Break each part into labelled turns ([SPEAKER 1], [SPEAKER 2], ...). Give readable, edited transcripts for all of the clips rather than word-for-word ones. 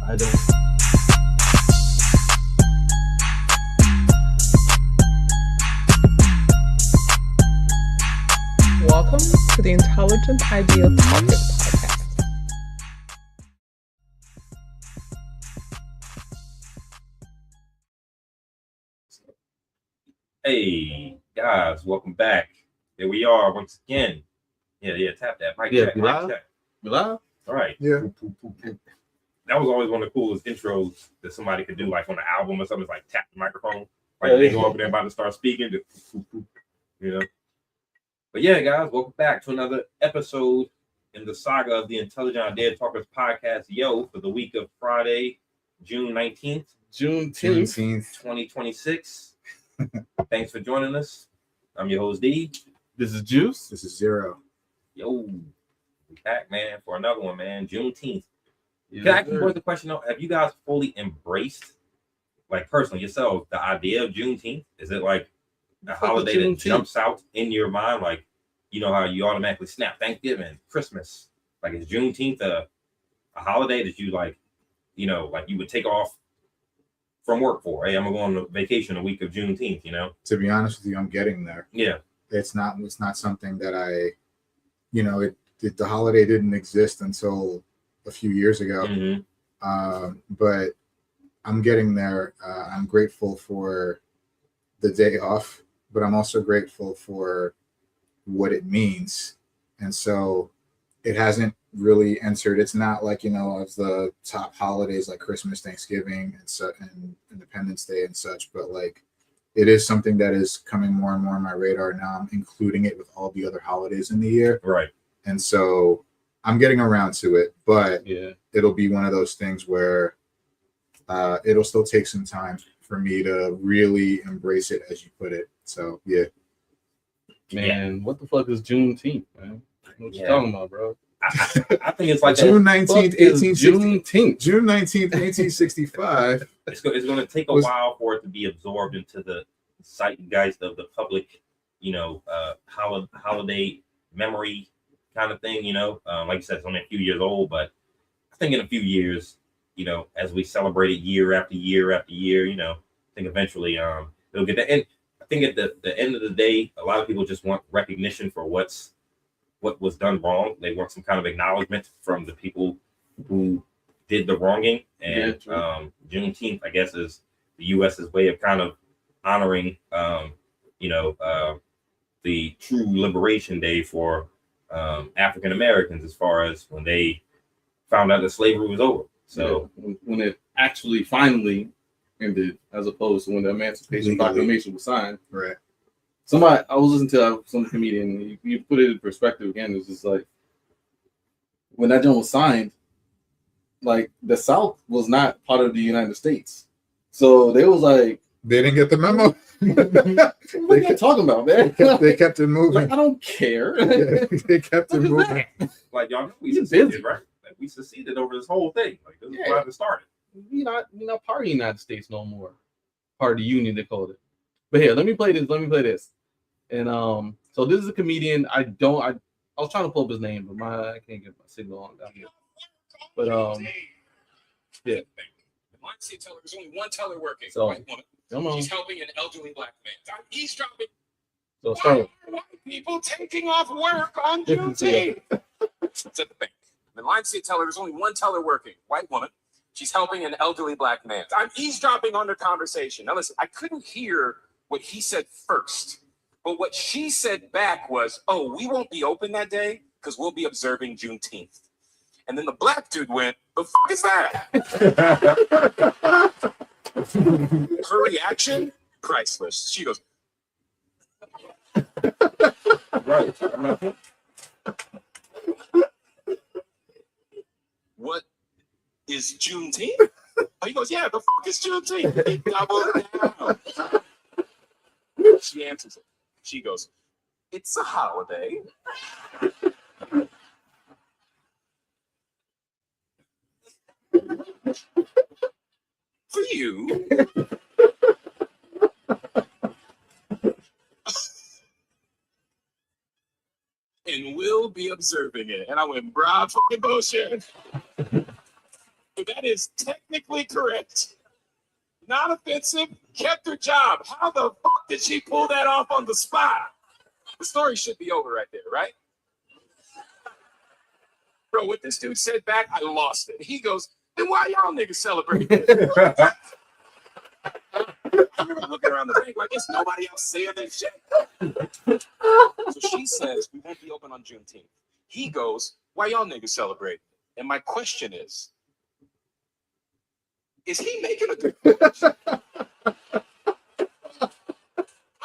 [SPEAKER 1] AITA.
[SPEAKER 2] Welcome to the Intelligent Idea Pocket Podcast.
[SPEAKER 3] Hey guys, welcome back. Here we are once again. Yeah, tap that. Mic check, mic check.
[SPEAKER 1] You live?
[SPEAKER 3] All right.
[SPEAKER 4] Yeah.
[SPEAKER 3] That was always one of the coolest intros that somebody could do, like on an album or something. It's like tap the microphone. Like they go over there about to start speaking. You know. But yeah, guys, welcome back to another episode in the saga of the Intelligent Idea Talkers podcast. Yo, for the week of Friday, June 19th,
[SPEAKER 1] Juneteenth.
[SPEAKER 3] 2026. Thanks for joining us. I'm your host, D.
[SPEAKER 1] This is Juice.
[SPEAKER 4] This is Zero.
[SPEAKER 3] Yo, we back, man, for another one, man. Juneteenth.
[SPEAKER 1] Yes,
[SPEAKER 3] Can I ask you boys the question, though? Have you guys fully embraced, like personally yourselves, the idea of Juneteenth? Is it like a holiday that jumps out in your mind? Like, you know how you automatically snap Thanksgiving, Christmas. Like, is Juneteenth a holiday that you like, you know, like you would take off from work for? Hey, I'm gonna go on vacation the week of Juneteenth, you know?
[SPEAKER 4] To be honest with you, I'm getting there.
[SPEAKER 3] Yeah.
[SPEAKER 4] It's not something that the holiday didn't exist until a few years ago.
[SPEAKER 3] Mm-hmm.
[SPEAKER 4] But I'm getting there. I'm grateful for the day off, but I'm also grateful for what it means. And so it hasn't really entered. It's not like, of the top holidays like Christmas, Thanksgiving, and Independence Day and such, but like it is something that is coming more and more on my radar now. I'm including it with all the other holidays in the year.
[SPEAKER 3] Right.
[SPEAKER 4] And so I'm getting around to it, but
[SPEAKER 1] yeah, it'll
[SPEAKER 4] be one of those things where it'll still take some time for me to really embrace it, as you put it. So, yeah.
[SPEAKER 1] Man, what the fuck is Juneteenth, man? What you talking about, bro?
[SPEAKER 3] I think it's like
[SPEAKER 4] June 19th, 1860. June 19th, 1865.
[SPEAKER 3] It's going to take a while for it to be absorbed into the zeitgeist of the public, holiday memory kind of thing, like you said, it's only a few years old, but I think in a few years, as we celebrate it year after year after year, I think eventually it'll get that. And I think at the end of the day, a lot of people just want recognition for what was done wrong. They want some kind of acknowledgement from the people who did the wronging. And Juneteenth, I guess, is the U.S.'s way of kind of honoring, the true liberation day for African Americans, as far as when they found out that slavery was over. So
[SPEAKER 1] when it actually finally ended, as opposed to when the Emancipation Proclamation was signed.
[SPEAKER 4] Right.
[SPEAKER 1] I was listening to some comedian. You put it in perspective again. It's just like when that joint was signed, like the South was not part of the United States, so they was like
[SPEAKER 4] they didn't get the memo.
[SPEAKER 1] What are you talking about, man?
[SPEAKER 4] They kept it moving.
[SPEAKER 1] Like, I don't care.
[SPEAKER 4] They kept it moving.
[SPEAKER 3] Like, y'all know we seceded, right? Like, we seceded over this whole thing. Like, this is why it started.
[SPEAKER 1] You're not part of the United States no more. Part of the Union, they called it. But here, let me play this. And so this is a comedian. I was trying to pull up his name, but I can't get my signal on down here. But yeah.
[SPEAKER 5] Moxie teller, there's only one teller working.
[SPEAKER 1] So,
[SPEAKER 5] white woman. She's helping an elderly black man. I'm eavesdropping.
[SPEAKER 1] So
[SPEAKER 5] why are white people taking off work on Juneteenth? It's at the bank. The line seat teller, there's only one teller working. White woman. She's helping an elderly black man. I'm eavesdropping on their conversation. Now listen, I couldn't hear what he said first, but what she said back was, "Oh, we won't be open that day because we'll be observing Juneteenth." And then the black dude went, "The fuck is that?" Her reaction, priceless. She goes,
[SPEAKER 3] Right.
[SPEAKER 5] "What is Juneteenth?" He goes, "Yeah, the fuck is Juneteenth?" He doubled down. She answers it. She goes, "It's a holiday." For you. And we'll be observing it. And I went, "Bra, fucking bullshit." But that is technically correct. Not offensive, kept her job. How the fuck did she pull that off on the spot? The story should be over right there, right? Bro, what this dude said back, I lost it. He goes, then why y'all niggas celebrate? I remember looking around the bank like, is nobody else saying that shit? So she says, we won't be open on Juneteenth. He goes, why y'all niggas celebrate? And my question is he making a good point?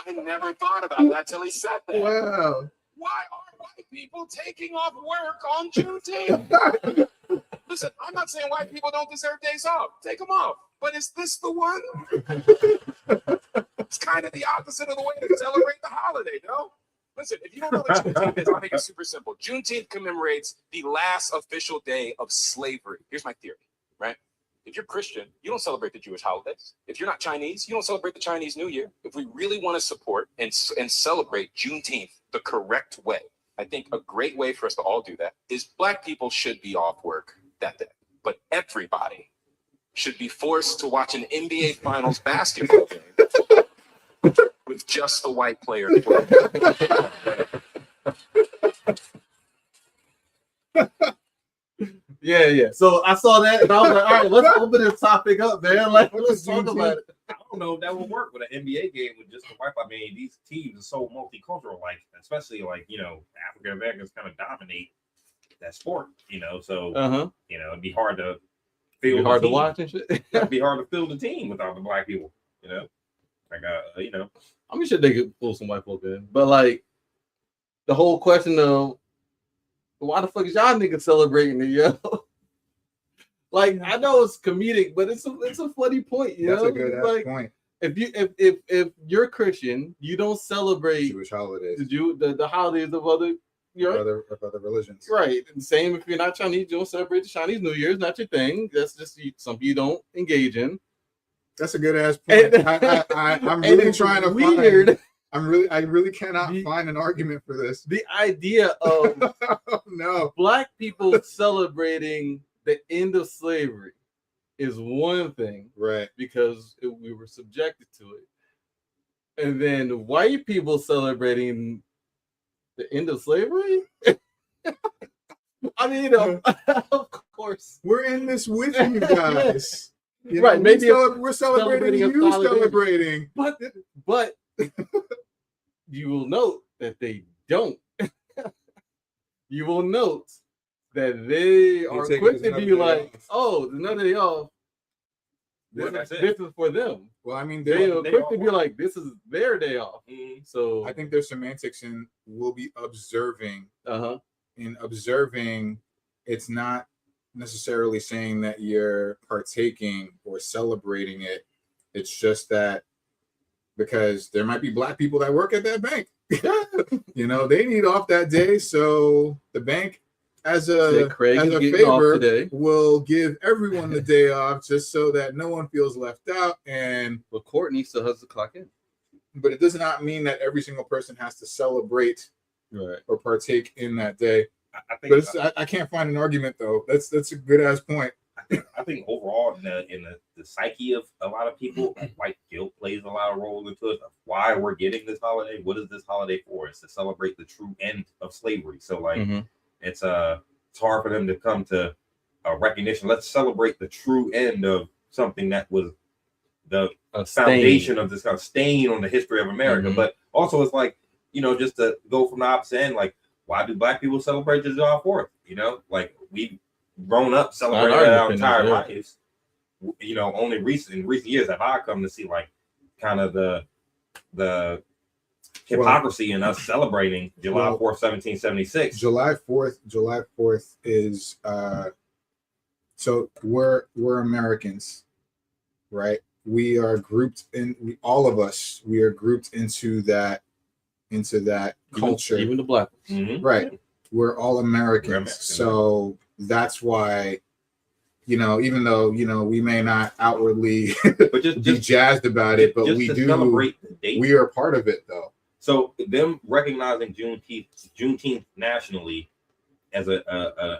[SPEAKER 5] I never thought about that till he said that.
[SPEAKER 4] Wow.
[SPEAKER 5] Why are white people taking off work on Juneteenth? Listen, I'm not saying white people don't deserve days off. Take them off. But is this the one? It's kind of the opposite of the way to celebrate the holiday, no? Listen, if you don't know what Juneteenth is, I'll make it super simple. Juneteenth commemorates the last official day of slavery. Here's my theory, right? If you're Christian, you don't celebrate the Jewish holidays. If you're not Chinese, you don't celebrate the Chinese New Year. If we really want to support and celebrate Juneteenth the correct way, I think a great way for us to all do that is Black people should be off work that day. But everybody should be forced to watch an NBA Finals basketball game with just the white players.
[SPEAKER 1] Yeah. So I saw that and I was like, all right, let's open this topic up, man. Like, let's talk about it.
[SPEAKER 3] I don't know if that would work with an NBA game with just the white. I mean, these teams are so multicultural, like especially like African Americans kind of dominate that sport, so it'd be hard to feel.
[SPEAKER 1] It'd be hard to watch and shit.
[SPEAKER 3] It'd be hard to fill the team without the Black people, like
[SPEAKER 1] I'm sure they could pull some white folk in, but like the whole question of why the fuck is y'all niggas celebrating it, yo? Like I know it's comedic, but it's a funny point,
[SPEAKER 4] That's a good
[SPEAKER 1] like,
[SPEAKER 4] point.
[SPEAKER 1] If you're Christian, you don't celebrate
[SPEAKER 4] Jewish holidays,
[SPEAKER 1] the holidays of other
[SPEAKER 4] other religions,
[SPEAKER 1] right? And same if you're not Chinese, you don't celebrate the Chinese New Year. It's not your thing. That's just something you don't engage in.
[SPEAKER 4] That's a good ass point. I'm really trying to
[SPEAKER 1] weird.
[SPEAKER 4] I really cannot find an argument for this.
[SPEAKER 1] The idea of
[SPEAKER 4] no
[SPEAKER 1] Black people celebrating the end of slavery is one thing,
[SPEAKER 4] right?
[SPEAKER 1] Because we were subjected to it, and then white people celebrating the end of slavery. I mean, of course,
[SPEAKER 4] we're in this with you guys.
[SPEAKER 1] Right? Maybe
[SPEAKER 4] we're celebrating you celebrating,
[SPEAKER 1] but you will note that they don't. You will note that they are quick to be like, "Oh, there's another day off. This is for them."
[SPEAKER 4] Well, I mean,
[SPEAKER 1] they are quick to be like, "This is their day off." So
[SPEAKER 4] I think there's semantics, and we'll be observing. In observing, it's not necessarily saying that you're partaking or celebrating it. It's just that because there might be Black people that work at that bank. They need off that day, so the bank, as a favor, will give everyone the day off just so that no one feels left out. And
[SPEAKER 1] Courtney still has to clock in,
[SPEAKER 4] but it does not mean that every single person has to celebrate or partake in that day. I can't find an argument though. That's a good ass point.
[SPEAKER 3] I think overall in the psyche of a lot of people, white guilt plays a lot of role into it. Of why we're getting this holiday? What is this holiday for? It's to celebrate the true end of slavery. So like it's hard for them to come to a recognition. Let's celebrate the true end of something that was the foundation of this kind of stain on the history of America. But also it's like, just to go from the opposite end, like why do Black people celebrate the July 4th? Like we've grown up celebrating our entire lives. Only in recent years have I come to see like kind of the hypocrisy in us celebrating July 4th, 1776.
[SPEAKER 4] July 4th is so we're Americans, right? We are grouped in all of us. We are grouped into that culture.
[SPEAKER 1] Even the Black ones.
[SPEAKER 4] Right. We're all Americans. So that's why, even though, we may not outwardly be jazzed about it, but we do celebrate the date. We are part of it though.
[SPEAKER 3] So them recognizing Juneteenth nationally as an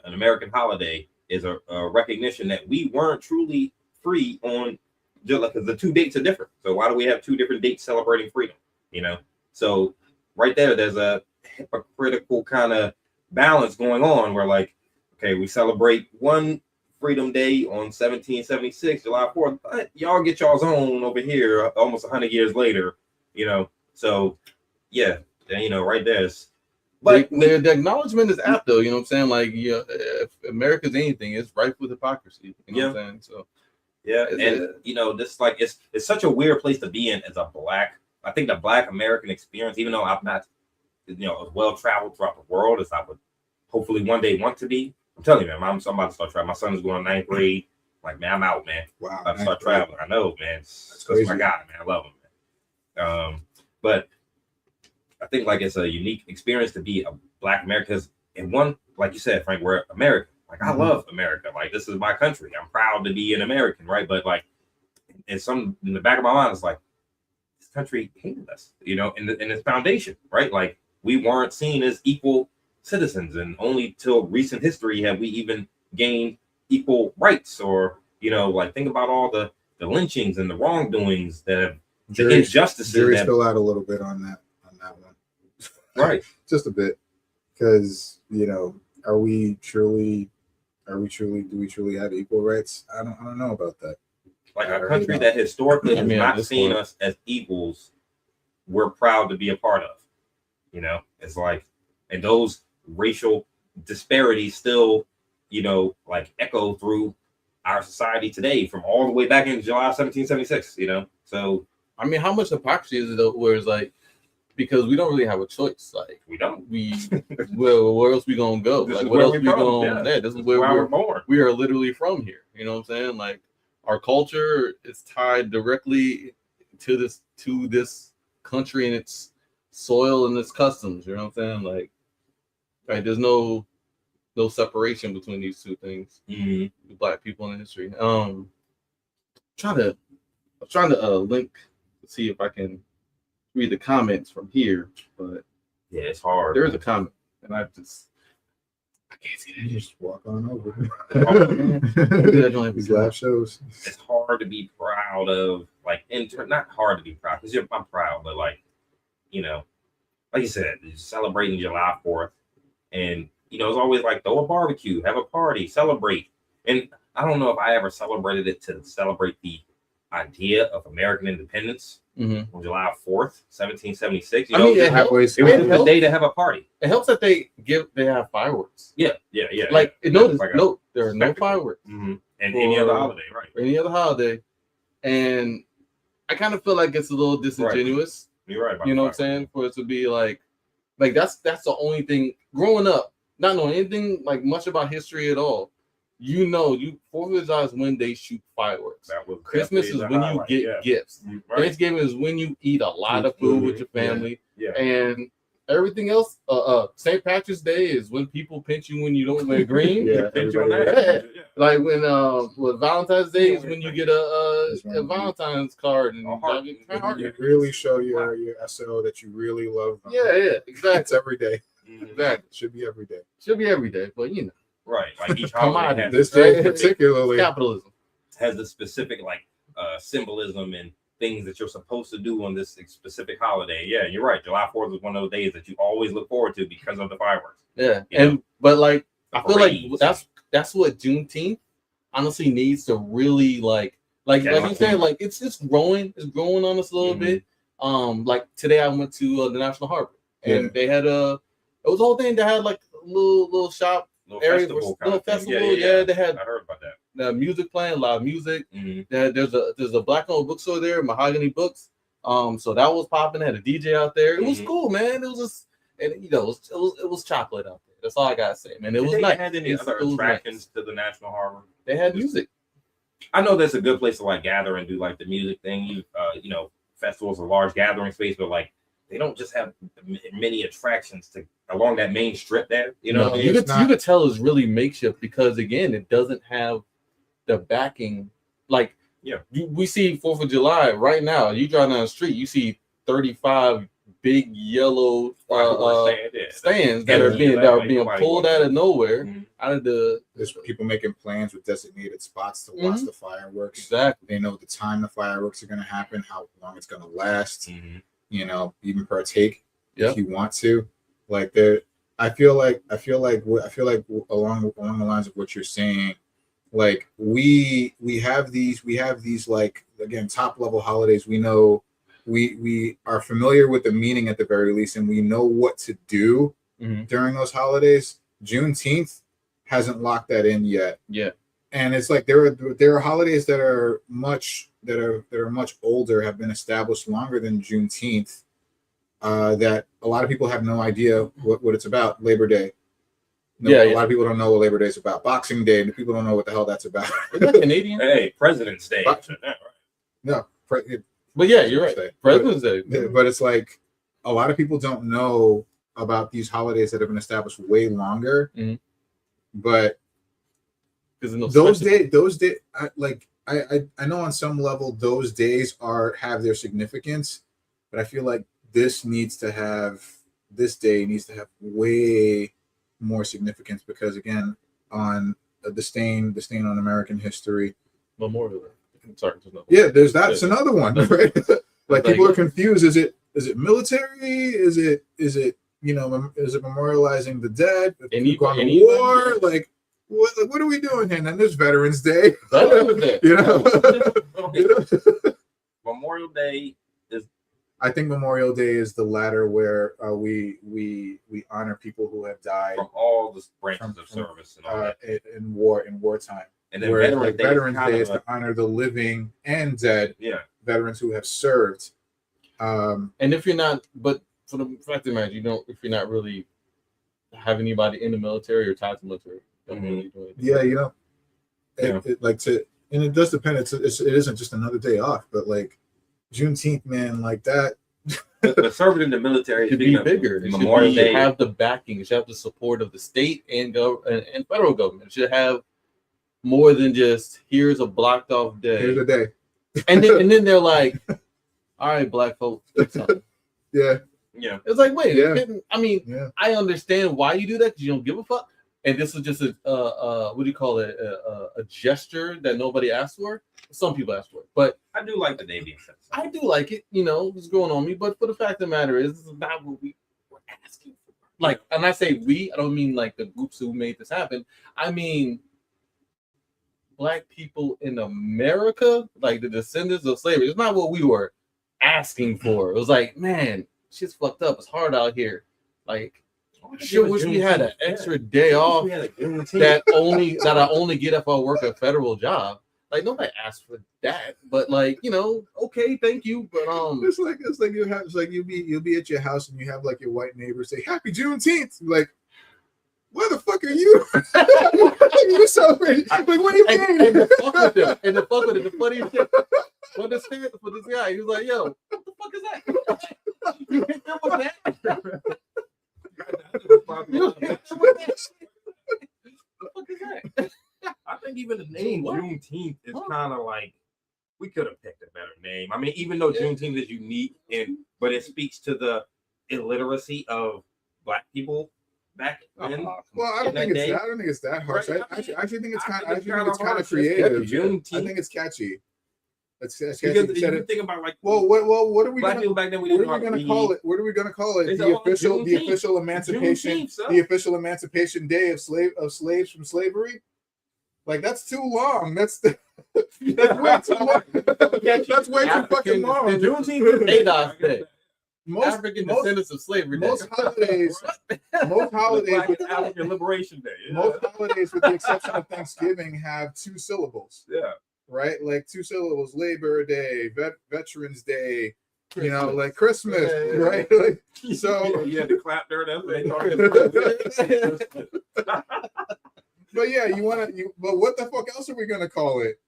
[SPEAKER 3] American holiday is a recognition that we weren't truly free on, just like the two dates are different. So why do we have two different dates celebrating freedom? You know, so right there's a hypocritical kind of balance going on where, like, okay, we celebrate one Freedom Day on 1776, July 4th, but y'all get y'all's own over here almost 100 years later, you know. So yeah, you know, right there's.
[SPEAKER 1] But the acknowledgement is apt, though. You know what I'm saying? Like, yeah, if America's anything, it's rife with hypocrisy. You know what I'm saying? So,
[SPEAKER 3] yeah, and you know, this like it's such a weird place to be in as a black. I think the Black American experience, even though I'm not, you know, as well traveled throughout the world as I would hopefully one day want to be. I'm telling you, man, I'm about to start traveling. My son is going to 9th grade. Like, man, I'm out, man.
[SPEAKER 4] Wow.
[SPEAKER 3] I'm about to start traveling. I know, man. That's my guy, man. I love him, man. But I think like it's a unique experience to be a Black American. Because in one, like you said, Frank, we're American. Like, I love America. Like, this is my country. I'm proud to be an American, right? But like, in the back of my mind, it's like, this country hated us, you know, in its foundation, right? Like, we weren't seen as equal citizens, and only till recent history have we even gained equal rights. Or, you know, like, think about all the lynchings and the wrongdoings that have, the injustices.
[SPEAKER 4] Jury's still out a little bit on that one,
[SPEAKER 3] right?
[SPEAKER 4] Just a bit, because, you know, do we truly have equal rights? I don't know about that.
[SPEAKER 3] Like, a country that historically has not seen us as equals, we're proud to be a part of. You know, it's like, and those racial disparities still, you know, like, echo through our society today from all the way back in July 1776, you know? So,
[SPEAKER 1] I mean, how much hypocrisy is it, though, where it's like, because we don't really have a choice. Like,
[SPEAKER 3] we don't.
[SPEAKER 1] Well, where else we gonna go?
[SPEAKER 3] This
[SPEAKER 1] like,
[SPEAKER 3] is
[SPEAKER 1] what
[SPEAKER 3] where
[SPEAKER 1] else
[SPEAKER 3] we're
[SPEAKER 1] we
[SPEAKER 3] from.
[SPEAKER 1] gonna? Yeah, this is where
[SPEAKER 3] we're born.
[SPEAKER 1] We are literally from here. You know what I'm saying? Like, our culture is tied directly to this country and its soil and its customs. You know what I'm saying? Like there's no separation between these two things.
[SPEAKER 3] Mm-hmm.
[SPEAKER 1] Black people in history. I'm trying to link to see if I can read the comments from here, but
[SPEAKER 3] yeah, it's hard.
[SPEAKER 1] There is a comment, and I can't see that.
[SPEAKER 4] Just walk on over.
[SPEAKER 1] These
[SPEAKER 4] live shows.
[SPEAKER 3] It's hard to be proud of, like, not hard to be proud, because I'm proud, but, like, you know, like you said, celebrating July 4th, and, you know, it's always like, throw a barbecue, have a party, celebrate. And I don't know if I ever celebrated it to celebrate the idea of American independence on July 4th, 1776. You know, it was the day to have a party.
[SPEAKER 1] It helps that they have fireworks.
[SPEAKER 3] Yeah.
[SPEAKER 1] Like,
[SPEAKER 3] there
[SPEAKER 1] are no fireworks.
[SPEAKER 3] And any other holiday, right?
[SPEAKER 1] Any other holiday. And I kind of feel like it's a little disingenuous.
[SPEAKER 3] Right. You're right.
[SPEAKER 1] You know what I'm saying? For it to be like that's the only thing. Growing up, not knowing anything like much about history at all, you know, 4th of July is when they shoot fireworks. Christmas is when you get gifts. Right. Thanksgiving is when you eat a lot of food with your family.
[SPEAKER 3] Yeah.
[SPEAKER 1] And everything else, St. Patrick's Day is when people pinch you when you don't wear green. Like when Valentine's Day is when you get a Valentine's card and
[SPEAKER 4] you really show your SO that you really love them.
[SPEAKER 1] Yeah, exactly.
[SPEAKER 4] It's every day.
[SPEAKER 1] Exactly.
[SPEAKER 4] Should be every day.
[SPEAKER 1] Should be every day, but you know.
[SPEAKER 3] Right, like each holiday has
[SPEAKER 4] this day particularly
[SPEAKER 1] capitalism
[SPEAKER 3] has a specific like symbolism and things that you're supposed to do on this specific holiday. Yeah, you're right. July 4th is one of those days that you always look forward to because of the fireworks.
[SPEAKER 1] Yeah, but like I feel like that's what Juneteenth honestly needs to really like you said, like it's growing on us a little bit. Like today I went to the National Harbor and they had it was a whole thing. They had like a little shop. Little festival. Yeah, they had.
[SPEAKER 3] I heard about that.
[SPEAKER 1] The music playing, live music. There's a Black-owned bookstore there, Mahogany Books. So that was popping. They had a DJ out there. It was cool, man. It was just, and you know, it was chocolate out there. That's all I gotta say, man. It was nice.
[SPEAKER 3] Had any other attractions to the National Harbor?
[SPEAKER 1] They had music.
[SPEAKER 3] I know that's a good place to like gather and do like the music thing. You know, festivals are a large gathering space, but like they don't just have many attractions along that main strip there. You know,
[SPEAKER 1] you could tell it's really makeshift because again, it doesn't have the backing. Like, we see 4th of July right now. You drive down the street, you see 35 big yellow
[SPEAKER 3] Stands
[SPEAKER 1] stands that are being pulled out of nowhere, out of the.
[SPEAKER 4] There's people making plans with designated spots to watch the fireworks.
[SPEAKER 1] Exactly.
[SPEAKER 4] They know the time the fireworks are going to happen, how long it's going to last. You know, even partake if you want to. Like there, I feel like along the lines of what you're saying, like we have these like, again, top level holidays. We know we are familiar with the meaning at the very least, and we know what to do during those holidays. Juneteenth hasn't locked that in yet.
[SPEAKER 1] Yeah.
[SPEAKER 4] And it's like there are holidays that are much older, have been established longer than Juneteenth, that a lot of people have no idea what it's about. Labor Day. A lot of people don't know what Labor Day is about. Boxing Day, people don't know what the hell that's about.
[SPEAKER 1] Is that Canadian?
[SPEAKER 3] Hey, President's Day.
[SPEAKER 4] No,
[SPEAKER 1] but yeah, you're right. President's Day.
[SPEAKER 4] But it's like a lot of people don't know about these holidays that have been established way longer. But those days, I know on some level those days have their significance, but I feel like this day needs to have way more significance, because again, on the stain on American history,
[SPEAKER 1] Memorial Day. Sorry,
[SPEAKER 4] there's that. It's another one, right? Like people are confused. Is it military? Is it is it memorializing the dead? Gone to war? Like what are we doing here? And then there's Veterans Day.
[SPEAKER 3] Memorial Day is.
[SPEAKER 4] I think Memorial Day is the latter, where we honor people who have died
[SPEAKER 3] from all the branches of service and all that
[SPEAKER 4] in wartime.
[SPEAKER 3] And then Veterans
[SPEAKER 4] Day is to honor the living and dead veterans who have served.
[SPEAKER 1] And if you're not, but for the fact of the matter, if you're not really have anybody in the military or tied to the military, don't really do anything. And it does depend. It isn't just another day off, but like Juneteenth, man, like that.
[SPEAKER 3] But serving in the military
[SPEAKER 1] should be bigger.
[SPEAKER 3] Memorial Day
[SPEAKER 1] have the backing. It should have the support of the state and federal government. It should have more than just here's a blocked off day.
[SPEAKER 4] Here's a day.
[SPEAKER 1] And then they're like, all right, black folks.
[SPEAKER 4] Yeah.
[SPEAKER 1] It's like, wait, I understand why you do that, because you don't give a fuck. And this is just a what do you call it? A gesture that nobody asked for. Some people asked for it, but
[SPEAKER 3] I do like the day being set.
[SPEAKER 1] I do like it. It's going on me. But for the fact of the matter is, this is not what we were asking for. Like, and I say we, I don't mean like the groups who made this happen. I mean Black people in America, like the descendants of slavery. It's not what we were asking for. It was like, man, shit's fucked up. It's hard out here. Like, sure wish we had an extra day off that I only get if I work a federal job. Like, nobody asked for that, but like, okay, thank you. But
[SPEAKER 4] it's like you'll be at your house and you have like your white neighbor say Happy Juneteenth. Like, where the fuck are you? You celebrating? Like, what do you mean?
[SPEAKER 1] And the fuck with it, the funniest shit. For this guy, he was like, "Yo, what the fuck is that? You hit them with that? The fuck is that?"
[SPEAKER 3] I think even the name Juneteenth is kind of like, we could have picked a better name. I mean, even though Juneteenth is unique, but it speaks to the illiteracy of Black people back then.
[SPEAKER 4] Well, I don't think it's that harsh. Right. I actually think it's kind of creative.
[SPEAKER 3] Juneteenth.
[SPEAKER 4] I think it's catchy. It's
[SPEAKER 3] because you think about like,
[SPEAKER 4] what are we
[SPEAKER 3] Black people back then? What are we gonna call it?
[SPEAKER 4] What are we gonna call it? The official emancipation, the official emancipation day of slaves from slavery. Like, that's too long. That's way too long. That's way too fucking long.
[SPEAKER 1] Juneteenth is AITA Day. African descendants of slavery.
[SPEAKER 4] Most holidays with
[SPEAKER 3] African Liberation Day. Yeah.
[SPEAKER 4] Most holidays, with the exception of Thanksgiving, have 2 syllables.
[SPEAKER 3] Yeah.
[SPEAKER 4] Right? Like 2 syllables. Labor Day, Veterans Day, Christmas. Like Christmas, right? Like, so
[SPEAKER 3] you had to clap during that.
[SPEAKER 4] But yeah, but what the fuck else are we gonna call it?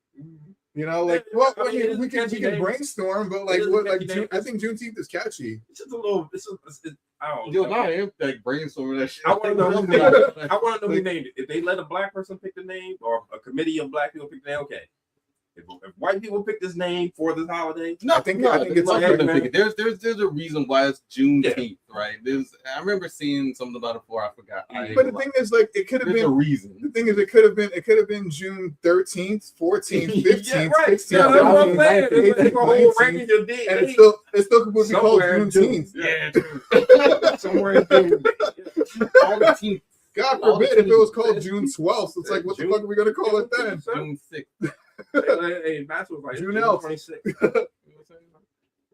[SPEAKER 4] Like, well, we can brainstorm, but like, I think Juneteenth is catchy.
[SPEAKER 3] It's just a little. I don't know.
[SPEAKER 1] I am like brainstorming that shit.
[SPEAKER 3] I want to know who named it. If they let a Black person pick the name, or a committee of Black people pick the name, okay. If white people pick this name for this holiday,
[SPEAKER 1] No,
[SPEAKER 4] I think
[SPEAKER 1] it's
[SPEAKER 4] it's
[SPEAKER 1] like
[SPEAKER 3] okay,
[SPEAKER 1] them
[SPEAKER 3] man.
[SPEAKER 1] pick it. There's a reason why it's Juneteenth, right? I remember seeing something about it before. I forgot.
[SPEAKER 4] But the thing is, like, it could have
[SPEAKER 1] there's a
[SPEAKER 4] been.
[SPEAKER 1] reason.
[SPEAKER 4] The thing is, it could have been June 13th, 14th, 15th,
[SPEAKER 3] yeah, right.
[SPEAKER 4] 16th,
[SPEAKER 3] Yeah, that's what I'm
[SPEAKER 4] 17th,
[SPEAKER 3] saying.
[SPEAKER 4] 18th,
[SPEAKER 3] It's a whole
[SPEAKER 4] 19th,
[SPEAKER 3] ranking your day,
[SPEAKER 4] and it still could be called
[SPEAKER 3] somewhere in June.
[SPEAKER 4] Juneteenth.
[SPEAKER 3] Yeah, somewhere in June.
[SPEAKER 1] All the teeth.
[SPEAKER 4] God
[SPEAKER 1] All the
[SPEAKER 4] forbid if it was
[SPEAKER 1] teams.
[SPEAKER 4] called June 12th. It's like, what the fuck are we gonna call it then?
[SPEAKER 1] June 6th.
[SPEAKER 3] Hey, Max was like
[SPEAKER 4] June
[SPEAKER 3] June 26th.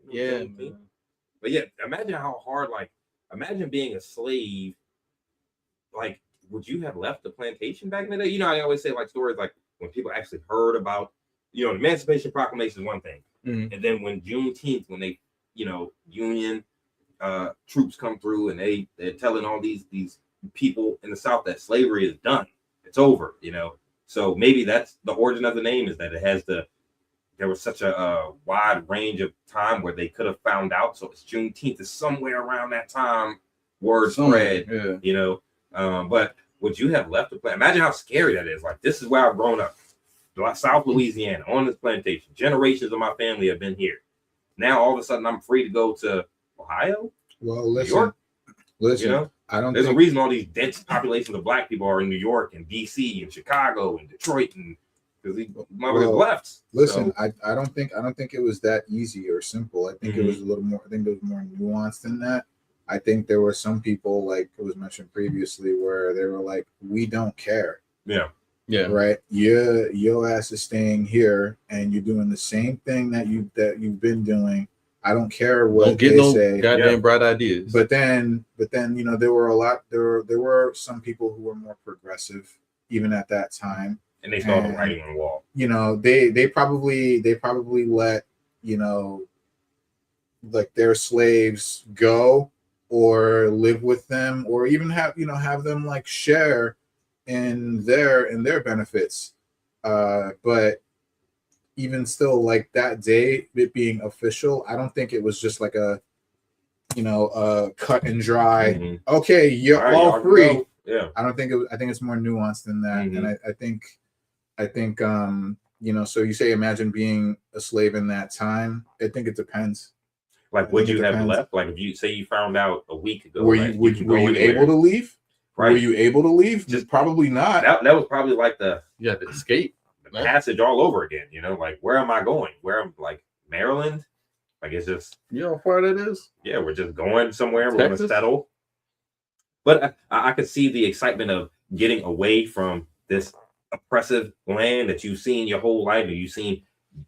[SPEAKER 1] Yeah, man.
[SPEAKER 3] But yeah, imagine how hard. Like, imagine being a slave. Like, would you have left the plantation back in the day? You know, I always say like stories like when people actually heard about, you know, the Emancipation Proclamation is one thing,
[SPEAKER 1] Mhm.
[SPEAKER 3] and then when Juneteenth, when they, you know, Union troops come through and they're telling all these people in the South that slavery is done, it's over, you know. So maybe that's the origin of the name, is that it has there was such a wide range of time where they could have found out. So it's Juneteenth is somewhere around that time, word spread,
[SPEAKER 1] Yeah.
[SPEAKER 3] you know. But would you have left the plant? Imagine how scary that is. Like, this is where I've grown up, South Louisiana, on this plantation. Generations of my family have been here. Now all of a sudden I'm free to go to Ohio,
[SPEAKER 4] Well,
[SPEAKER 3] New
[SPEAKER 4] listen,
[SPEAKER 3] York.
[SPEAKER 4] listen.
[SPEAKER 3] You know,
[SPEAKER 4] I don't
[SPEAKER 3] there's
[SPEAKER 4] think
[SPEAKER 3] a reason all these dense populations of black people are in New York and DC and Chicago and Detroit, and because these motherfuckers left.
[SPEAKER 4] Listen,
[SPEAKER 3] So,
[SPEAKER 4] I don't think it was that easy or simple. I think it was a little more. I think there was more nuanced than that. I think there were some people, like it was mentioned previously, where they were like, "We don't care."
[SPEAKER 3] yeah.
[SPEAKER 4] Right. Your ass is staying here, and you're doing the same thing that you've been doing. I don't care what
[SPEAKER 1] Don't get
[SPEAKER 4] they
[SPEAKER 1] no
[SPEAKER 4] say.
[SPEAKER 1] goddamn bright ideas.
[SPEAKER 4] But then, you know, there were some people who were more progressive even at that time.
[SPEAKER 3] And they started
[SPEAKER 4] And,
[SPEAKER 3] writing on the wall.
[SPEAKER 4] You know, they probably let, you know, like their slaves go or live with them, or even have them like share in their benefits. But even still, like that day, it being official, I don't think it was just like a, you know, cut and dry.
[SPEAKER 3] Mhm.
[SPEAKER 4] Okay, you're
[SPEAKER 3] All right,
[SPEAKER 4] all
[SPEAKER 3] y'all can
[SPEAKER 4] free.
[SPEAKER 3] go. Yeah.
[SPEAKER 4] I don't think I think it's more nuanced than that.
[SPEAKER 3] Mhm.
[SPEAKER 4] And I think you know, so you say imagine being a slave in that time. I think it depends.
[SPEAKER 3] Like,
[SPEAKER 4] I
[SPEAKER 3] would
[SPEAKER 4] think
[SPEAKER 3] you
[SPEAKER 4] it
[SPEAKER 3] have
[SPEAKER 4] depends.
[SPEAKER 3] left? Like, if you say you found out a week ago,
[SPEAKER 4] Were
[SPEAKER 3] like,
[SPEAKER 4] you
[SPEAKER 3] can
[SPEAKER 4] were
[SPEAKER 3] go
[SPEAKER 4] you
[SPEAKER 3] anywhere.
[SPEAKER 4] able to leave?
[SPEAKER 3] Right.
[SPEAKER 4] Were you able to leave?
[SPEAKER 3] Just-
[SPEAKER 4] Probably not.
[SPEAKER 3] That was probably like the
[SPEAKER 1] You had to escape. Right.
[SPEAKER 3] passage all over again. You know, like, where am I going? Where am, like, Maryland? Like, it's just,
[SPEAKER 1] You know how far that is?
[SPEAKER 3] yeah, we're just going somewhere. We're going to
[SPEAKER 1] Texas?
[SPEAKER 3] settle. But I could see the excitement of getting away from this oppressive land that you've seen your whole life, and you've seen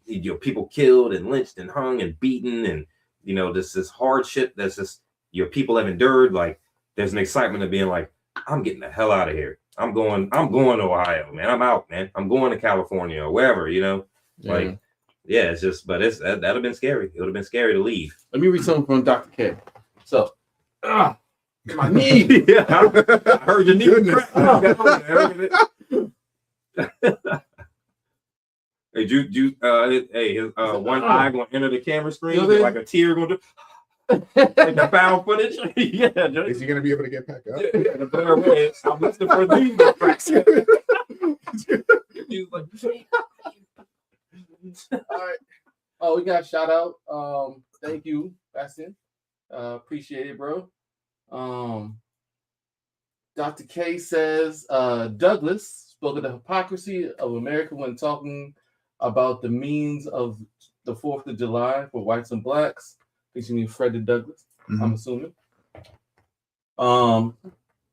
[SPEAKER 3] your people killed and lynched and hung and beaten, and you know, this hardship that's just your people have endured. Like, there's an excitement of being like, I'm getting the hell out of here. I'm going to Ohio, man. I'm out, man. I'm going to California or wherever, you know. Like, yeah, it's just, but that'd have been scary. It would have been scary to leave.
[SPEAKER 1] Let me read something from Dr. K. So, my knee.
[SPEAKER 3] Yeah, I heard your knee.
[SPEAKER 4] Goodness.
[SPEAKER 3] Hey, his one eye gonna enter the camera screen,
[SPEAKER 1] You know what
[SPEAKER 3] like a tear gonna do. Like the found footage. Yeah,
[SPEAKER 4] Is he gonna be able to get back up?
[SPEAKER 3] yeah, the better way. I'm listening for these cracks. He was like,
[SPEAKER 1] All right. Oh, we got a shout out. Thank you, Bastin. Appreciate it, bro. Dr. K says Douglas spoke of the hypocrisy of America when talking about the means of the 4th of July for whites and blacks. I think you mean Frederick Douglass, I'm assuming.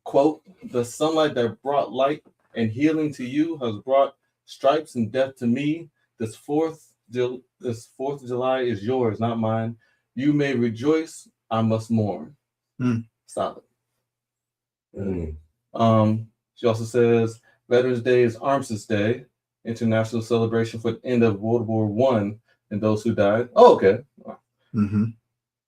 [SPEAKER 1] Quote, the sunlight that brought light and healing to you has brought stripes and death to me. This 4th of July is yours, not mine. You may rejoice, I must mourn. Solid. She also says Veterans Day is Armistice Day, international celebration for the end of World War I and those who died. Oh, okay.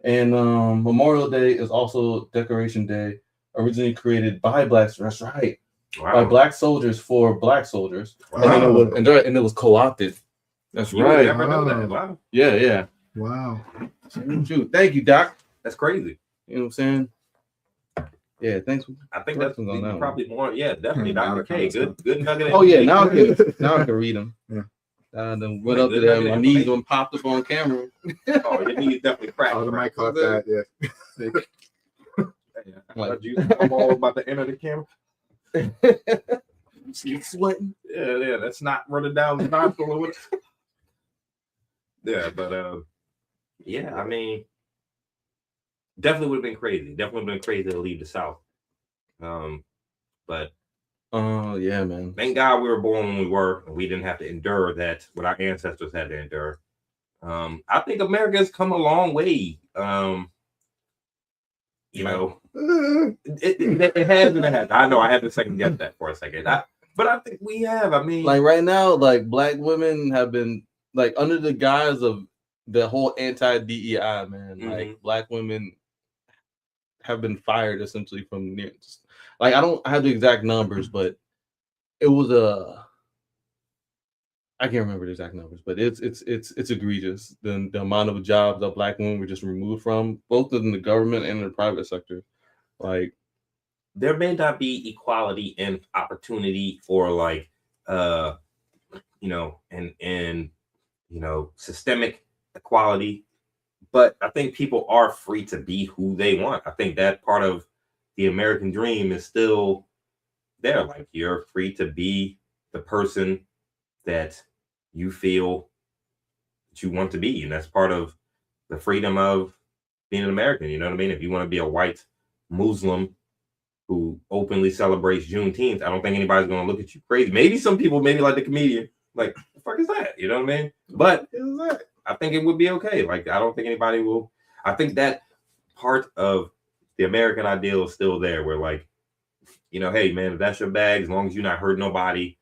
[SPEAKER 1] And Memorial Day is also Decoration Day, originally created by blacks. That's right.
[SPEAKER 3] wow.
[SPEAKER 1] By black soldiers for black soldiers.
[SPEAKER 3] Wow.
[SPEAKER 1] And it was co-opted. That's
[SPEAKER 3] You
[SPEAKER 1] right.
[SPEAKER 3] never know that. Wow.
[SPEAKER 1] Yeah.
[SPEAKER 4] Wow.
[SPEAKER 1] Shoot. Thank you, Doc.
[SPEAKER 3] That's crazy.
[SPEAKER 1] You know what I'm saying? Yeah, thanks.
[SPEAKER 3] I think that's
[SPEAKER 1] on that one.
[SPEAKER 3] probably more. Yeah, definitely.
[SPEAKER 4] Now
[SPEAKER 3] Dr.
[SPEAKER 4] it
[SPEAKER 3] K.
[SPEAKER 4] comes
[SPEAKER 3] Good nugget.
[SPEAKER 1] Oh yeah, now I can read them.
[SPEAKER 4] Yeah.
[SPEAKER 1] I then went up to there. My knees were popped up on camera.
[SPEAKER 3] Oh, your knees definitely cracked.
[SPEAKER 4] Oh, the mic caught that. Yeah.
[SPEAKER 3] Like, you I'm all about to enter the camera.
[SPEAKER 1] Keep sweating.
[SPEAKER 3] Yeah, that's not running down the nostril. Yeah, but yeah, I mean, definitely would have been crazy. Definitely would have been crazy to leave the South. But
[SPEAKER 1] oh yeah, man.
[SPEAKER 3] Thank God we were born when we were, and we didn't have to endure that what our ancestors had to endure. I think America's come a long way. You know, it has and it has. I know I had to second guess that for a second, but I think we have. I mean,
[SPEAKER 1] like right now, like black women have been like under the guise of the whole anti-DEI, man. Like black women have been fired essentially from near. Like I don't have the exact numbers, but it was I can't remember the exact numbers, but it's egregious. The amount of jobs that black women were just removed from, both in the government and in the private sector. Like
[SPEAKER 3] there may not be equality in opportunity for like you know, and you know, systemic equality, but I think people are free to be who they want. I think that part of the American dream is still there. Like you're free to be the person that you feel that you want to be, and that's part of the freedom of being an American. You know what I mean? If you want to be a white Muslim who openly celebrates Juneteenth, I don't think anybody's going to look at you crazy. Maybe some people, maybe like the comedian, like, what the fuck is that? You know what I mean? But I think it would be okay. Like, I don't think anybody will. I think that part of the American ideal is still there, where like, you know, hey man, if that's your bag, as long as you're not hurting nobody,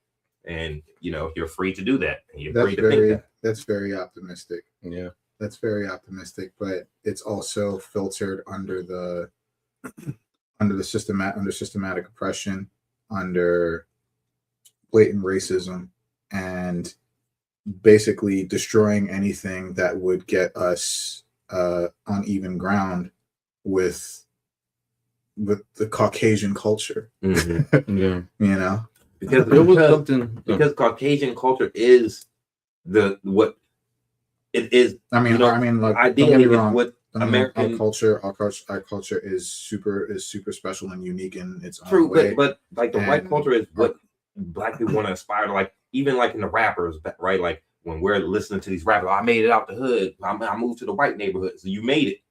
[SPEAKER 3] and you know, you're free to do that. And you're free to think that.
[SPEAKER 4] That's very optimistic.
[SPEAKER 1] Yeah,
[SPEAKER 4] that's very optimistic, but it's also filtered under the systematic oppression, under blatant racism, and basically destroying anything that would get us on even ground with the Caucasian culture.
[SPEAKER 1] Mm-hmm. Yeah,
[SPEAKER 4] you know,
[SPEAKER 3] because it was something. Because Caucasian culture is what it is.
[SPEAKER 4] I mean,
[SPEAKER 3] you know,
[SPEAKER 4] I mean, like,
[SPEAKER 3] ideally, it's what American
[SPEAKER 4] our culture is super special and unique in its
[SPEAKER 3] true
[SPEAKER 4] own way.
[SPEAKER 3] But like the white culture is what black people want to aspire to. Like even like in the rappers, right? Like when we're listening to these rappers, I made it out the hood. I moved to the white neighborhood. So you made it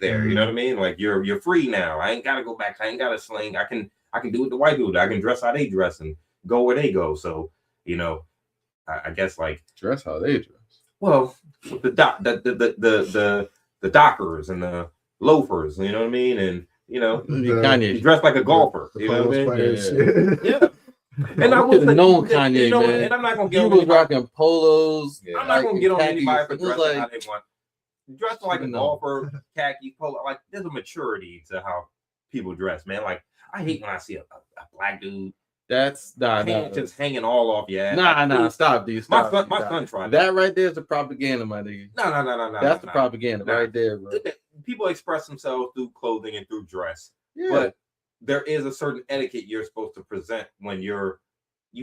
[SPEAKER 3] there. Mm-hmm. You know what I mean? Like you're free now. I ain't gotta go back. I ain't gotta sling. I can do what the white people do. I can dress how they dress and go where they go. So you know, I guess like
[SPEAKER 1] dress how they dress.
[SPEAKER 3] Well, the dockers and the loafers, you know what I mean? And you know, you dress like a golfer. You know what I mean? Yeah. And I was
[SPEAKER 1] known Kanye,
[SPEAKER 3] you know,
[SPEAKER 1] man.
[SPEAKER 3] And I'm not gonna get
[SPEAKER 1] he was rocking polos.
[SPEAKER 3] Yeah. I'm not gonna get on anybody for dressing like, how they want. Dressing like a golfer, khaki polo, like there's a maturity to how people dress, man. Like I hate when I see a black dude.
[SPEAKER 1] That's
[SPEAKER 3] just hanging all off your ass.
[SPEAKER 1] Nah, stop, dude.
[SPEAKER 3] My son tried
[SPEAKER 1] that right there is the propaganda, my nigga.
[SPEAKER 3] No.
[SPEAKER 1] That's the propaganda right there, bro.
[SPEAKER 3] People express themselves through clothing and through dress,
[SPEAKER 1] yeah.
[SPEAKER 3] But there is a certain etiquette you're supposed to present when you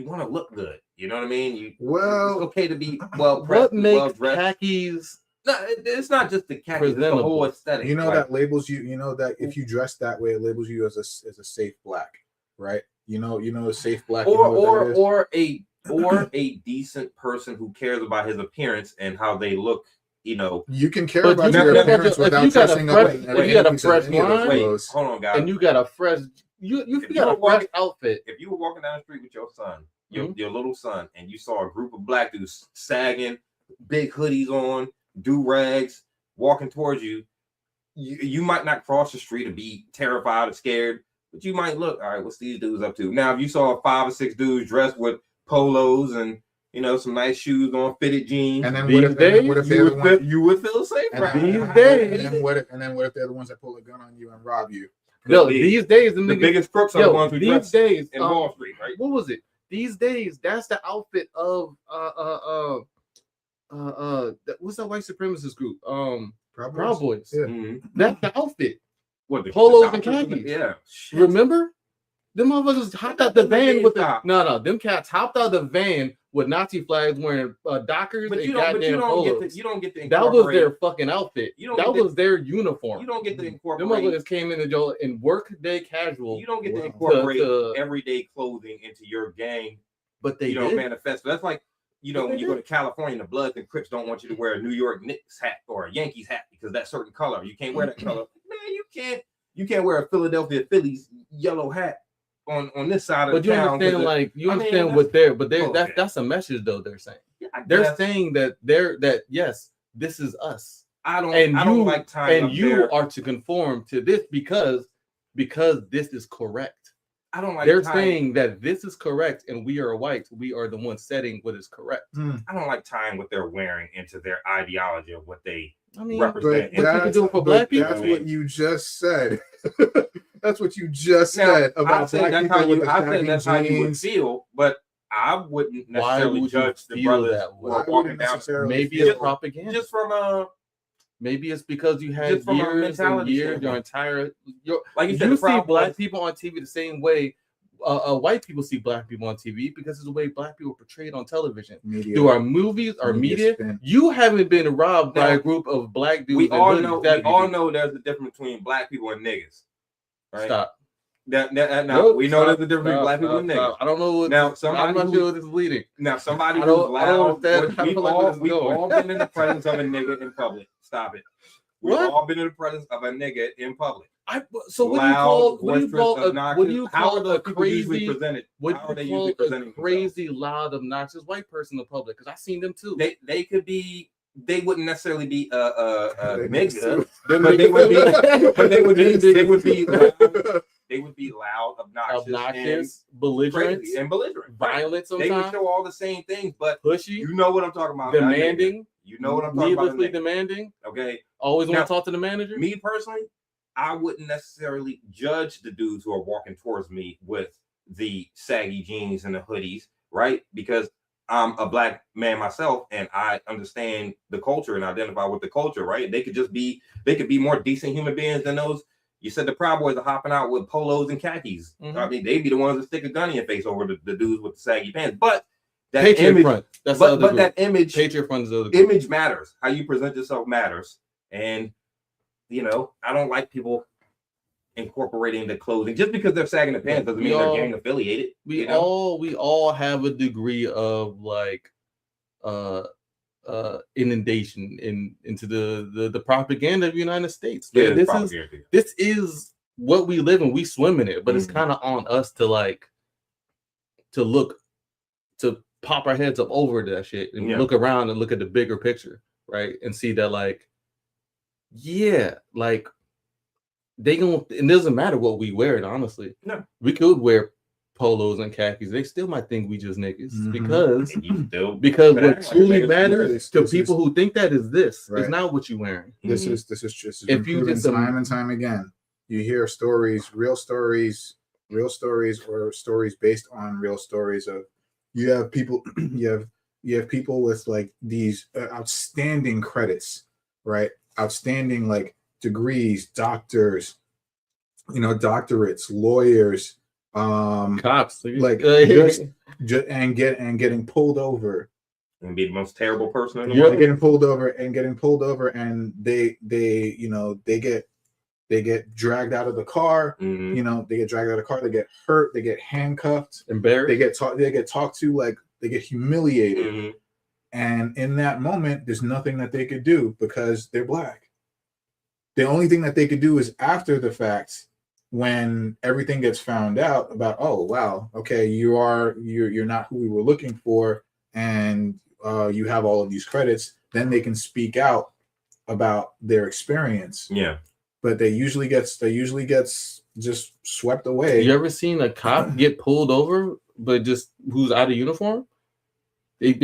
[SPEAKER 3] want to look good. You know what I mean? It's okay to be well dressed. What makes
[SPEAKER 1] khakis?
[SPEAKER 3] No, it's not just the khakis. It's the whole aesthetic.
[SPEAKER 4] You know that labels you. You know that if you dress that way, it labels you as a safe black, right? You know, a safe black,
[SPEAKER 3] or a decent person who cares about his appearance and how they look. You know,
[SPEAKER 4] you can care about your appearance without dressing up.
[SPEAKER 1] If you got a fresh line,
[SPEAKER 3] hold on, guys,
[SPEAKER 1] and you got a fresh, you got a fresh outfit.
[SPEAKER 3] If you were walking down the street with your son, your little son, and you saw a group of black dudes sagging, big hoodies on, do rags, walking towards you, you might not cross the street and be terrified or scared. But you might look, all right, what's these dudes up to? Now, if you saw 5 or 6 dudes dressed with polos and, you know, some nice shoes on, fitted jeans,
[SPEAKER 4] and then you
[SPEAKER 3] would feel safe.
[SPEAKER 1] Right? These days.
[SPEAKER 4] And then what if they're the ones that pull a gun on you and rob you?
[SPEAKER 1] No, these days, the
[SPEAKER 3] biggest crooks are the ones who
[SPEAKER 1] these days
[SPEAKER 3] in Wall Street, right?
[SPEAKER 1] What was it? These days, that's the outfit of what's that white supremacist group? Proud Boys.
[SPEAKER 4] Yeah.
[SPEAKER 1] Mm-hmm. That's the outfit.
[SPEAKER 3] What, the
[SPEAKER 1] polos and khakis?
[SPEAKER 3] Yeah.
[SPEAKER 1] Remember? Them motherfuckers hopped out the van with them cats hopped out the van with Nazi flags, wearing Dockers
[SPEAKER 3] But
[SPEAKER 1] and
[SPEAKER 3] you don't. But you
[SPEAKER 1] goddamn
[SPEAKER 3] don't get
[SPEAKER 1] polos.
[SPEAKER 3] to. You don't get to
[SPEAKER 1] That was
[SPEAKER 3] incorporate.
[SPEAKER 1] their fucking outfit.
[SPEAKER 3] You don't
[SPEAKER 1] That
[SPEAKER 3] get to-
[SPEAKER 1] was their uniform.
[SPEAKER 3] You don't get to
[SPEAKER 1] Them
[SPEAKER 3] incorporate.
[SPEAKER 1] motherfuckers came in in work-day casual,
[SPEAKER 3] You don't get to
[SPEAKER 4] Wow.
[SPEAKER 3] incorporate everyday clothing into your gang.
[SPEAKER 1] but they
[SPEAKER 3] You know,
[SPEAKER 1] did.
[SPEAKER 3] manifesto. That's like, you know,
[SPEAKER 1] But
[SPEAKER 3] when
[SPEAKER 1] they
[SPEAKER 3] you go
[SPEAKER 1] did.
[SPEAKER 3] to California, the Bloods and Crips don't want you to wear a New York Knicks hat or a Yankees hat because that certain color. You can't wear that color. Man, you can't. You can't wear a Philadelphia Phillies yellow hat on this side of
[SPEAKER 1] But you
[SPEAKER 3] town.
[SPEAKER 1] understand, like
[SPEAKER 3] I mean,
[SPEAKER 1] understand what they're, but they're
[SPEAKER 3] bullshit.
[SPEAKER 1] that's a message though. They're saying
[SPEAKER 3] I
[SPEAKER 1] they're
[SPEAKER 3] guess.
[SPEAKER 1] saying that yes, this is us,
[SPEAKER 3] I don't
[SPEAKER 1] you
[SPEAKER 3] like time.
[SPEAKER 1] and you are to conform to this because this is correct.
[SPEAKER 3] I don't like.
[SPEAKER 1] They're
[SPEAKER 3] tying,
[SPEAKER 1] saying that this is correct, and we are white. We are the ones setting what is correct.
[SPEAKER 3] I don't like tying what they're wearing into their ideology of what they
[SPEAKER 1] I mean,
[SPEAKER 3] represent.
[SPEAKER 1] What you can do for black people?
[SPEAKER 4] That's what you just said. That's what you just
[SPEAKER 3] Now,
[SPEAKER 4] said
[SPEAKER 3] I
[SPEAKER 4] about
[SPEAKER 3] said
[SPEAKER 4] black
[SPEAKER 3] that's
[SPEAKER 4] people
[SPEAKER 3] how
[SPEAKER 4] with
[SPEAKER 3] you.
[SPEAKER 4] the
[SPEAKER 3] I said
[SPEAKER 4] sagging
[SPEAKER 3] that's how you would
[SPEAKER 4] jeans.
[SPEAKER 3] feel, but I wouldn't
[SPEAKER 1] Why
[SPEAKER 3] necessarily
[SPEAKER 1] would you
[SPEAKER 3] judge the
[SPEAKER 1] feel
[SPEAKER 3] brothers
[SPEAKER 1] that
[SPEAKER 3] who
[SPEAKER 1] way?
[SPEAKER 3] are
[SPEAKER 4] Why
[SPEAKER 3] walking
[SPEAKER 4] wouldn't
[SPEAKER 3] down.
[SPEAKER 4] necessarily
[SPEAKER 1] Maybe
[SPEAKER 4] feel
[SPEAKER 1] it's propaganda.
[SPEAKER 3] Just from
[SPEAKER 1] Maybe it's because you had
[SPEAKER 3] Just from a
[SPEAKER 1] years and
[SPEAKER 3] mentality
[SPEAKER 1] years, your
[SPEAKER 3] standpoint.
[SPEAKER 1] entire
[SPEAKER 3] like you said,
[SPEAKER 1] you
[SPEAKER 3] the
[SPEAKER 1] see
[SPEAKER 3] problem
[SPEAKER 1] black
[SPEAKER 3] was-
[SPEAKER 1] people on TV the same way white people see black people on TV because it's the way black people are portrayed on television.
[SPEAKER 4] Media.
[SPEAKER 1] Through our movies, our media,
[SPEAKER 4] spin.
[SPEAKER 1] you haven't been robbed by
[SPEAKER 3] Now,
[SPEAKER 1] a group of black dudes.
[SPEAKER 3] we
[SPEAKER 1] in
[SPEAKER 3] all
[SPEAKER 1] hoodies.
[SPEAKER 3] know.
[SPEAKER 1] That
[SPEAKER 3] We all know there's a difference between black people and niggas. Right?
[SPEAKER 1] Stop.
[SPEAKER 3] Now
[SPEAKER 1] Nope,
[SPEAKER 3] we know
[SPEAKER 1] stop,
[SPEAKER 3] there's a difference between
[SPEAKER 1] stop,
[SPEAKER 3] black people and
[SPEAKER 1] stop,
[SPEAKER 3] niggas.
[SPEAKER 1] stop. I don't know what.
[SPEAKER 3] Now, somebody
[SPEAKER 1] I'm not
[SPEAKER 3] who-
[SPEAKER 1] sure what this is leading.
[SPEAKER 3] Now somebody
[SPEAKER 1] I
[SPEAKER 3] who's
[SPEAKER 1] don't
[SPEAKER 3] loud.
[SPEAKER 1] understand. I
[SPEAKER 3] We've
[SPEAKER 1] feel like where this is
[SPEAKER 3] we've
[SPEAKER 1] going.
[SPEAKER 3] all been in the presence of a nigga in public. Stop it. We've
[SPEAKER 1] What?
[SPEAKER 3] all been in the presence of a nigga in public.
[SPEAKER 1] So what do you
[SPEAKER 3] Loud,
[SPEAKER 1] call what do you
[SPEAKER 3] boisterous,
[SPEAKER 1] call what do
[SPEAKER 3] obnoxious.
[SPEAKER 1] you
[SPEAKER 3] How
[SPEAKER 1] call
[SPEAKER 3] are the
[SPEAKER 1] a
[SPEAKER 3] people usually
[SPEAKER 1] crazy
[SPEAKER 3] presented?
[SPEAKER 1] what
[SPEAKER 3] How
[SPEAKER 1] do
[SPEAKER 3] are they
[SPEAKER 1] you
[SPEAKER 3] usually
[SPEAKER 1] call
[SPEAKER 3] presenting
[SPEAKER 1] a
[SPEAKER 3] themselves?
[SPEAKER 1] crazy loud obnoxious white person in public? Because I've seen them too.
[SPEAKER 3] They could be. They wouldn't necessarily be
[SPEAKER 4] They
[SPEAKER 3] nigga,
[SPEAKER 1] Them
[SPEAKER 3] but they
[SPEAKER 1] niggas
[SPEAKER 3] would be.
[SPEAKER 1] too.
[SPEAKER 3] But they would be.
[SPEAKER 1] Them
[SPEAKER 3] They would be.
[SPEAKER 1] niggas
[SPEAKER 3] Loud, they would be loud,
[SPEAKER 1] obnoxious,
[SPEAKER 3] and
[SPEAKER 1] belligerent,
[SPEAKER 3] crazy and belligerent. Right.
[SPEAKER 1] violent
[SPEAKER 3] They would
[SPEAKER 1] sometimes,
[SPEAKER 3] show all the same things, but
[SPEAKER 1] pushy,
[SPEAKER 3] you know what I'm talking about. not nigga.
[SPEAKER 1] demanding,
[SPEAKER 3] You know what I'm talking about.
[SPEAKER 1] needlessly
[SPEAKER 3] nigga.
[SPEAKER 1] demanding.
[SPEAKER 3] Okay.
[SPEAKER 1] Always want
[SPEAKER 3] Now,
[SPEAKER 1] to talk to the manager.
[SPEAKER 3] Me personally, I wouldn't necessarily judge the dudes who are walking towards me with the saggy jeans and the hoodies, right? Because I'm a black man myself and I understand the culture and identify with the culture, right? They could be more decent human beings than those. You said the Proud Boys are hopping out with polos and khakis.
[SPEAKER 1] Mhm.
[SPEAKER 3] I mean, they'd be the ones that stick a gun in your face over the dudes with the saggy pants. But that
[SPEAKER 1] Patriot
[SPEAKER 3] image,
[SPEAKER 1] Front. That's the
[SPEAKER 3] but
[SPEAKER 1] other group.
[SPEAKER 3] that image,
[SPEAKER 1] Patriot Front is the other group.
[SPEAKER 3] image matters. How you present yourself matters. And you know, I don't like people incorporating the clothing just because they're sagging the pants doesn't mean they're gang affiliated.
[SPEAKER 1] We
[SPEAKER 3] you know?
[SPEAKER 1] all have a degree of like inundation into the propaganda of the United States.
[SPEAKER 3] Yeah,
[SPEAKER 1] Man,
[SPEAKER 3] it's propaganda.
[SPEAKER 1] this is what we live in. We swim in it, but it's
[SPEAKER 3] Mhm.
[SPEAKER 1] kind of on us to pop our heads up over that shit and
[SPEAKER 3] Yeah.
[SPEAKER 1] look around and look at the bigger picture, right? And see that like, yeah, like they gonna. It doesn't matter what we wear. Honestly,
[SPEAKER 3] No.
[SPEAKER 1] we could wear polos and khakis. They still might think we just niggas
[SPEAKER 4] Mhm.
[SPEAKER 1] because
[SPEAKER 3] And you still
[SPEAKER 1] because
[SPEAKER 3] But
[SPEAKER 1] what
[SPEAKER 3] act like
[SPEAKER 1] truly
[SPEAKER 3] niggas.
[SPEAKER 1] matters
[SPEAKER 4] This
[SPEAKER 1] to
[SPEAKER 4] is-
[SPEAKER 1] people who think that is this.
[SPEAKER 4] Right.
[SPEAKER 1] It's not what you're wearing.
[SPEAKER 4] This
[SPEAKER 3] Mhm.
[SPEAKER 4] is just
[SPEAKER 1] If you
[SPEAKER 4] proven
[SPEAKER 1] just
[SPEAKER 4] time and time again. You hear stories, real stories, or stories based on real stories of you have people you have people with like these outstanding credits, right? Outstanding like degrees, doctors, doctorates, lawyers,
[SPEAKER 1] Cops,
[SPEAKER 4] like, and getting pulled over.
[SPEAKER 3] and be the most terrible person in the
[SPEAKER 1] Yeah.
[SPEAKER 3] world.
[SPEAKER 4] Getting pulled over and they get dragged out of the car.
[SPEAKER 3] Mhm.
[SPEAKER 4] They get dragged out of the car, they get hurt, they get handcuffed,
[SPEAKER 1] embarrassed.
[SPEAKER 4] they get talked to, like they get humiliated.
[SPEAKER 3] Mhm.
[SPEAKER 4] And in that moment, there's nothing that they could do because they're black. The only thing that they could do is after the fact, when everything gets found out about, oh wow, okay, you're not who we were looking for, and you have all of these credits, then they can speak out about their experience.
[SPEAKER 3] Yeah.
[SPEAKER 4] But they usually gets just swept away.
[SPEAKER 1] You ever seen a cop get pulled over, but just who's out of uniform? There's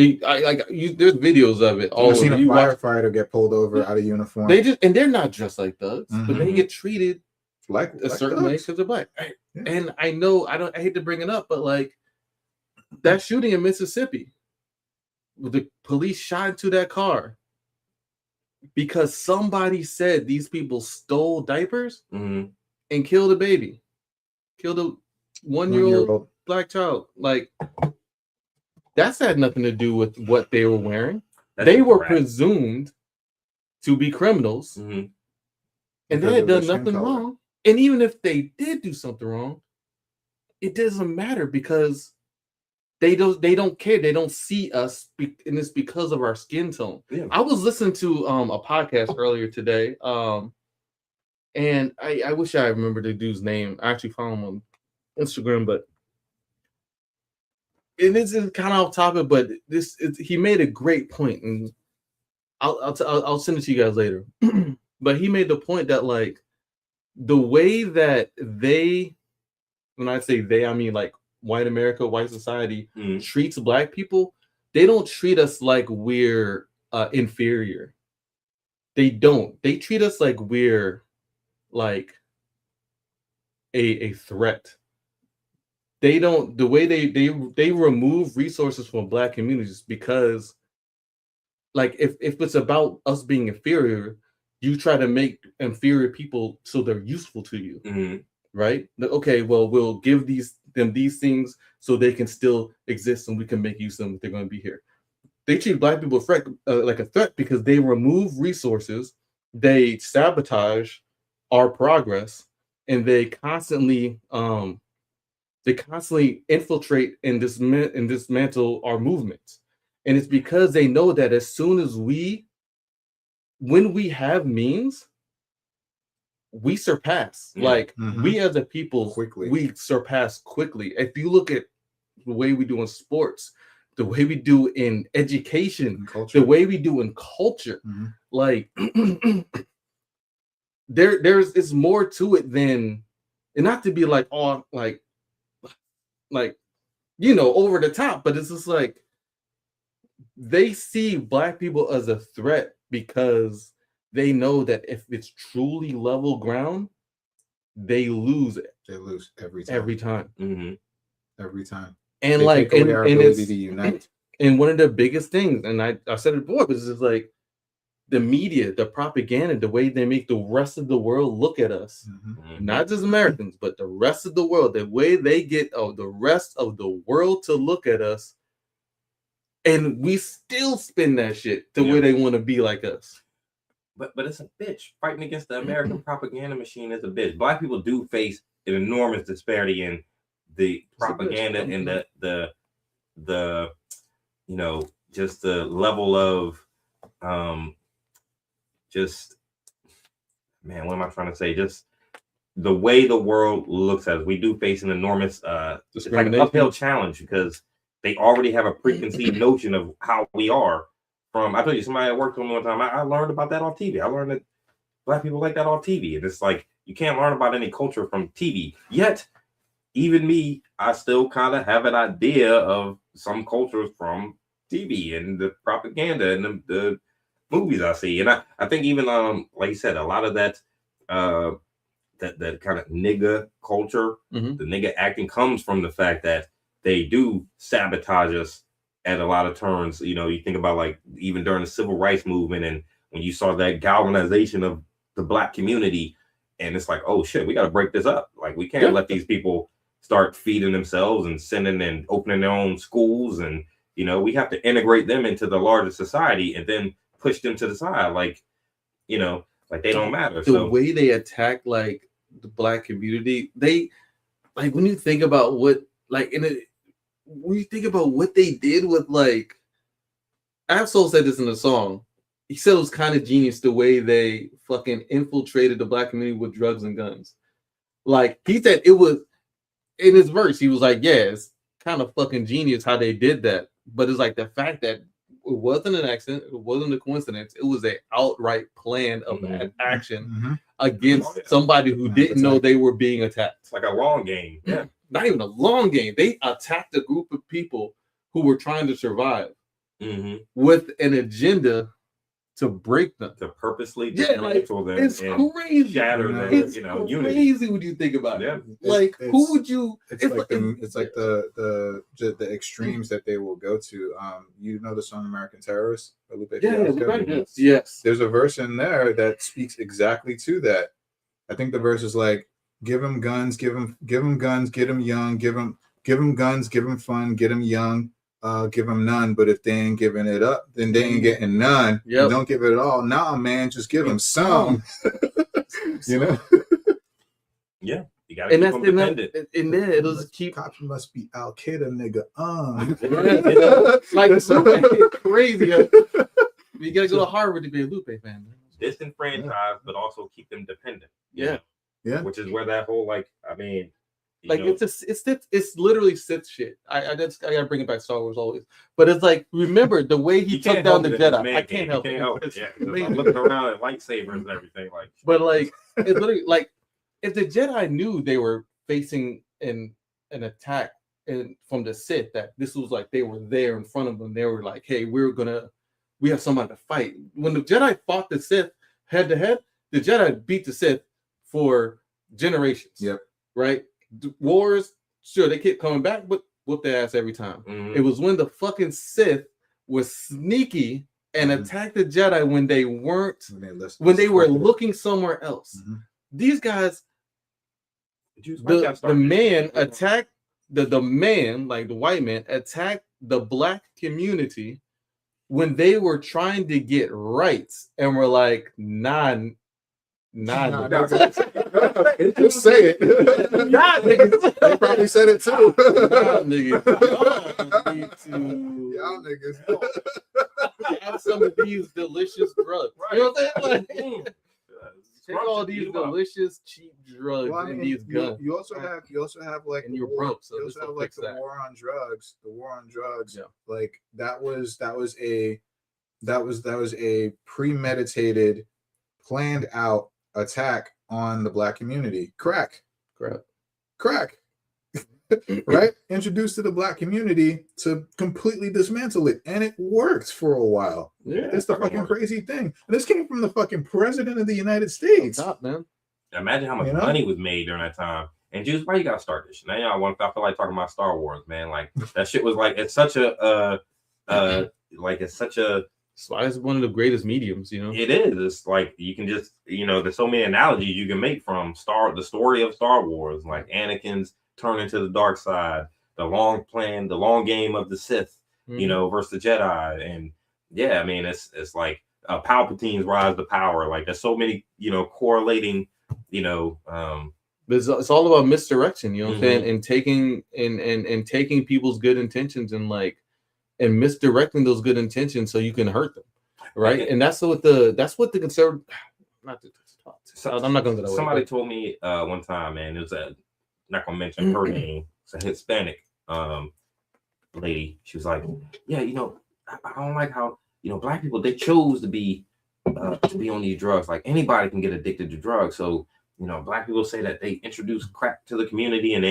[SPEAKER 1] videos of it.
[SPEAKER 4] I've seen a
[SPEAKER 1] You watch-
[SPEAKER 4] firefighter get pulled over out of uniform.
[SPEAKER 1] they're not dressed like thugs, but they
[SPEAKER 4] Mhm.
[SPEAKER 1] get treated
[SPEAKER 4] like
[SPEAKER 1] a certain way because they're black.
[SPEAKER 4] Yeah.
[SPEAKER 1] And I know I hate to bring it up, but like that shooting in Mississippi, the police shot into that car because somebody said these people stole diapers
[SPEAKER 3] Mhm.
[SPEAKER 1] and killed a baby, killed a 1-year-old
[SPEAKER 4] One-year-old.
[SPEAKER 1] black child. Like That's had nothing to do with what they were wearing.
[SPEAKER 3] That's
[SPEAKER 1] They were
[SPEAKER 3] correct.
[SPEAKER 1] presumed to be criminals,
[SPEAKER 3] Mhm.
[SPEAKER 1] and
[SPEAKER 4] Because
[SPEAKER 1] they had
[SPEAKER 4] of their
[SPEAKER 1] done
[SPEAKER 4] skin
[SPEAKER 1] nothing
[SPEAKER 4] color.
[SPEAKER 1] wrong. And even if they did do something wrong, it doesn't matter because they don't care. They don't see us, and it's because of our skin tone.
[SPEAKER 3] Yeah.
[SPEAKER 1] I was listening to a podcast earlier today, and I wish I remember the dude's name. I actually found him on Instagram, but it is kind of off topic. But he made a great point, and I'll send it to you guys later. But he made the point that like the way that they, when I say they, I mean like white America, white society treats black people. They don't treat us like we're inferior. They don't. They treat us like we're like a threat. They don't. The way they remove resources from black communities because, like, if it's about us being inferior, you try to make inferior people so they're useful to you, right? Okay, well, we'll give them these things so they can still exist and we can make use of them if they're going to be here. They treat black people like a threat because they remove resources, they sabotage our progress, and they constantly infiltrate and dismantle our movements. And it's because they know that as soon as when we have means, we surpass. Like we as a people,
[SPEAKER 4] Quickly.
[SPEAKER 1] we surpass quickly. If you look at the way we do in sports, the way we do in education, the way we do in culture, like there's it's more to it than, and not to be like all like over the top, but it's just like they see black people as a threat because they know that if it's truly level ground, they lose it.
[SPEAKER 4] They lose every time.
[SPEAKER 1] Every time.
[SPEAKER 4] Every time.
[SPEAKER 1] And
[SPEAKER 4] they
[SPEAKER 1] like
[SPEAKER 4] take away our
[SPEAKER 1] and
[SPEAKER 4] ability
[SPEAKER 1] it's
[SPEAKER 4] to unite.
[SPEAKER 1] And one of the biggest things, and I said it before, but it's just like the media, the propaganda, the way they make the rest of the world look at us, not just Americans, but the rest of the world, the way they get the rest of the world to look at us, and we still spin that shit the way they want to be like us.
[SPEAKER 3] But it's a bitch. Fighting against the American propaganda machine is a bitch. Black people do face an enormous disparity in the propaganda and the just the level of what am I trying to say? Just the way the world looks at us. We do face an enormous it's like an uphill challenge because they already have a preconceived notion of how we are. I told you, somebody at work told me one time, I learned about that on TV. I learned that black people like that on TV. And it's like, you can't learn about any culture from TV. Yet, even me, I still kind of have an idea of some cultures from TV and the propaganda and the movies I see. And I think even, like you said, a lot of that that kind of nigga culture, the nigga acting comes from the fact that they do sabotage us at a lot of turns. You think about like even during the civil rights movement and when you saw that galvanization of the black community, and it's like, oh shit, we got to break this up. Like we can't let these people start feeding themselves and sending and opening their own schools. And, we have to integrate them into the larger society and then push them to the side. Like they don't matter.
[SPEAKER 1] The way they attack like the black community, they like when you think about what like when you think about what they did with like, Absol said this in the song. He said it was kind of genius the way they fucking infiltrated the black community with drugs and guns. Like he said it was in his verse, he was like, yeah, it's kind of fucking genius how they did that. But it's like the fact that it wasn't an accident, it wasn't a coincidence, it was an outright plan of that action against somebody who didn't know they were being attacked.
[SPEAKER 3] It's like a long game. Yeah.
[SPEAKER 1] Not even a long game. They attacked a group of people who were trying to survive with an agenda to break them,
[SPEAKER 3] to purposely dismantle them.
[SPEAKER 1] It's crazy.
[SPEAKER 3] Shatter them.
[SPEAKER 1] It's
[SPEAKER 3] unity.
[SPEAKER 1] Crazy when you think about it. Like, who would you?
[SPEAKER 4] It's like the extremes that they will go to. You know the song "American Terrorist" by Lupe
[SPEAKER 1] Yes.
[SPEAKER 4] There's a verse in there that speaks exactly to that. I think the verse is like, "Give them guns, give them guns, get them young, give them guns, give them fun, get them young, give them none. But if they ain't giving it up, then they ain't getting none.
[SPEAKER 1] Yep.
[SPEAKER 4] Don't give it all. Nah, man, just give them some. You know.
[SPEAKER 3] Yeah, you gotta keep them dependent.
[SPEAKER 1] And then it'll just keep.
[SPEAKER 4] Cops must be Al Qaeda, nigga.
[SPEAKER 1] Like Lupe, crazy. You gotta go to Harvard to be a Lupe fan.
[SPEAKER 3] Disenfranchised, but also keep them dependent.
[SPEAKER 1] Yeah.
[SPEAKER 4] Yeah.
[SPEAKER 3] Which is where that whole like, I mean,
[SPEAKER 1] like it's literally Sith shit. I gotta bring it back to Star Wars always, but it's like remember the way he took down the Jedi. I can't help it.
[SPEAKER 3] Yeah, I'm looking around at lightsabers and everything like.
[SPEAKER 1] But like it's literally like if the Jedi knew they were facing an attack from the Sith, that this was like they were there in front of them. They were like, hey, we have someone to fight. When the Jedi fought the Sith head to head, the Jedi beat the Sith for generations.
[SPEAKER 4] Yep.
[SPEAKER 1] Right. Wars, sure, they kept coming back, but whoop their ass every time.
[SPEAKER 3] Mm-hmm.
[SPEAKER 1] It was when the fucking Sith was sneaky and attacked the Jedi when they weren't, when they were looking somewhere else.
[SPEAKER 4] Mm-hmm.
[SPEAKER 1] These guys, the man attacked the man, like the white man, attacked the black community when they were trying to get rights and were like, nah.
[SPEAKER 4] Just say it.
[SPEAKER 1] Nah, niggas.
[SPEAKER 4] They probably said it too.
[SPEAKER 1] Nah, niggas.
[SPEAKER 4] Y'all niggas.
[SPEAKER 1] Have some of these delicious drugs. Right. You know what I'm saying? Like, take all these delicious cheap drugs and these guns.
[SPEAKER 4] You also have like
[SPEAKER 1] and you're broke. So
[SPEAKER 4] you also have like the war on drugs. The war on drugs. Yeah. Like that was a premeditated, planned out attack on the black community. Crack. Right? Introduced to the black community to completely dismantle it, and it worked for a while.
[SPEAKER 1] Yeah,
[SPEAKER 4] it's the fucking crazy thing. And this came from the fucking president of the United States.
[SPEAKER 1] Top, man.
[SPEAKER 3] Imagine how much money was made during that time. And Juice, why you gotta start this? Now y'all I feel like talking about Star Wars, man. Like that shit was like it's such a
[SPEAKER 1] That's why it's one of the greatest mediums, you know.
[SPEAKER 3] It is. It's like you can just, there's so many analogies you can make from the story of Star Wars, like Anakin's turning to the dark side, the long game of the Sith, versus the Jedi, and yeah, I mean it's like Palpatine's rise to power. Like there's so many, correlating,
[SPEAKER 1] It's all about misdirection, you know what I'm saying, and taking and taking people's good intentions and misdirecting those good intentions so you can hurt them, right? And that's what the conservative. I'm not going to go that way.
[SPEAKER 3] Somebody told me one time, man. It was not going to mention her name. It's a Hispanic lady. She was like, "Yeah, I don't like how black people they chose to be on these drugs. Like anybody can get addicted to drugs. So black people say that they introduced crack to the community, and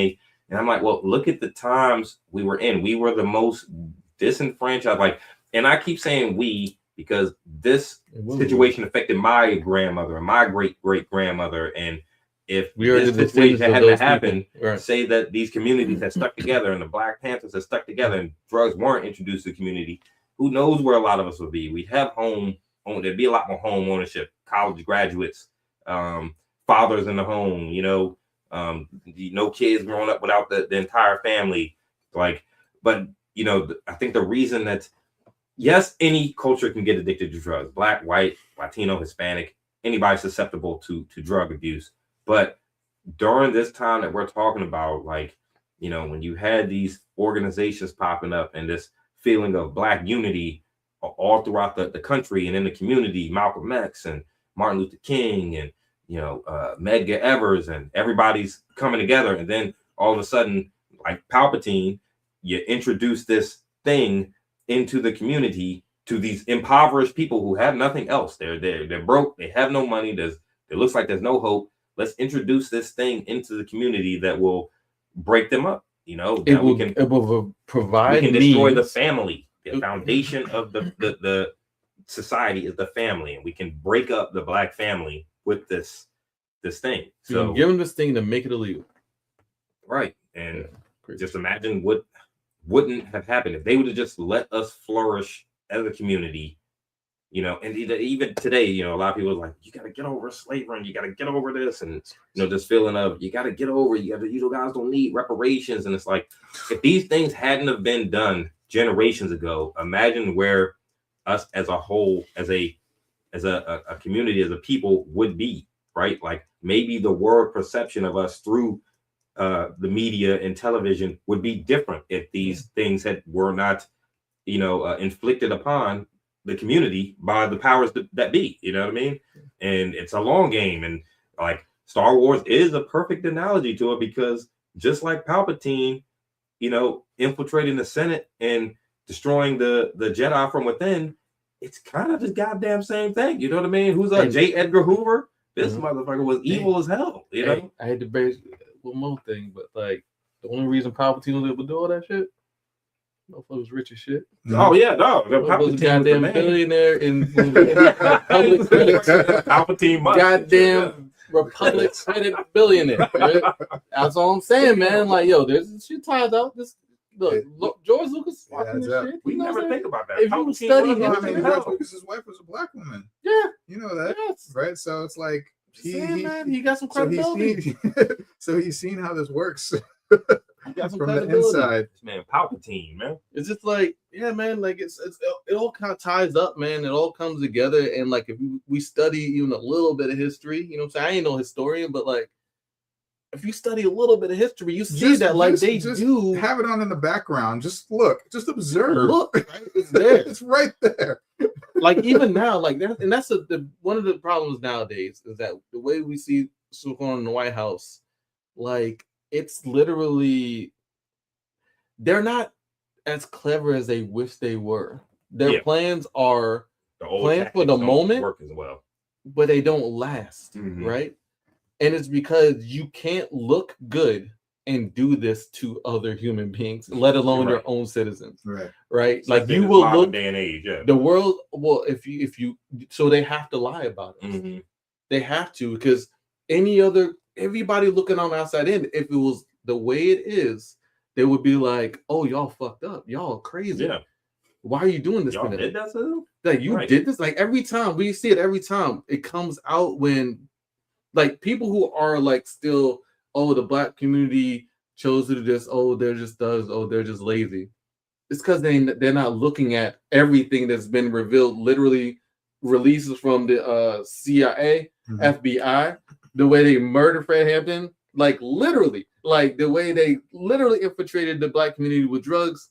[SPEAKER 3] I'm like, well, look at the times we were in. We were the most disenfranchised, and I keep saying we because this situation affected my grandmother and my great grandmother, and if this situation hadn't happened, right. Say that these communities had stuck together and the Black Panthers had stuck together and drugs weren't introduced to the community, who knows where a lot of us would be? We'd have there'd be a lot more home ownership, college graduates, fathers in the home, kids growing up without the entire family, but I think the reason that, yes, any culture can get addicted to drugs, Black, white, Latino, Hispanic, anybody susceptible to drug abuse. But during this time that we're talking about, when you had these organizations popping up and this feeling of Black unity all throughout the country and in the community, Malcolm X and Martin Luther King and, Medgar Evers, and everybody's coming together. And then all of a sudden, like Palpatine, you introduce this thing into the community to these impoverished people who have nothing else. They're broke. They have no money. It looks like there's no hope. Let's introduce this thing into the community that will break them up. It will provide. We can destroy the family. The foundation of the society is the family, and we can break up the Black family with this thing. So
[SPEAKER 1] give them this thing to make it illegal,
[SPEAKER 3] right? And just imagine what wouldn't have happened if they would have just let us flourish as a community, and even today, a lot of people are like, you got to get over slavery and you got to get over this. And, this feeling of you got to get over, you guys don't need reparations. And it's like, if these things hadn't have been done generations ago, imagine where us as a whole, as a community, as a people would be, right? Like maybe the world perception of us through the media and television would be different if these things were not, inflicted upon the community by the powers that be. You know what I mean? And it's a long game, and like Star Wars is a perfect analogy to it, because just like Palpatine, infiltrating the Senate and destroying the Jedi from within, it's kind of the goddamn same thing. You know what I mean? Who's J. Edgar Hoover? This motherfucker was evil as hell. You know?
[SPEAKER 1] I had to base one more thing, but like the only reason Palpatine was able to do all that shit, motherfucker was rich as shit.
[SPEAKER 3] Oh yeah, no,
[SPEAKER 1] Palpatine was a goddamn billionaire in public credit.
[SPEAKER 3] Palpatine money.
[SPEAKER 1] Goddamn Republic credit billionaire. Right? That's all I'm saying, man. Like, yo, there's shit ties out. This look, George Lucas watching this shit.
[SPEAKER 3] We never think about that.
[SPEAKER 1] If you study him,
[SPEAKER 4] George Lucas's wife was a black woman.
[SPEAKER 1] Yeah,
[SPEAKER 4] you know that, right? So it's like
[SPEAKER 1] he got some credibility.
[SPEAKER 4] So he's seen how this works
[SPEAKER 1] from
[SPEAKER 4] the inside.
[SPEAKER 3] Man, Palpatine, man.
[SPEAKER 1] It's just like, yeah, man. Like it all kind of ties up, man. It all comes together, and like if we study even a little bit of history, you know what I'm saying? I ain't no historian, but like, if you study a little bit of history, you see that like they do
[SPEAKER 4] have it on in the background. Just look, just observe.
[SPEAKER 1] Look, right? It's there.
[SPEAKER 4] It's right there.
[SPEAKER 1] Like even now, like that, and that's one of the problems nowadays is that the way we see what's going on in the White House, like it's literally they're not as clever as they wish they were. Their plans are planned for the moment,
[SPEAKER 3] work as well,
[SPEAKER 1] but they don't last, right? And it's because you can't look good and do this to other human beings, let alone your own citizens. Right. So like you will look
[SPEAKER 3] day and age,
[SPEAKER 1] the world. Well, if you so they have to lie about it. They have to, because everybody looking on the outside in, if it was the way it is, they would be like, oh, y'all fucked up. Y'all crazy. Yeah. Why are you doing this?
[SPEAKER 3] Y'all did that to them?
[SPEAKER 1] Like you did this? Like every time we see it, every time it comes out when like people who are like still, oh, the black community chose to do this, oh, they're just they're just lazy. It's because they're not looking at everything that's been revealed, literally releases from the CIA, FBI, the way they murdered Fred Hampton, like literally, like the way they literally infiltrated the black community with drugs,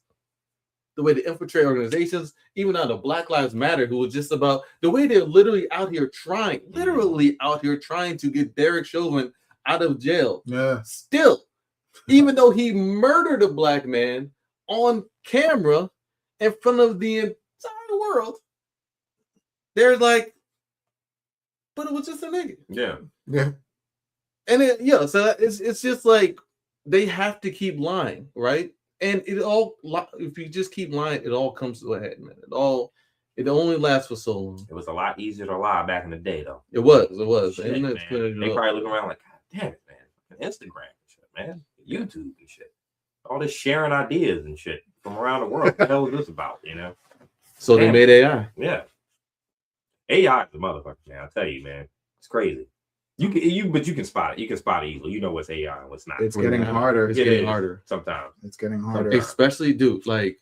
[SPEAKER 1] the way they infiltrate organizations, even now the Black Lives Matter, who was just about the way they're literally out here trying to get Derek Chauvin out of jail.
[SPEAKER 4] Yeah.
[SPEAKER 1] Still, even though he murdered a black man on camera in front of the entire world, they're like, but it was just a nigga.
[SPEAKER 3] Yeah.
[SPEAKER 4] Yeah.
[SPEAKER 1] And so it's just like they have to keep lying, right? And if you just keep lying, it all comes to a head, man. It only lasts for so long.
[SPEAKER 3] It was a lot easier to lie back in the day, though.
[SPEAKER 1] It was. Shit,
[SPEAKER 3] they probably looking around like, God damn it, man. Instagram and shit, man. YouTube and shit. All this sharing ideas and shit from around the world. What the hell is this about, you know?
[SPEAKER 1] So they made AI.
[SPEAKER 3] Yeah. AI is the motherfucker, man. I tell you, man. It's crazy. But you can spot it. You can spot it easily. You know what's AI and what's not.
[SPEAKER 4] It's getting harder.
[SPEAKER 1] It's getting harder.
[SPEAKER 3] Sometimes.
[SPEAKER 4] It's getting harder.
[SPEAKER 1] Especially, dude, like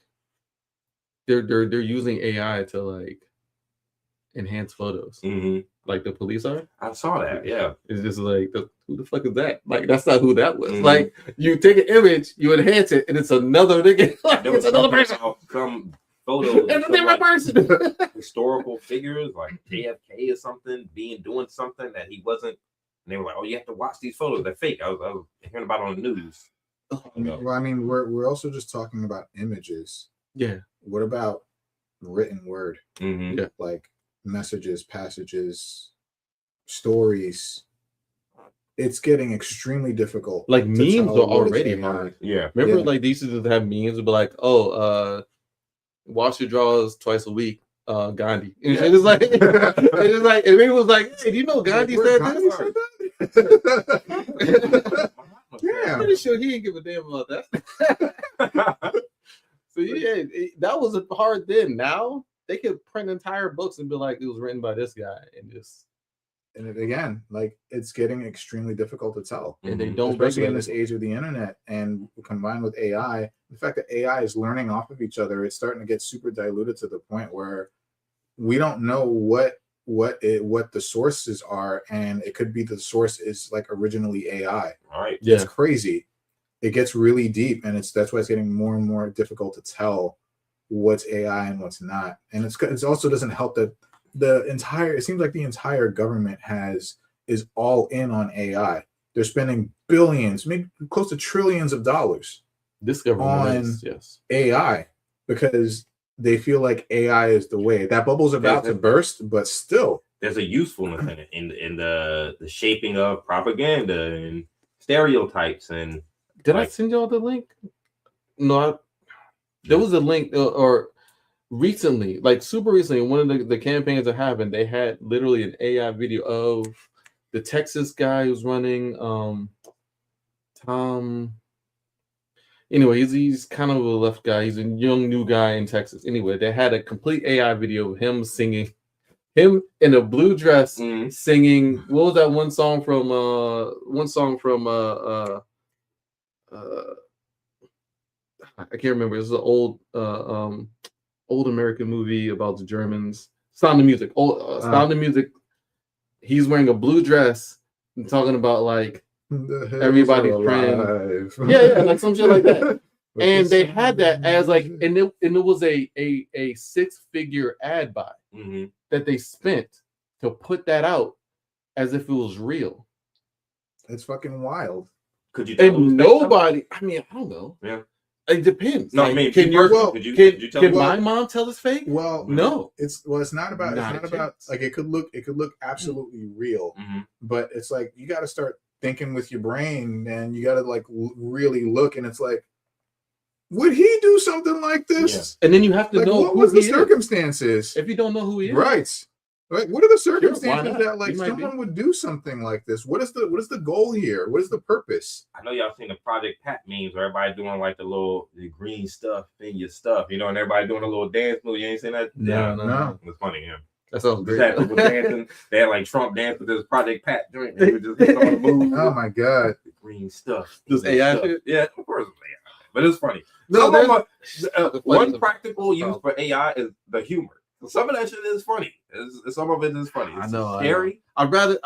[SPEAKER 1] they're using AI to like enhance photos. Like the police are.
[SPEAKER 3] I saw that. Yeah.
[SPEAKER 1] It's just like who the fuck is that? Like that's not who that was. Like you take an image, you enhance it, and it's another nigga. Like, it's another person.
[SPEAKER 3] Some photos.
[SPEAKER 1] It's a different person.
[SPEAKER 3] Historical figures like JFK or something doing something that he wasn't. And they were like, "Oh, you have to watch these photos. They're fake." I was hearing about it on the news.
[SPEAKER 4] Well, I mean, we're also just talking about images.
[SPEAKER 1] Yeah.
[SPEAKER 4] What about written word?
[SPEAKER 1] Yeah.
[SPEAKER 4] Like messages, passages, stories. It's getting extremely difficult.
[SPEAKER 1] Like memes are already hard.
[SPEAKER 3] Yeah.
[SPEAKER 1] Remember, like they used to just have memes and be like, "Oh, wash your drawers twice a week." Gandhi. And it's like, and maybe it was like, "Hey, do you know Gandhi said this?" Yeah, I'm pretty sure he didn't give a damn about that. So yeah, that was hard then. Now they could print entire books and be like, it was written by this guy, and just
[SPEAKER 4] again, like it's getting extremely difficult to tell.
[SPEAKER 1] And they don't
[SPEAKER 4] Especially in
[SPEAKER 1] regulate
[SPEAKER 4] this age of the internet, and combined with AI, the fact that AI is learning off of each other, it's starting to get super diluted to the point where we don't know what the sources are, and it could be the source is like originally AI.
[SPEAKER 3] All right.
[SPEAKER 1] Yeah.
[SPEAKER 4] It's crazy. It gets really deep, and that's why it's getting more and more difficult to tell what's AI and what's not. And it's also doesn't help that it seems like the entire government is all in on AI. They're spending billions, maybe close to trillions of dollars
[SPEAKER 1] This government
[SPEAKER 4] on
[SPEAKER 1] is, yes.
[SPEAKER 4] AI because they feel like AI is the way. That bubble's about to burst, but still.
[SPEAKER 3] There's a usefulness in it, in the shaping of propaganda and stereotypes. And
[SPEAKER 1] Did I send y'all the link? No, there was a link or recently, like super recently, one of the campaigns that happened, they had literally an AI video of the Texas guy who's running Tom. Anyway, he's kind of a left guy. He's a young new guy in Texas. Anyway, they had a complete AI video of him singing, him in a blue dress singing. What was that one song from? I can't remember. It was an old American movie about the Germans. Sound of Music. Sound of Music. He's wearing a blue dress and talking about like everybody's friend. Yeah, like some shit like that. And they had that as like, and it was a 6-figure ad buy that they spent to put that out as if it was real.
[SPEAKER 4] It's fucking wild.
[SPEAKER 3] Could you? Tell
[SPEAKER 1] And nobody. I mean, I don't know.
[SPEAKER 3] Yeah.
[SPEAKER 1] It depends.
[SPEAKER 3] No,
[SPEAKER 1] like,
[SPEAKER 3] I mean,
[SPEAKER 1] can
[SPEAKER 3] you tell
[SPEAKER 1] my mom tell it's fake?
[SPEAKER 4] Well,
[SPEAKER 1] no.
[SPEAKER 4] It's not about like it could look absolutely real, but it's like you got to start thinking with your brain, and you got to like really look, and it's like, would he do something like this?
[SPEAKER 1] Yeah. And then you have to
[SPEAKER 4] like,
[SPEAKER 1] know
[SPEAKER 4] what was the circumstances.
[SPEAKER 1] If you don't know who he is,
[SPEAKER 4] right? Like, what are the circumstances
[SPEAKER 1] Sure,
[SPEAKER 4] that like someone would do something like this? What is the goal here? What is the purpose?
[SPEAKER 3] I know y'all seen the Project Pat memes where everybody doing like the green stuff in your stuff, and everybody doing a little dance move. You ain't seen that?
[SPEAKER 4] No.
[SPEAKER 3] It was funny, yeah.
[SPEAKER 1] That sounds great.
[SPEAKER 3] Had people dancing. They had like Trump dance with this Project Pat joint. They were just doing moves.
[SPEAKER 4] Oh my god,
[SPEAKER 3] the green stuff.
[SPEAKER 1] Just AI shit?
[SPEAKER 3] Yeah, of course it's AI, but it's funny.
[SPEAKER 1] No,
[SPEAKER 3] one practical use for AI is the humor. Some of that shit is funny. Some of it is funny. It's scary.
[SPEAKER 1] I'd rather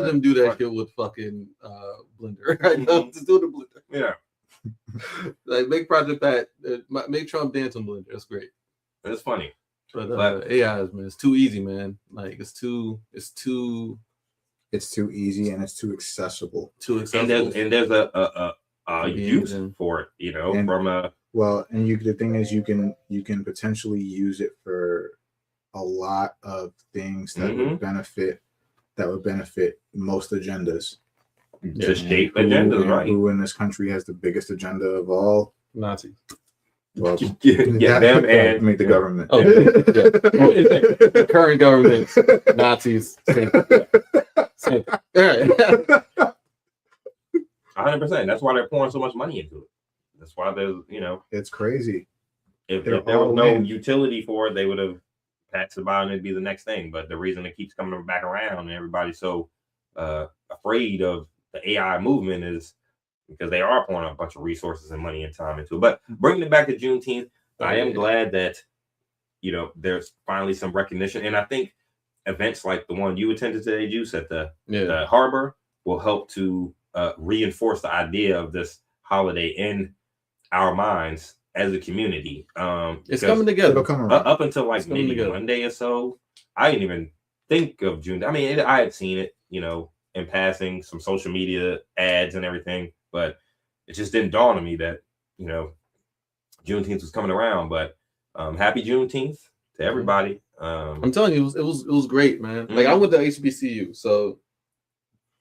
[SPEAKER 1] them do that shit with fucking Blender. Right now, just do the Blender.
[SPEAKER 3] Yeah.
[SPEAKER 1] Like make Project Pat, make Trump dance on Blender. That's great.
[SPEAKER 3] It's funny.
[SPEAKER 1] But AI man, it's too easy, man. Like it's too
[SPEAKER 4] easy and it's too accessible.
[SPEAKER 3] And there's a use for it,
[SPEAKER 4] and,
[SPEAKER 3] from a
[SPEAKER 4] the thing is you can potentially use it for a lot of things that would benefit most agendas.
[SPEAKER 3] To shape agendas, right?
[SPEAKER 4] Who in this country has the biggest agenda of all?
[SPEAKER 1] Nazis.
[SPEAKER 4] Well,
[SPEAKER 3] them and
[SPEAKER 4] make the government.
[SPEAKER 1] Oh, the current government, Nazis. Same.
[SPEAKER 3] 100%. That's why they're pouring so much money into it. That's why there's,
[SPEAKER 4] it's crazy.
[SPEAKER 3] If there was no utility for it, they would have passed it by and it'd be the next thing. But the reason it keeps coming back around and everybody's so afraid of the AI movement is because they are pouring a bunch of resources and money and time into it. But bringing it back to Juneteenth, I am glad that, there's finally some recognition. And I think events like the one you attended today, Juice, at the harbor will help to reinforce the idea of this holiday in our minds as a community.
[SPEAKER 1] It's coming together.
[SPEAKER 3] Up until like maybe Monday or so, I didn't even think of June. I mean, I had seen it, in passing, some social media ads and everything, but it just didn't dawn on me that, Juneteenth was coming around. But happy Juneteenth to everybody.
[SPEAKER 1] I'm telling you, it was great, man. Like I went to HBCU, so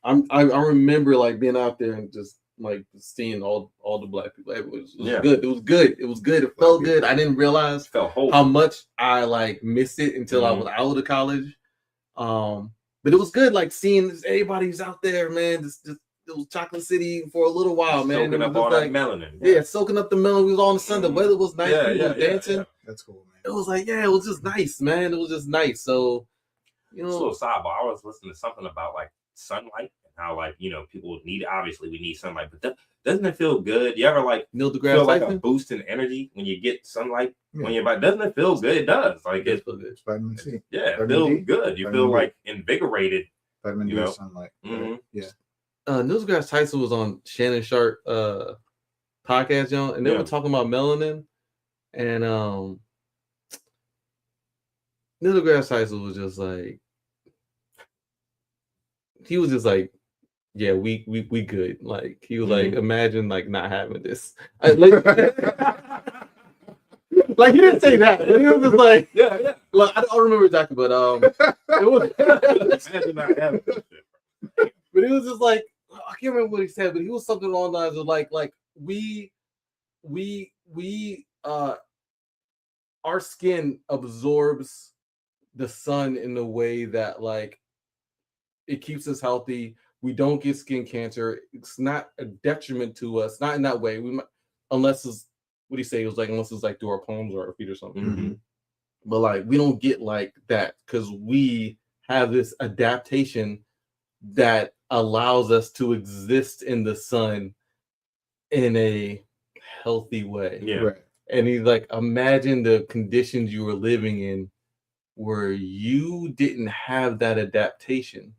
[SPEAKER 1] I remember like being out there and just like seeing all the black people. It was good. It was good. It was good. It felt good. I didn't realize how much I like missed it until I was out of college. But it was good, like seeing everybody's out there, man. Just it was Chocolate City for a little while, man.
[SPEAKER 3] Soaking up all that melanin.
[SPEAKER 1] Yeah, soaking up the melanin. We was on the sun. The weather was nice. People were dancing.
[SPEAKER 4] That's cool, man.
[SPEAKER 1] It was like, it was just nice, man. It was just nice. So You
[SPEAKER 3] Just a
[SPEAKER 1] know,
[SPEAKER 3] little sidebar. I was listening to something about like sunlight and how like people need. Obviously, we need sunlight, but doesn't it feel good? You ever like
[SPEAKER 1] Neil
[SPEAKER 3] feel
[SPEAKER 1] deGrasse
[SPEAKER 3] like a
[SPEAKER 1] Tyson.
[SPEAKER 3] boost in energy when you get sunlight
[SPEAKER 4] Yeah.
[SPEAKER 3] on your body? Doesn't it feel good? It does. Like
[SPEAKER 1] It
[SPEAKER 3] it,
[SPEAKER 1] feel good.
[SPEAKER 4] It's vitamin C.
[SPEAKER 3] yeah, it
[SPEAKER 4] Vitamin
[SPEAKER 3] feels
[SPEAKER 4] D?
[SPEAKER 3] good. You
[SPEAKER 4] Vitamin
[SPEAKER 3] feel
[SPEAKER 4] D.
[SPEAKER 3] like invigorated.
[SPEAKER 4] Vitamin D
[SPEAKER 3] You know?
[SPEAKER 4] is sunlight.
[SPEAKER 3] Mhm.
[SPEAKER 4] Yeah.
[SPEAKER 1] Neil deGrasse Tyson was on Shannon Sharp podcast, y'all, and they
[SPEAKER 3] Yeah.
[SPEAKER 1] were talking about melanin, and Neil deGrasse Tyson was just like, he was just like, yeah, we good. Like he was like, imagine like not having this. Like he didn't say that. But he was just like,
[SPEAKER 3] Yeah.
[SPEAKER 1] Like I don't remember exactly, but it was.
[SPEAKER 3] Imagine not having this shit.
[SPEAKER 1] But it was just like I can't remember what he said, but he was something along the lines of like we our skin absorbs the sun in a way that like it keeps us healthy. We don't get skin cancer. It's not a detriment to us. Not in that way. We might, unless it's what do you say? It was like unless it's like through our palms or our feet or something.
[SPEAKER 3] Mm-hmm.
[SPEAKER 1] But like we don't get like that because we have this adaptation that allows us to exist in the sun in a healthy way.
[SPEAKER 3] Yeah.
[SPEAKER 4] Right.
[SPEAKER 1] And he's like, imagine the conditions you were living in where you didn't have that adaptation.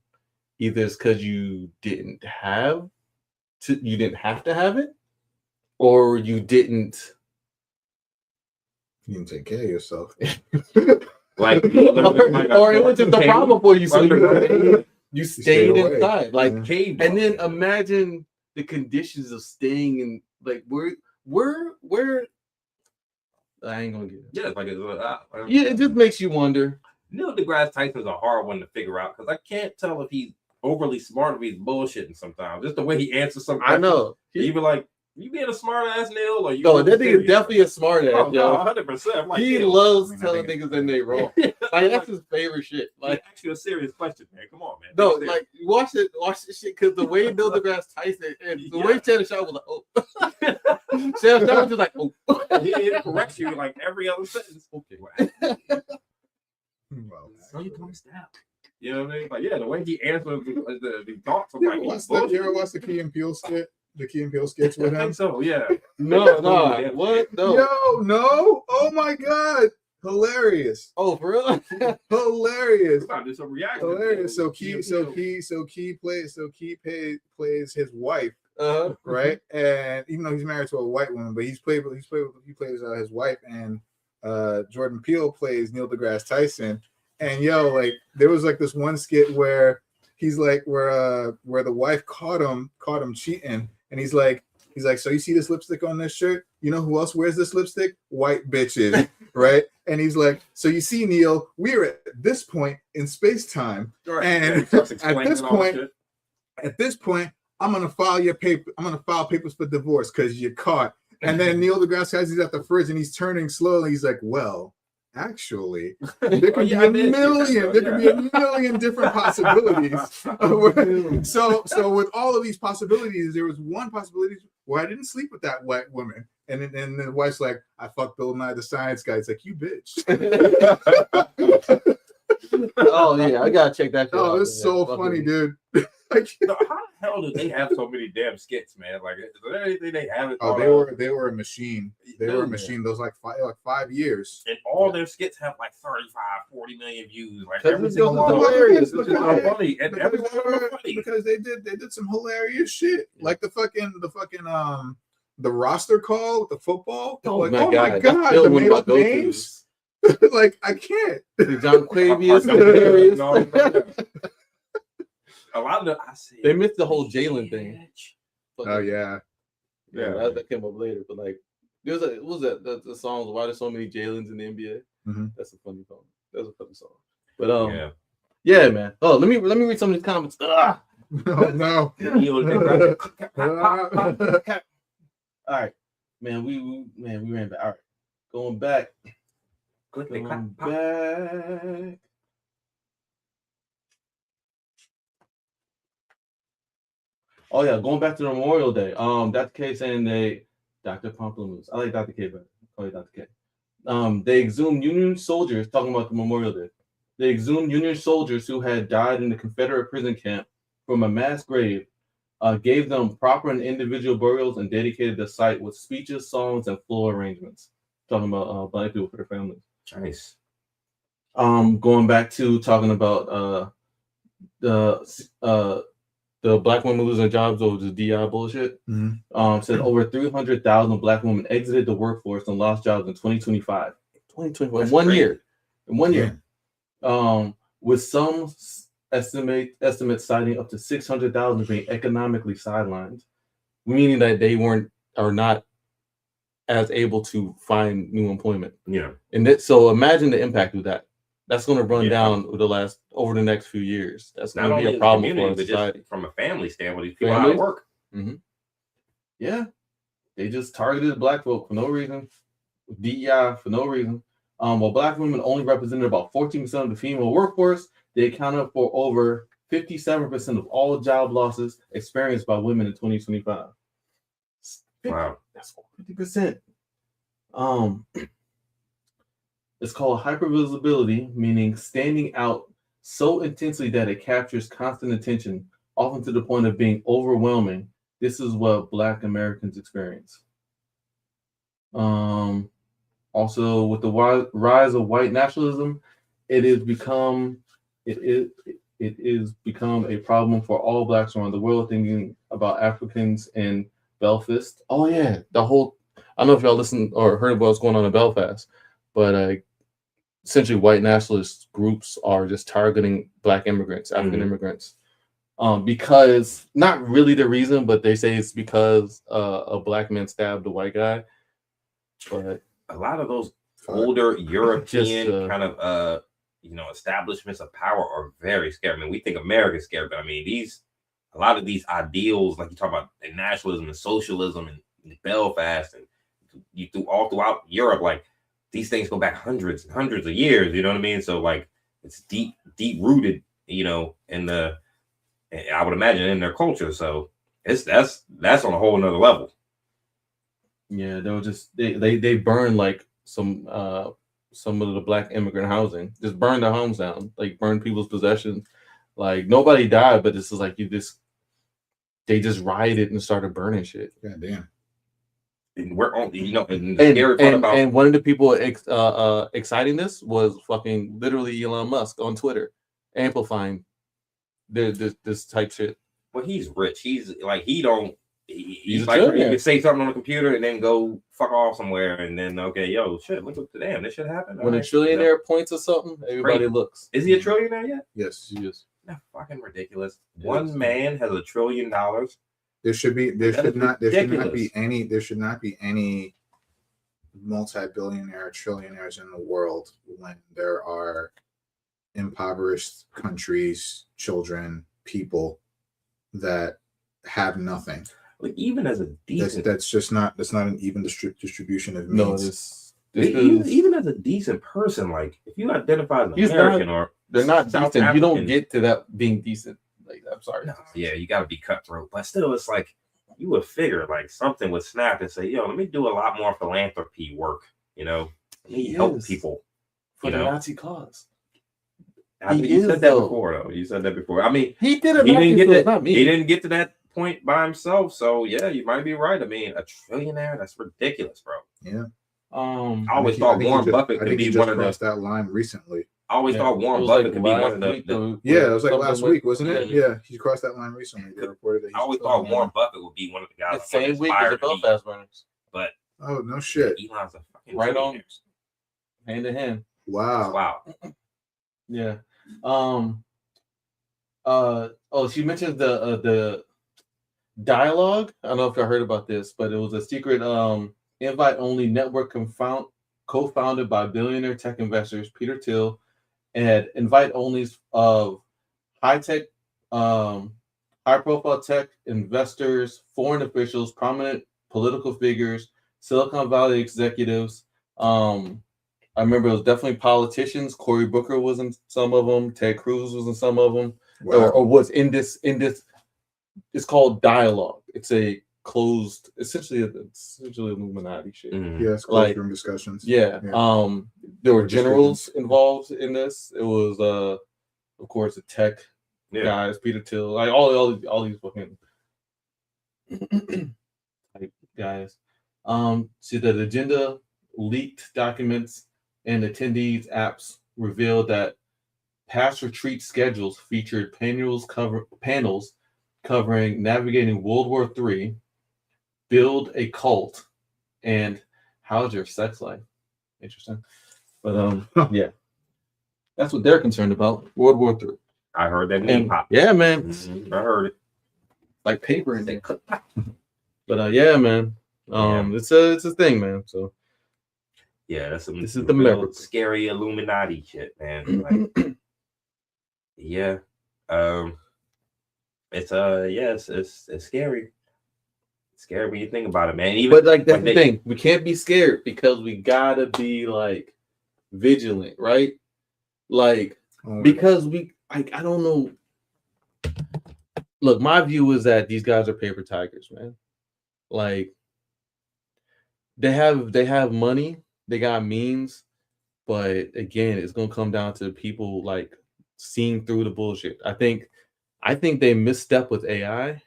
[SPEAKER 1] Either it's because you didn't have to have it, or you didn't.
[SPEAKER 4] You can take care of yourself.
[SPEAKER 3] Like,
[SPEAKER 1] or it was just a problem for you, so you stayed
[SPEAKER 4] away.
[SPEAKER 1] inside. Like,
[SPEAKER 4] Yeah.
[SPEAKER 3] cave.
[SPEAKER 1] and then imagine the conditions of staying in. Like, where. I ain't gonna get it.
[SPEAKER 3] Yeah, it's like
[SPEAKER 1] Yeah, it just makes you wonder.
[SPEAKER 3] Neil deGrasse Tyson's a hard one to figure out because I can't tell if he's overly smart or if he's bullshitting sometimes. Just the way he answers some
[SPEAKER 1] I
[SPEAKER 3] questions.
[SPEAKER 1] know.
[SPEAKER 3] You be like, you being a smart ass, Neil, or you?
[SPEAKER 1] No, that nigga
[SPEAKER 3] serious?
[SPEAKER 1] is definitely a smart ass,
[SPEAKER 3] Oh,
[SPEAKER 1] yo.
[SPEAKER 3] 100%. Like,
[SPEAKER 1] He
[SPEAKER 3] Neil,
[SPEAKER 1] loves
[SPEAKER 4] I mean, I
[SPEAKER 1] telling
[SPEAKER 4] think
[SPEAKER 1] niggas that they wrong. Like that's his favorite shit.
[SPEAKER 3] Like,
[SPEAKER 1] Like
[SPEAKER 3] ask you a serious question, man. Come on, man.
[SPEAKER 1] no,
[SPEAKER 3] Be
[SPEAKER 1] like watch this shit because the way Neil deGrasse Tyson and the way Shannon Sharp was like, oh, Shannon Sharp was just like, oh,
[SPEAKER 3] serious. He corrects you like every other sentence. Okay.
[SPEAKER 4] Well,
[SPEAKER 3] So you come down. You know what I mean? Like, yeah, the way he answers the thoughts, I'm
[SPEAKER 4] you
[SPEAKER 3] like,
[SPEAKER 4] ever
[SPEAKER 3] he's
[SPEAKER 4] watched that? You ever
[SPEAKER 3] bullshitting.
[SPEAKER 4] watched the Key and Peele skit? The Key and Peele skits with
[SPEAKER 3] I
[SPEAKER 4] him?
[SPEAKER 3] think so, yeah.
[SPEAKER 1] no, what? No.
[SPEAKER 4] Yo, no! Oh my god! Hilarious!
[SPEAKER 1] Oh, for real?
[SPEAKER 4] Hilarious!
[SPEAKER 3] About to do some reaction.
[SPEAKER 4] Hilarious! So Key plays his wife, right? And even though he's married to a white woman, but he plays his wife, and Jordan Peele plays Neil deGrasse Tyson. And yo, like there was like this one skit where he's like where the wife caught him cheating, and he's like, so you see this lipstick on this shirt? You know who else wears this lipstick? White bitches, right? And he's like, so you see, Neil, we're at this point in space time, and at this point, I'm gonna file papers for divorce because you're caught. And then Neil deGrasse Tyson, he's at the fridge and he's turning slowly. He's like, well, actually, there could be a million different possibilities. So with all of these possibilities, there was one possibility where I didn't sleep with that white woman. And then the wife's like, I fucked Bill Nye the Science Guy. It's like, you bitch.
[SPEAKER 1] Oh yeah, I gotta check that.
[SPEAKER 4] Oh, it's so funny, dude.
[SPEAKER 3] How the hell do they have so many damn skits, man? Like, is there anything they haven't?
[SPEAKER 4] Oh, they were a machine. They were a machine. Those like 5 years.
[SPEAKER 3] And all their skits have like 35, 40 million views. Like
[SPEAKER 1] Because
[SPEAKER 3] every
[SPEAKER 1] it's
[SPEAKER 3] single one.
[SPEAKER 1] hilarious.
[SPEAKER 3] It's just so funny. And every one of them are funny.
[SPEAKER 4] Because they did some hilarious shit. Like the roster call with the football.
[SPEAKER 1] Oh
[SPEAKER 4] like,
[SPEAKER 1] my god,
[SPEAKER 4] the made up names. Like I can't.
[SPEAKER 1] The John Quavius, hilarious.
[SPEAKER 3] A lot of the
[SPEAKER 1] They missed the whole Jalen thing.
[SPEAKER 4] Oh yeah.
[SPEAKER 1] That came up later. But like, there's the songs why there's so many Jalen's in the NBA.
[SPEAKER 4] Mm-hmm.
[SPEAKER 1] That's a funny song. That's a funny song. But yeah, man. Oh, let me read some of these comments.
[SPEAKER 4] Oh, no.
[SPEAKER 1] All right, man. We ran back. All right, going back. Back. Oh yeah, going back to the Memorial Day. Dr. K saying Dr. Pamplemousse. I like Dr. K better. Call you Dr. K. They exhumed Union soldiers talking about the Memorial Day. They exhumed Union soldiers who had died in the Confederate prison camp from a mass grave, gave them proper and individual burials, and dedicated the site with speeches, songs, and floral arrangements. Talking about black people for their families.
[SPEAKER 3] Nice.
[SPEAKER 1] Going back to talking about the black women losing their jobs over the DI bullshit. Said over 300,000 black women exited the workforce and lost jobs in 2025. 2021,
[SPEAKER 3] That's
[SPEAKER 1] one
[SPEAKER 3] crazy.
[SPEAKER 1] year. In 1 year.
[SPEAKER 4] Yeah.
[SPEAKER 1] With some estimates citing up to 600,000 being economically sidelined, meaning that they are not as able to find new employment.
[SPEAKER 3] Yeah.
[SPEAKER 1] And so imagine the impact of that. That's going to run
[SPEAKER 3] Yeah.
[SPEAKER 1] down over the next few years. That's
[SPEAKER 3] Not
[SPEAKER 1] going to
[SPEAKER 3] only
[SPEAKER 1] be
[SPEAKER 3] in
[SPEAKER 1] a
[SPEAKER 3] the
[SPEAKER 1] problem
[SPEAKER 3] community,
[SPEAKER 1] for
[SPEAKER 3] but
[SPEAKER 1] society.
[SPEAKER 3] just from a family standpoint, these people out of
[SPEAKER 1] Families?
[SPEAKER 3] work.
[SPEAKER 1] Yeah, they just targeted black folk for no reason. DEI for no reason. While black women only represented about 14% of the female workforce, they accounted for over 57% of all job losses experienced by women in 2025.
[SPEAKER 3] Wow.
[SPEAKER 1] That's 50%. It's called hypervisibility, meaning standing out so intensely that it captures constant attention, often to the point of being overwhelming. This is what Black Americans experience. Also, with the rise of white nationalism, it is become a problem for all Blacks around the world. Thinking about Africans in Belfast. Oh yeah, I don't know if y'all listened or heard about what's going on in Belfast, but essentially white nationalist groups are just targeting Black immigrants, African immigrants, because not really the reason, but they say it's because a Black man stabbed a white guy. But
[SPEAKER 3] a lot of those older European
[SPEAKER 1] Just,
[SPEAKER 3] kind of establishments of power are very scary. I mean, we think America's scary, but I mean a lot of these ideals, like you talk about nationalism and socialism and Belfast, and you all throughout Europe, like these things go back hundreds and hundreds of years. You know what I mean? So like it's deep rooted, in I would imagine in their culture. So that's on a whole nother level.
[SPEAKER 1] Yeah, they were just they burned like some of the Black immigrant housing, just burned their homes down, like burned people's possessions. Like nobody died, but this is like they just rioted and started burning shit.
[SPEAKER 4] Yeah, damn.
[SPEAKER 3] And we're on, and the scary part about
[SPEAKER 1] and one of the people exciting this was fucking literally Elon Musk on Twitter, amplifying this type shit.
[SPEAKER 3] Well, he's rich. He's like he's
[SPEAKER 1] He's
[SPEAKER 3] like
[SPEAKER 1] good,
[SPEAKER 3] he
[SPEAKER 1] yeah.
[SPEAKER 3] could say something on the computer and then go fuck off somewhere, and then shit, look at damn, this shit happened.
[SPEAKER 1] When a trillionaire points at something, everybody
[SPEAKER 3] Crazy.
[SPEAKER 1] looks.
[SPEAKER 3] Is he a trillionaire yet?
[SPEAKER 4] Yes.
[SPEAKER 1] He is.
[SPEAKER 3] That's fucking ridiculous. One man has $1 trillion.
[SPEAKER 4] There should not be any multi-billionaire trillionaires in the world when there are impoverished countries, children, people that have nothing.
[SPEAKER 3] Like even as a decent,
[SPEAKER 4] that's not an even distribution of
[SPEAKER 1] No,
[SPEAKER 4] means.
[SPEAKER 3] even as a decent person, like if you identify as
[SPEAKER 1] He's
[SPEAKER 3] American
[SPEAKER 1] not-
[SPEAKER 3] or
[SPEAKER 1] They're not
[SPEAKER 3] South
[SPEAKER 1] decent. You don't
[SPEAKER 3] African.
[SPEAKER 1] get to that being decent. Like, I'm sorry.
[SPEAKER 3] No, yeah, you got to be cutthroat, but still, it's like you would figure like something would snap and say, let me do a lot more philanthropy work. Let me help
[SPEAKER 1] Yes.
[SPEAKER 3] people
[SPEAKER 1] For the Nazi cause.
[SPEAKER 3] You said that before, though. You said that before. I mean,
[SPEAKER 1] He did it.
[SPEAKER 3] he didn't get that.
[SPEAKER 1] Not me.
[SPEAKER 3] He didn't get to that point by himself. So yeah, you might be right. I mean, $1 trillionaire—that's ridiculous, bro.
[SPEAKER 4] Yeah.
[SPEAKER 3] I always thought Warren Buffett could be one of
[SPEAKER 4] crossed that line recently.
[SPEAKER 3] I always thought Warren Buffett could be one of the.
[SPEAKER 4] Yeah, it was like last week, wasn't it? Yeah, he crossed that line recently. They reported that.
[SPEAKER 3] I always thought Warren Buffett would be one of the guys.
[SPEAKER 1] The same week as the Belfast burners.
[SPEAKER 3] But
[SPEAKER 4] oh no shit!
[SPEAKER 3] Elon's a fucking
[SPEAKER 1] right on, hand in hand.
[SPEAKER 4] Wow.
[SPEAKER 3] Wow.
[SPEAKER 1] Yeah. She mentioned the dialogue. I don't know if you heard about this, but it was a secret invite-only network co-founded by billionaire tech investors Peter Thiel, and had invite-onlys of high-tech, high-profile tech investors, foreign officials, prominent political figures, Silicon Valley executives. I remember it was definitely politicians. Cory Booker was in some of them. Ted Cruz was in some of them,
[SPEAKER 4] Wow.
[SPEAKER 1] or was in this. It's called Dialogue. It's a closed, essentially Illuminati shit.
[SPEAKER 3] Mhm.
[SPEAKER 4] Yes,
[SPEAKER 1] Like-
[SPEAKER 4] closed room discussions.
[SPEAKER 1] Yeah.
[SPEAKER 4] Yeah.
[SPEAKER 1] There were
[SPEAKER 4] Or
[SPEAKER 1] generals involved in this. It was of course the tech
[SPEAKER 3] Yeah.
[SPEAKER 1] guys, Peter Thiel, like all these fucking type guys. See that agenda leaked documents and attendees apps revealed that past retreat schedules featured panels covering navigating World War III, build a cult, and how's your sex life? Interesting. But yeah. That's what they're concerned about. World War III.
[SPEAKER 3] I heard that name
[SPEAKER 1] And
[SPEAKER 3] pop.
[SPEAKER 1] yeah, man.
[SPEAKER 3] Mhm. I heard it.
[SPEAKER 1] Like paper and they cut. But yeah, man. It's a thing, man. So
[SPEAKER 3] Yeah, that's some
[SPEAKER 1] This is the
[SPEAKER 3] real
[SPEAKER 1] America.
[SPEAKER 3] scary Illuminati shit, man. Like, yeah. It's scary. It's scary when you think about it, man. Even
[SPEAKER 1] but like that's
[SPEAKER 3] when
[SPEAKER 1] the thing. We can't be scared because we gotta be like vigilant, right? Like because I don't know. Look, my view is that these guys are paper tigers, man. Like they have money, they got means, but again, it's gonna come down to people like seeing through the bullshit. I think they misstep with AI.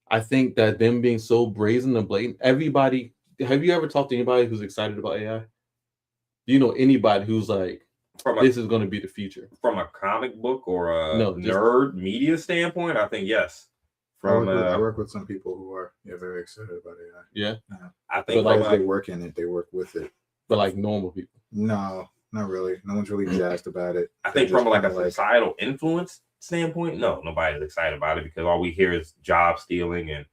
[SPEAKER 1] I think that them being so brazen and blatant, everybody. Have you ever talked to anybody who's excited about AI? Do you know anybody who's like, this is going to be the future?
[SPEAKER 3] From a comic book or a
[SPEAKER 1] No, just-
[SPEAKER 3] nerd media standpoint, I think yes.
[SPEAKER 4] I work with some people who are very excited about AI.
[SPEAKER 1] Yeah,
[SPEAKER 3] I think
[SPEAKER 1] But
[SPEAKER 3] from
[SPEAKER 1] like
[SPEAKER 4] They work in it, they work with it.
[SPEAKER 1] but like normal people.
[SPEAKER 4] No, not really. No one's really jazzed about it.
[SPEAKER 3] I think
[SPEAKER 4] They're
[SPEAKER 3] from
[SPEAKER 4] just
[SPEAKER 3] like a
[SPEAKER 4] kinda
[SPEAKER 3] societal influence standpoint, no, nobody's excited about it because all we hear is job stealing and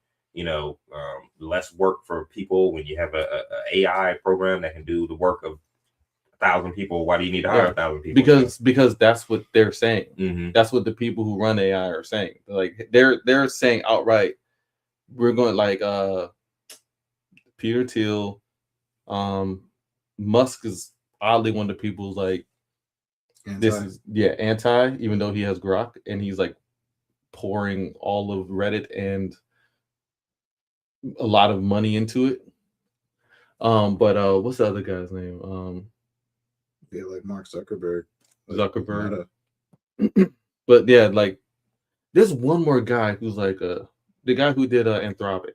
[SPEAKER 3] less work for people. When you have a AI program that can do the work of 1,000 people, why do you need to hire 1,000 people?
[SPEAKER 1] Because that's what they're saying.
[SPEAKER 3] Mm-hmm.
[SPEAKER 1] That's what the people who run AI are saying. Like they're saying outright, we're going like Peter Thiel, Musk is oddly one of the people who's like this is anti, even though he has Grok and he's like pouring all of Reddit and a lot of money into it. But what's the other guy's name?
[SPEAKER 4] like Mark Zuckerberg.
[SPEAKER 1] Zuckerberg. But yeah, like there's one more guy who's like the guy who did Anthropic.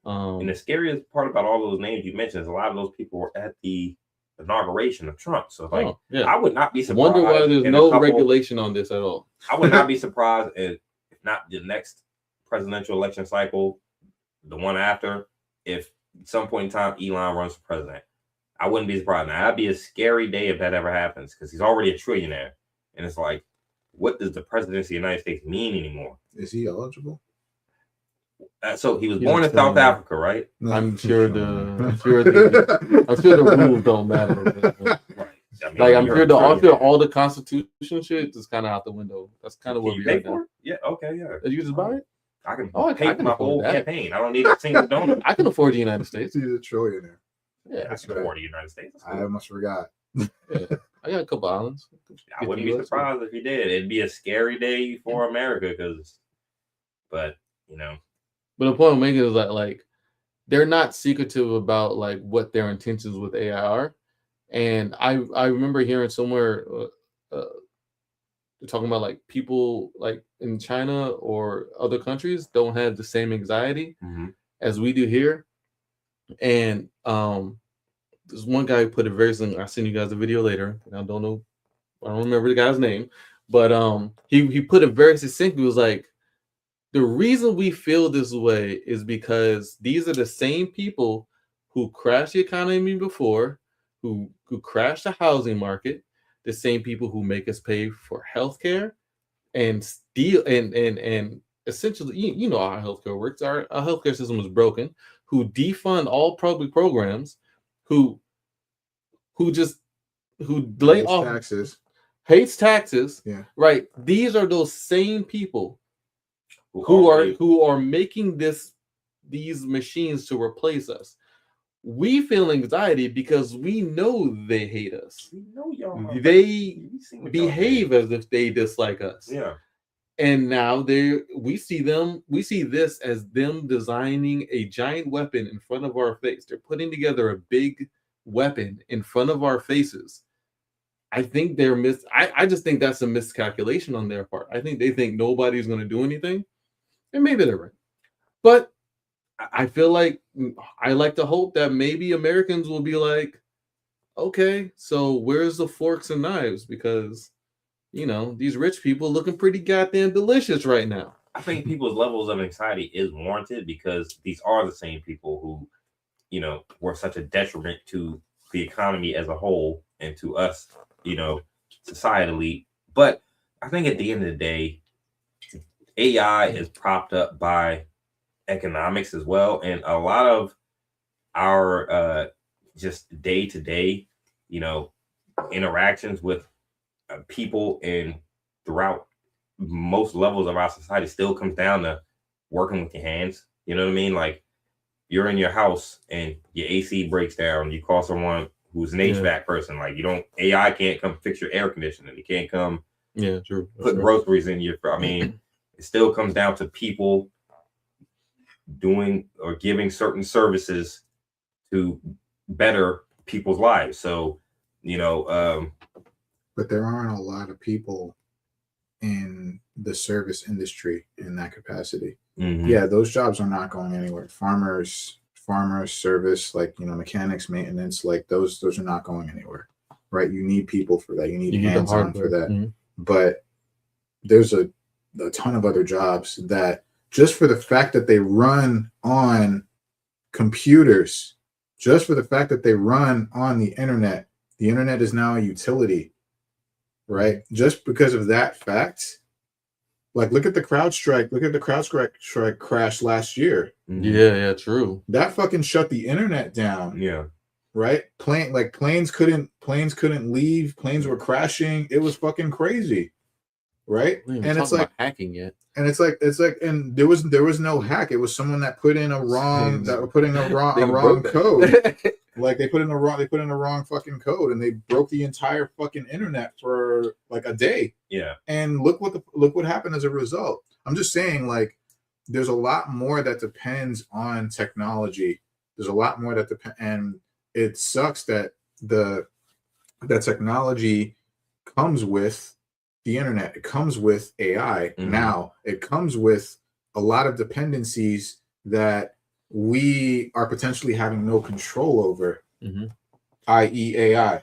[SPEAKER 3] And the scariest part about all those names you mentioned is a lot of those people were at the inauguration of Trump. So like, I would not be surprised.
[SPEAKER 1] Wonder why there's no regulation on this at all.
[SPEAKER 3] I would not be surprised if not the next presidential election cycle, the one after, if at some point in time Elon runs for president. I wouldn't be surprised. Now, that'd be a scary day if that ever happens because he's already a trillionaire. And it's like, what does the presidency of the United States mean anymore?
[SPEAKER 4] Is he eligible?
[SPEAKER 3] So he was born in South Africa, right?
[SPEAKER 1] I'm sure the rules don't matter.
[SPEAKER 3] Right. I mean,
[SPEAKER 1] Like I'm
[SPEAKER 3] you're
[SPEAKER 1] sure
[SPEAKER 3] a
[SPEAKER 1] the
[SPEAKER 3] trillionaire.
[SPEAKER 1] all the constitution shit is kind of out the window. That's kind of what
[SPEAKER 3] Can
[SPEAKER 1] we
[SPEAKER 3] you pay
[SPEAKER 1] got now.
[SPEAKER 3] for it? Yeah. Okay. Yeah.
[SPEAKER 1] You just buy it?
[SPEAKER 3] I can
[SPEAKER 1] Oh, I
[SPEAKER 3] pay for
[SPEAKER 1] can
[SPEAKER 3] my
[SPEAKER 1] afford
[SPEAKER 3] whole
[SPEAKER 1] that.
[SPEAKER 3] campaign. I don't need a single donor.
[SPEAKER 1] I can afford the United States.
[SPEAKER 4] He's a trillionaire.
[SPEAKER 1] Yeah,
[SPEAKER 3] I can afford the United States. That's
[SPEAKER 4] I
[SPEAKER 3] cool.
[SPEAKER 4] almost forgot.
[SPEAKER 1] yeah. I got a couple islands.
[SPEAKER 3] I wouldn't be surprised if he did. It'd be a scary day for America but
[SPEAKER 1] But the point I'm making is that like they're not secretive about like what their intentions with AI are. And I remember hearing somewhere talking about like people like in China or other countries don't have the same anxiety as we do here. And there's one guy who put it very simple. I'll send you guys a video later. I don't remember the guy's name, but he put it very succinct. He was like, the reason we feel this way is because these are the same people who crashed the economy before, who crashed the housing market, the same people who make us pay for healthcare and steal and essentially, you know how healthcare works. Our healthcare system is broken, who defund all public programs, who lay off
[SPEAKER 4] taxes.
[SPEAKER 1] Hates taxes.
[SPEAKER 4] Yeah.
[SPEAKER 1] Right. These are those same people who are making these machines to replace us. We feel anxiety because we know they hate us.
[SPEAKER 3] we know y'all.
[SPEAKER 1] They behave as if they dislike us.
[SPEAKER 3] Yeah.
[SPEAKER 1] And now we see this as them designing a giant weapon in front of our face. They're putting together a big weapon in front of our faces. I think I just think that's a miscalculation on their part. I think they think nobody's going to do anything, and maybe they're right. But I feel like I like to hope that maybe Americans will be like, okay, so where's the forks and knives? Because these rich people looking pretty goddamn delicious right now.
[SPEAKER 3] I think people's levels of anxiety is warranted because these are the same people who, were such a detriment to the economy as a whole and to us, societally. But I think at the end of the day, AI is propped up by economics as well. And a lot of our just day-to-day, interactions with people and throughout most levels of our society still comes down to working with your hands. You know what I mean? Like you're in your house and your AC breaks down. You call someone who's an HVAC person. Like AI can't come fix your air conditioning. It can't come
[SPEAKER 1] true.
[SPEAKER 3] put groceries in your. I mean, it still comes down to people doing or giving certain services to better people's lives. So,
[SPEAKER 4] but there aren't a lot of people in the service industry in that capacity.
[SPEAKER 3] Mm-hmm.
[SPEAKER 4] Yeah, those jobs are not going anywhere. Farmers, service, like mechanics, maintenance, like those are not going anywhere, right? You need people for that. You need hands on for that.
[SPEAKER 1] Mm-hmm.
[SPEAKER 4] But there's a ton of other jobs that just for the fact that they run on computers, just for the fact that they run on the internet is now a utility. Right, just because of that fact, like look at the CrowdStrike crash last year.
[SPEAKER 1] Yeah, true.
[SPEAKER 4] That fucking shut the internet down.
[SPEAKER 3] Yeah,
[SPEAKER 4] right. Planes couldn't leave. Planes were crashing. It was fucking crazy, right?
[SPEAKER 1] And
[SPEAKER 4] it's like
[SPEAKER 1] hacking yet.
[SPEAKER 4] And it's like, and there was no hack. It was someone that put in a wrong code. Like they put in a wrong fucking code, and they broke the entire fucking internet for like a day.
[SPEAKER 3] Yeah.
[SPEAKER 4] And look what happened as a result. I'm just saying, like, there's a lot more that depends on technology. There's a lot more that depends, and it sucks that that technology comes with the internet. It comes with AI.
[SPEAKER 3] Mm-hmm.
[SPEAKER 4] Now it comes with a lot of dependencies that we are potentially having no control over, i.e. AI.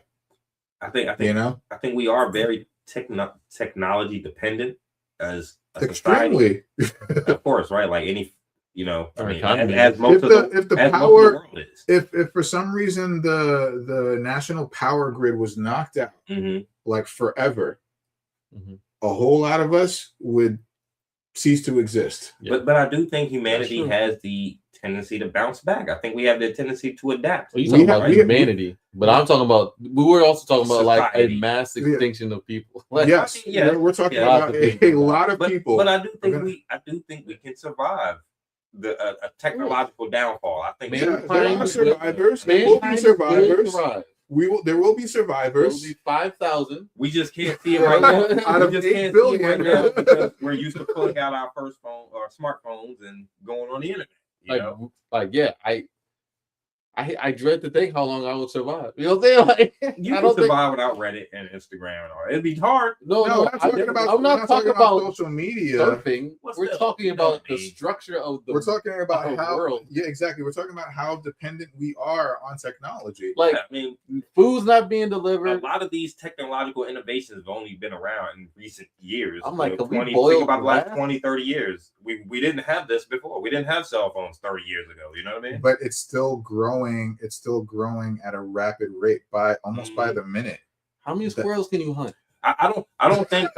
[SPEAKER 3] I think I think we are very technology dependent as a
[SPEAKER 4] extremely
[SPEAKER 3] society. Of course, right? Like any,
[SPEAKER 4] if for some reason the national power grid was knocked out, like forever, a whole lot of us would cease to exist.
[SPEAKER 3] But I do think humanity has the tendency to bounce back. I think we have the tendency to adapt.
[SPEAKER 1] Well, you talking about humanity, but I'm talking about. We were also talking about like a mass extinction of people. Like,
[SPEAKER 4] yes, we're talking about a lot of people.
[SPEAKER 3] But I do think we can survive a technological downfall. I think
[SPEAKER 4] there are survivors. There will be survivors. There will be survivors.
[SPEAKER 1] There will be 5,000.
[SPEAKER 3] We just can't see it right now.
[SPEAKER 4] Out of 8 billion,
[SPEAKER 3] because we're used to pulling out our first phone or smartphones and going on the internet.
[SPEAKER 1] I dread to think how long I would survive. You know what I'm saying? Like,
[SPEAKER 3] you can survive without Reddit and Instagram and all. It'd be hard.
[SPEAKER 1] No, I'm not talking about
[SPEAKER 4] social media.
[SPEAKER 1] Surfing. We're talking about the structure of the.
[SPEAKER 4] We're talking about how
[SPEAKER 1] world.
[SPEAKER 4] Yeah, exactly. We're talking about how dependent we are on technology.
[SPEAKER 1] Like, food's not being delivered.
[SPEAKER 3] A lot of these technological innovations have only been around in recent years.
[SPEAKER 1] I'm like,
[SPEAKER 3] think about the last 20, 30 years. We didn't have this before. We didn't have cell phones 30 years ago. You know what I mean?
[SPEAKER 4] But it's still growing. It's still growing at a rapid rate by almost by the minute.
[SPEAKER 1] How many squirrels can you hunt?
[SPEAKER 3] I don't think.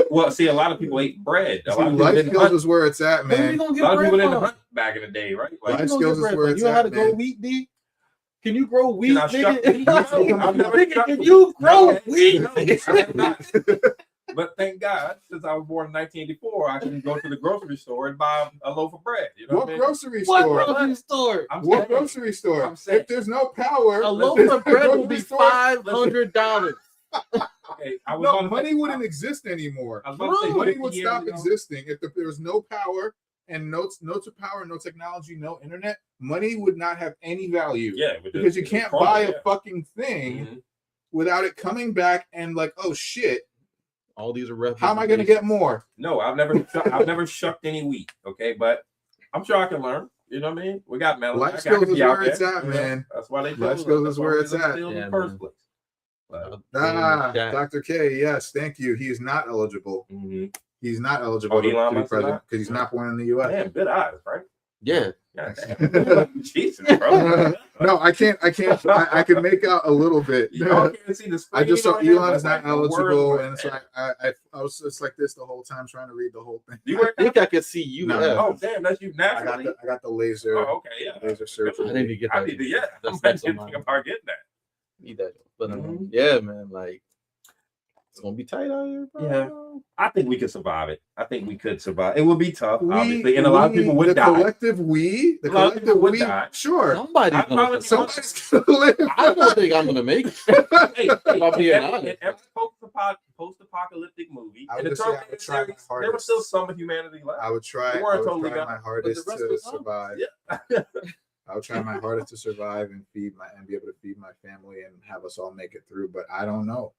[SPEAKER 3] Well, see, a lot of people ate bread.
[SPEAKER 4] Life skills is where it's at, man.
[SPEAKER 3] A lot of people didn't hunt back in the day, right?
[SPEAKER 4] Like, life skills is where it's at.
[SPEAKER 1] You know how to grow wheat, D? Can you grow wheat, nigga?
[SPEAKER 3] Can you grow wheat? But thank God, since I was born in 1984, I can go to the grocery store and buy a loaf of bread. You know
[SPEAKER 4] what grocery store?
[SPEAKER 1] What grocery store?
[SPEAKER 4] What grocery store? If there's no power,
[SPEAKER 1] a loaf of bread will be $500.
[SPEAKER 3] okay. I was
[SPEAKER 4] No,
[SPEAKER 3] about to
[SPEAKER 4] money
[SPEAKER 3] say-
[SPEAKER 4] wouldn't exist anymore.
[SPEAKER 3] I was about to say
[SPEAKER 4] Money
[SPEAKER 3] 50
[SPEAKER 4] would
[SPEAKER 3] years
[SPEAKER 4] stop
[SPEAKER 3] ago.
[SPEAKER 4] existing if there was no power and no power, no technology, no internet. Money would not have any value.
[SPEAKER 3] Yeah, it would
[SPEAKER 4] Because
[SPEAKER 3] just-
[SPEAKER 4] you
[SPEAKER 3] it would
[SPEAKER 4] can't
[SPEAKER 3] crumble,
[SPEAKER 4] buy
[SPEAKER 3] yeah.
[SPEAKER 4] a fucking thing
[SPEAKER 3] Mhm.
[SPEAKER 4] without it coming back and like, oh shit,
[SPEAKER 1] All these are
[SPEAKER 4] how am I gonna get more?
[SPEAKER 3] No, I've never shucked any wheat. Okay, but I'm sure I can learn. You know what I mean? We got melon.
[SPEAKER 4] Life
[SPEAKER 3] I
[SPEAKER 4] skills
[SPEAKER 3] can
[SPEAKER 4] is
[SPEAKER 3] be out
[SPEAKER 4] where it's
[SPEAKER 3] there,
[SPEAKER 4] at,
[SPEAKER 3] you know?
[SPEAKER 4] man.
[SPEAKER 3] That's why they
[SPEAKER 4] Life
[SPEAKER 3] chose us.
[SPEAKER 4] skills
[SPEAKER 3] That's
[SPEAKER 4] is
[SPEAKER 3] why
[SPEAKER 4] where
[SPEAKER 3] we
[SPEAKER 4] it's
[SPEAKER 3] was
[SPEAKER 4] at.
[SPEAKER 3] instilled in
[SPEAKER 1] Yeah,
[SPEAKER 3] the first
[SPEAKER 1] man.
[SPEAKER 3] place. But,
[SPEAKER 4] Dr. K, yes, thank you. He is not eligible.
[SPEAKER 3] mhm.
[SPEAKER 4] He's not eligible
[SPEAKER 3] Oh,
[SPEAKER 4] to
[SPEAKER 3] Elon
[SPEAKER 4] be
[SPEAKER 3] Musk is
[SPEAKER 4] president
[SPEAKER 3] not?
[SPEAKER 4] because he's not born in the U.S.
[SPEAKER 3] Damn, good eyes, right?
[SPEAKER 1] Yeah.
[SPEAKER 3] Yeah, damn. Jesus, bro.
[SPEAKER 4] No, I can't. I can make out a little bit.
[SPEAKER 3] Y'all can't see the screen
[SPEAKER 4] I just saw
[SPEAKER 3] on there,
[SPEAKER 4] Elon
[SPEAKER 3] but
[SPEAKER 4] is not
[SPEAKER 3] like the words
[SPEAKER 4] eligible,
[SPEAKER 3] were-
[SPEAKER 4] and so I was just like this the whole time trying to read the whole thing.
[SPEAKER 3] You
[SPEAKER 1] I
[SPEAKER 3] were
[SPEAKER 1] think I could see you.
[SPEAKER 4] No,
[SPEAKER 1] yeah.
[SPEAKER 3] Oh, damn, that's you
[SPEAKER 4] I got
[SPEAKER 3] naturally.
[SPEAKER 4] the laser
[SPEAKER 3] Oh, okay, yeah.
[SPEAKER 4] laser surgery.
[SPEAKER 1] I need to get
[SPEAKER 3] I
[SPEAKER 1] that.
[SPEAKER 3] need to, yeah.
[SPEAKER 1] That's
[SPEAKER 3] I'm
[SPEAKER 1] next on
[SPEAKER 3] thinking
[SPEAKER 1] mine.
[SPEAKER 3] about getting that.
[SPEAKER 1] Need that. But
[SPEAKER 3] Mhm.
[SPEAKER 1] yeah, man, like it's gonna be tight out here, bro.
[SPEAKER 3] Yeah. I think we could survive it. I think we could survive. It would be tough,
[SPEAKER 4] We-
[SPEAKER 3] obviously, and a lot of people would
[SPEAKER 4] the
[SPEAKER 3] die.
[SPEAKER 4] collective
[SPEAKER 3] A lot of people would die.
[SPEAKER 4] Sure.
[SPEAKER 1] Somebody's
[SPEAKER 3] I'd
[SPEAKER 1] gonna.
[SPEAKER 3] probably-
[SPEAKER 4] Somebody's gonna live.
[SPEAKER 1] I don't think I'm gonna make it.
[SPEAKER 3] Hey,
[SPEAKER 1] I'll be
[SPEAKER 3] in
[SPEAKER 1] honest.
[SPEAKER 3] every post-apocalyptic movie,
[SPEAKER 4] I
[SPEAKER 3] in
[SPEAKER 4] would
[SPEAKER 3] the
[SPEAKER 4] just say I
[SPEAKER 3] Terminator
[SPEAKER 4] would try my
[SPEAKER 3] series, there was
[SPEAKER 4] hardest.
[SPEAKER 3] still some humanity left.
[SPEAKER 4] I would try.
[SPEAKER 3] We
[SPEAKER 4] I
[SPEAKER 3] weren't
[SPEAKER 4] would
[SPEAKER 3] totally
[SPEAKER 4] try
[SPEAKER 3] gone,
[SPEAKER 4] my
[SPEAKER 3] but the
[SPEAKER 4] hardest
[SPEAKER 3] rest
[SPEAKER 4] to
[SPEAKER 3] was gone.
[SPEAKER 4] survive.
[SPEAKER 3] Yeah.
[SPEAKER 4] I would try my hardest to survive and be able to feed my family and have us all make it through. But I don't know.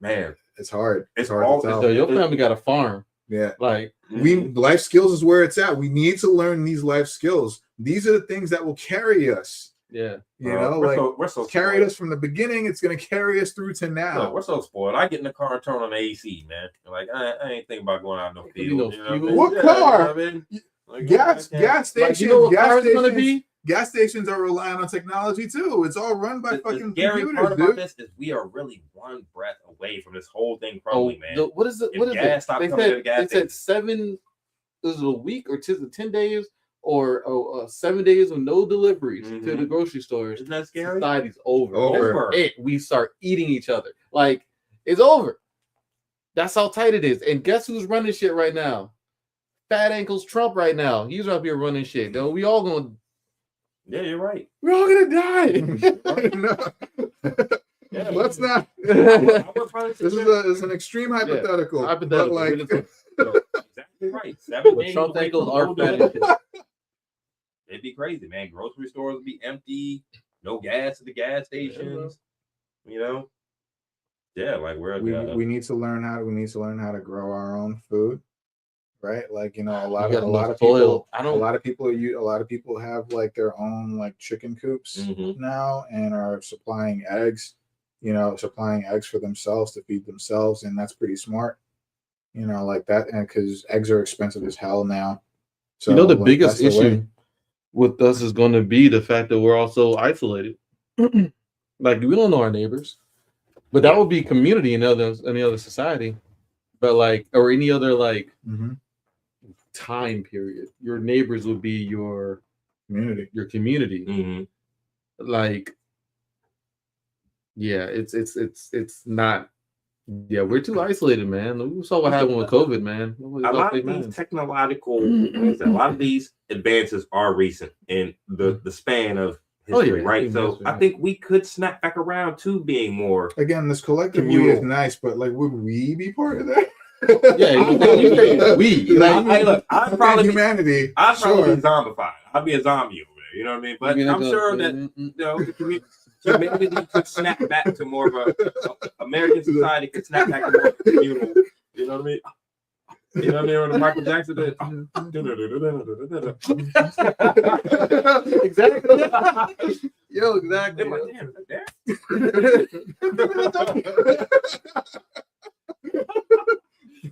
[SPEAKER 3] Man,
[SPEAKER 4] It's hard.
[SPEAKER 3] It's
[SPEAKER 4] hard
[SPEAKER 3] all-
[SPEAKER 4] to tell.
[SPEAKER 1] So your family got a farm.
[SPEAKER 4] Yeah.
[SPEAKER 1] Like
[SPEAKER 4] Life skills is where it's at. We need to learn these life skills. These are the things that will carry us.
[SPEAKER 1] yeah.
[SPEAKER 4] You know, like
[SPEAKER 3] we're so
[SPEAKER 4] carried
[SPEAKER 3] spoiled.
[SPEAKER 4] us from the beginning. It's going to carry us through to
[SPEAKER 3] Look,
[SPEAKER 4] now.
[SPEAKER 3] we're so spoiled. I get in the car and turn on the AC, man. Like I ain't thinking about going out no
[SPEAKER 1] Could be
[SPEAKER 3] field.
[SPEAKER 1] no
[SPEAKER 3] you know what I
[SPEAKER 1] fuel.
[SPEAKER 3] mean?
[SPEAKER 4] What
[SPEAKER 3] Yeah,
[SPEAKER 4] car?
[SPEAKER 3] You know what I mean? Like,
[SPEAKER 4] Gas
[SPEAKER 3] I can't-
[SPEAKER 4] gas
[SPEAKER 1] Like,
[SPEAKER 4] stations.
[SPEAKER 1] you know what
[SPEAKER 4] gas
[SPEAKER 1] car is
[SPEAKER 4] stations.
[SPEAKER 1] gonna be?
[SPEAKER 4] Gas stations are relying on technology too. It's all run by
[SPEAKER 3] The
[SPEAKER 4] fucking
[SPEAKER 3] scary
[SPEAKER 4] computers,
[SPEAKER 3] part about
[SPEAKER 4] dude.
[SPEAKER 3] this is we are really one breath away from this whole thing
[SPEAKER 1] Oh,
[SPEAKER 3] crumbling, man.
[SPEAKER 1] what is it?
[SPEAKER 3] If
[SPEAKER 1] What is
[SPEAKER 3] gas
[SPEAKER 1] it?
[SPEAKER 3] stopped
[SPEAKER 1] They
[SPEAKER 3] coming to the
[SPEAKER 1] said
[SPEAKER 3] gas
[SPEAKER 1] they said 7. Is it a week or 10 days or 7 days of no deliveries to
[SPEAKER 3] Mhm.
[SPEAKER 1] the grocery stores?
[SPEAKER 3] Isn't that scary?
[SPEAKER 1] Society's over.
[SPEAKER 4] Over.
[SPEAKER 1] We start eating each other. Like it's over. That's how tight it is. And guess who's running shit right now? Fat ankles Trump right now. He's up here running shit. Though we all gonna
[SPEAKER 3] Yeah, you're right.
[SPEAKER 1] we're all gonna die.
[SPEAKER 4] No.
[SPEAKER 3] Yeah,
[SPEAKER 4] Let's not.
[SPEAKER 3] I would probably
[SPEAKER 4] This is an extreme hypothetical.
[SPEAKER 1] Hypothetical.
[SPEAKER 4] But
[SPEAKER 1] We
[SPEAKER 4] like,
[SPEAKER 1] just-
[SPEAKER 3] exactly right. 7
[SPEAKER 1] But
[SPEAKER 3] days
[SPEAKER 1] Trump
[SPEAKER 3] away
[SPEAKER 1] ankles
[SPEAKER 3] from
[SPEAKER 1] are
[SPEAKER 3] no
[SPEAKER 1] fat as
[SPEAKER 3] delivery.
[SPEAKER 1] shit.
[SPEAKER 3] It'd be crazy, man. Grocery stores would be empty. No gas at the gas stations. You know. Yeah, like we're
[SPEAKER 4] we need to learn how to grow our own food, right? Like a lot
[SPEAKER 1] You
[SPEAKER 4] of
[SPEAKER 1] got
[SPEAKER 4] a lot
[SPEAKER 1] no
[SPEAKER 4] of people
[SPEAKER 1] soil.
[SPEAKER 4] a lot of people have like their own like chicken coops
[SPEAKER 3] Mhm.
[SPEAKER 4] now and are supplying eggs for themselves to feed themselves, and that's pretty smart. Like that, and because eggs are expensive as hell now. So
[SPEAKER 1] the
[SPEAKER 4] like,
[SPEAKER 1] biggest
[SPEAKER 4] that's the way.
[SPEAKER 1] issue with us is going to be the fact that we're also isolated. Like we don't know our neighbors, but that would be community in any other society, but like or any other like
[SPEAKER 4] Mhm.
[SPEAKER 1] time period. Your neighbors would be your community.
[SPEAKER 3] Mhm.
[SPEAKER 1] Like, yeah, it's not. Yeah, we're too isolated, man. We saw what happened with COVID, man. Nobody
[SPEAKER 3] A
[SPEAKER 1] lost
[SPEAKER 3] lot
[SPEAKER 1] their
[SPEAKER 3] of these
[SPEAKER 1] minds.
[SPEAKER 3] technological, a lot of these advances are recent in the span of history,
[SPEAKER 1] yeah,
[SPEAKER 3] right?
[SPEAKER 1] in
[SPEAKER 3] So
[SPEAKER 1] history,
[SPEAKER 3] I
[SPEAKER 1] yeah.
[SPEAKER 3] think we could snap back around to being more.
[SPEAKER 4] Again, this collective we
[SPEAKER 3] Communal.
[SPEAKER 4] is nice, but like, would we be part of that?
[SPEAKER 1] Yeah, you say we. Like,
[SPEAKER 3] Hey, look, I'd probably be,
[SPEAKER 4] humanity.
[SPEAKER 3] I'd probably
[SPEAKER 4] Sure.
[SPEAKER 3] be zombified. I'd be a zombie over there. You know what I mean? But
[SPEAKER 1] you're not
[SPEAKER 3] I'm
[SPEAKER 1] gonna-
[SPEAKER 3] sure that humanity could snap back to more of a American society could snap back to more of a communal. You know what I mean? You know what I mean? When the Michael Jackson did.
[SPEAKER 1] exactly. Yo, exactly.
[SPEAKER 3] They're like, damn, is that there?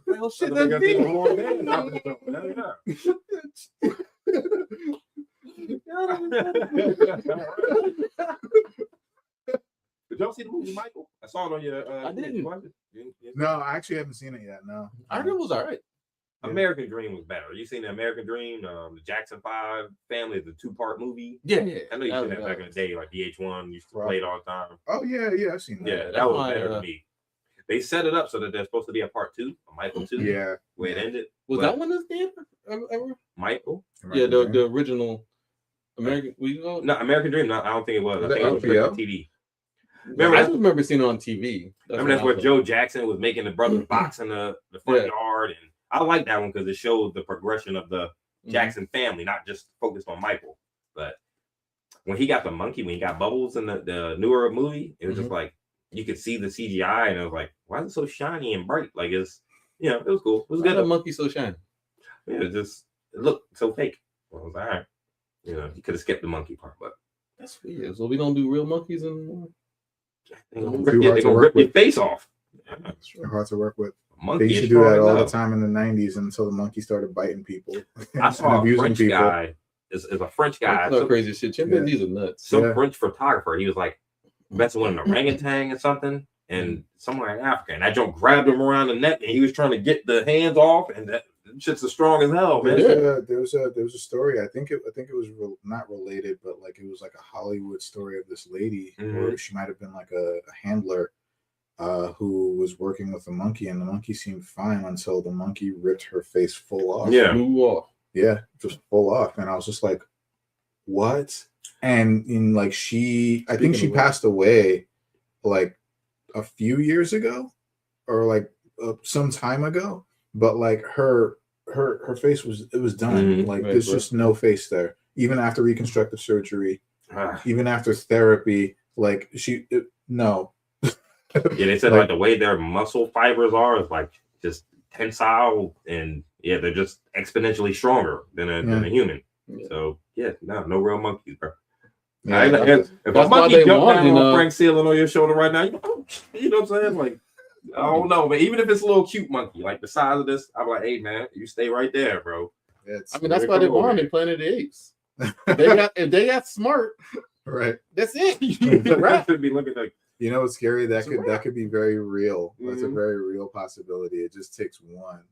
[SPEAKER 1] Well, shit,
[SPEAKER 3] So
[SPEAKER 1] that's
[SPEAKER 3] they got
[SPEAKER 1] me.
[SPEAKER 3] the whole band out there. Did y'all see the movie Michael? I saw it on your.
[SPEAKER 1] I didn't.
[SPEAKER 4] No, I actually haven't seen it yet. No.
[SPEAKER 1] I heard it was all right.
[SPEAKER 3] American Dream was better. You seen the American Dream? The Jackson 5 family is a 2-part movie.
[SPEAKER 1] Yeah,
[SPEAKER 3] I know you seen that back in the day, like VH1 used to play it all the time.
[SPEAKER 4] Oh yeah, I've seen that.
[SPEAKER 3] Yeah,
[SPEAKER 1] that's
[SPEAKER 3] that was
[SPEAKER 1] why,
[SPEAKER 3] better to me. They set it up so that there's supposed to be a part 2, a Michael 2.
[SPEAKER 4] Yeah.
[SPEAKER 3] Where it ended.
[SPEAKER 1] Was
[SPEAKER 3] But
[SPEAKER 1] that one this game ever?
[SPEAKER 3] Michael?
[SPEAKER 1] Yeah, the original American. We go.
[SPEAKER 3] No, American Dream. No, I don't think it was. I
[SPEAKER 4] Was
[SPEAKER 3] think
[SPEAKER 4] that
[SPEAKER 3] it was
[SPEAKER 4] HBO?
[SPEAKER 3] TV. Remember,
[SPEAKER 1] I just remember seeing it on TV.
[SPEAKER 3] that's where Joe Jackson was making the brothers box in the front yard, and I like that one because it showed the progression of the Jackson family, not just focused on Michael. But when he got the monkey, when he got Bubbles in the newer movie, it was just like you could see the CGI, and it was like, why is it so shiny and bright? Like it's, it was cool. It was good.
[SPEAKER 1] The monkey so shiny.
[SPEAKER 3] Yeah, it looked so fake. I was like, all right, you could have skipped the monkey part, but
[SPEAKER 1] that's weird. So we don't do real monkeys anymore.
[SPEAKER 3] They're gonna rip your face off.
[SPEAKER 4] They're hard to work with.
[SPEAKER 3] Monkey
[SPEAKER 4] they used to do that all the time in the 90s until the monkey started biting people.
[SPEAKER 3] I saw a French guy. Is a French guy.
[SPEAKER 1] That's crazy shit. Chimpanzees are nuts.
[SPEAKER 3] Some French photographer. He was like messing with an orangutan or something, and somewhere in Africa. And that joke grabbed him around the neck, and he was trying to get the hands off, and that shit's as strong as hell, man.
[SPEAKER 4] There was a story. I think it was not related, but like it was like a Hollywood story of this lady, or she might have been like a handler, who was working with a monkey, and the monkey seemed fine until the monkey ripped her face full off.
[SPEAKER 3] Yeah,
[SPEAKER 4] just full off, and I was just like, what? And in like I think she passed away like a few years ago, or like some time ago. But like her face was done. Like there's just no face there. Even after reconstructive surgery, even after therapy, like no.
[SPEAKER 3] They said like the way their muscle fibers are is like just tensile, and they're just exponentially stronger than a human. So no real monkeys, bro. If a monkey jumped down on Frank Sealing on your shoulder right now, you know what I'm saying? Like, I don't know, but even if it's a little cute monkey, like the size of this, I'm like, hey man, you stay right there, bro.
[SPEAKER 1] That's why they born in Planet of the Apes. If they got smart,
[SPEAKER 4] right?
[SPEAKER 1] That's it.
[SPEAKER 3] The rat should be looking like.
[SPEAKER 4] You know what's scary? That could be very real. That's a very real possibility. It just takes one.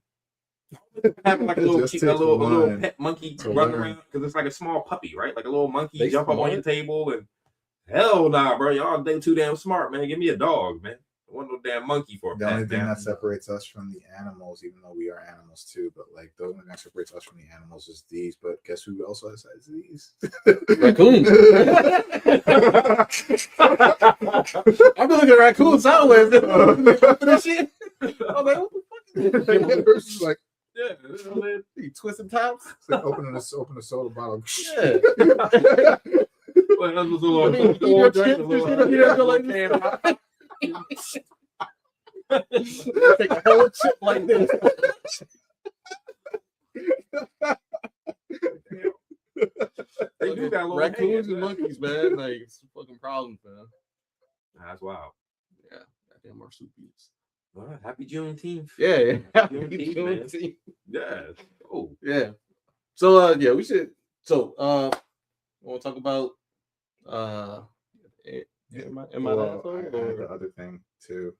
[SPEAKER 3] Having like a little pet monkey run around, because it's like a small puppy, right? Like a little monkey jump up on your table, and hell nah, bro, y'all too damn smart, man. Give me a dog, man. I want no damn monkey for a pet.
[SPEAKER 4] The only thing that separates us from the animals, even though we are animals too, but like the only thing that separates us from the animals is these. But guess who also has these?
[SPEAKER 1] Raccoons. I've been looking at raccoons sideways. That shit. I was like, what the fuck is this?
[SPEAKER 4] Like,
[SPEAKER 1] you twisting tops.
[SPEAKER 4] It's like open a soda bottle.
[SPEAKER 1] Yeah.
[SPEAKER 3] Like that was a little
[SPEAKER 1] take a whole chip like this.
[SPEAKER 3] They do got
[SPEAKER 1] raccoons and monkeys, man. Like it's a fucking problem, man.
[SPEAKER 3] That's wild.
[SPEAKER 1] Yeah, goddamn marsupials.
[SPEAKER 3] Well, happy Juneteenth.
[SPEAKER 1] Yeah, happy
[SPEAKER 3] Juneteenth. Yeah. Oh,
[SPEAKER 1] yeah. So we should. So we want to talk about Am I
[SPEAKER 4] the other thing too.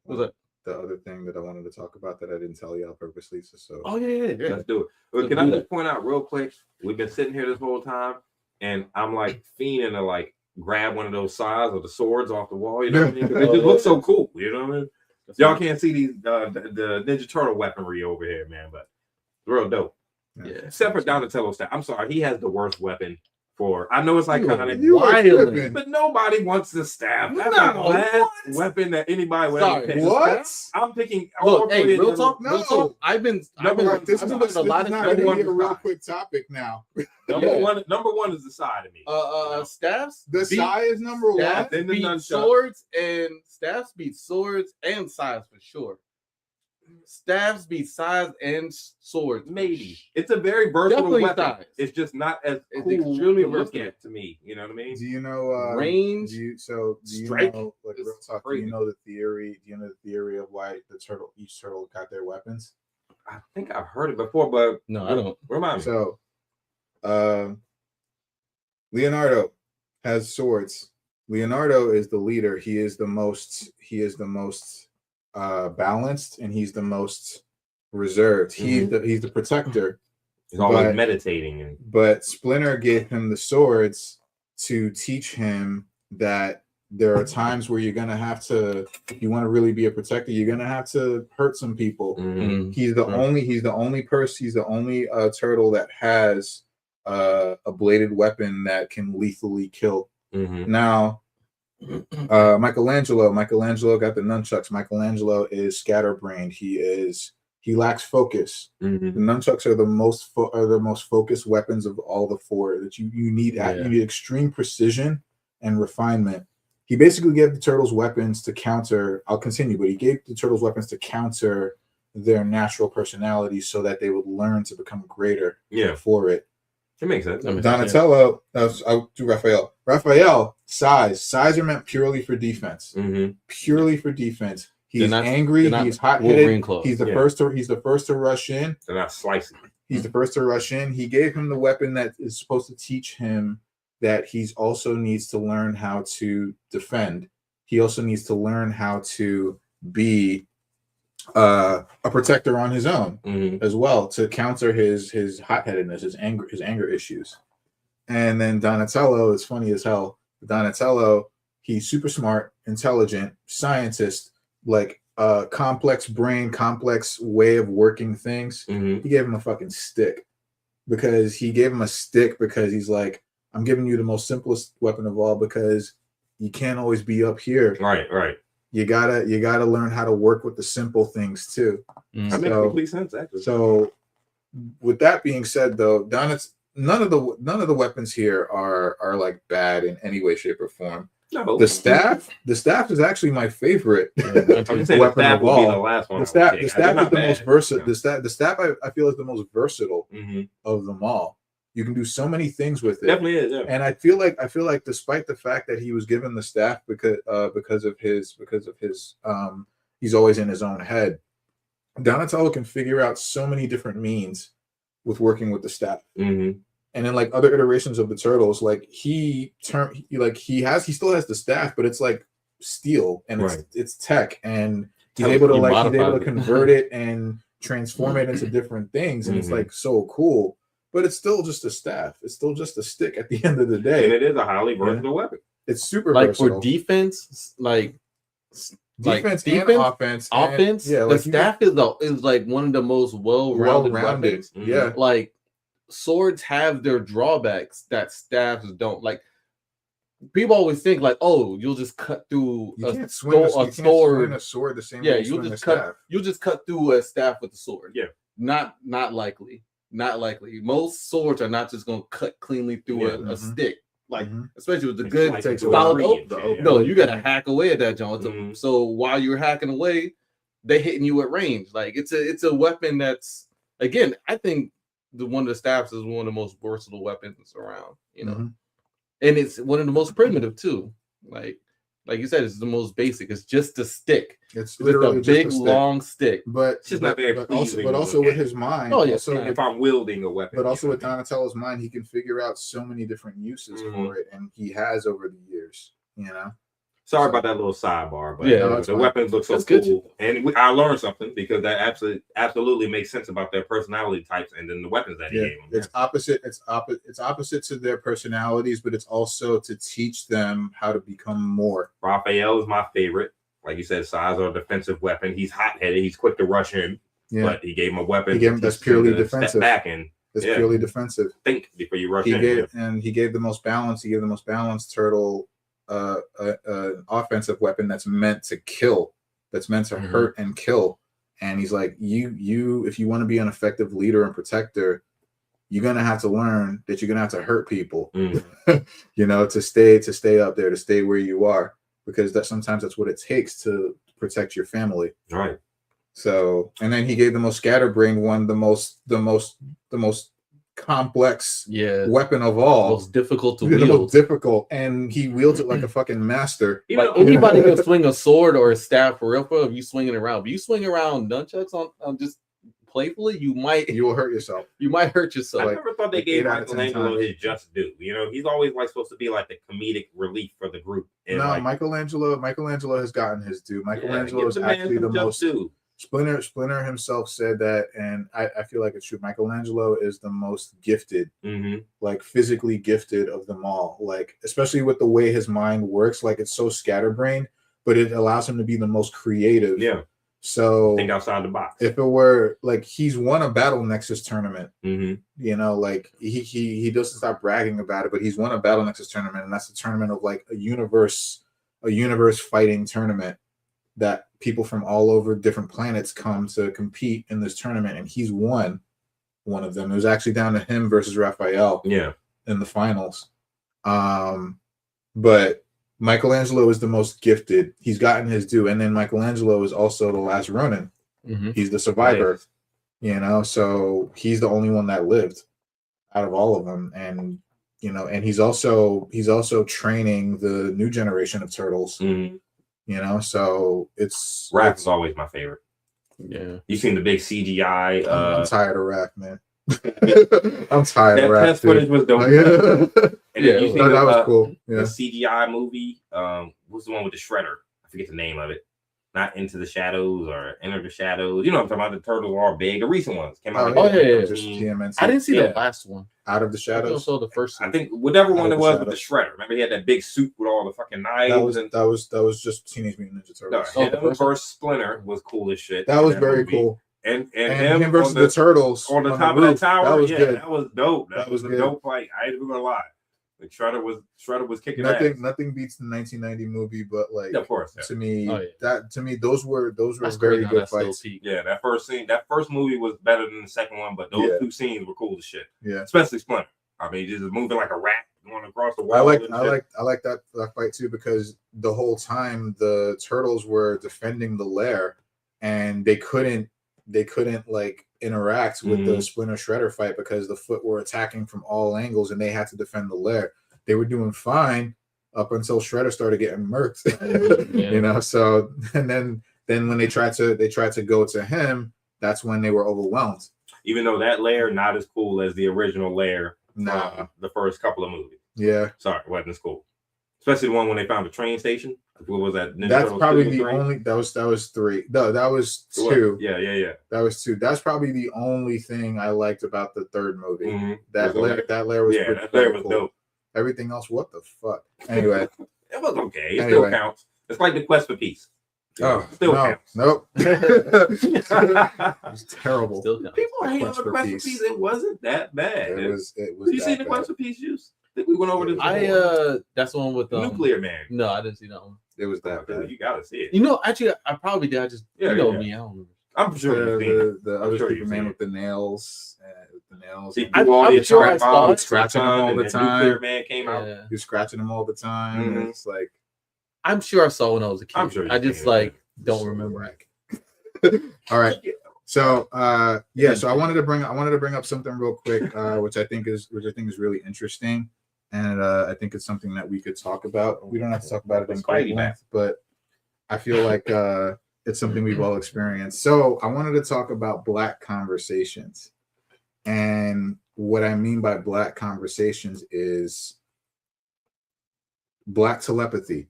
[SPEAKER 1] What's that?
[SPEAKER 4] The other thing that I wanted to talk about that I didn't tell y'all purposely. So
[SPEAKER 1] yeah.
[SPEAKER 3] Let's do it. But can I just point out real quick? We've been sitting here this whole time, and I'm like fiending to like grab one of those sides of the swords off the wall. You know what I mean? It just looks so cool. You know what I mean? Y'all can't see these the Ninja Turtle weaponry over here, man, but real dope.
[SPEAKER 1] Yeah.
[SPEAKER 3] Except for Donatello stuff. I'm sorry, he has the worst weapon. I know it's iconic, but nobody wants to stab. That's the last weapon that anybody would ever pick.
[SPEAKER 4] What?
[SPEAKER 3] I'm picking.
[SPEAKER 1] Look, hey, real talk. I've been looking at a lot of
[SPEAKER 4] stuff. This is a real quick topic now.
[SPEAKER 3] Number one is the side of me.
[SPEAKER 1] Staffs.
[SPEAKER 4] The side is number one.
[SPEAKER 3] Then the
[SPEAKER 1] swords and staffs beat swords and sides for sure. Staffs beat sides and swords.
[SPEAKER 3] Maybe it's a very versatile weapon. Size. It's just not as cool extremely to look at to me. You know what I mean?
[SPEAKER 4] Do you know
[SPEAKER 1] range?
[SPEAKER 4] Do you know, like real talk? Do you know the theory? Do you know the theory of why each turtle got their weapons?
[SPEAKER 3] I think I've heard it before, but
[SPEAKER 1] no, I don't.
[SPEAKER 3] Remind me.
[SPEAKER 4] So, Leonardo has swords. Leonardo is the leader. He is the most balanced, and he's the most reserved. He's the protector.
[SPEAKER 3] He's always meditating.
[SPEAKER 4] But Splinter gave him the swords to teach him that there are times where you're gonna have to, if you want to really be a protector, you're gonna have to hurt some people. He's the only person. He's the only turtle that has a bladed weapon that can lethally kill. Now, Michelangelo got the nunchucks. Michelangelo is scatterbrained. He lacks focus.
[SPEAKER 3] Mhm.
[SPEAKER 4] The nunchucks are the most focused weapons of all the four that you need.
[SPEAKER 1] Yeah.
[SPEAKER 4] You need extreme precision and refinement. He basically gave the turtles weapons to counter. I'll continue, but he gave the turtles weapons to counter their natural personalities so that they would learn to become greater.
[SPEAKER 3] Yeah.
[SPEAKER 4] For it.
[SPEAKER 3] It makes sense.
[SPEAKER 4] Donatello, I'll do Raphael. Raphael, size are meant purely for defense.
[SPEAKER 3] Mhm.
[SPEAKER 4] Purely for defense. He's
[SPEAKER 1] not-
[SPEAKER 4] angry.
[SPEAKER 1] they're not
[SPEAKER 4] He's hot
[SPEAKER 1] Wolverine
[SPEAKER 4] headed.
[SPEAKER 1] claws.
[SPEAKER 4] He's the
[SPEAKER 3] Yeah.
[SPEAKER 4] first to rush in.
[SPEAKER 3] They're not slicing.
[SPEAKER 4] He's the first to rush in. He gave him the weapon that is supposed to teach him that he's also needs to learn how to defend. He also needs to learn how to be a protector on his own
[SPEAKER 3] Mhm.
[SPEAKER 4] as well, to counter his hot-headedness, his anger issues. And then Donatello is funny as hell. Donatello, he's super smart, intelligent, scientist, like complex brain, complex way of working things.
[SPEAKER 3] Mhm.
[SPEAKER 4] He gave him a fucking stick because he's like, I'm giving you the most simplest weapon of all because you can't always be up here.
[SPEAKER 3] Right.
[SPEAKER 4] You gotta learn how to work with the simple things too.
[SPEAKER 3] That makes complete sense, actually.
[SPEAKER 4] So, with that being said, though, none of the weapons here are like bad in any way, shape, or form.
[SPEAKER 3] No.
[SPEAKER 4] The staff is actually my favorite
[SPEAKER 3] I'm just saying
[SPEAKER 4] weapon
[SPEAKER 3] the staff
[SPEAKER 4] of
[SPEAKER 3] will be
[SPEAKER 4] all.
[SPEAKER 3] the last one.
[SPEAKER 4] The staff
[SPEAKER 3] They're
[SPEAKER 4] is the
[SPEAKER 3] not
[SPEAKER 4] most
[SPEAKER 3] bad.
[SPEAKER 4] versatile.
[SPEAKER 3] No.
[SPEAKER 4] The staff I feel is the most versatile
[SPEAKER 3] Mhm.
[SPEAKER 4] of them all. You can do so many things with it.
[SPEAKER 3] Definitely is. Yeah.
[SPEAKER 4] And I feel like despite the fact that he was given the staff because of his he's always in his own head, Donatello can figure out so many different means with working with the staff.
[SPEAKER 3] Mhm.
[SPEAKER 4] And then like other iterations of the turtles, like he still has the staff, but it's like steel and it's tech, and he's able to convert it and transform it into different things, and it's like so cool. But it's still just a staff. It's still just a stick at the end of the day.
[SPEAKER 3] And it is a highly versatile weapon.
[SPEAKER 4] It's super
[SPEAKER 1] like
[SPEAKER 4] versatile.
[SPEAKER 1] for defense,
[SPEAKER 4] defense and offense.
[SPEAKER 1] The staff is like one of the most well-rounded weapons.
[SPEAKER 3] Mhm.
[SPEAKER 4] Yeah.
[SPEAKER 1] Like swords have their drawbacks that staffs don't. Like people always think like, oh, you'll just cut through
[SPEAKER 4] You
[SPEAKER 1] a
[SPEAKER 4] can't swing a
[SPEAKER 1] sword.
[SPEAKER 4] sword the same
[SPEAKER 1] Yeah,
[SPEAKER 4] way you
[SPEAKER 1] you'll
[SPEAKER 4] swing
[SPEAKER 1] just
[SPEAKER 4] a
[SPEAKER 1] cut.
[SPEAKER 4] staff.
[SPEAKER 1] You'll just cut through a staff with a sword.
[SPEAKER 3] Yeah.
[SPEAKER 1] Not likely. Not likely. Most swords are not just going to cut cleanly through
[SPEAKER 4] Yeah.
[SPEAKER 1] a stick. Like
[SPEAKER 4] Mhm.
[SPEAKER 1] especially with the
[SPEAKER 3] It's
[SPEAKER 1] good
[SPEAKER 3] like
[SPEAKER 4] takes
[SPEAKER 1] solid
[SPEAKER 3] away
[SPEAKER 1] oak.
[SPEAKER 3] the oak.
[SPEAKER 1] No, you gotta hack away at that joint.
[SPEAKER 3] Mhm.
[SPEAKER 1] So while you're hacking away, they hitting you at range. Like it's a weapon that's, again, I think one of the staffs is one of the most versatile weapons around. You know,
[SPEAKER 4] Mhm.
[SPEAKER 1] and it's one of the most primitive too. Like you said, it's the most basic. It's just a stick.
[SPEAKER 4] It's
[SPEAKER 1] It's
[SPEAKER 4] literally
[SPEAKER 1] a big
[SPEAKER 4] just a stick.
[SPEAKER 1] long stick.
[SPEAKER 4] But
[SPEAKER 3] It's just not very
[SPEAKER 4] but
[SPEAKER 3] pleasing to
[SPEAKER 4] also
[SPEAKER 3] look
[SPEAKER 4] with
[SPEAKER 3] at.
[SPEAKER 4] his mind.
[SPEAKER 1] Oh, yeah.
[SPEAKER 4] Also
[SPEAKER 3] If I'm wielding a weapon.
[SPEAKER 4] But also
[SPEAKER 3] you know
[SPEAKER 4] with
[SPEAKER 3] what I mean?
[SPEAKER 4] Donatello's mind, he can figure out so many different uses for it, and he has over the years. You know.
[SPEAKER 3] Sorry about that little sidebar, but
[SPEAKER 1] Yeah,
[SPEAKER 4] no, it's
[SPEAKER 3] the
[SPEAKER 4] fine.
[SPEAKER 3] weapons look so
[SPEAKER 1] That's good.
[SPEAKER 3] cool, and I learned something because that absolutely makes sense about their personality types and then the weapons that he
[SPEAKER 4] Yeah,
[SPEAKER 3] gave them.
[SPEAKER 4] it's opposite. It's opposite to their personalities, but it's also to teach them how to become more.
[SPEAKER 3] Raphael is my favorite. Like you said, size or defensive weapon. He's hot-headed. He's quick to rush in,
[SPEAKER 4] Yeah,
[SPEAKER 3] but he gave him a weapon.
[SPEAKER 4] He gave him-
[SPEAKER 3] to
[SPEAKER 4] that's
[SPEAKER 3] teach him
[SPEAKER 4] purely
[SPEAKER 3] to
[SPEAKER 4] defensive.
[SPEAKER 3] Step back and
[SPEAKER 4] it's
[SPEAKER 3] yeah.
[SPEAKER 4] purely defensive.
[SPEAKER 3] think before you rush
[SPEAKER 4] He
[SPEAKER 3] in.
[SPEAKER 4] gave the most balance. He gave the most balanced turtle offensive weapon that's meant to kill, that's meant to
[SPEAKER 1] Mhm.
[SPEAKER 4] hurt and kill. And he's like, you if you want to be an effective leader and protector, you're gonna have to learn that you're gonna have to hurt people,
[SPEAKER 3] Mm.
[SPEAKER 4] you know, to stay up there, to stay where you are, because sometimes that's what it takes to protect your family.
[SPEAKER 3] All right.
[SPEAKER 4] So, and then he gave the most scatterbrained one, the most complex weapon of all,
[SPEAKER 1] most difficult to
[SPEAKER 4] the
[SPEAKER 1] wield.
[SPEAKER 4] most difficult, and he wields it like a fucking master.
[SPEAKER 1] Like anybody can swing a sword or a staff for real. If you swing it around, but you swing around nunchucks on just playfully, you
[SPEAKER 4] will hurt yourself.
[SPEAKER 1] You might hurt yourself.
[SPEAKER 3] I never thought they
[SPEAKER 4] like
[SPEAKER 3] gave
[SPEAKER 4] 8 out of 10
[SPEAKER 3] Michelangelo
[SPEAKER 4] times.
[SPEAKER 3] his just due. You know, he's always like supposed to be like the comedic relief for the group. And
[SPEAKER 4] No,
[SPEAKER 3] like,
[SPEAKER 4] Michelangelo has gotten his due. Michelangelo
[SPEAKER 3] give
[SPEAKER 4] is
[SPEAKER 3] the man
[SPEAKER 4] actually the
[SPEAKER 3] some just
[SPEAKER 4] most.
[SPEAKER 3] due.
[SPEAKER 4] Splinter himself said that, and I feel like it's true. Michelangelo is the most gifted,
[SPEAKER 3] Mhm.
[SPEAKER 4] like physically gifted of them all. Like, especially with the way his mind works, like it's so scatterbrained, but it allows him to be the most creative.
[SPEAKER 3] Yeah.
[SPEAKER 4] So
[SPEAKER 3] Think outside the box.
[SPEAKER 4] if it were like he's won a Battle Nexus tournament,
[SPEAKER 3] Mhm.
[SPEAKER 4] you know, like he doesn't stop bragging about it, but he's won a Battle Nexus tournament, and that's a tournament of like a universe a universe fighting tournament that people from all over different planets come to compete in this tournament, and he's won one of them. It was actually down to him versus Raphael in the finals. But Michelangelo is the most gifted. He's gotten his due, and then Michelangelo is also the last Ronin. He's the survivor, you know, so he's the only one that lived out of all of them. And you know, and he's also training the new generation of turtles. You know, so it's
[SPEAKER 3] Raph is always my favorite.
[SPEAKER 1] Yeah,
[SPEAKER 3] you seen the big CGI.
[SPEAKER 4] I'm tired of Raph, man. I'm tired of Raph.
[SPEAKER 3] Test footage was dope. And
[SPEAKER 4] yeah,
[SPEAKER 3] you seen
[SPEAKER 4] that was cool.
[SPEAKER 3] The
[SPEAKER 4] Yeah,
[SPEAKER 3] CGI movie. What's the one with the Shredder? I forget the name of it. Not Into the Shadows or Enter the Shadows. You know what I'm talking about? The turtles are all big. The recent ones came out.
[SPEAKER 4] Just TMNT.
[SPEAKER 1] I didn't see the last one.
[SPEAKER 4] Out of the Shadows.
[SPEAKER 1] Also, the first one.
[SPEAKER 3] I think whatever one it was with the Shredder. Remember, he had that big suit with all the fucking knives.
[SPEAKER 4] That was just Teenage Mutant Ninja Turtles.
[SPEAKER 3] No, him versus Splinter was cool as shit.
[SPEAKER 4] That was very cool.
[SPEAKER 3] And
[SPEAKER 4] him versus the Turtles
[SPEAKER 3] on the top of that tower.
[SPEAKER 4] That was good.
[SPEAKER 3] That was dope. That was a
[SPEAKER 4] good.
[SPEAKER 3] dope fight. I ain't even gonna lie. Like Shredder was kicking
[SPEAKER 4] nothing beats the 1990 movie, but like
[SPEAKER 3] of course,
[SPEAKER 4] to me those were
[SPEAKER 1] That's
[SPEAKER 4] very
[SPEAKER 1] crazy
[SPEAKER 4] good fights.
[SPEAKER 3] Yeah, that first movie was better than the second one, but those two scenes were cool as shit.
[SPEAKER 4] Yeah, especially
[SPEAKER 3] Splinter. I mean, just moving like a rat going across the wall.
[SPEAKER 4] I like that fight too, because the whole time the turtles were defending the lair and they couldn't like interact with the Splinter Shredder fight because the Foot were attacking from all angles and they had to defend the lair. They were doing fine up until Shredder started getting murked. You know, so and then when they tried to go to him, that's when they were overwhelmed.
[SPEAKER 3] Even though that lair not as cool as the original lair from the first couple of movies. Yeah. Sorry, it wasn't as cool. Especially the one when they found the train station. What was that? Ninja
[SPEAKER 4] That's
[SPEAKER 3] Turtles
[SPEAKER 4] probably
[SPEAKER 3] 2
[SPEAKER 4] the
[SPEAKER 3] and 3?
[SPEAKER 4] only. That was 3. No, that was 2.
[SPEAKER 3] Yeah.
[SPEAKER 4] That was 2. That's probably the only thing I liked about the third movie. That lair was
[SPEAKER 3] that lair was dope.
[SPEAKER 4] Everything else, what the fuck? Anyway,
[SPEAKER 3] it was okay. It still counts. It's like the Quest for Peace.
[SPEAKER 4] Still counts. Nope. It was terrible.
[SPEAKER 3] People hate on the Quest for Peace. It wasn't that bad.
[SPEAKER 4] It was.
[SPEAKER 3] Did you see the Quest for Peace, Juice? I think we went over this.
[SPEAKER 1] That's the one with
[SPEAKER 3] Nuclear Man.
[SPEAKER 1] No, I didn't see that one.
[SPEAKER 4] It was that bad.
[SPEAKER 3] You gotta see it.
[SPEAKER 1] You know, actually, I probably did. I just me. I don't remember.
[SPEAKER 3] I'm sure
[SPEAKER 4] the other Superman with the nails.
[SPEAKER 1] I'm sure I saw it.
[SPEAKER 4] Scratching him all the time.
[SPEAKER 3] Nuclear Man came out.
[SPEAKER 4] You're scratching him all the time. It's like
[SPEAKER 1] I'm sure I saw when I was a kid.
[SPEAKER 3] I'm sure
[SPEAKER 1] I just don't remember.
[SPEAKER 4] All right. So so I wanted to bring up something real quick, which I think is really interesting, and I think it's something that we could talk about. We don't have to talk about it in great length, but I feel like it's something we've all experienced. So I wanted to talk about Black conversations, and what I mean by Black conversations is Black telepathy.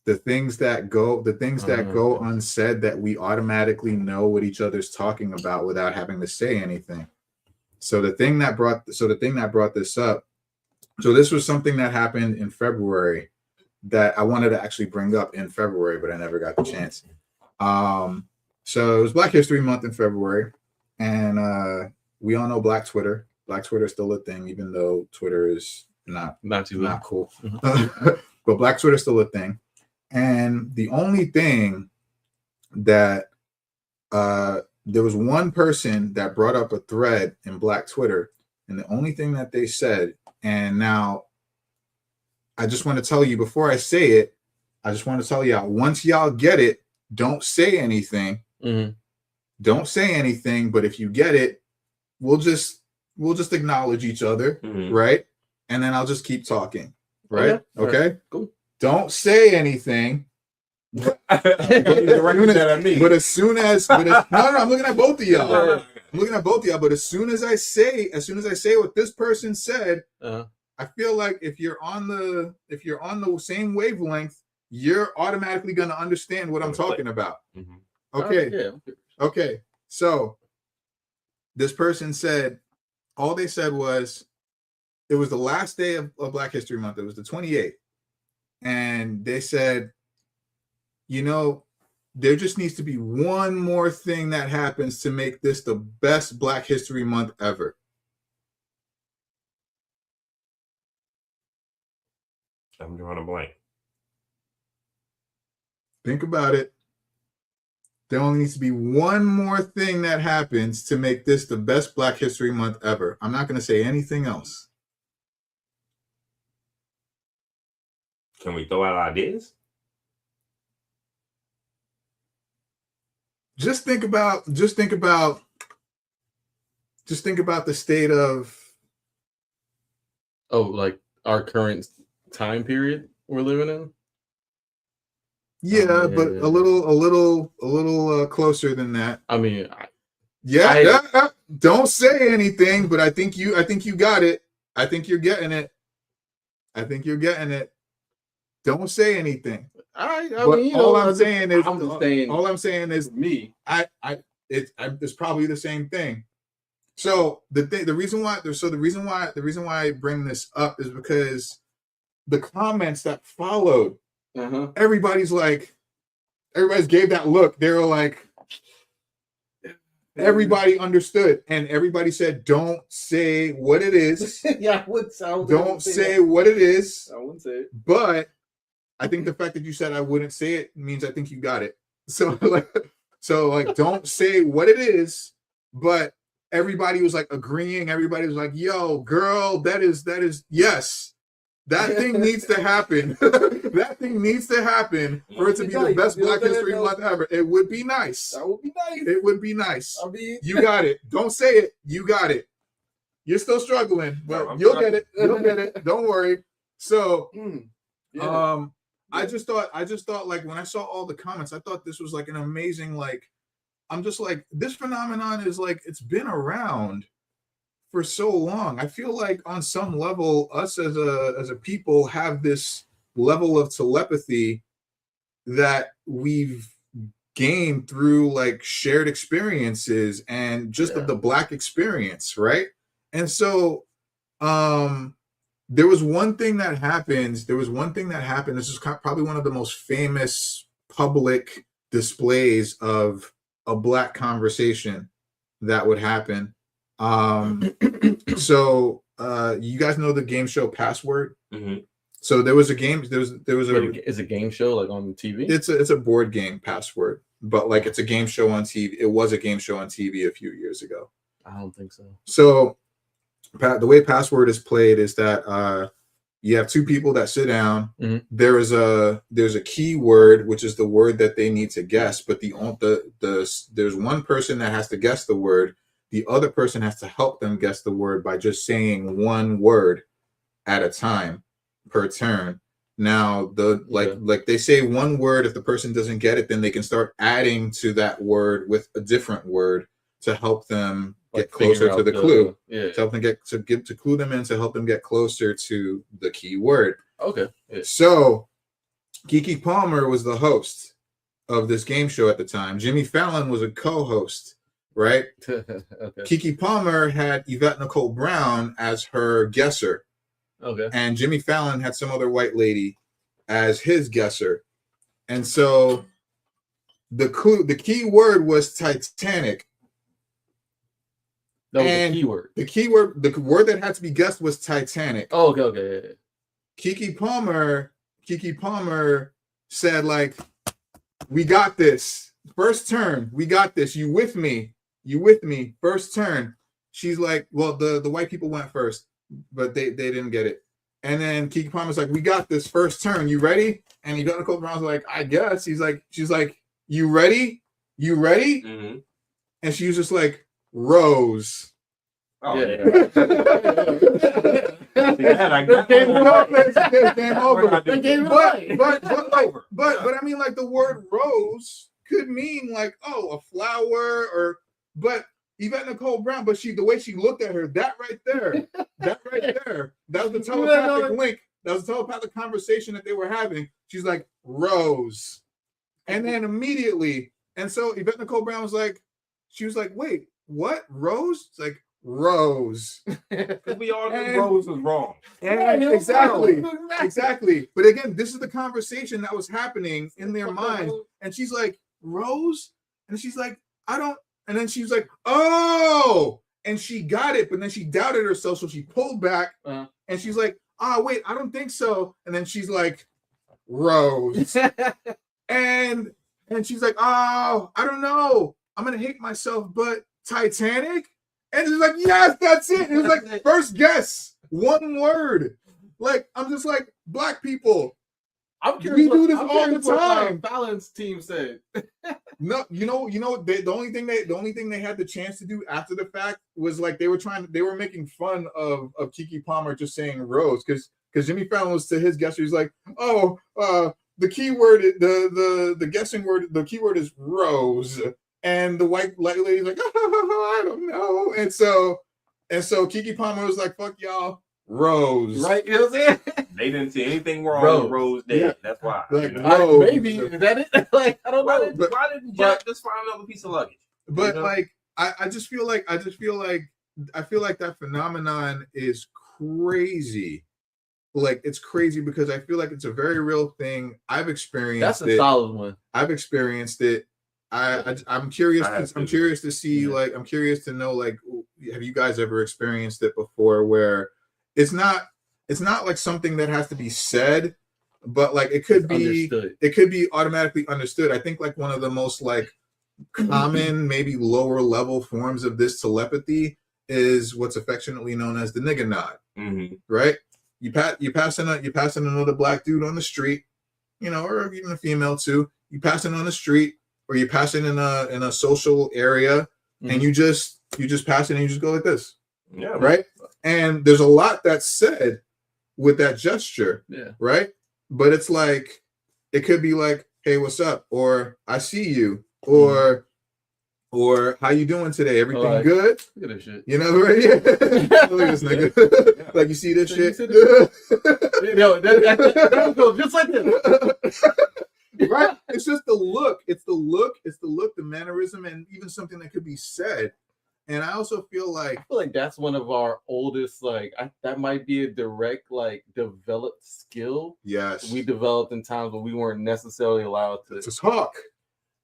[SPEAKER 4] The things that go unsaid that we automatically know what each other's talking about without having to say anything. So the thing that brought this up. So this was something that happened in February that I wanted to actually bring up in February, but I never got the chance. So it was Black History Month in February, and we all know Black Twitter. Black Twitter is still a thing, even though Twitter is not cool. But Black Twitter is still a thing. And the only thing that there was one person that brought up a thread in Black Twitter, and the only thing that they said, and now I just want to tell you before I say it, I just want to tell y'all, once y'all get it, don't say anything. Don't say anything, but if you get it, we'll just acknowledge each other, right? And then I'll just keep talking, right? Okay?
[SPEAKER 1] Cool.
[SPEAKER 4] Don't say anything. But as soon as no, I'm looking at both of y'all. I'm looking at both of y'all. But as soon as I say what this person said, I feel like if you're on the same wavelength, you're automatically going to understand what I'm talking about. Okay. Okay. So this person said, all they said was, it was the last day of Black History Month. It was the 28th. And they said, you know, there just needs to be one more thing that happens to make this the best Black History Month ever.
[SPEAKER 3] I'm drawing a blank.
[SPEAKER 4] Think about it. There only needs to be one more thing that happens to make this the best Black History Month ever. I'm not going to say anything else.
[SPEAKER 3] Can we throw out ideas?
[SPEAKER 4] Just think about the state of
[SPEAKER 1] like our current time period we're living in.
[SPEAKER 4] yeah, but a little closer than that.
[SPEAKER 1] I mean,
[SPEAKER 4] don't say anything, but I think you got it. I think you're getting it. Don't say anything. All I'm saying is
[SPEAKER 1] me.
[SPEAKER 4] It's probably the same thing. So the reason why I bring this up is because the comments that followed, everybody's gave that look. They were like, everybody understood, and everybody said, "Don't say what it is."
[SPEAKER 1] Yeah,
[SPEAKER 4] don't say what it is.
[SPEAKER 1] I wouldn't say it.
[SPEAKER 4] But I think the fact that you said I wouldn't say it means I think you got it. So don't say what it is, but everybody was like agreeing. Everybody was like, "Yo, girl, that is yes." That thing needs to happen. That thing needs to happen for it to be the best Black History Month ever. It would be nice.
[SPEAKER 1] That would be nice.
[SPEAKER 4] It would be nice. You got it. Don't say it. You got it. You're still struggling, but you'll get it. You'll get it. Don't worry. So, I just thought like when I saw all the comments, I thought this was like an amazing I'm just like, this phenomenon is like, it's been around for so long. I feel like on some level, us as a people have this level of telepathy that we've gained through like shared experiences and just of the Black experience, right? And so there was one thing that happened. This is probably one of the most famous public displays of a Black conversation that would happen. So you guys know the game show Password?
[SPEAKER 3] Mm-hmm.
[SPEAKER 4] So there was a game. Is
[SPEAKER 1] a game show like on TV?
[SPEAKER 4] It's a board game, Password, but like it's a game show on TV. It was a game show on TV a few years ago.
[SPEAKER 1] I don't think so.
[SPEAKER 4] So the way Password is played is that you have two people that sit down. Mm-hmm. There's a key word, which is the word that they need to guess, but there's one person that has to guess the word. The other person has to help them guess the word by just saying one word at a time per turn. Now, like they say one word. If the person doesn't get it, then they can start adding to that word with a different word to help them get closer to the clue. To help them to clue them in, to help them get closer to the key word.
[SPEAKER 1] Okay. Yeah.
[SPEAKER 4] So Keke Palmer was the host of this game show at the time. Jimmy Fallon was a co-host. Right?
[SPEAKER 1] Okay.
[SPEAKER 4] Keke Palmer had Yvette Nicole Brown as her guesser.
[SPEAKER 1] Okay.
[SPEAKER 4] And Jimmy Fallon had some other white lady as his guesser. And so the key word was Titanic.
[SPEAKER 1] That was the key word.
[SPEAKER 4] The word that had to be guessed was Titanic.
[SPEAKER 1] Oh, okay. Yeah.
[SPEAKER 4] Keke Palmer said, like, we got this. First turn, we got this. You with me? First turn. She's like, well, the white people went first, but they didn't get it. And then Keke Palmer's like, we got this first turn. You ready? And Yvette Nicole Brown's like, I guess. She's like, you ready? Mm-hmm. And she was just like, Rose.
[SPEAKER 3] Oh yeah.
[SPEAKER 4] Game over. But I mean, like the word rose could mean like, oh, a flower but Yvette Nicole Brown, but the way she looked at her, that right there, that was the telepathic link. That was the telepathic conversation that they were having. She's like, Rose. And then immediately, and so Yvette Nicole Brown was like, wait, what? Rose? It's like, Rose.
[SPEAKER 3] Because we all knew Rose was wrong.
[SPEAKER 4] Exactly. But again, this is the conversation that was happening in their minds. And she's like, Rose? And she's like, I don't. And then she was like, oh, and she got it, but then she doubted herself, so she pulled back, and she's like, wait, I don't think so. And then she's like, Rose. And she's like, oh, I don't know. I'm gonna hate myself, but Titanic? And she's like, yes, that's it. It was like first guess, one word. Like, I'm just like, black people.
[SPEAKER 1] I'm curious.
[SPEAKER 4] We do this
[SPEAKER 1] I'm
[SPEAKER 4] all
[SPEAKER 1] curious
[SPEAKER 4] the
[SPEAKER 1] what,
[SPEAKER 4] time.
[SPEAKER 1] Fallon's team said.
[SPEAKER 4] No, you know, the only thing they had the chance to do after the fact was like they were making fun of Keke Palmer just saying Rose because Jimmy Fallon was to his guess, he was like, oh, the keyword, the guessing word, the keyword is Rose, and the white lady's like, oh, I don't know, and so Keke Palmer was like, fuck y'all, Rose,
[SPEAKER 1] Right? You know what I'm saying?
[SPEAKER 3] They didn't see anything wrong with Rose dead.
[SPEAKER 4] Yeah.
[SPEAKER 3] That's why.
[SPEAKER 4] Like,
[SPEAKER 3] You know?
[SPEAKER 4] Rose.
[SPEAKER 1] Maybe is that it? Like, I don't
[SPEAKER 3] Why
[SPEAKER 1] know.
[SPEAKER 3] didn't Jack just find another piece of luggage?
[SPEAKER 4] But
[SPEAKER 3] You know?
[SPEAKER 4] like, I feel like that phenomenon is crazy. Like, it's crazy because I feel like it's a very real thing. I've experienced
[SPEAKER 1] That's a solid one.
[SPEAKER 4] I've experienced it. I'm curious. I'm curious to see.
[SPEAKER 1] Yeah.
[SPEAKER 4] Like, I'm curious to know. Like, have you guys ever experienced it before? Where it's not like something that has to be said, but like it could be
[SPEAKER 1] Understood.
[SPEAKER 4] It could be automatically understood. I think like one of the most like common, maybe lower level forms of this telepathy is what's affectionately known as the nigga nod.
[SPEAKER 3] Mm-hmm.
[SPEAKER 4] Right? You passing another black dude on the street, you know, or even a female too. You passing on the street, or you passing in a social area, and you just pass it and you just go like this.
[SPEAKER 3] Yeah.
[SPEAKER 4] Right? And there's a lot that's said with that gesture.
[SPEAKER 1] Yeah.
[SPEAKER 4] Right? But it's like, it could be like, hey, what's up? Or I see you. Or how you doing today? Everything
[SPEAKER 1] Like,
[SPEAKER 4] good?
[SPEAKER 1] Look at this shit.
[SPEAKER 4] You know, right? Yeah. Look at this nigga.
[SPEAKER 3] Yeah.
[SPEAKER 4] Like, you see this
[SPEAKER 1] You
[SPEAKER 4] shit?
[SPEAKER 1] see Yo, that goes just like this.
[SPEAKER 4] Right? It's just the look. It's the look, the mannerism, and even something that could be said. And I also feel like
[SPEAKER 1] that's one of our oldest, like, that might be a direct, like, developed skill
[SPEAKER 4] yes,
[SPEAKER 1] we developed in times when we weren't necessarily allowed to.
[SPEAKER 4] to talk,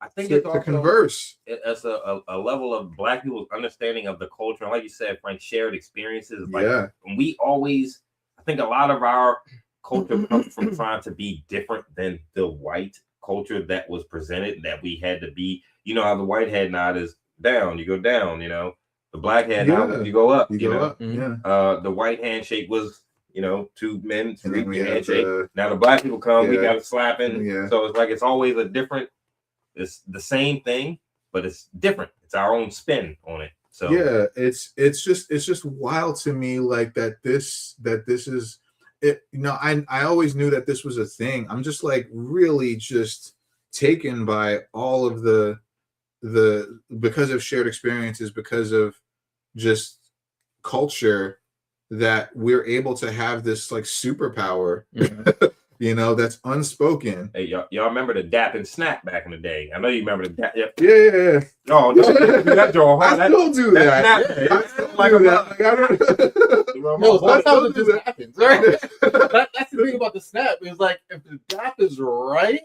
[SPEAKER 3] I think
[SPEAKER 4] to
[SPEAKER 3] it's also
[SPEAKER 4] converse.
[SPEAKER 3] It's a level of black people's understanding of the culture. And like you said, Frank, shared experiences. Like,
[SPEAKER 4] Yeah.
[SPEAKER 3] we always, I think a lot of our culture comes from trying to be different than the white culture that was presented, that we had to be. You know how the white head nod is down, you go down, you know. The black head nod, you go up,
[SPEAKER 4] You
[SPEAKER 3] you
[SPEAKER 4] go
[SPEAKER 3] know.
[SPEAKER 4] up. Yeah.
[SPEAKER 3] The white handshake was, you know, two men,
[SPEAKER 4] And
[SPEAKER 3] three
[SPEAKER 4] then we have
[SPEAKER 3] handshake.
[SPEAKER 4] the-
[SPEAKER 3] Now the black people come, we
[SPEAKER 4] Yeah.
[SPEAKER 3] got it slapping.
[SPEAKER 4] Yeah.
[SPEAKER 3] So it's like it's always a different. It's the same thing, but it's different. It's our own spin on it. So
[SPEAKER 4] Yeah, it's just wild to me, like that this is it. You know, I always knew that this was a thing. I'm just like really just taken by all of the because of shared experiences, because of just culture, that we're able to have this like superpower, you know, that's unspoken.
[SPEAKER 3] hey, y'all remember the dap and snap back in the day? I know you remember the dap. Yep.
[SPEAKER 4] Yeah.
[SPEAKER 3] Oh, no, that Joe.
[SPEAKER 4] I still do that.
[SPEAKER 3] Snap,
[SPEAKER 4] I still
[SPEAKER 3] like
[SPEAKER 4] do
[SPEAKER 3] a
[SPEAKER 4] that. Like, I don't.
[SPEAKER 1] No,
[SPEAKER 4] I
[SPEAKER 1] sometimes it
[SPEAKER 4] still do
[SPEAKER 1] just
[SPEAKER 4] that.
[SPEAKER 1] happens, right? That's the thing about the snap. Is like, if the dap is right,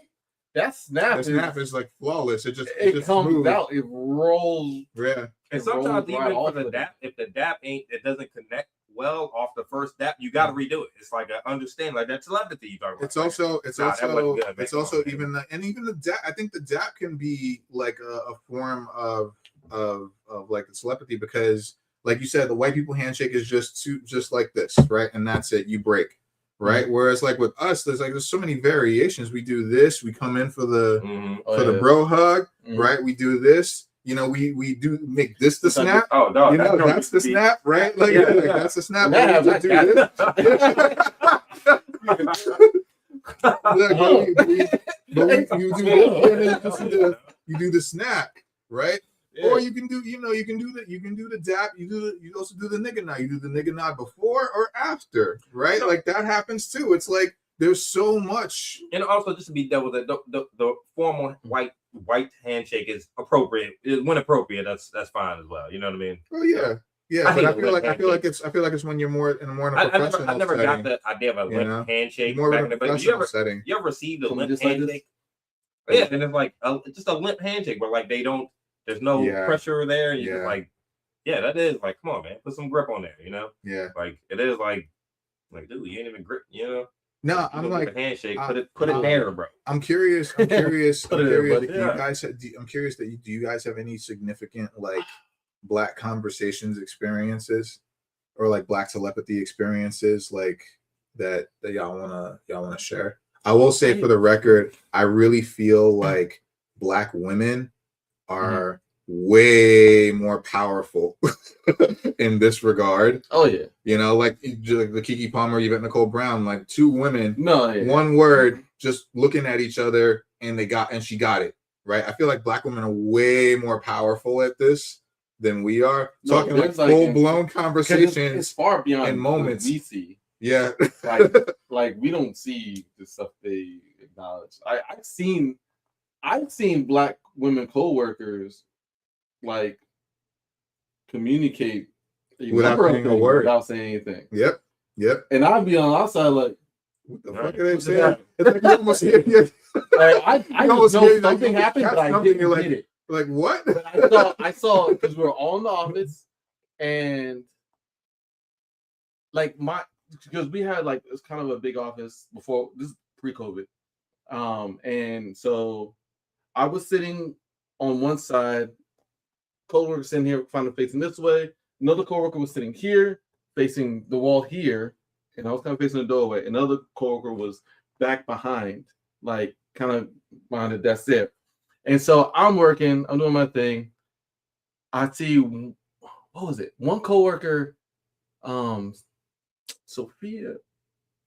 [SPEAKER 1] that snap,
[SPEAKER 4] The snap is like flawless. It
[SPEAKER 1] it comes
[SPEAKER 4] smooth.
[SPEAKER 1] out, it rolls.
[SPEAKER 4] Yeah.
[SPEAKER 3] And
[SPEAKER 1] It
[SPEAKER 3] sometimes
[SPEAKER 1] rolls right
[SPEAKER 3] even
[SPEAKER 1] off
[SPEAKER 3] for the
[SPEAKER 1] of
[SPEAKER 3] dap, if the dap it doesn't connect well off the first dap, you got to redo it. It's like a understand, like that telepathy you talk about.
[SPEAKER 4] It's also
[SPEAKER 3] Nah, that wasn't good, man. Come on, man.
[SPEAKER 4] even the dap. I think the dap can be like a form of like telepathy, because like you said, the white people handshake is just like this, right? And that's it. You break, right? Whereas like with us, there's so many variations. We do this. We come in for the the bro hug, right? We do this. You know, we do make this the snap.
[SPEAKER 3] Oh no,
[SPEAKER 4] You know, that's the snap, right? Like,
[SPEAKER 3] Yeah,
[SPEAKER 4] like
[SPEAKER 3] yeah.
[SPEAKER 4] that's the snap.
[SPEAKER 1] That
[SPEAKER 4] We
[SPEAKER 1] have-
[SPEAKER 4] do
[SPEAKER 1] that-
[SPEAKER 4] this. You do this, you do the snap, right?
[SPEAKER 1] Yeah.
[SPEAKER 4] Or you can do the dap. You also do the nigga nod. You do the nigga nod before or after, right? Like that happens too. It's like there's so much.
[SPEAKER 3] And also, just to be double, the formal white handshake is appropriate. When appropriate, that's fine as well. You know what I mean?
[SPEAKER 4] Oh yeah, yeah.
[SPEAKER 3] I
[SPEAKER 4] But
[SPEAKER 3] hate
[SPEAKER 4] I
[SPEAKER 3] the
[SPEAKER 4] feel like
[SPEAKER 3] lip
[SPEAKER 4] it's when you're more in a
[SPEAKER 3] I
[SPEAKER 4] professional
[SPEAKER 3] never
[SPEAKER 4] setting.
[SPEAKER 3] got the idea of a
[SPEAKER 4] you
[SPEAKER 3] limp
[SPEAKER 4] know?
[SPEAKER 3] handshake
[SPEAKER 4] More
[SPEAKER 3] back
[SPEAKER 4] in
[SPEAKER 3] in
[SPEAKER 4] a
[SPEAKER 3] the day.
[SPEAKER 4] professional setting.
[SPEAKER 3] You ever received a
[SPEAKER 1] Something
[SPEAKER 3] limp
[SPEAKER 1] just like this?
[SPEAKER 3] handshake? Yeah, and it's like just a limp handshake, but like there's no
[SPEAKER 4] Yeah.
[SPEAKER 3] pressure there. You
[SPEAKER 4] Yeah.
[SPEAKER 3] just like, yeah, that is like, come on, man, put some grip on there. You know,
[SPEAKER 4] Yeah.
[SPEAKER 3] like it is like, dude, you ain't even grip. You know,
[SPEAKER 4] No,
[SPEAKER 3] You
[SPEAKER 4] I'm
[SPEAKER 3] gonna
[SPEAKER 4] like,
[SPEAKER 3] give a handshake.
[SPEAKER 4] I-
[SPEAKER 3] Put it there, bro.
[SPEAKER 4] I'm curious. I'm curious.
[SPEAKER 1] Put
[SPEAKER 4] I'm
[SPEAKER 1] it there,
[SPEAKER 4] curious.
[SPEAKER 1] buddy.
[SPEAKER 4] Do you
[SPEAKER 3] Yeah.
[SPEAKER 4] guys? I'm curious that do you guys have any significant like Black conversations experiences, or like Black telepathy experiences, like that y'all wanna share? I will say for the record, I really feel like Black women are way more powerful in this regard.
[SPEAKER 1] Oh yeah.
[SPEAKER 4] You know, like the Keke Palmer, Yvette Nicole Brown, like two women,
[SPEAKER 1] No. Yeah.
[SPEAKER 4] one word, just looking at each other, and she got it right. I feel like Black women are way more powerful at this than we are.
[SPEAKER 1] No,
[SPEAKER 4] Talking like
[SPEAKER 1] there's, like,
[SPEAKER 4] full blown
[SPEAKER 1] 'Cause
[SPEAKER 4] conversations.
[SPEAKER 1] It's far beyond
[SPEAKER 4] in moments.
[SPEAKER 1] what we see.
[SPEAKER 4] Yeah,
[SPEAKER 1] Like we don't see the stuff they acknowledge. I've seen Black women co-workers like communicate
[SPEAKER 4] Without
[SPEAKER 1] number of
[SPEAKER 4] saying a
[SPEAKER 1] things
[SPEAKER 4] word.
[SPEAKER 1] without saying anything.
[SPEAKER 4] yep.
[SPEAKER 1] And I'd be on the outside like,
[SPEAKER 4] What the
[SPEAKER 3] Right.
[SPEAKER 4] fuck are they
[SPEAKER 3] What's
[SPEAKER 4] saying?
[SPEAKER 3] that?
[SPEAKER 4] It's like you almost hear,
[SPEAKER 1] I
[SPEAKER 4] You almost
[SPEAKER 1] just know
[SPEAKER 4] hear, like,
[SPEAKER 1] something
[SPEAKER 4] you
[SPEAKER 1] happened,
[SPEAKER 4] catch
[SPEAKER 1] but I
[SPEAKER 4] something,
[SPEAKER 1] didn't
[SPEAKER 4] you're like-
[SPEAKER 1] get it.
[SPEAKER 4] like what?
[SPEAKER 1] But I saw because we were all in the office, and like because we had like it's kind of a big office before this is pre-COVID, and so I was sitting on one side, coworker sitting here, kind of facing this way. Another coworker was sitting here, facing the wall here, and I was kind of facing the doorway. Another coworker was back behind, like kind of behind the desk there. And so I'm working, I'm doing my thing. I see, what was it? One coworker, Sophia,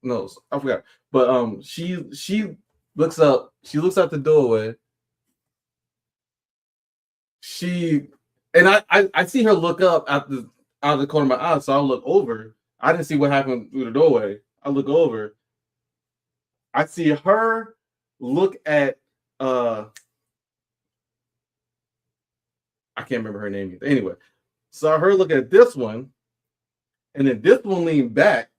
[SPEAKER 1] no, I forgot. But she looks up, she looks out the doorway. And I see her look up out of the corner of my eye, so I look over. I didn't see what happened through the doorway. I look over. I see her look at I can't remember her name either. Anyway, saw her look at this one, and then this one leaned back,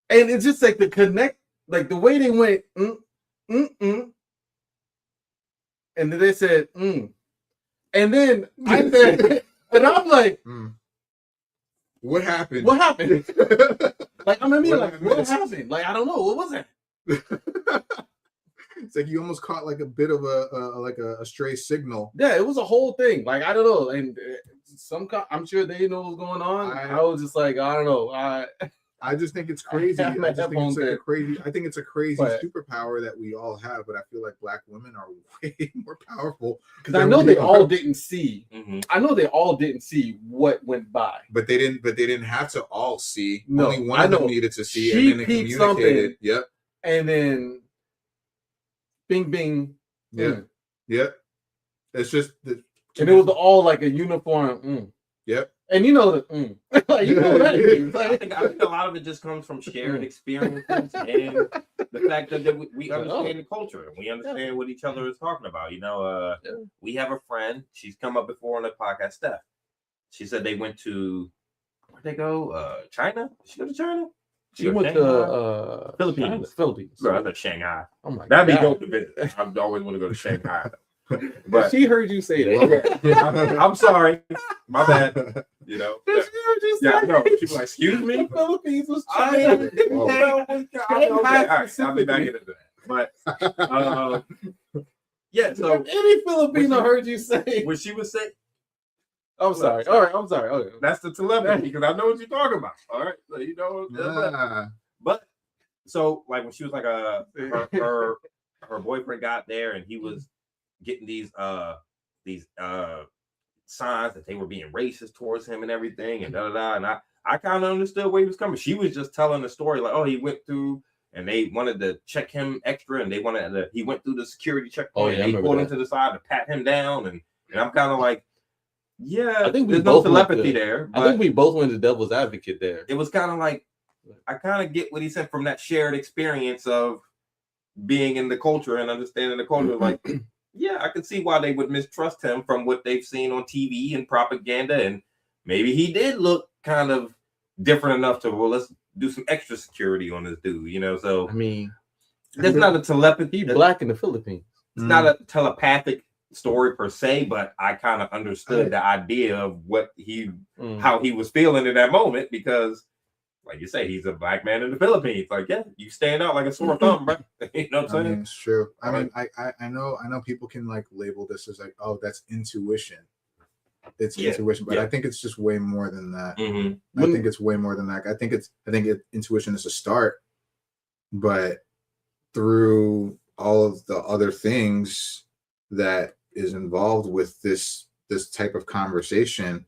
[SPEAKER 1] and it's just like the connect, like the way they went, and then they said, and then I said, and I'm like,
[SPEAKER 4] What happened?
[SPEAKER 1] what happened? Like I'm in me,
[SPEAKER 4] What
[SPEAKER 1] like
[SPEAKER 4] happened?
[SPEAKER 1] what happened? Like I don't know, what was that?
[SPEAKER 4] It's like you almost caught like a bit of a stray signal.
[SPEAKER 1] Yeah, it was a whole thing. Like I don't know, and I'm sure they know what's going on. I was just like, I don't know.
[SPEAKER 4] I just think it's crazy.
[SPEAKER 1] I
[SPEAKER 4] I
[SPEAKER 1] have
[SPEAKER 4] just think
[SPEAKER 1] headphones
[SPEAKER 4] it's like a
[SPEAKER 1] in.
[SPEAKER 4] crazy. I think it's a crazy
[SPEAKER 1] But-
[SPEAKER 4] superpower that we all have, but I feel like Black women are way more powerful.
[SPEAKER 1] Because I know they all didn't see.
[SPEAKER 3] Mhm.
[SPEAKER 1] I know they all didn't see what went by.
[SPEAKER 4] But they didn't have to all see.
[SPEAKER 1] No,
[SPEAKER 4] Only one
[SPEAKER 1] I
[SPEAKER 4] of them
[SPEAKER 1] know.
[SPEAKER 4] needed to see,
[SPEAKER 1] She
[SPEAKER 4] and then they
[SPEAKER 1] peeped
[SPEAKER 4] communicated.
[SPEAKER 1] something.
[SPEAKER 4] Yep.
[SPEAKER 1] And then, bing, bing.
[SPEAKER 4] Yeah. Yep. It's just the.
[SPEAKER 1] And it was all like a uniform.
[SPEAKER 4] Yep.
[SPEAKER 1] And you know the like, you know what that means.
[SPEAKER 3] I
[SPEAKER 1] Like,
[SPEAKER 3] think a lot of it just comes from shared experiences and the fact that we understand the culture and we understand what each other is talking about. You know, we have a friend. She's come up before on the podcast. Steph. She said they went to where'd they go? China? Did she go to China?
[SPEAKER 1] she went to
[SPEAKER 3] Philippines.
[SPEAKER 1] Philippines.
[SPEAKER 3] Bro, I said Shanghai.
[SPEAKER 1] Oh my
[SPEAKER 3] That'd be
[SPEAKER 1] God.
[SPEAKER 3] dope to visit. I always want to go to Shanghai. But
[SPEAKER 1] She heard you say that.
[SPEAKER 3] I'm sorry. My bad. You know.
[SPEAKER 1] She heard you say
[SPEAKER 3] Yeah,
[SPEAKER 1] that.
[SPEAKER 3] no. She was like, excuse me?
[SPEAKER 1] The Philippines was
[SPEAKER 3] I
[SPEAKER 1] China.
[SPEAKER 3] mean,
[SPEAKER 4] Whoa.
[SPEAKER 3] okay, all right, I'll be back into that. But yeah, so
[SPEAKER 1] Any Filipino heard you say.
[SPEAKER 3] when she was saying
[SPEAKER 1] I'm sorry. All right, I'm sorry. Okay.
[SPEAKER 3] that's the telepathy because I know what you're talking about. All right. So you know but so like when she was like her boyfriend got there and he was getting these signs that they were being racist towards him and everything and and I kind of understood where he was coming. She was just telling the story like, oh, he went through and they wanted to check him extra and he went through the security checkpoint and they pulled him to the side to pat him down and I'm kind of like, yeah,
[SPEAKER 1] I think we
[SPEAKER 3] there's no
[SPEAKER 1] both went
[SPEAKER 3] telepathy
[SPEAKER 1] to-
[SPEAKER 3] there.
[SPEAKER 1] I think we both went to devil's advocate there.
[SPEAKER 3] It was kind of like I kind of get what he said from that shared experience of being in the culture and understanding the culture. Like, yeah, I could see why they would mistrust him from what they've seen on TV and propaganda, and maybe he did look kind of different enough to let's do some extra security on this dude, you know. So
[SPEAKER 1] I mean,
[SPEAKER 3] that's not a telepathy.
[SPEAKER 1] he's black in the Philippines.
[SPEAKER 3] It's not a telepathic story per se, but I kind of understood the idea of what how he was feeling in that moment because like you say, he's a black man in the Philippines. Like, yeah, you stand out like a sore thumb, bro. You know what I'm
[SPEAKER 4] I
[SPEAKER 3] saying?
[SPEAKER 4] mean, it's true. I
[SPEAKER 3] Right.
[SPEAKER 4] mean, I know people can like label this as like, oh, that's intuition. It's
[SPEAKER 3] Yeah,
[SPEAKER 4] intuition, but
[SPEAKER 3] yeah.
[SPEAKER 4] I think it's just way more than that.
[SPEAKER 3] Mm-hmm.
[SPEAKER 4] I think it's way more than that. I think intuition is a start, but through all of the other things that is involved with this type of conversation,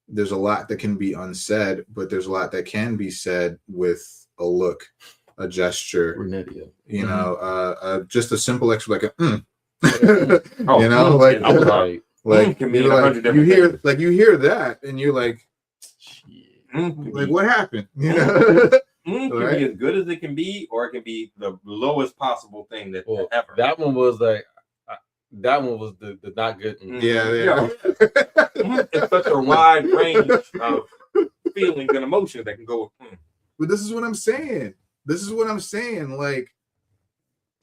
[SPEAKER 4] there's a lot that can be unsaid, but there's a lot that can be said with a look, a gesture,
[SPEAKER 1] Renetia.
[SPEAKER 4] you know, just a simple like a
[SPEAKER 3] Oh,
[SPEAKER 4] you know, like
[SPEAKER 1] I was right.
[SPEAKER 4] like
[SPEAKER 3] Can mean
[SPEAKER 4] you're
[SPEAKER 3] 100
[SPEAKER 4] like,
[SPEAKER 3] different
[SPEAKER 4] you hear
[SPEAKER 3] things.
[SPEAKER 4] like you hear that and you're like, like what happened? You know?
[SPEAKER 3] Can
[SPEAKER 4] Right?
[SPEAKER 3] be as good as it can be, or it can be the lowest possible thing that
[SPEAKER 1] Well,
[SPEAKER 3] ever.
[SPEAKER 1] that one was like, that one was the not good.
[SPEAKER 4] Yeah.
[SPEAKER 3] It's such a wide range of feelings and emotions that can go.
[SPEAKER 4] But this is what I'm saying. Like,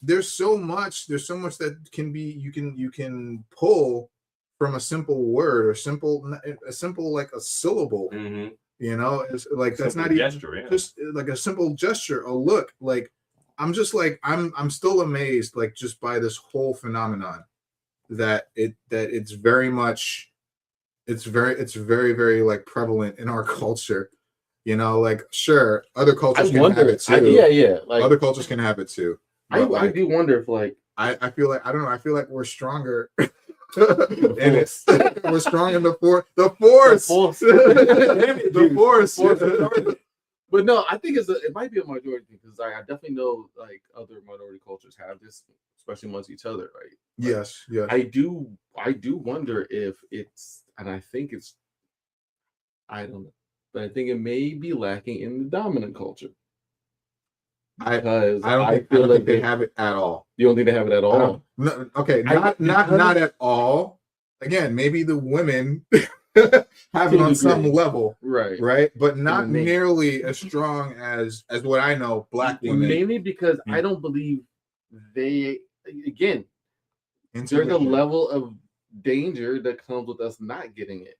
[SPEAKER 4] there's so much that can be you can pull from a simple word or a simple like a syllable.
[SPEAKER 3] Mm-hmm.
[SPEAKER 4] You know, it's like that's
[SPEAKER 3] Simple
[SPEAKER 4] not even
[SPEAKER 3] gesture, yeah.
[SPEAKER 4] just like a simple gesture, a look. Like I'm just like I'm still amazed, like just by this whole phenomenon that it's very much it's very like prevalent in our culture. You know, like sure, other cultures can have it too.
[SPEAKER 1] Yeah. Like
[SPEAKER 4] Other cultures can have it too.
[SPEAKER 1] I
[SPEAKER 4] But
[SPEAKER 1] do wonder if like
[SPEAKER 4] I feel like I don't know. I feel like we're stronger. And it's we're strong in the force. The force.
[SPEAKER 1] But no, I think it might be a majority thing because I definitely know like other minority cultures have this, especially amongst each other, right? Like,
[SPEAKER 4] Yes.
[SPEAKER 1] I do wonder if it's, and I think it's, I don't know, but I think it may be lacking in the dominant culture. Because
[SPEAKER 4] I don't think they have it at all.
[SPEAKER 1] You don't think they have it at all?
[SPEAKER 4] No, okay, not at all. Again, maybe the women have it on some level, right, but not nearly as strong as what I know black women.
[SPEAKER 1] Mainly because I don't believe they. Again, there's a level of danger that comes with us not getting it.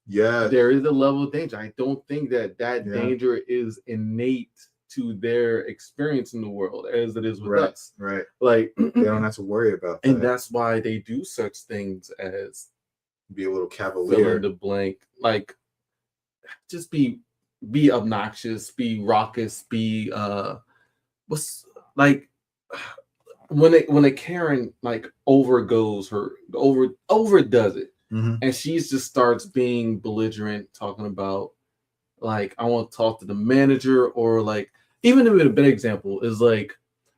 [SPEAKER 4] Yeah,
[SPEAKER 1] there is a level of danger. I don't think that danger is innate to their experience in the world as it is with us.
[SPEAKER 4] Right.
[SPEAKER 1] Like
[SPEAKER 4] they don't have to worry about that.
[SPEAKER 1] And that's why they do such things as
[SPEAKER 4] be a little cavalier.
[SPEAKER 1] Fill in the blank. Like just be obnoxious, be raucous, be what's like when a Karen like overdoes it.
[SPEAKER 4] Mm-hmm.
[SPEAKER 1] And she just starts being belligerent, talking about like I want to talk to the manager, or like even a better example is like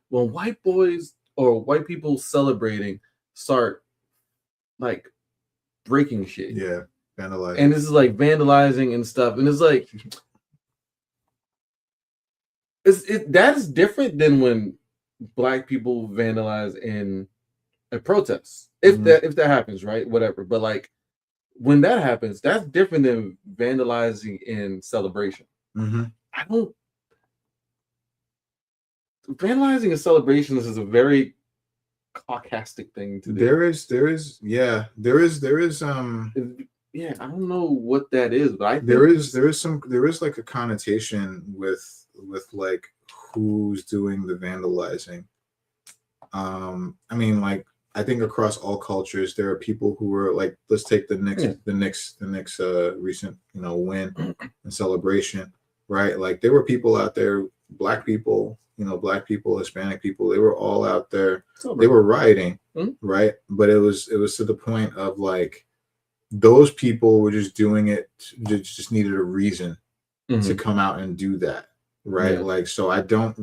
[SPEAKER 1] when white boys or white people celebrating start like breaking shit.
[SPEAKER 4] Yeah, vandalizing.
[SPEAKER 1] And this is like vandalizing and stuff, and it's like that is different than when black people vandalize in a protest. If that happens, right? Whatever. But like when that happens, that's different than vandalizing in celebration.
[SPEAKER 4] Mm-hmm.
[SPEAKER 1] Vandalizing in celebrations is a very caucastic thing to do.
[SPEAKER 4] There is I
[SPEAKER 1] don't know what that is, but I think
[SPEAKER 4] there is like a connotation with like who's doing the vandalizing. I mean, like I think across all cultures there are people who are like, let's take the Knicks recent win and celebration, right? Like there were people out there, black people, Hispanic people, they were all out there. They were rioting, right? But it was to the point of like those people were just doing it, just needed a reason to come out and do that, right? Yeah. Like, so I just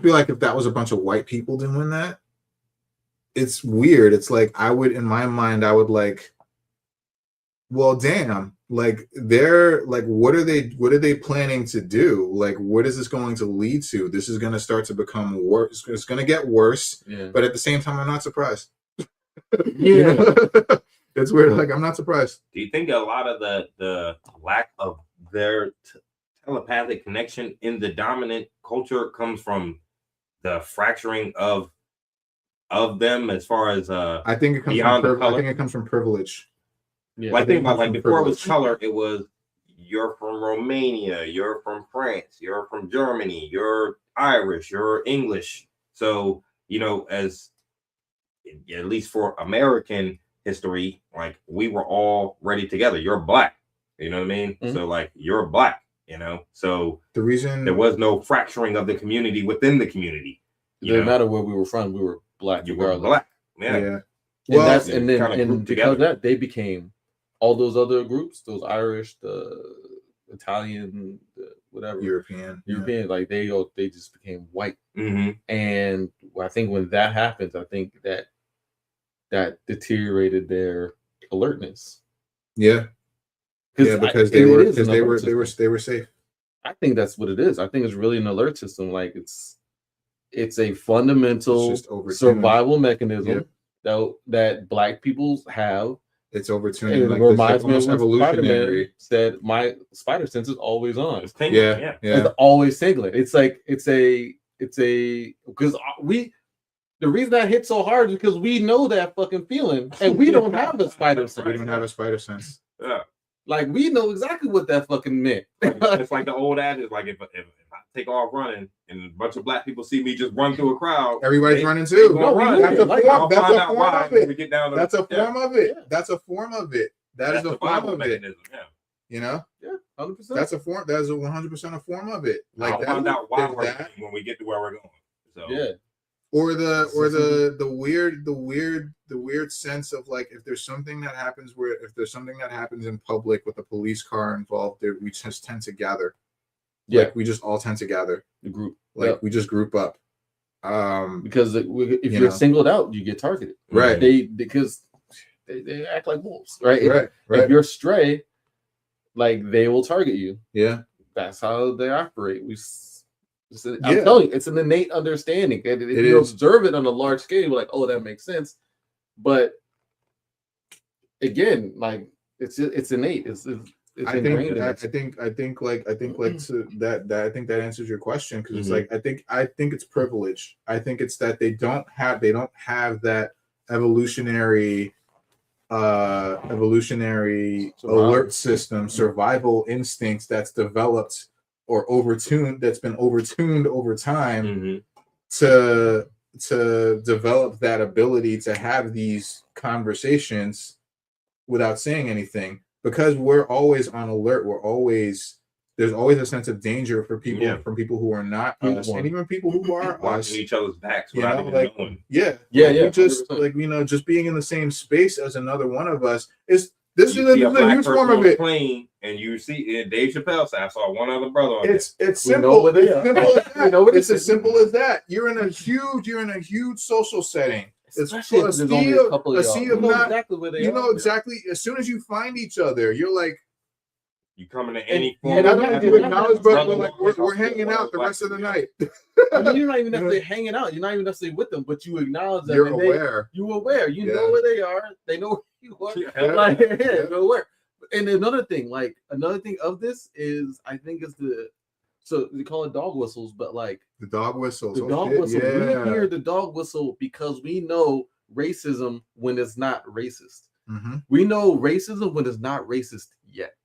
[SPEAKER 4] feel like if that was a bunch of white people doing that, it's weird. It's like in my mind, I would like, well, damn, like they're like, what are they planning to do? Like, what is this going to lead to? This is going to start to become worse. It's going to get worse. Yeah. But at the same time, I'm not surprised. Yeah. It's weird. Like, I'm not surprised.
[SPEAKER 3] Do you think a lot of the lack of their telepathic connection in the dominant culture comes from the fracturing of them as far as
[SPEAKER 4] I think it comes from privilege.
[SPEAKER 1] Yeah.
[SPEAKER 3] Like think about like
[SPEAKER 4] From
[SPEAKER 3] before it was
[SPEAKER 4] privilege.
[SPEAKER 3] color, it was you're from Romania, you're from France, you're from Germany, you're Irish, you're English. So you know, as at least for American history, like we were all ready together. You're black, you know what I mean?
[SPEAKER 1] Mhm.
[SPEAKER 3] So like you're black, you know. So
[SPEAKER 4] The reason
[SPEAKER 3] there was no fracturing of the community within the community.
[SPEAKER 1] It doesn't matter where we were from, we were black
[SPEAKER 3] You were
[SPEAKER 1] regardless.
[SPEAKER 3] black,
[SPEAKER 4] yeah.
[SPEAKER 1] And
[SPEAKER 4] Well,
[SPEAKER 1] that's
[SPEAKER 3] you
[SPEAKER 1] and then
[SPEAKER 3] kinda
[SPEAKER 1] and
[SPEAKER 3] grouped
[SPEAKER 1] because of
[SPEAKER 3] together.
[SPEAKER 1] that they became all those other groups, those Irish, the Italian, the whatever
[SPEAKER 4] European.
[SPEAKER 1] European, like they just became white.
[SPEAKER 3] Mm-hmm.
[SPEAKER 1] And I think when that happens, I think that deteriorated their alertness.
[SPEAKER 4] Yeah. Yeah, because they were safe.
[SPEAKER 1] I think that's what it is. I think it's really an alert system. Like it's a fundamental
[SPEAKER 4] It's just overtuned.
[SPEAKER 1] survival mechanism that black people have.
[SPEAKER 4] It's overtuning.
[SPEAKER 1] It
[SPEAKER 4] Like
[SPEAKER 1] reminds
[SPEAKER 4] this,
[SPEAKER 1] me of
[SPEAKER 4] almost
[SPEAKER 1] when Spider-Man
[SPEAKER 4] evolutionary.
[SPEAKER 1] said my spider sense is always on.
[SPEAKER 3] It's tingling,
[SPEAKER 4] Yeah.
[SPEAKER 1] It's always tingling. It's like it's a because the reason that hit so hard is because we know that fucking feeling and we don't have a spider sense.
[SPEAKER 4] We don't have a spider sense.
[SPEAKER 3] Yeah.
[SPEAKER 1] Like we know exactly what that fucking meant.
[SPEAKER 3] It's like the old adage, like if I take off running and a bunch of black people see me just run through a crowd,
[SPEAKER 4] Everybody's running too.
[SPEAKER 1] No, we
[SPEAKER 4] That's
[SPEAKER 1] do.
[SPEAKER 4] a
[SPEAKER 1] Like,
[SPEAKER 4] form.
[SPEAKER 3] I'll
[SPEAKER 4] That's
[SPEAKER 3] find
[SPEAKER 4] a
[SPEAKER 3] out
[SPEAKER 4] form
[SPEAKER 3] why
[SPEAKER 4] of
[SPEAKER 3] when we
[SPEAKER 4] it.
[SPEAKER 3] get down to
[SPEAKER 4] That's a
[SPEAKER 3] yeah.
[SPEAKER 4] form of it.
[SPEAKER 1] Yeah.
[SPEAKER 4] That's a form of it. That
[SPEAKER 3] That's
[SPEAKER 4] is a
[SPEAKER 3] the
[SPEAKER 4] form
[SPEAKER 3] survival
[SPEAKER 4] of it.
[SPEAKER 3] mechanism. Yeah.
[SPEAKER 4] You know,
[SPEAKER 1] Yeah, 100%.
[SPEAKER 4] that's a form. That is 100% a form of it. Like
[SPEAKER 3] I'll
[SPEAKER 4] that,
[SPEAKER 3] find out why
[SPEAKER 4] is
[SPEAKER 3] we're
[SPEAKER 4] that,
[SPEAKER 3] when we get to where we're going. So
[SPEAKER 1] yeah.
[SPEAKER 4] or the weird sense of like if there's something that happens in public with a police car involved, we just tend to gather.
[SPEAKER 1] Yeah.
[SPEAKER 4] Like we just all tend to gather.
[SPEAKER 1] The group.
[SPEAKER 4] Like we just group up.
[SPEAKER 1] Because if
[SPEAKER 4] you
[SPEAKER 1] you're
[SPEAKER 4] know.
[SPEAKER 1] singled out, you get targeted.
[SPEAKER 4] Right.
[SPEAKER 1] Because they act like wolves, right?
[SPEAKER 4] Right.
[SPEAKER 1] If you're stray, like they will target you.
[SPEAKER 4] Yeah.
[SPEAKER 1] That's how they operate. I'm telling you, it's an innate understanding. And if you observe it on a large scale, you're like, oh, that makes sense. But again, like it's innate. It's
[SPEAKER 4] I
[SPEAKER 1] ingrained in us.
[SPEAKER 4] think that answers your question because it's like I think it's privilege. I think it's that they don't have that evolutionary alert system, survival instincts that's developed or that's been overtuned over time to develop that ability to have these conversations without saying anything. Because we're always on alert, there's always a sense of danger for people from people who are not us, and even people who are us.
[SPEAKER 3] Watching each other's backs without even knowing.
[SPEAKER 1] Yeah.
[SPEAKER 4] We just 100%. Just being in the same space as another one of us is this is a huge form of it.
[SPEAKER 3] Plane, and you see Dave Chappelle said, I saw one other brother on
[SPEAKER 4] it's simple. It's as simple as that. You're in a huge social setting.
[SPEAKER 1] Especially if there's only a couple of y'all.
[SPEAKER 4] You know exactly. As soon as you find each other, you're like,
[SPEAKER 3] you coming to any form.
[SPEAKER 4] And I don't have to acknowledge, but we're hanging out the rest of the night.
[SPEAKER 1] I mean, you're not even necessarily hanging out. You're not even necessarily with them, but you acknowledge them.
[SPEAKER 4] You're aware.
[SPEAKER 1] You're aware. You know where they are. They know where you are. You're aware. And another thing of this is, I think is so they call it dog whistles, but like
[SPEAKER 4] the dog whistles.
[SPEAKER 1] The dog whistle. Yeah. We hear the dog whistle because we know racism when it's not racist.
[SPEAKER 4] Mm-hmm.
[SPEAKER 1] We know racism when it's not racist yet.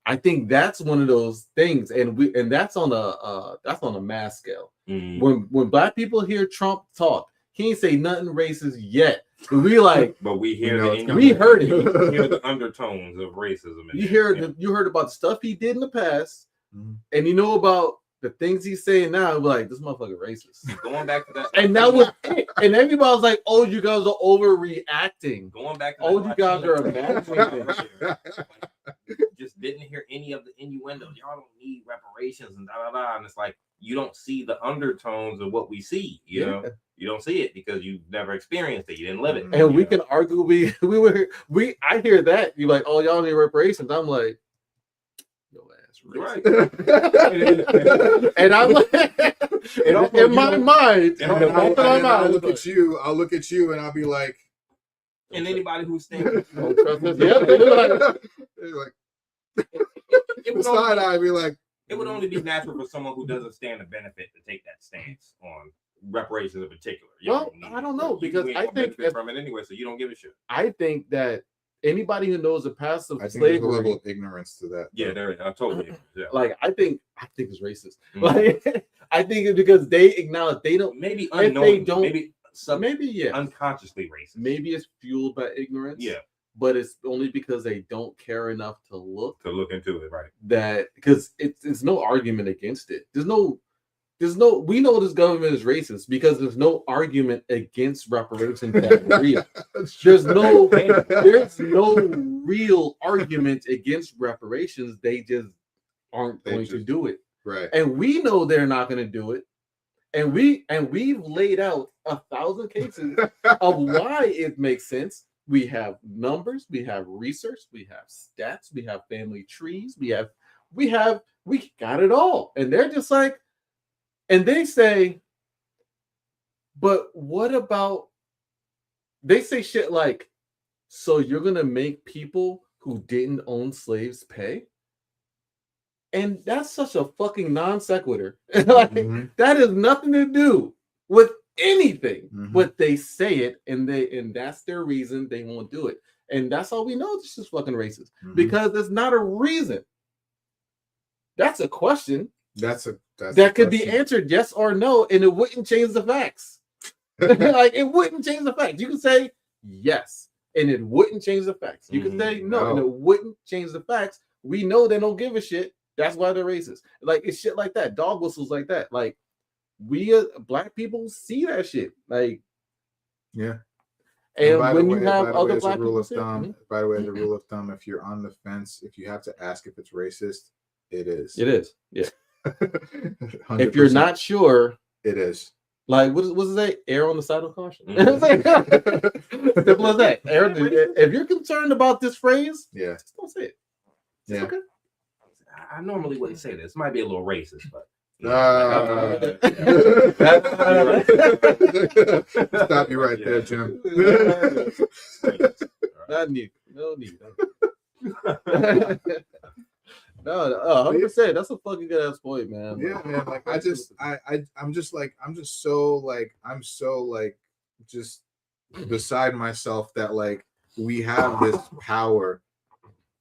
[SPEAKER 1] I think that's one of those things, and that's on a mass scale.
[SPEAKER 3] Mm-hmm.
[SPEAKER 1] When black people hear Trump talk, he ain't say nothing racist yet. But we like,
[SPEAKER 3] but we hear
[SPEAKER 1] we heard it.
[SPEAKER 3] You hear the undertones of racism.
[SPEAKER 1] You heard about the stuff he did in the past, and you know about the things he's saying now. We're like, this motherfucker racist.
[SPEAKER 3] Going back to that,
[SPEAKER 1] and that was it. And everybody's like, oh, you guys are overreacting.
[SPEAKER 3] Going back to
[SPEAKER 1] you guys are imagining things.
[SPEAKER 3] Just didn't hear any of the innuendos. Y'all don't need reparations and And it's like you don't see the undertones of what we see. You know, you don't see it because you never experienced it. You didn't live it.
[SPEAKER 1] And we can argue. I hear that you're like, oh, y'all need reparations. I'm like, yo ass
[SPEAKER 3] right.
[SPEAKER 1] And I'm like, in my mind,
[SPEAKER 4] I'll look at you, and I'll be like.
[SPEAKER 3] And anybody who's thinking, it would only be natural for someone who doesn't stand to benefit to take that stance on reparations in particular.
[SPEAKER 1] I don't know because I think
[SPEAKER 3] from it anyway, so you don't give a shit.
[SPEAKER 1] I think that anybody who knows the past of
[SPEAKER 4] I think there's a
[SPEAKER 1] slavery,
[SPEAKER 4] level of ignorance to that.
[SPEAKER 3] Yeah, there. I totally. Yeah.
[SPEAKER 1] like I think it's racist.
[SPEAKER 3] Mhm.
[SPEAKER 1] Like I think it's because they acknowledge they don't.
[SPEAKER 3] Maybe
[SPEAKER 1] If they
[SPEAKER 3] unknowingly,
[SPEAKER 1] don't,
[SPEAKER 3] maybe
[SPEAKER 1] maybe yeah,
[SPEAKER 3] unconsciously racist.
[SPEAKER 1] maybe it's fueled by ignorance.
[SPEAKER 3] Yeah,
[SPEAKER 1] but it's only because they don't care enough to look
[SPEAKER 3] into it, right?
[SPEAKER 1] that because it's no argument against it. There's no we know this government is racist because there's no argument against reparations that are real. There's no real argument against reparations. They just aren't going to do it.
[SPEAKER 4] Right.
[SPEAKER 1] And we know they're not going to do it. And we've laid out 1,000 cases of why it makes sense. We have numbers, we have research, we have stats, we have family trees, we got it all. And they're just like, and they say, but what about, they say shit like, so you're going to make people who didn't own slaves pay? And that's such a fucking non sequitur. Like, that has nothing to do with anything, but they say it, and that's their reason they won't do it. And that's all we know. This is fucking racist because there's not a reason. That's a question. That could be answered yes or no, and it wouldn't change the facts. Like it wouldn't change the facts. You can say yes, and it wouldn't change the facts. You can say no, and it wouldn't change the facts. We know they don't give a shit. That's why they're racist. Like it's shit like that, dog whistles like that. Like we black people see that shit. Like
[SPEAKER 4] yeah.
[SPEAKER 1] And when you have other black people,
[SPEAKER 4] by the way, the rule of thumb, if you're on the fence, if you have to ask if it's racist, it is.
[SPEAKER 1] It is. Yeah. If you're not sure,
[SPEAKER 4] it is.
[SPEAKER 1] Like what does it say? Err on the side of caution. Simple as that. If you're concerned about this phrase, just don't say it. It's okay.
[SPEAKER 3] I normally wouldn't say this. Might be a little racist, but
[SPEAKER 4] stop you right there, Jim.
[SPEAKER 1] Not need. No need. No, 100%. That's a fucking good ass point, man.
[SPEAKER 4] Yeah, man. Like I'm so just beside myself that like we have this power,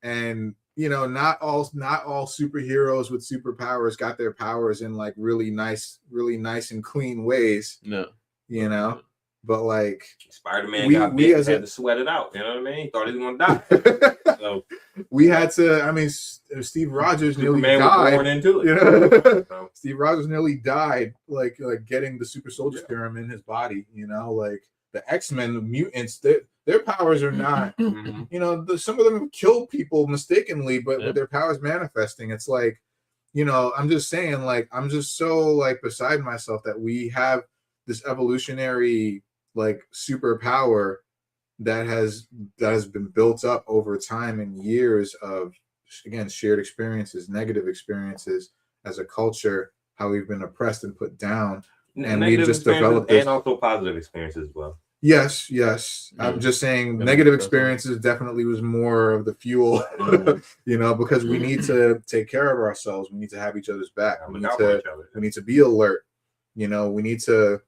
[SPEAKER 4] and you know, not all superheroes with superpowers got their powers in like really nice and clean ways.
[SPEAKER 1] No,
[SPEAKER 4] you know. But like
[SPEAKER 3] Spider-Man had to sweat it out. You know what I mean? He thought he was gonna die. So
[SPEAKER 4] we had to. I mean, Steve Rogers nearly died.
[SPEAKER 3] Was born into it.
[SPEAKER 4] You know? So. Steve Rogers nearly died, like getting the super soldier serum in his body. You know, like the X-Men, the mutants, their powers are not. You know, some of them have killed people mistakenly, but with their powers manifesting, it's like, you know, I'm just saying, like, I'm just so like beside myself that we have this evolutionary like superpower that has been built up over time and years of, again, shared experiences, negative experiences as a culture, how we've been oppressed and put down, and we've just developed this,
[SPEAKER 3] and also positive experiences as well.
[SPEAKER 4] Yes. I'm just saying negative experiences definitely was more of the fuel, you know, because we need to take care of ourselves. We need to have each other's back. We need to be alert. You know, we need to,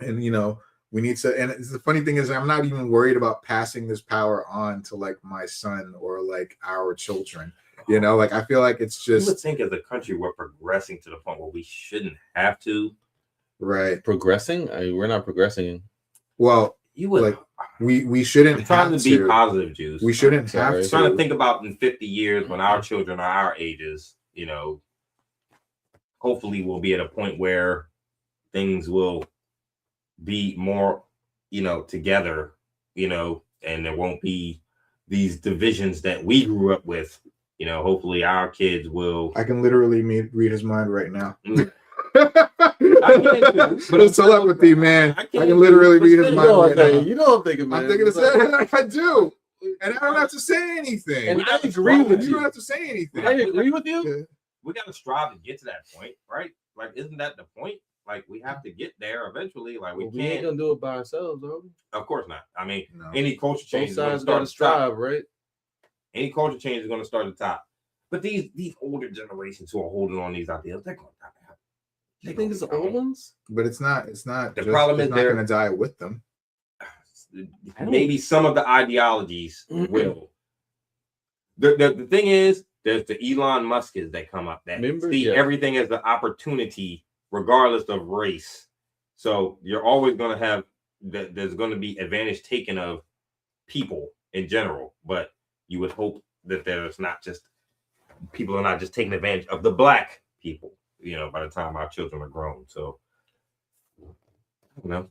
[SPEAKER 4] and you know, we need to, and the funny thing is, I'm not even worried about passing this power on to like my son or like our children. You know, like I feel like it's just.
[SPEAKER 3] You would think as a country we're progressing to the point where we shouldn't have to.
[SPEAKER 4] Right.
[SPEAKER 1] Progressing? We're not progressing.
[SPEAKER 4] Well,
[SPEAKER 3] you would
[SPEAKER 4] like we shouldn't.
[SPEAKER 3] I'm trying to be positive, Jews.
[SPEAKER 4] We shouldn't have to.
[SPEAKER 3] I'm trying to think about in 50 years when our children are our ages. You know, hopefully we'll be at a point where things will be more, you know, together, you know, and there won't be these divisions that we grew up with. You know, hopefully our kids will.
[SPEAKER 4] I can literally read his mind right now.
[SPEAKER 3] I can,
[SPEAKER 4] but it's telepathy, man. I can literally read his mind right now.
[SPEAKER 1] You know what I'm thinking, man.
[SPEAKER 4] I'm thinking the same. I do, and I don't have to say anything.
[SPEAKER 1] And I agree with you.
[SPEAKER 4] You don't have to say anything.
[SPEAKER 1] I agree with you.
[SPEAKER 4] Yeah.
[SPEAKER 3] We got to strive to get to that point, right? Like, isn't that the point? Like, we have to get there eventually. Like, we
[SPEAKER 1] ain't gonna do it by ourselves, bro.
[SPEAKER 3] Of course not. I mean, any culture change is
[SPEAKER 1] going to strive, right?
[SPEAKER 3] Any culture change is going to start at the top. But these older generations who are holding on these ideas, they're going to die.
[SPEAKER 1] You think it's the old ones?
[SPEAKER 4] But it's not.
[SPEAKER 3] The problem is
[SPEAKER 4] they're not going to die with them.
[SPEAKER 3] maybe some of the ideologies will. The thing is, there's the Elon Musk's that come up that see everything as an opportunity, regardless of race. So you're always going to have that. There's going to be advantage taken of people in general, but you would hope that there's not just people are not just taking advantage of the black people. By the time our children are grown, so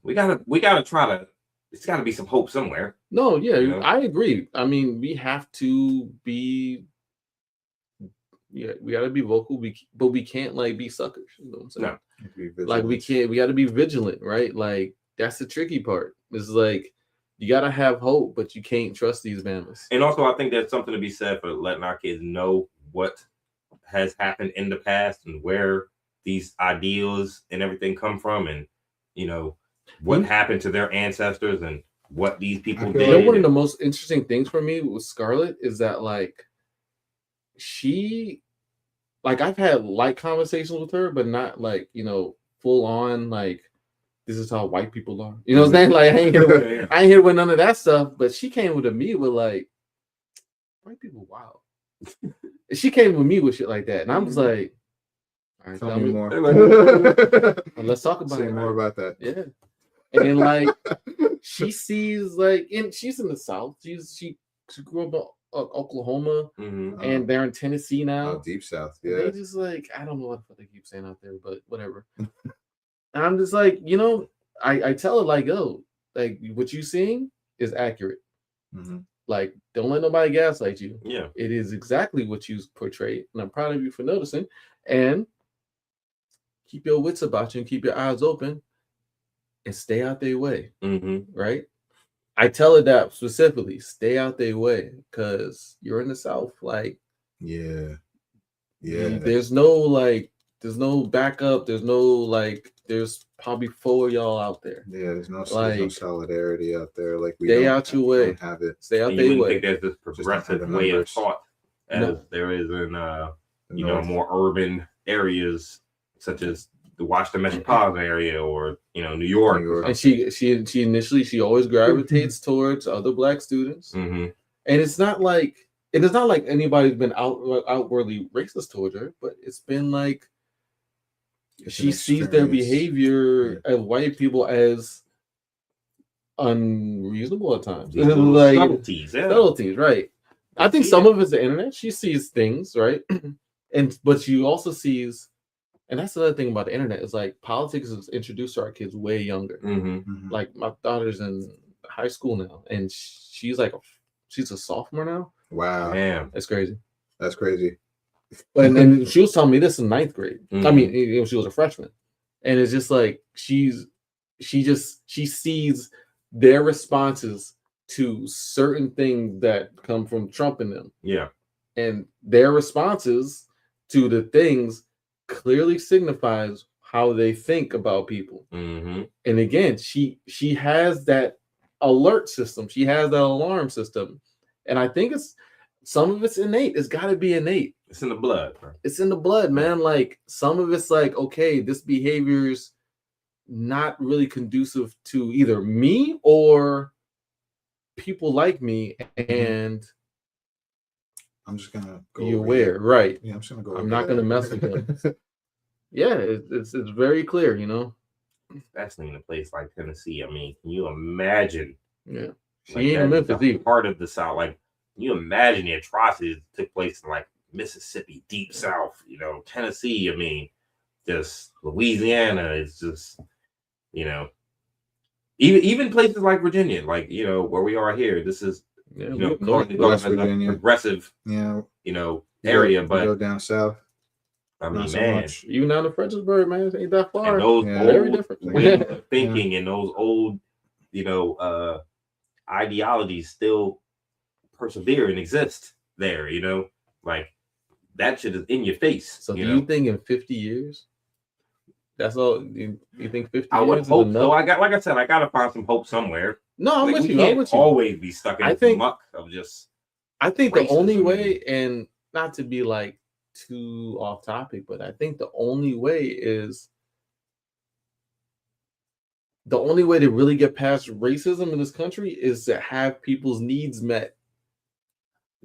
[SPEAKER 3] we gotta try to. It's got to be some hope somewhere.
[SPEAKER 1] No, yeah, I agree. I mean, we have to be. Yeah, we gotta be vocal, but we can't be suckers. You know what I'm saying? No, we can't. We gotta be vigilant, right? Like that's the tricky part. It's you gotta have hope, but you can't trust these families.
[SPEAKER 3] And also, I think there's something to be said for letting our kids know what has happened in the past and where these ideals and everything come from, and what happened to their ancestors and what these people did.
[SPEAKER 1] One of the most interesting things for me with Scarlett is that she I've had light conversations with her, but not full on this is how white people are. You know what I'm saying? I ain't here with none of that stuff. But she came with me with white people wild. She came with me with shit like that, and I was like, all right,
[SPEAKER 4] tell me more.
[SPEAKER 1] Let's talk about
[SPEAKER 4] Say more about that.
[SPEAKER 1] Yeah. And she sees and she's in the South. She grew up in Oklahoma, and they're in Tennessee now.
[SPEAKER 4] Oh, deep South. Yeah.
[SPEAKER 1] They just I don't know what the fuck they keep saying out there, but whatever. And I'm just I tell her yo, what you seeing is accurate.
[SPEAKER 4] Mm-hmm.
[SPEAKER 1] Don't let nobody gaslight you.
[SPEAKER 3] Yeah,
[SPEAKER 1] it is exactly what you portrayed, and I'm proud of you for noticing. And keep your wits about you and keep your eyes open, and stay out their way.
[SPEAKER 3] Mm-hmm.
[SPEAKER 1] Right? I tell her that specifically. Stay out their way because you're in the South.
[SPEAKER 4] Yeah.
[SPEAKER 1] There's no backup. There's no there's probably 4 of y'all out there.
[SPEAKER 4] Yeah, there's no solidarity out there. We
[SPEAKER 1] stay out your way.
[SPEAKER 4] Have it.
[SPEAKER 1] Stay out their way.
[SPEAKER 3] Think there's this progressive way of thought as there is in more urban areas such as the Washington metropolitan area or New York.
[SPEAKER 1] And she initially always gravitates towards other black students.
[SPEAKER 3] Mm-hmm.
[SPEAKER 1] And it's not anybody's been outwardly racist towards her, but it's been she sees their behavior as white people as unreasonable at times. Subtleties, right? I think some of it's the internet. She sees things, right? But she also sees, and that's the other thing about the internet is politics is introduced to our kids way younger.
[SPEAKER 3] Mm-hmm.
[SPEAKER 1] My daughter's in high school now, and she's a sophomore now.
[SPEAKER 4] Wow,
[SPEAKER 3] damn,
[SPEAKER 1] that's crazy.
[SPEAKER 4] That's crazy.
[SPEAKER 1] And she was telling me this in 9th grade. Mm-hmm. I mean, she was a freshman, and it's just she sees their responses to certain things that come from Trump and them.
[SPEAKER 3] Yeah,
[SPEAKER 1] and their responses to the things clearly signifies how they think about people.
[SPEAKER 3] Mm-hmm.
[SPEAKER 1] And again, she has that alert system. She has that alarm system, and I think some of it's innate. It's got to be innate.
[SPEAKER 3] It's in the blood. Bro.
[SPEAKER 1] It's in the blood, man. Some of it's okay, this behavior's not really conducive to either me or people like me, and
[SPEAKER 4] I'm just gonna go.
[SPEAKER 1] You're aware, right?
[SPEAKER 4] Yeah, I'm just gonna go.
[SPEAKER 1] I'm not gonna mess with them. Yeah, it's very clear,
[SPEAKER 3] Especially in a place like Tennessee. I mean, can you imagine?
[SPEAKER 1] Yeah, she ain't in Memphis either.
[SPEAKER 3] Part of the South, can you imagine the atrocities that took place in Mississippi, deep South, Tennessee. I mean, just Louisiana. It's just, even places like Virginia, where we are here. This is, progressive, area, but
[SPEAKER 4] go down south.
[SPEAKER 3] I mean, man,
[SPEAKER 1] even down to Fredericksburg, man, it ain't that far.
[SPEAKER 3] And those
[SPEAKER 1] very different
[SPEAKER 3] ways of thinking and those old, ideologies still persevere and exist there. That shit is in your face.
[SPEAKER 1] So, do you think in 50 years? That's all you think? 50
[SPEAKER 3] I
[SPEAKER 1] years
[SPEAKER 3] would hope
[SPEAKER 1] is
[SPEAKER 3] so. I gotta find some hope somewhere.
[SPEAKER 1] No, I'm with you.
[SPEAKER 3] I'm with you. Always be stuck in the muck of just.
[SPEAKER 1] I think the only way, and not to be too off topic, but I think the only way is the only way to really get past racism in this country is to have people's needs met.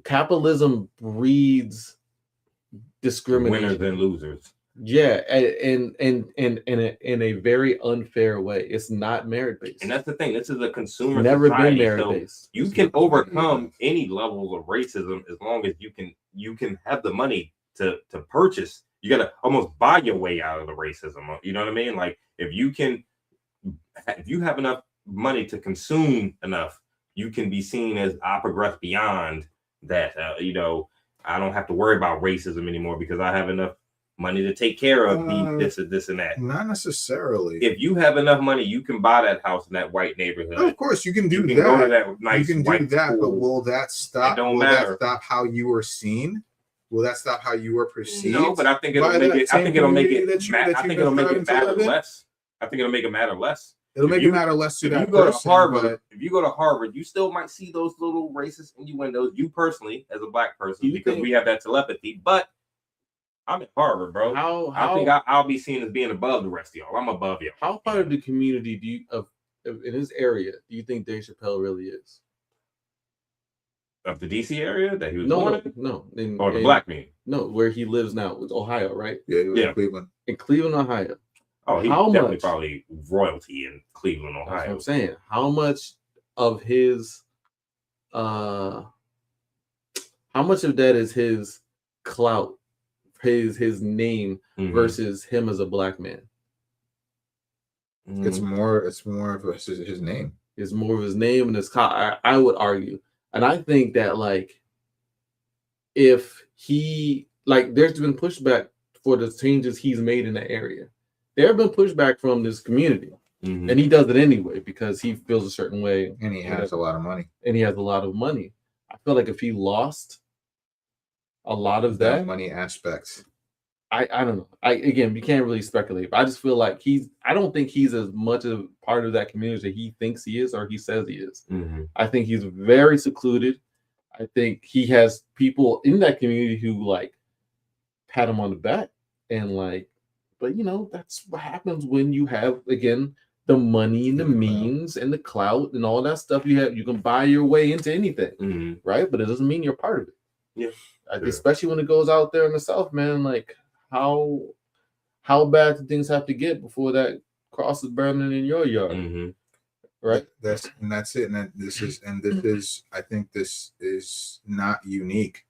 [SPEAKER 1] Capitalism breeds discrimination.
[SPEAKER 3] Winners and losers.
[SPEAKER 1] Yeah, and in a very unfair way. It's not merit based.
[SPEAKER 3] And that's the thing. This is a consumer
[SPEAKER 1] Never
[SPEAKER 3] society,
[SPEAKER 1] been merit
[SPEAKER 3] so
[SPEAKER 1] based.
[SPEAKER 3] you can overcome any levels of racism as long as you can have the money to purchase. You gotta almost buy your way out of the racism. You know what I mean? Like if you have enough money to consume enough, you can be seen as I progress beyond that. You know, I don't have to worry about racism anymore because I have enough money to take care of this and that.
[SPEAKER 4] Not necessarily.
[SPEAKER 3] If you have enough money, you can buy that house in that white neighborhood.
[SPEAKER 4] Of course, you can do that.
[SPEAKER 3] Go to that nice
[SPEAKER 4] you can
[SPEAKER 3] white
[SPEAKER 4] do that,
[SPEAKER 3] school.
[SPEAKER 4] but will that stop?
[SPEAKER 3] It don't
[SPEAKER 4] will
[SPEAKER 3] matter.
[SPEAKER 4] that stop how you were seen? Will that stop how you were perceived?
[SPEAKER 3] No, but I think it'll
[SPEAKER 4] by
[SPEAKER 3] make
[SPEAKER 4] that
[SPEAKER 3] it. I
[SPEAKER 4] same
[SPEAKER 3] think it'll make it.
[SPEAKER 4] community
[SPEAKER 3] I think it'll make it matter less. I think it'll make it matter less.
[SPEAKER 4] It'll make
[SPEAKER 3] you-
[SPEAKER 4] it matter less to
[SPEAKER 3] If
[SPEAKER 4] that
[SPEAKER 3] you go to
[SPEAKER 4] person,
[SPEAKER 3] Harvard,
[SPEAKER 4] but
[SPEAKER 3] if you go to Harvard, you still might see those little racist innuendos. You personally, as a black person,
[SPEAKER 1] You
[SPEAKER 3] because
[SPEAKER 1] think-
[SPEAKER 3] we have that telepathy. But I'm at Harvard, bro. I think I'll be seen as being above the rest of y'all. I'm above y'all.
[SPEAKER 1] How part of the community do you of in his area do you think Dave Chappelle really is?
[SPEAKER 3] Of the DC area that he was
[SPEAKER 1] No,
[SPEAKER 3] born
[SPEAKER 1] no,
[SPEAKER 3] in, or the black community.
[SPEAKER 1] No, where he lives now with Ohio, right?
[SPEAKER 4] yeah, he was
[SPEAKER 3] Yeah.
[SPEAKER 4] in Cleveland.
[SPEAKER 1] In Cleveland, Ohio.
[SPEAKER 3] Oh, he's
[SPEAKER 1] How
[SPEAKER 3] definitely
[SPEAKER 1] much?
[SPEAKER 3] probably royalty in Cleveland,
[SPEAKER 1] That's what
[SPEAKER 3] Ohio.
[SPEAKER 1] I'm saying. How much of his how much of that is his clout, his name
[SPEAKER 3] Mhm.
[SPEAKER 1] versus him as a black man?
[SPEAKER 3] Mhm.
[SPEAKER 4] It's more of his name.
[SPEAKER 1] Is more of his name and his clout. I would argue. And I think that like if he like there's been pushback for the changes he's made in the area. There have been pushback from this community.
[SPEAKER 3] Mhm.
[SPEAKER 1] And he does it anyway because he feels a certain way
[SPEAKER 4] And he has a lot of money.
[SPEAKER 1] and he has a lot of money. I feel like if he lost a lot of
[SPEAKER 4] That
[SPEAKER 1] that,
[SPEAKER 4] money aspect.
[SPEAKER 1] I don't know. Again, you can't really speculate, but I just feel like I don't think he's as much of part of that community that he thinks he is or he says he is.
[SPEAKER 3] Mhm.
[SPEAKER 1] I think he's very secluded. I think he has people in that community who like pat him on the back and like, but you know, that's what happens when you have again the money and the means and the clout and all that stuff you can buy your way into anything,
[SPEAKER 3] Mhm.
[SPEAKER 1] right? But it doesn't mean you're part of it.
[SPEAKER 3] Yeah.
[SPEAKER 1] Especially when it goes out there in the South, man. Like how bad do things have to get before that cross is burning in your yard,
[SPEAKER 3] Mhm.
[SPEAKER 1] right?
[SPEAKER 4] That's it. And this is I think this is not unique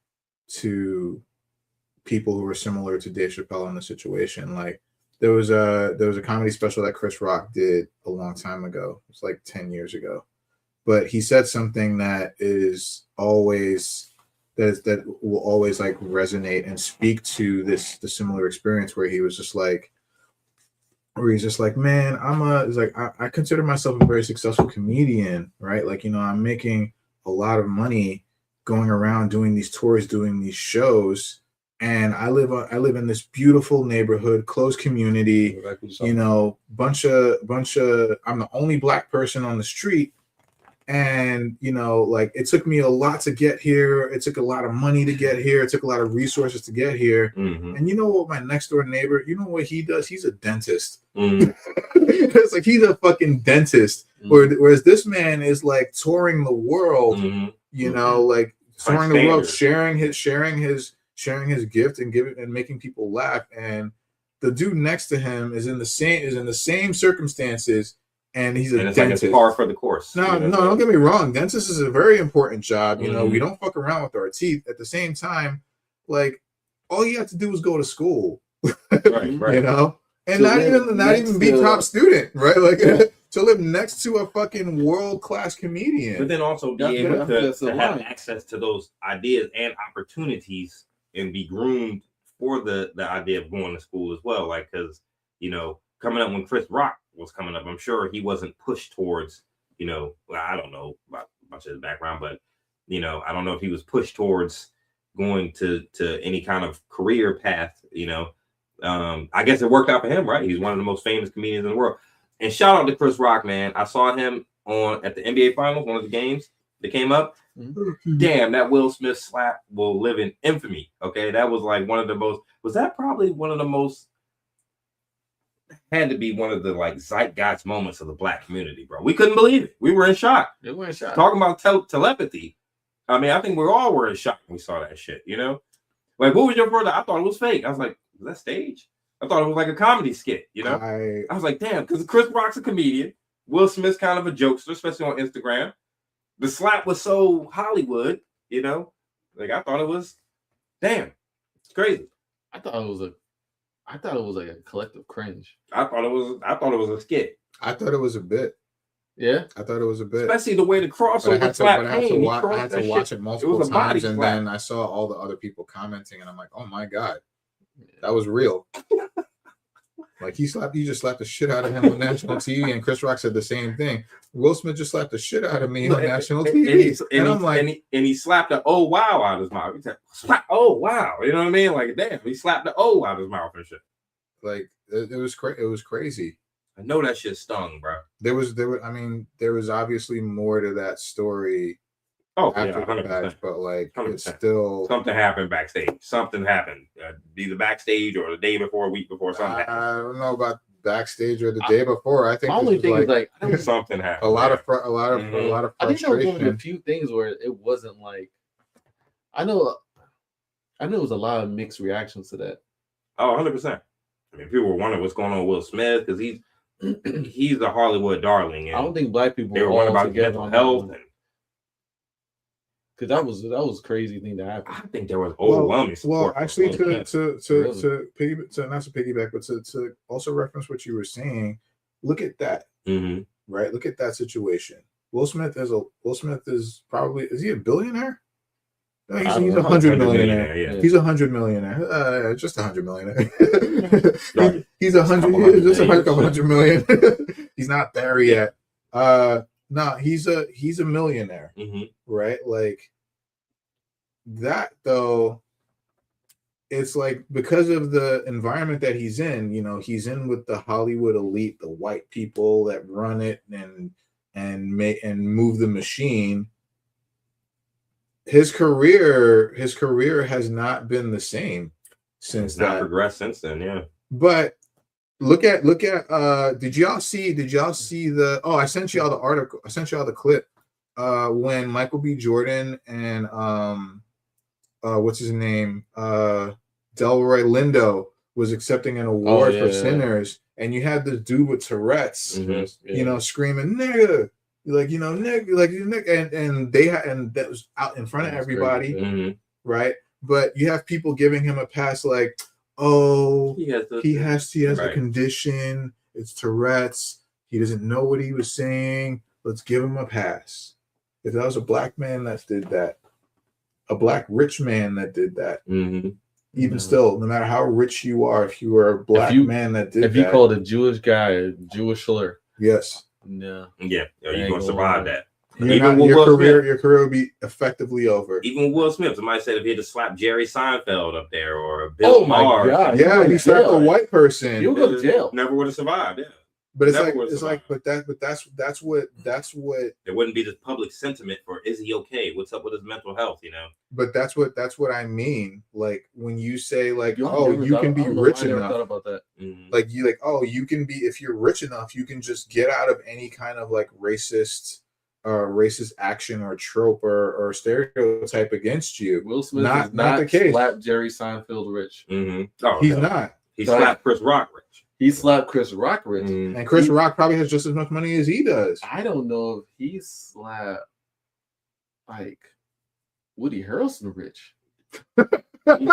[SPEAKER 4] to people who are similar to Dave Chappelle in the situation. Like there was a comedy special that Chris Rock did a long time ago. It's like 10 years ago. But he said something that is always that will always like resonate and speak to the similar experience where he was just like he's just like, man, I consider myself a very successful comedian, right? Like, you know, I'm making a lot of money going around doing these tours, doing these shows, and I live in this beautiful neighborhood, close community, you know, bunch of I'm the only black person on the street. And, you know, like it took me a lot to get here. It took a lot of money to get here. It took a lot of resources to get here.
[SPEAKER 3] Mhm.
[SPEAKER 4] And you know what, my next door neighbor, you know what he does? He's a dentist.
[SPEAKER 3] Mhm.
[SPEAKER 4] It's like he's a fucking dentist.
[SPEAKER 1] Mhm.
[SPEAKER 4] Whereas this man is like touring the world,
[SPEAKER 3] Mhm.
[SPEAKER 4] you know, like
[SPEAKER 3] It's like
[SPEAKER 4] touring the world,
[SPEAKER 3] standard.
[SPEAKER 4] sharing his gift and making people laugh. And the dude next to him is in the same circumstances. And he's a
[SPEAKER 3] And it's
[SPEAKER 4] dentist.
[SPEAKER 3] like it's par for the course.
[SPEAKER 4] No,
[SPEAKER 3] you know?
[SPEAKER 4] no, don't get me wrong. Dentist is a very important job. You know,
[SPEAKER 3] Mhm.
[SPEAKER 4] we don't fuck around with our teeth. At the same time, like all you have to do is go to school.
[SPEAKER 3] Right, right.
[SPEAKER 4] You know, and
[SPEAKER 1] To
[SPEAKER 4] not
[SPEAKER 1] live
[SPEAKER 4] even be
[SPEAKER 1] next to-
[SPEAKER 4] top student, right? Like
[SPEAKER 1] Yeah.
[SPEAKER 4] to live next to a fucking world-class comedian.
[SPEAKER 3] But then also be
[SPEAKER 1] That's
[SPEAKER 3] able
[SPEAKER 1] the
[SPEAKER 3] to have
[SPEAKER 1] line.
[SPEAKER 3] access to those ideas and opportunities and be groomed for the idea of going to school as well. Like, because, you know, coming up when Chris Rock was coming up, I'm sure he wasn't pushed towards, you know, well, I don't know about much of his background, but, you know, I don't know if he was pushed towards going to any kind of career path, you know. I guess it worked out for him, right? He's one of the most famous comedians in the world. And shout out to Chris Rock, man. I saw him at the NBA Finals, one of the games that came up. Damn, that Will Smith slap will live in infamy. Okay, that was like one of the most. Was that probably one of the most had to be one of the like zeitgeist moments of the black community, bro. We couldn't believe it. We were in shock.
[SPEAKER 1] They were in shock.
[SPEAKER 3] Talking about telepathy. I mean, I think we all were in shock when we saw that shit, you know? Like, what was your first? I thought it was fake. I was like, was that stage? I thought it was like a comedy skit, you know? I was like, damn, because Chris Rock's a comedian. Will Smith's kind of a jokester, especially on Instagram. The slap was so Hollywood, you know? Like, I thought it was, damn, it's crazy.
[SPEAKER 1] I thought it was like a collective cringe.
[SPEAKER 3] I thought it was a skit.
[SPEAKER 4] I thought it was a bit.
[SPEAKER 1] Yeah,
[SPEAKER 4] I thought it was a bit.
[SPEAKER 3] Especially the way the crossover slap came.
[SPEAKER 4] I had to watch it multiple times, and then I saw all the other people commenting, and I'm like, oh my god, that was real. Like you just slapped the shit out of him on national TV, and Chris Rock said the same thing. Will Smith just slapped the shit out of me on national TV,
[SPEAKER 3] and he slapped the oh wow out of his mouth. He said, slap, oh wow, you know what I mean? Like damn, he slapped the oh out of his mouth and shit.
[SPEAKER 4] Like it was crazy.
[SPEAKER 3] I know that shit stung, bro.
[SPEAKER 4] There was obviously more to that story.
[SPEAKER 3] Oh,
[SPEAKER 4] after
[SPEAKER 3] yeah,
[SPEAKER 4] the match, but like
[SPEAKER 3] 100%.
[SPEAKER 4] It's still
[SPEAKER 3] something happened backstage. Something happened, either backstage or the day before, a week before. Something happened.
[SPEAKER 4] I don't know about backstage or the day before. I think
[SPEAKER 1] my only thing is like
[SPEAKER 3] something happened.
[SPEAKER 4] A lot of frustration.
[SPEAKER 1] I think there was only a few things where it wasn't like. I know it was a lot of mixed reactions to that.
[SPEAKER 3] Oh, 100%. I mean, people were wondering what's going on with Will Smith because he's a Hollywood darling. And
[SPEAKER 1] I don't think black people
[SPEAKER 3] they were wondering about mental health.
[SPEAKER 1] Because that was a crazy thing to happen.
[SPEAKER 3] I think there was overwhelming support.
[SPEAKER 4] Well, actually, to not to piggyback, but to also reference what you were saying, look at that.
[SPEAKER 3] Mm-hmm.
[SPEAKER 4] Right, look at that situation. Will Smith is probably, is he a billionaire? No, he's 100 millionaire. Yeah. He's 100 millionaire. Just 100 millionaire. He's 100. Just 100 million. He's not there yet. No, he's a millionaire, right? Like that though. It's like because of the environment that he's in, you know, he's in with the Hollywood elite, the white people that run it and move the machine. His career has not been the same since that.
[SPEAKER 3] Not progressed since then, yeah.
[SPEAKER 4] But look at did y'all see the I sent y'all the article, I sent y'all the clip when Michael B. Jordan and what's his name? Delroy Lindo was accepting an award for Sinners, and you had this dude with Tourette's, you know, screaming nigga. Like, you know, nigga, like you nigga, and that was out in front of everybody, right? But you have people giving him a pass, like, oh, he has a condition, it's Tourette's, he doesn't know what he was saying, let's give him a pass. If that was a black man that did that, a black rich man that did that, even still, no matter how rich you are, if you were a black man that did that,
[SPEAKER 1] if you called a Jewish guy a Jewish slur,
[SPEAKER 4] yes.
[SPEAKER 3] No. Yeah, you're gonna survive that.
[SPEAKER 4] Your career would be effectively over.
[SPEAKER 3] Even Will Smith, somebody said if he had to slap Jerry Seinfeld up there or Bill Maher,
[SPEAKER 4] God, yeah, he slapped a white person,
[SPEAKER 1] you'll go to jail.
[SPEAKER 3] Never would have survived. Yeah,
[SPEAKER 4] but that's what
[SPEAKER 3] there wouldn't be this public sentiment for is he okay? What's up with his mental health? You know.
[SPEAKER 4] But that's what I mean. Like when you say like, you can be rich enough.
[SPEAKER 1] I thought about that.
[SPEAKER 4] Like you can be, if you're rich enough, you can just get out of any kind of like racist action or trope or stereotype against you.
[SPEAKER 1] Will Smith
[SPEAKER 4] not the case.
[SPEAKER 1] Slapped Jerry Seinfeld rich.
[SPEAKER 3] Oh,
[SPEAKER 4] he's not.
[SPEAKER 3] He slapped Chris Rock rich.
[SPEAKER 1] He slapped Chris Rock rich.
[SPEAKER 4] And Chris Rock probably has just as much money as he does.
[SPEAKER 1] I don't know if he slapped like Woody Harrelson rich.
[SPEAKER 4] I don't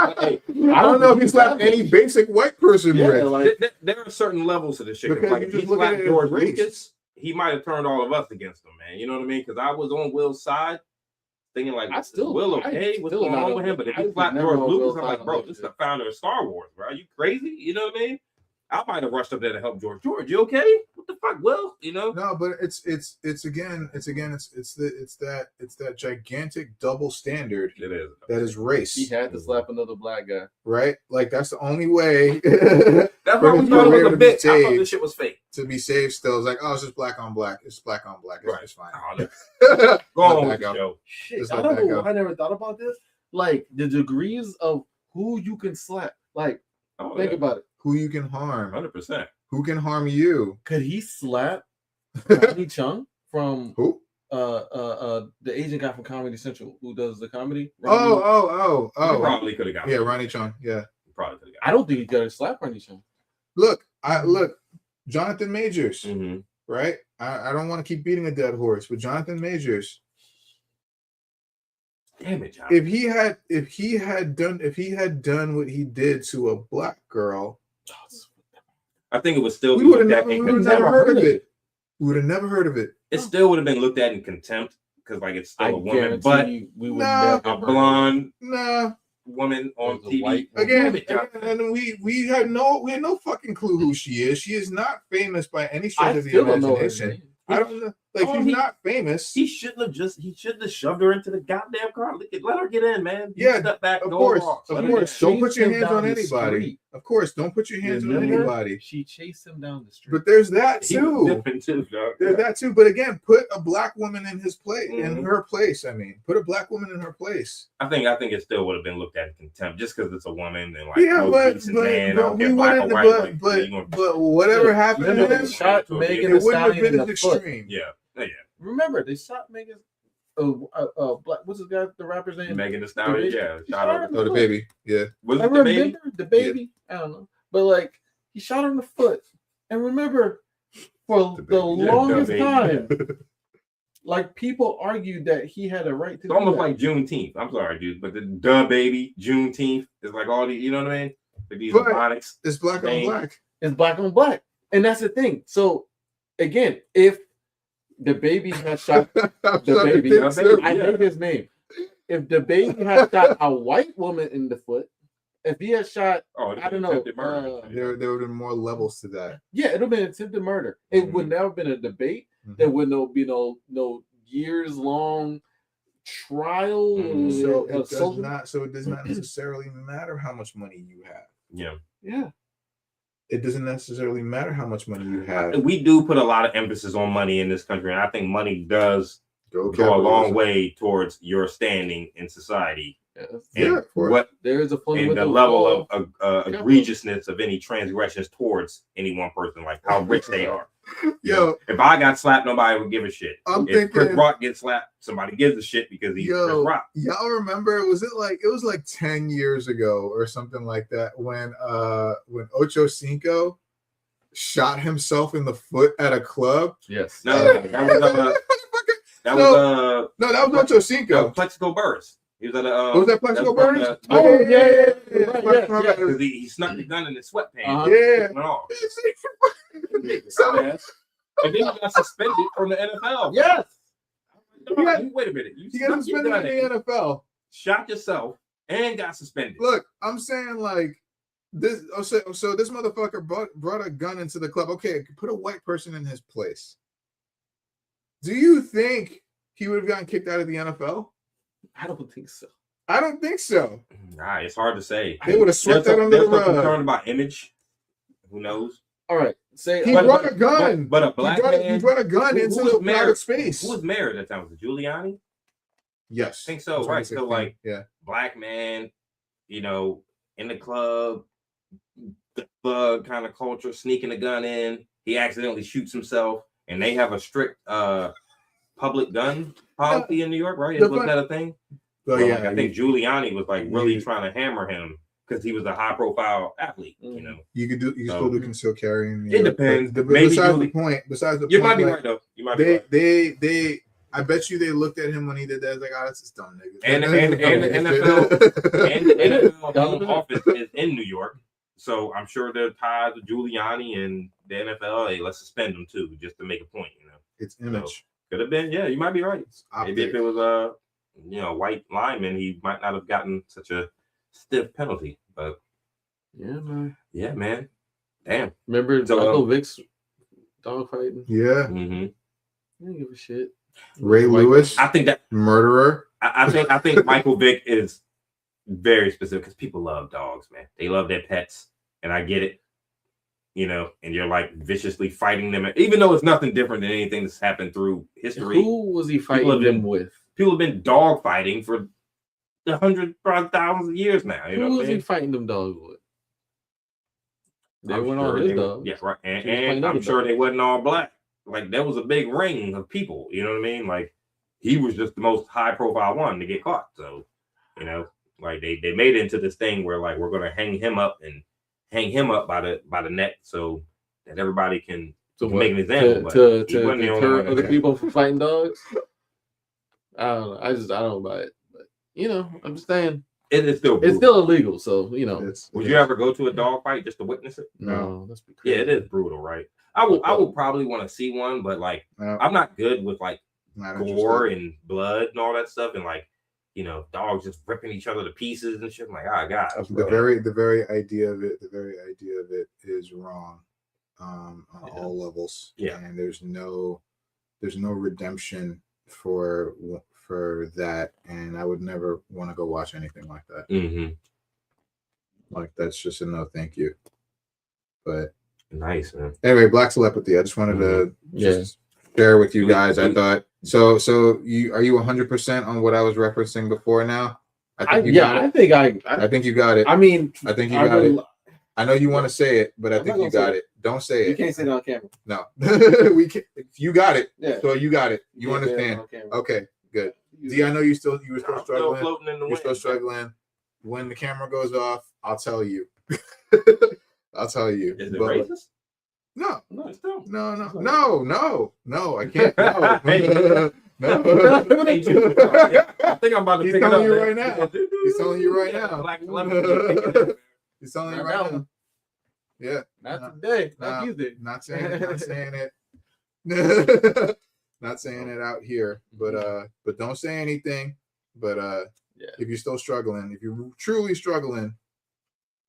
[SPEAKER 4] know if he slapped any basic white person rich.
[SPEAKER 3] Like, there are certain levels to this shit. Like if he slapped George Lucas, he might have turned all of us against him, man. You know what I mean? Because I was on Will's side, thinking like, Will okay? What's going on with him? But if he slapped George Lucas, I'm like, bro, this is the founder of Star Wars, bro. Are you crazy? You know what I mean? I might have rushed up there to help George. George, you okay? What the fuck, Will? You know?
[SPEAKER 4] No, but it's that gigantic double standard.
[SPEAKER 3] It is.
[SPEAKER 4] That is race.
[SPEAKER 1] He had to slap another black guy,
[SPEAKER 4] right? Like that's the only way.
[SPEAKER 3] That's why we thought it was a bit. I thought this shit was fake.
[SPEAKER 4] To be saved, still, it's like, it's just black on black. It's black on black. It's fine.
[SPEAKER 3] Go on with the show.
[SPEAKER 1] Shit, I don't know. I never thought about this. Like the degrees of who you can slap. Like, think about it.
[SPEAKER 4] Who you can harm.
[SPEAKER 3] 100%.
[SPEAKER 4] Who can harm you?
[SPEAKER 1] Could he slap Ronnie Chung from
[SPEAKER 4] Who?
[SPEAKER 1] the Asian guy from Comedy Central who does the comedy?
[SPEAKER 3] He
[SPEAKER 4] Oh.
[SPEAKER 3] probably could have got.
[SPEAKER 4] Yeah, Ronnie Chung. Yeah.
[SPEAKER 3] He probably could have
[SPEAKER 1] I don't think he could slap Ronnie Chung.
[SPEAKER 4] Look, Jonathan Majors,
[SPEAKER 3] got. Mm-hmm.
[SPEAKER 4] right? I don't want to keep beating a dead horse, but Jonathan Majors,
[SPEAKER 3] Damn it, John.
[SPEAKER 4] if he had done what he did to a black girl,
[SPEAKER 3] I think it would still
[SPEAKER 4] we
[SPEAKER 3] be
[SPEAKER 4] would have
[SPEAKER 3] looked at
[SPEAKER 4] never,
[SPEAKER 3] in
[SPEAKER 4] we would have
[SPEAKER 3] contempt.
[SPEAKER 4] never heard of it. We would have never heard of it.
[SPEAKER 3] It still would have been looked at in contempt because, like, it's still
[SPEAKER 1] I
[SPEAKER 3] a woman,
[SPEAKER 1] guarantee
[SPEAKER 3] but
[SPEAKER 1] you we would
[SPEAKER 4] Nah.
[SPEAKER 1] never
[SPEAKER 3] a blonde
[SPEAKER 4] Nah.
[SPEAKER 3] woman on
[SPEAKER 1] It was a
[SPEAKER 3] TV.
[SPEAKER 1] white
[SPEAKER 4] Again,
[SPEAKER 3] John.
[SPEAKER 4] and we had no fucking clue who she is. She is not famous by any stretch
[SPEAKER 1] I
[SPEAKER 4] of the
[SPEAKER 1] still don't know her
[SPEAKER 4] imagination.
[SPEAKER 1] name.
[SPEAKER 4] I don't know. Like,
[SPEAKER 3] Oh,
[SPEAKER 4] she's
[SPEAKER 3] he-
[SPEAKER 4] not famous.
[SPEAKER 3] He shouldn't have shoved her into the goddamn car. Let her get in, man. You
[SPEAKER 4] Yeah,
[SPEAKER 3] step back,
[SPEAKER 4] of
[SPEAKER 3] go
[SPEAKER 4] course,
[SPEAKER 3] off.
[SPEAKER 4] of
[SPEAKER 3] Let her
[SPEAKER 4] course.
[SPEAKER 3] get
[SPEAKER 4] Don't
[SPEAKER 3] in.
[SPEAKER 4] put your
[SPEAKER 1] Chased him
[SPEAKER 4] hands on
[SPEAKER 1] down the
[SPEAKER 4] anybody.
[SPEAKER 1] street.
[SPEAKER 4] Of course, don't put your hands on
[SPEAKER 1] Remember?
[SPEAKER 4] anybody.
[SPEAKER 1] She chased him down the street.
[SPEAKER 4] But there's that
[SPEAKER 3] He was
[SPEAKER 4] too.
[SPEAKER 3] different too, dog.
[SPEAKER 4] There's that too. But again, put a black woman in his place, in
[SPEAKER 3] Mhm.
[SPEAKER 4] her place. I mean, put a black woman in her place.
[SPEAKER 3] I think it still would have been looked at in contempt just because it's a woman and like
[SPEAKER 4] Yeah,
[SPEAKER 3] no
[SPEAKER 4] but
[SPEAKER 3] decent man. I
[SPEAKER 4] but
[SPEAKER 3] don't
[SPEAKER 4] we
[SPEAKER 3] care, black or
[SPEAKER 4] wouldn't.
[SPEAKER 3] white, like, you gonna-
[SPEAKER 4] But whatever happened to
[SPEAKER 1] Remember
[SPEAKER 4] him,
[SPEAKER 1] they shot
[SPEAKER 3] it
[SPEAKER 1] Megan
[SPEAKER 4] it
[SPEAKER 1] Thee
[SPEAKER 4] wouldn't have
[SPEAKER 1] Stallion
[SPEAKER 4] been
[SPEAKER 1] in
[SPEAKER 4] as
[SPEAKER 1] the foot.
[SPEAKER 4] extreme.
[SPEAKER 3] yeah.
[SPEAKER 1] Remember they shot Megan. Black. What's his guy? The rapper's name?
[SPEAKER 3] Megan Thee Stallion, yeah.
[SPEAKER 1] He
[SPEAKER 3] Shout
[SPEAKER 1] shot
[SPEAKER 3] out.
[SPEAKER 1] her.
[SPEAKER 4] Oh, the baby. Yeah.
[SPEAKER 3] Was
[SPEAKER 1] I
[SPEAKER 3] it the baby?
[SPEAKER 1] remember the baby. I don't know, but like he shot her in the foot, and remember for
[SPEAKER 4] The
[SPEAKER 1] the,
[SPEAKER 4] baby.
[SPEAKER 3] Yeah,
[SPEAKER 1] longest
[SPEAKER 3] the
[SPEAKER 1] time,
[SPEAKER 3] baby.
[SPEAKER 1] like people argued that he had a right to.
[SPEAKER 3] It's
[SPEAKER 1] do
[SPEAKER 3] almost
[SPEAKER 1] that.
[SPEAKER 3] like Juneteenth. I'm sorry, dude, but the baby Juneteenth is like all the, you know what I mean? Like these
[SPEAKER 4] But-
[SPEAKER 3] ebonics.
[SPEAKER 4] It's black on
[SPEAKER 3] Dang.
[SPEAKER 4] black.
[SPEAKER 1] It's black on black, and that's the thing. So again, if the baby had shot the baby,
[SPEAKER 3] Yeah.
[SPEAKER 1] I hate his name. If the baby had shot a white woman in the foot, if he had shot,
[SPEAKER 3] Oh, it's
[SPEAKER 1] I don't know,
[SPEAKER 3] attempted murder.
[SPEAKER 4] There would have been more levels to that.
[SPEAKER 1] yeah, it'd have been attempted murder. It would never have been a debate.
[SPEAKER 4] Mhm.
[SPEAKER 1] There would be no years long trial.
[SPEAKER 3] Mhm.
[SPEAKER 4] So
[SPEAKER 1] of
[SPEAKER 4] it does
[SPEAKER 1] social-
[SPEAKER 4] not. So it does not necessarily matter how much money you have.
[SPEAKER 3] Yeah.
[SPEAKER 1] Yeah,
[SPEAKER 4] It doesn't necessarily matter how much money you have.
[SPEAKER 3] We do put a lot of emphasis on money in this country, and I think money does
[SPEAKER 4] Go
[SPEAKER 3] go a long
[SPEAKER 4] capitalism.
[SPEAKER 3] way towards your standing in society.
[SPEAKER 1] yes.
[SPEAKER 3] And
[SPEAKER 4] Yeah, of course.
[SPEAKER 3] what
[SPEAKER 1] There is a
[SPEAKER 3] and the
[SPEAKER 1] fundamental
[SPEAKER 3] level
[SPEAKER 1] flaw.
[SPEAKER 3] of egregiousness of any transgressions towards any one person, like how rich they are. You know,
[SPEAKER 4] Yo,
[SPEAKER 3] if I got slapped, nobody would give a shit.
[SPEAKER 4] I'm
[SPEAKER 3] If Chris
[SPEAKER 4] thinking.
[SPEAKER 3] Rock gets slapped, somebody gives a shit because he's Chris
[SPEAKER 4] Yo,
[SPEAKER 3] Rock.
[SPEAKER 4] y'all remember? It was like 10 years ago or something like that when Ocho Cinco shot himself in the foot at a club.
[SPEAKER 1] Yes.
[SPEAKER 3] No, that was
[SPEAKER 4] No, that was Ocho Cinco.
[SPEAKER 3] Plexico Burris. He was at a
[SPEAKER 4] What was that Plexico Burris?
[SPEAKER 1] Oh, yeah.
[SPEAKER 3] Because he snuck the gun in his sweatpants.
[SPEAKER 1] Uh-huh.
[SPEAKER 4] Yeah.
[SPEAKER 3] Went off.
[SPEAKER 4] So-
[SPEAKER 3] And then he got suspended from the NFL.
[SPEAKER 1] Yes.
[SPEAKER 3] Wait a minute. You
[SPEAKER 4] He got
[SPEAKER 3] snuck your
[SPEAKER 4] suspended
[SPEAKER 3] gun
[SPEAKER 4] in the NFL.
[SPEAKER 3] shot yourself, and got suspended.
[SPEAKER 4] Look, I'm saying like this. So this motherfucker brought a gun into the club. Okay, put a white person in his place. Do you think he would have gotten kicked out of the NFL?
[SPEAKER 1] I don't think so.
[SPEAKER 4] I don't think so.
[SPEAKER 3] Nah, it's hard to say.
[SPEAKER 4] They would have swept that under the
[SPEAKER 3] They're so
[SPEAKER 4] rug.
[SPEAKER 3] concerned about image. Who knows?
[SPEAKER 1] All right. Say
[SPEAKER 4] He
[SPEAKER 3] But-
[SPEAKER 4] brought a gun.
[SPEAKER 3] But a black
[SPEAKER 4] he
[SPEAKER 3] man.
[SPEAKER 4] brought a gun
[SPEAKER 3] who
[SPEAKER 4] into
[SPEAKER 3] was
[SPEAKER 4] the
[SPEAKER 3] mayor-
[SPEAKER 4] private space.
[SPEAKER 3] Who was mayor at that time? Was it Giuliani?
[SPEAKER 4] Yes,
[SPEAKER 3] I think so, right. So,
[SPEAKER 4] 2016.
[SPEAKER 3] like,
[SPEAKER 4] yeah,
[SPEAKER 3] Black man, you know, in the club, the thug kind of culture, sneaking a gun in. He accidentally shoots himself, and they have a strict public gun policy in New York, right?
[SPEAKER 4] The
[SPEAKER 3] Wasn't
[SPEAKER 4] fun-
[SPEAKER 3] that a thing?
[SPEAKER 4] but
[SPEAKER 3] Well,
[SPEAKER 4] yeah,
[SPEAKER 3] like, I think Giuliani was like really
[SPEAKER 4] you-
[SPEAKER 3] trying to hammer him because he was a high profile athlete, you know.
[SPEAKER 4] you can
[SPEAKER 3] So-
[SPEAKER 4] still do concealed carry. in New
[SPEAKER 3] It
[SPEAKER 4] York,
[SPEAKER 3] depends.
[SPEAKER 4] But
[SPEAKER 3] Maybe
[SPEAKER 4] besides
[SPEAKER 3] Giuli-
[SPEAKER 4] the point,
[SPEAKER 3] You
[SPEAKER 4] point,
[SPEAKER 3] might be
[SPEAKER 4] like,
[SPEAKER 3] right though. You might be
[SPEAKER 4] they
[SPEAKER 3] right.
[SPEAKER 4] they I bet you they looked at him when he did that. Like, oh, that's just dumb nigga.
[SPEAKER 3] And the NFL home office is in New York, so I'm sure they're tied to Giuliani and the NFL. Hey, let's suspend them too, just to make a point. You know,
[SPEAKER 4] It's image.
[SPEAKER 3] could have been. Yeah, you might be right. Maybe if
[SPEAKER 4] Optic.
[SPEAKER 3] it was a white lineman, he might not have gotten such a stiff penalty. But
[SPEAKER 1] Yeah, man.
[SPEAKER 3] yeah, man, damn.
[SPEAKER 1] Remember
[SPEAKER 3] So,
[SPEAKER 1] Michael Vick's dog fighting?
[SPEAKER 4] Yeah,
[SPEAKER 3] Mm-hmm.
[SPEAKER 1] I didn't give a shit.
[SPEAKER 4] Ray
[SPEAKER 1] White-
[SPEAKER 4] Lewis,
[SPEAKER 3] I think that
[SPEAKER 4] murderer.
[SPEAKER 3] I think Michael Vick is very specific because people love dogs, man. They love their pets, and I get it. You know, and you're like viciously fighting them, even though it's nothing different than anything that's happened through history.
[SPEAKER 1] Who was he fighting
[SPEAKER 3] have been-
[SPEAKER 1] them with?
[SPEAKER 3] People have been dog fighting for 100, probably thousands of years now. You know
[SPEAKER 1] Who
[SPEAKER 3] what
[SPEAKER 1] was
[SPEAKER 3] I'm
[SPEAKER 1] he
[SPEAKER 3] saying?
[SPEAKER 1] fighting them dogs with? They weren't all his dogs.
[SPEAKER 3] Yeah, right.
[SPEAKER 1] He was
[SPEAKER 3] And
[SPEAKER 1] playing
[SPEAKER 3] I'm
[SPEAKER 1] other
[SPEAKER 3] sure
[SPEAKER 1] dogs.
[SPEAKER 3] they wasn't all black. Like there was a big ring of people. You know what I mean? Like he was just the most high profile one to get caught. So, you know, like they made it into this thing where like we're gonna hang him up by the neck so that everybody can make an example.
[SPEAKER 1] To
[SPEAKER 3] he wasn't the only
[SPEAKER 1] deter
[SPEAKER 3] one
[SPEAKER 1] other
[SPEAKER 3] that-
[SPEAKER 1] people from fighting dogs. I don't know. I don't buy it. But you know, I'm just saying
[SPEAKER 3] It's still brutal.
[SPEAKER 1] it's still illegal. So you know,
[SPEAKER 3] Would you ever go to a dog fight just to witness it?
[SPEAKER 1] no, that's
[SPEAKER 3] Yeah, it is brutal, right? I would probably want to see one, but like
[SPEAKER 4] No,
[SPEAKER 3] I'm not good with like
[SPEAKER 4] not
[SPEAKER 3] gore
[SPEAKER 4] interested.
[SPEAKER 3] and blood and all that stuff, and like you know, dogs just ripping each other to pieces and shit. I'm like, oh god,
[SPEAKER 4] The very idea of it is wrong on all levels.
[SPEAKER 3] Yeah.
[SPEAKER 4] And there's no redemption for that, and I would never want to go watch anything like that.
[SPEAKER 3] Mm-hmm.
[SPEAKER 4] Like that's just a no thank you. But
[SPEAKER 3] Nice, man.
[SPEAKER 4] anyway, Black Telepathy. I just wanted to just share with you guys. I thought so you are you 100% on what I was referencing before now? I think you got it.
[SPEAKER 1] I
[SPEAKER 4] think you got it.
[SPEAKER 1] I mean,
[SPEAKER 4] I think you got it. I know you want to say it, but I
[SPEAKER 1] I'm
[SPEAKER 4] think
[SPEAKER 1] not
[SPEAKER 4] you
[SPEAKER 1] gonna
[SPEAKER 4] got
[SPEAKER 1] say
[SPEAKER 4] it. Don't say
[SPEAKER 1] you
[SPEAKER 4] it.
[SPEAKER 1] can't say that on camera.
[SPEAKER 4] No. We can you got it.
[SPEAKER 1] Yeah.
[SPEAKER 4] So you got it. You
[SPEAKER 1] can't say that
[SPEAKER 4] understand.
[SPEAKER 1] on camera.
[SPEAKER 4] Okay, good. Z, I know you were still
[SPEAKER 3] I'm
[SPEAKER 4] struggling.
[SPEAKER 3] floating in the
[SPEAKER 4] You're still
[SPEAKER 3] wind.
[SPEAKER 4] struggling. When the camera goes off, I'll tell you. I'll tell you.
[SPEAKER 3] Is it
[SPEAKER 4] But-
[SPEAKER 3] racist?
[SPEAKER 4] No,
[SPEAKER 3] No, it's still.
[SPEAKER 4] no, I can't. No.
[SPEAKER 3] Hey.
[SPEAKER 4] No.
[SPEAKER 3] Hey, Jude, I think I'm about to
[SPEAKER 4] He's
[SPEAKER 3] pick it
[SPEAKER 4] telling
[SPEAKER 3] up.
[SPEAKER 4] you
[SPEAKER 3] man.
[SPEAKER 4] right now. He's telling you right
[SPEAKER 3] Yeah,
[SPEAKER 4] now.
[SPEAKER 3] Black Telepathy.
[SPEAKER 4] He's telling you
[SPEAKER 1] Not
[SPEAKER 4] right
[SPEAKER 1] that
[SPEAKER 4] now.
[SPEAKER 1] one.
[SPEAKER 4] Yeah,
[SPEAKER 1] Not today.
[SPEAKER 4] Nah.
[SPEAKER 1] Not Tuesday.
[SPEAKER 4] not saying it. Not saying it out here, but don't say anything. But
[SPEAKER 1] Yeah.
[SPEAKER 4] if you're still struggling, if you're truly struggling,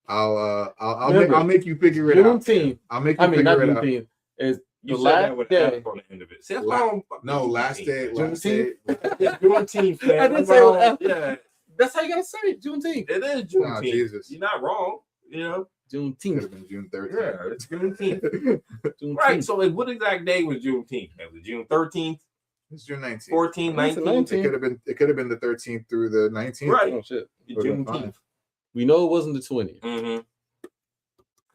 [SPEAKER 4] I'll
[SPEAKER 1] Remember,
[SPEAKER 4] make you figure it out.
[SPEAKER 1] Juneteenth.
[SPEAKER 4] I'll make
[SPEAKER 1] I
[SPEAKER 4] you
[SPEAKER 1] mean, not
[SPEAKER 4] figure it out.
[SPEAKER 1] Juneteenth. Is
[SPEAKER 3] You
[SPEAKER 1] the
[SPEAKER 3] said that
[SPEAKER 1] last
[SPEAKER 3] with
[SPEAKER 1] day.
[SPEAKER 3] F on the end of it. See, that's
[SPEAKER 4] La-
[SPEAKER 3] why I don't fuck
[SPEAKER 4] No,
[SPEAKER 3] with
[SPEAKER 4] last day.
[SPEAKER 1] Juneteenth?
[SPEAKER 3] It's Juneteenth, man.
[SPEAKER 1] I didn't
[SPEAKER 3] That's
[SPEAKER 1] say
[SPEAKER 3] wrong.
[SPEAKER 1] with F.
[SPEAKER 3] Yeah,
[SPEAKER 1] That's how you gotta say it. Juneteenth.
[SPEAKER 3] it is
[SPEAKER 4] Oh,
[SPEAKER 3] Juneteenth.
[SPEAKER 4] Jesus.
[SPEAKER 3] You're not wrong. You know,
[SPEAKER 4] Could
[SPEAKER 1] Juneteenth.
[SPEAKER 4] have been June
[SPEAKER 3] yeah,
[SPEAKER 4] 13th.
[SPEAKER 3] it's Juneteenth.
[SPEAKER 1] Juneteenth.
[SPEAKER 3] Right. So, like, what exact day was Juneteenth? Was it June 13th,
[SPEAKER 4] It's June 19th.
[SPEAKER 3] 14th,
[SPEAKER 1] It's the
[SPEAKER 3] 19th?
[SPEAKER 4] It could have been the 13th through the 19th.
[SPEAKER 3] Right.
[SPEAKER 1] Oh shit.
[SPEAKER 3] Juneteenth.
[SPEAKER 1] We know it wasn't the 20th.
[SPEAKER 3] Mm-hmm.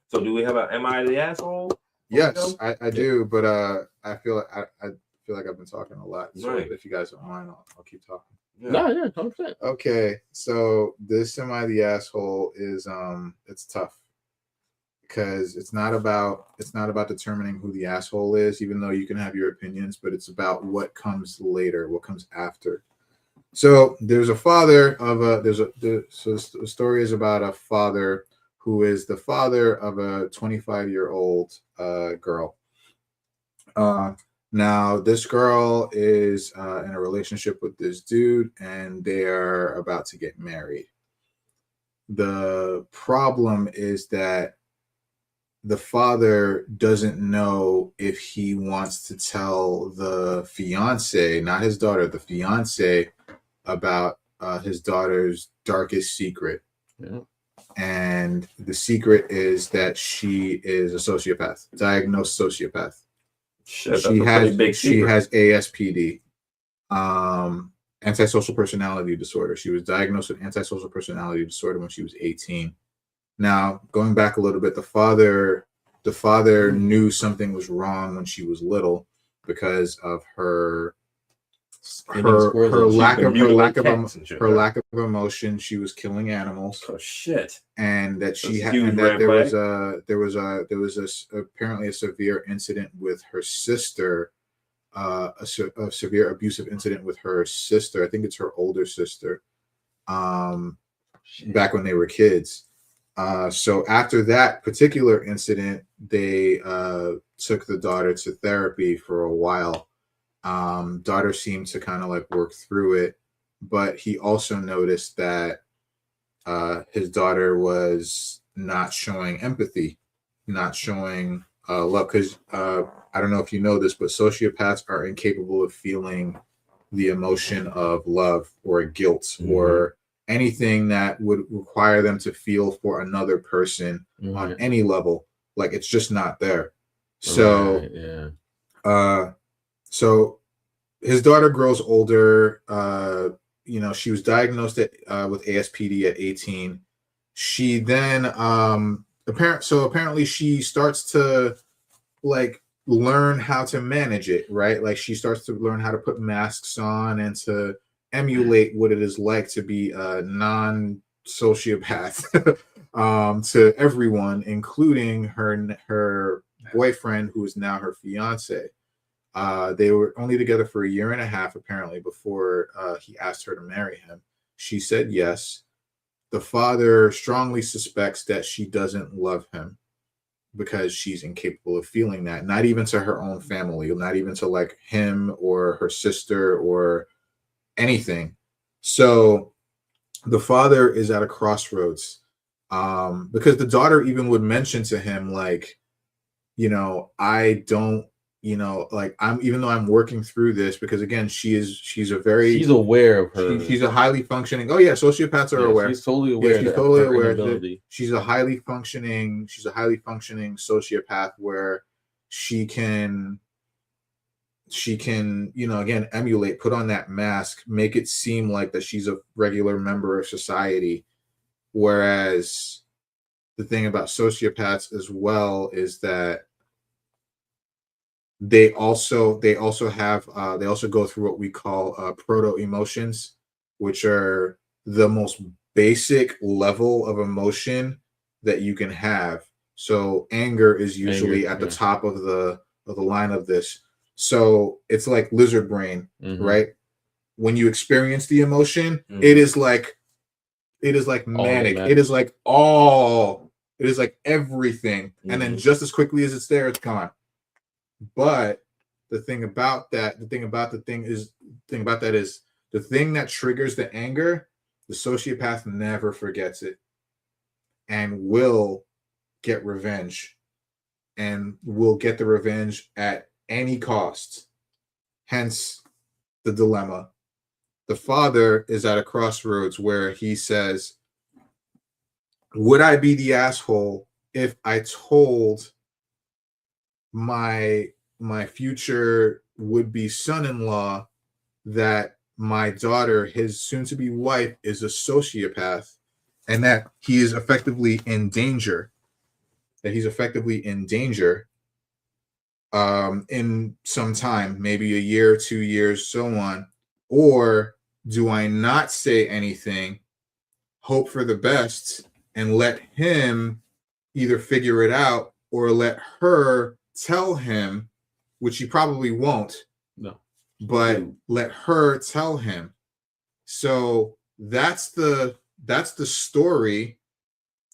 [SPEAKER 3] So, do we have an "Am I the asshole"?
[SPEAKER 4] Yes, I do, but I feel like I've been talking a lot. So
[SPEAKER 3] Right.
[SPEAKER 4] if you guys don't mind, I'll keep talking.
[SPEAKER 1] No, yeah, 100%.
[SPEAKER 4] Okay, so this Am I the Asshole is it's tough because it's not about determining who the asshole is, even though you can have your opinions, but it's about what comes later, what comes after. So there's a father of so the story is about a father who is the father of a 25-year-old girl. Now this girl is in a relationship with this dude, and they are about to get married. The problem is that the father doesn't know if he wants to tell the fiance, not his daughter, the fiance, about his daughter's darkest secret.
[SPEAKER 1] Yeah.
[SPEAKER 4] And the secret is that she is a sociopath, diagnosed sociopath.
[SPEAKER 3] Shit, that's
[SPEAKER 4] She
[SPEAKER 3] a pretty big
[SPEAKER 4] has
[SPEAKER 3] secret.
[SPEAKER 4] ASPD, antisocial personality disorder. She was diagnosed with antisocial personality disorder when she was 18. Now, going back a little bit, the father knew something was wrong when she was little because of her lack of emotion. She was killing animals.
[SPEAKER 3] Oh shit!
[SPEAKER 4] And that she
[SPEAKER 3] That's a
[SPEAKER 4] had,
[SPEAKER 3] huge
[SPEAKER 4] and that
[SPEAKER 3] red
[SPEAKER 4] there was apparently a severe incident with her sister, a severe abusive incident with her sister. I think it's her older sister, back when they were kids. So after that particular incident, they took the daughter to therapy for a while. Daughter seemed to kind of like work through it, but he also noticed that his daughter was not showing empathy, not showing love. Because I don't know if you know this, but sociopaths are incapable of feeling the emotion of love or guilt or anything that would require them to feel for another person on any level. Like it's just not there. So, so his daughter grows older. She was diagnosed with ASPD at 18. She then apparently she starts to like learn how to manage it, right? Like she starts to learn how to put masks on and to emulate what it is like to be a non-sociopath to everyone, including her boyfriend, who is now her fiance. They were only together for a year and a half, apparently, before he asked her to marry him. She said yes. The father strongly suspects that she doesn't love him because she's incapable of feeling that, not even to her own family, not even to like him or her sister or anything. So the father is at a crossroads because the daughter even would mention to him, like, I don't, like even though I'm working through this, because again, she's
[SPEAKER 1] aware of her.
[SPEAKER 4] She's a highly functioning. Oh yeah, sociopaths are aware.
[SPEAKER 1] She's totally aware.
[SPEAKER 4] She's totally aware that she's a highly functioning sociopath where she can again emulate, put on that mask, make it seem like that she's a regular member of society. Whereas the thing about sociopaths as well is that they also go through what we call proto emotions, which are the most basic level of emotion that you can have. So anger is usually at the top of the line of this. So it's like lizard brain, right? When you experience the emotion, it is like manic. It is like everything. And then just as quickly as it's there, it's gone. But the thing about that is the thing that triggers the anger, the sociopath never forgets it and will get revenge, and will get the revenge at any cost. Hence the dilemma. The father is at a crossroads where he says, would I be the asshole if I told my future would-be son-in-law that my daughter, his soon-to-be wife, is a sociopath, and that he is effectively in danger, in some time, maybe a year, 2 years, so on? Or do I not say anything, hope for the best, and let him either figure it out or let her tell him, which he probably won't.
[SPEAKER 1] No.
[SPEAKER 4] But let her tell him. So that's the story,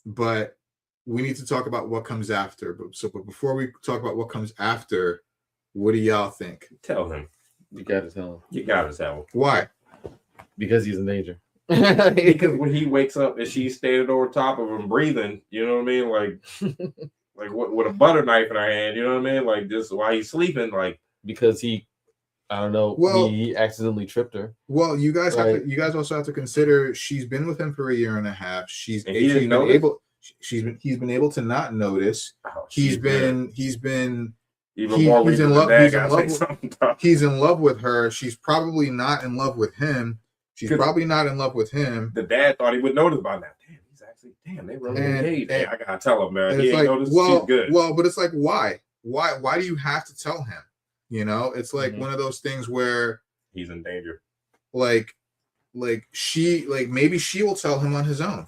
[SPEAKER 4] but we need to talk about what comes after. But before we talk about what comes after, what do y'all think?
[SPEAKER 3] Tell him.
[SPEAKER 1] You gotta tell him.
[SPEAKER 3] You gotta tell him.
[SPEAKER 4] Why?
[SPEAKER 1] Because he's in danger.
[SPEAKER 3] Because when he wakes up and she's standing over top of him breathing, you know what I mean? Like with a butter knife in her hand, you know what I mean? Like just while he's sleeping, like
[SPEAKER 1] because he accidentally tripped her.
[SPEAKER 4] Well, you guys also have to consider she's been with him for a year and a half. He's been able to not notice. He's in love with her. She's probably not in love with him. She's probably not in love with him.
[SPEAKER 3] The dad thought he would notice by now. They really engaged. I gotta tell him, man. He ain't noticed. She's good.
[SPEAKER 4] Well, but it's like, why? Why do you have to tell him? It's like one of those things where
[SPEAKER 3] he's in danger.
[SPEAKER 4] Maybe she will tell him on his own.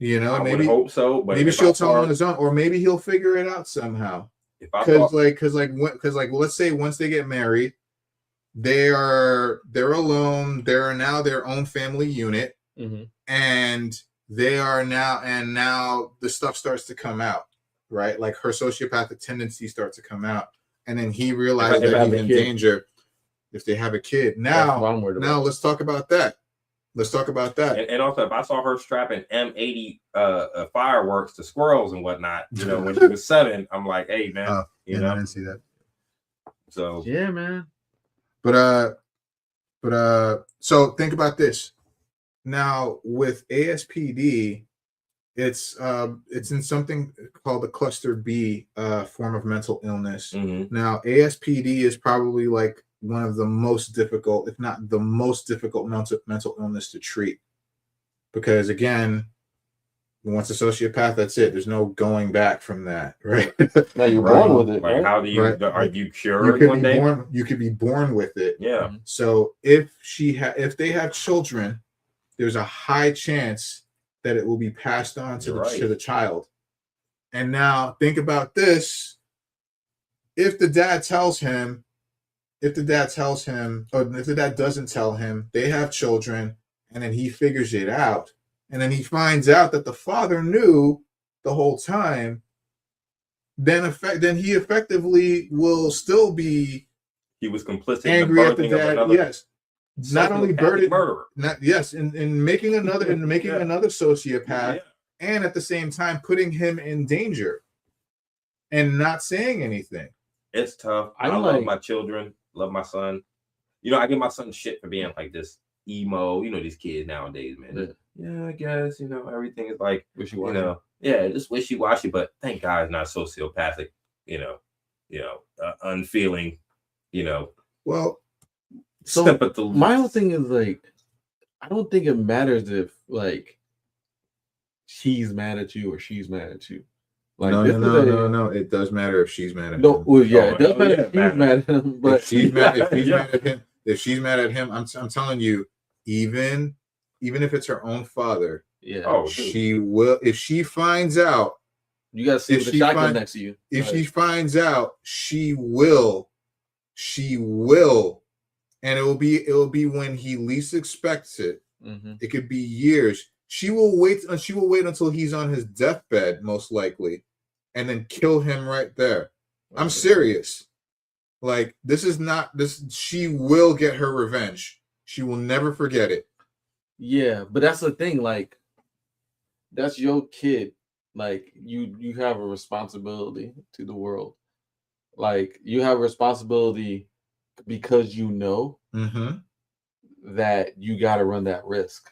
[SPEAKER 3] I maybe hope so, but
[SPEAKER 4] maybe she'll tell him on his own, or maybe he'll figure it out somehow. Because let's say once they get married, they're alone. They're now their own family unit, and now the stuff starts to come out, right? Like her sociopathic tendencies start to come out, and then he realizes that he's in danger. If they have a kid, now let's talk about that. And
[SPEAKER 3] also, if I saw her strapping M80 fireworks to squirrels and whatnot, when she was 7, I'm like, hey man, I
[SPEAKER 4] didn't see that.
[SPEAKER 3] So
[SPEAKER 1] yeah, man.
[SPEAKER 4] But so think about this. Now with ASPD, it's in something called the cluster B form of mental illness. Now ASPD is probably like one of the most difficult, if not the most difficult mental illness to treat, because again, Once a sociopath, that's it. There's no going back from that, right?
[SPEAKER 1] Now you're
[SPEAKER 3] Right.
[SPEAKER 1] born with it,
[SPEAKER 3] Like,
[SPEAKER 1] right?
[SPEAKER 3] how do you
[SPEAKER 4] Right.
[SPEAKER 3] are you
[SPEAKER 4] You
[SPEAKER 3] cured
[SPEAKER 4] could
[SPEAKER 3] one
[SPEAKER 4] be
[SPEAKER 3] day?
[SPEAKER 4] born. You could be born with it.
[SPEAKER 3] Yeah.
[SPEAKER 4] So if they have children, there's a high chance that it will be passed on to the child. And now think about this: if the dad tells him, or if the dad doesn't tell him, they have children, and then he figures it out, and then he finds out that the father knew the whole time, then he effectively will still be
[SPEAKER 3] He was complicit
[SPEAKER 4] angry
[SPEAKER 3] in the
[SPEAKER 4] at the
[SPEAKER 3] birthing of
[SPEAKER 4] dad.
[SPEAKER 3] another
[SPEAKER 4] Yes, not only
[SPEAKER 3] sociopathic murderer.
[SPEAKER 4] in making another another sociopath,
[SPEAKER 3] Yeah.
[SPEAKER 4] and at the same time putting him in danger, and not saying anything.
[SPEAKER 3] It's tough. I love my children, love my son. You know, I give my son shit for being like this emo. You know, these kids nowadays, man. Yeah, I guess, you know, everything is like,
[SPEAKER 1] wishy-washy.
[SPEAKER 3] you know, yeah, just wishy-washy, but thank God it's not sociopathic, unfeeling,
[SPEAKER 4] Well,
[SPEAKER 1] So
[SPEAKER 3] sympathy.
[SPEAKER 1] my whole thing is like, I don't think it matters if like he's mad at you or she's mad at you. Like,
[SPEAKER 4] no. It does matter if she's mad at him.
[SPEAKER 1] No, well, yeah, it does
[SPEAKER 3] Oh,
[SPEAKER 1] matter
[SPEAKER 3] yeah,
[SPEAKER 1] if he's mad at him. But
[SPEAKER 4] if she's mad at
[SPEAKER 3] Yeah.
[SPEAKER 4] him, I'm telling you, even if it's her own father,
[SPEAKER 1] yeah,
[SPEAKER 3] Oh,
[SPEAKER 4] she will. If she finds out,
[SPEAKER 1] you gotta see
[SPEAKER 4] if
[SPEAKER 1] with the
[SPEAKER 4] she
[SPEAKER 1] shotgun
[SPEAKER 4] find-
[SPEAKER 1] next to you.
[SPEAKER 4] if
[SPEAKER 1] Like,
[SPEAKER 4] she finds out, she will, and it will be when he least expects it.
[SPEAKER 1] mhm.
[SPEAKER 4] It could be years. She will wait until he's on his deathbed, most likely, and then kill him right there. I'm serious. Like, this is not this. She will get her revenge. She will never forget it.
[SPEAKER 1] Yeah, but that's the thing. Like, that's your kid. Like, you have a responsibility to the world. Like, you have a responsibility because you know
[SPEAKER 4] Mm-hmm.
[SPEAKER 1] that you got to run that risk.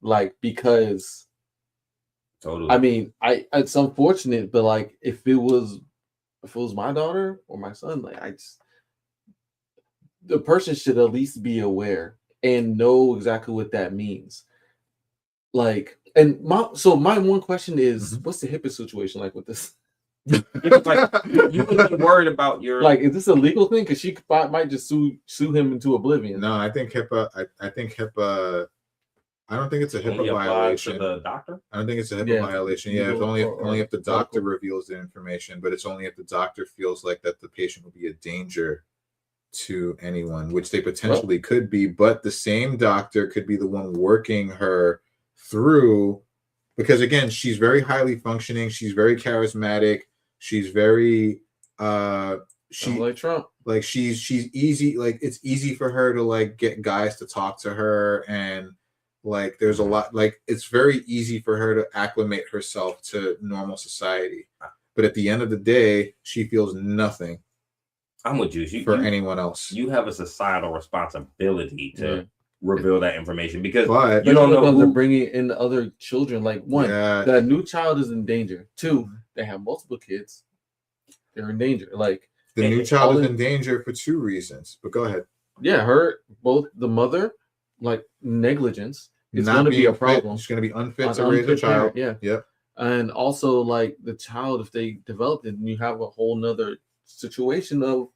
[SPEAKER 1] Like, because
[SPEAKER 3] Totally.
[SPEAKER 1] I mean, it's unfortunate, but like, if it was my daughter or my son, like, the person should at least be aware and know exactly what that means. Like, and my one question is,
[SPEAKER 4] Mhm.
[SPEAKER 1] what's the HIPAA situation like with this?
[SPEAKER 3] Like, you would be worried about your
[SPEAKER 1] Like, is this a legal thing? Because she might just sue him into oblivion.
[SPEAKER 4] No, I think HIPAA. I think HIPAA. I don't think it's a
[SPEAKER 3] only
[SPEAKER 4] HIPAA
[SPEAKER 3] applied
[SPEAKER 4] violation.
[SPEAKER 3] to the doctor.
[SPEAKER 4] I don't think it's a HIPAA
[SPEAKER 1] Yeah,
[SPEAKER 4] violation. Yeah, it's
[SPEAKER 1] legal
[SPEAKER 4] only
[SPEAKER 1] or
[SPEAKER 4] if the doctor
[SPEAKER 1] medical.
[SPEAKER 4] reveals the information, but it's only if the doctor feels like that the patient will be a danger to anyone, which they potentially could be. But the same doctor could be the one working her through, because again, she's very highly functioning. She's very charismatic. She's very
[SPEAKER 1] Like Trump.
[SPEAKER 4] like she's easy. Like, it's easy for her to like get guys to talk to her, and like there's a lot, like it's very easy for her to acclimate herself to normal society. But at the end of the day, she feels nothing
[SPEAKER 3] I'm with you.
[SPEAKER 4] for anyone else.
[SPEAKER 3] You have a societal responsibility to reveal that information, because
[SPEAKER 4] But
[SPEAKER 3] you don't know
[SPEAKER 1] they're
[SPEAKER 3] who.
[SPEAKER 1] bringing in other children. Like, one,
[SPEAKER 4] Yeah.
[SPEAKER 1] that new child is in danger. Two, they have multiple kids. They're in danger. Like,
[SPEAKER 4] the
[SPEAKER 3] and
[SPEAKER 4] new
[SPEAKER 3] it's
[SPEAKER 4] child
[SPEAKER 1] all
[SPEAKER 4] is
[SPEAKER 1] in-
[SPEAKER 4] in danger for two reasons. But go ahead.
[SPEAKER 1] yeah, both the mother, like negligence, is
[SPEAKER 4] Not
[SPEAKER 1] going to be a
[SPEAKER 4] being fit.
[SPEAKER 1] problem.
[SPEAKER 4] She's going to be unfit
[SPEAKER 1] An
[SPEAKER 4] to raise a
[SPEAKER 1] unfit
[SPEAKER 4] child.
[SPEAKER 1] parent, yeah.
[SPEAKER 4] Yep.
[SPEAKER 1] And also, like, the child, if they develop it, and you have a whole nother situation of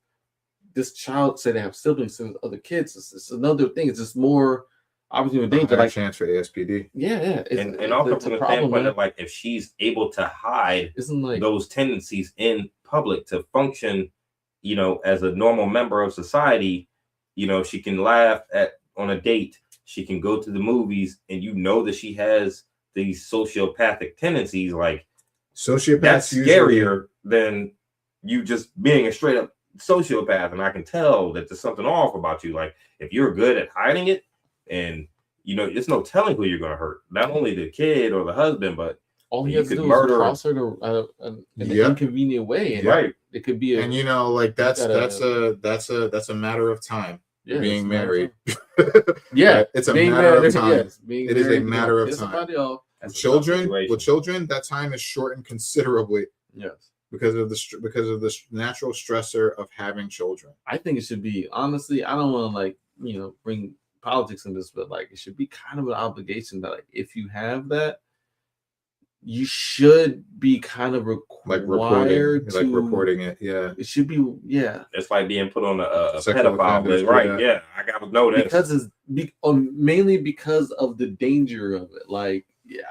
[SPEAKER 1] this child, say they have siblings, so other kids, it's another thing. It's just more opportunity of danger.
[SPEAKER 4] Higher
[SPEAKER 1] Like,
[SPEAKER 4] chance for ASPD.
[SPEAKER 1] yeah.
[SPEAKER 3] And also
[SPEAKER 1] it's
[SPEAKER 3] from
[SPEAKER 1] a
[SPEAKER 3] the
[SPEAKER 1] problem,
[SPEAKER 3] standpoint
[SPEAKER 1] man.
[SPEAKER 3] of, like, if she's able to hide
[SPEAKER 1] Isn't like
[SPEAKER 3] those tendencies in public to function, as a normal member of society, she can laugh on a date, she can go to the movies, and that she has these sociopathic tendencies. Like,
[SPEAKER 4] Sociopaths
[SPEAKER 3] that's
[SPEAKER 4] usually,
[SPEAKER 3] scarier than you just being a straight up sociopath. And I can tell that there's something off about you. Like, if you're good at hiding it, and there's no telling who you're going to hurt, not only the kid or the husband, but
[SPEAKER 1] all he
[SPEAKER 3] you
[SPEAKER 1] has to
[SPEAKER 3] could
[SPEAKER 1] do
[SPEAKER 3] murder-
[SPEAKER 1] is cross her in an
[SPEAKER 4] Yep.
[SPEAKER 1] inconvenient way, and
[SPEAKER 3] right.
[SPEAKER 1] it could be
[SPEAKER 4] and like that's
[SPEAKER 1] gotta-
[SPEAKER 4] that's a matter of time.
[SPEAKER 1] yeah,
[SPEAKER 4] Being
[SPEAKER 1] it's a matter of
[SPEAKER 4] married.
[SPEAKER 1] time. Yeah,
[SPEAKER 4] Right? It's a
[SPEAKER 1] being
[SPEAKER 4] matter
[SPEAKER 1] married,
[SPEAKER 4] of time.
[SPEAKER 1] yes, being
[SPEAKER 4] It is a
[SPEAKER 1] married,
[SPEAKER 4] matter of
[SPEAKER 1] piss
[SPEAKER 4] time.
[SPEAKER 1] somebody off.
[SPEAKER 3] That's a tough situation.
[SPEAKER 4] With children, that time is shortened considerably
[SPEAKER 1] Yes,
[SPEAKER 4] because of the natural stressor of having children.
[SPEAKER 1] I think it should be, honestly, I don't want to bring politics in this, but like, it should be kind of an obligation that, like, if you have that, you should be kind of required
[SPEAKER 4] reporting it. Yeah,
[SPEAKER 1] it should be. Yeah,
[SPEAKER 3] It's like being put on a
[SPEAKER 4] Sexual
[SPEAKER 3] pedophile
[SPEAKER 4] offenders,
[SPEAKER 3] list, right? Yeah, I gotta know this
[SPEAKER 1] because mainly because of the danger of it. Like, yeah,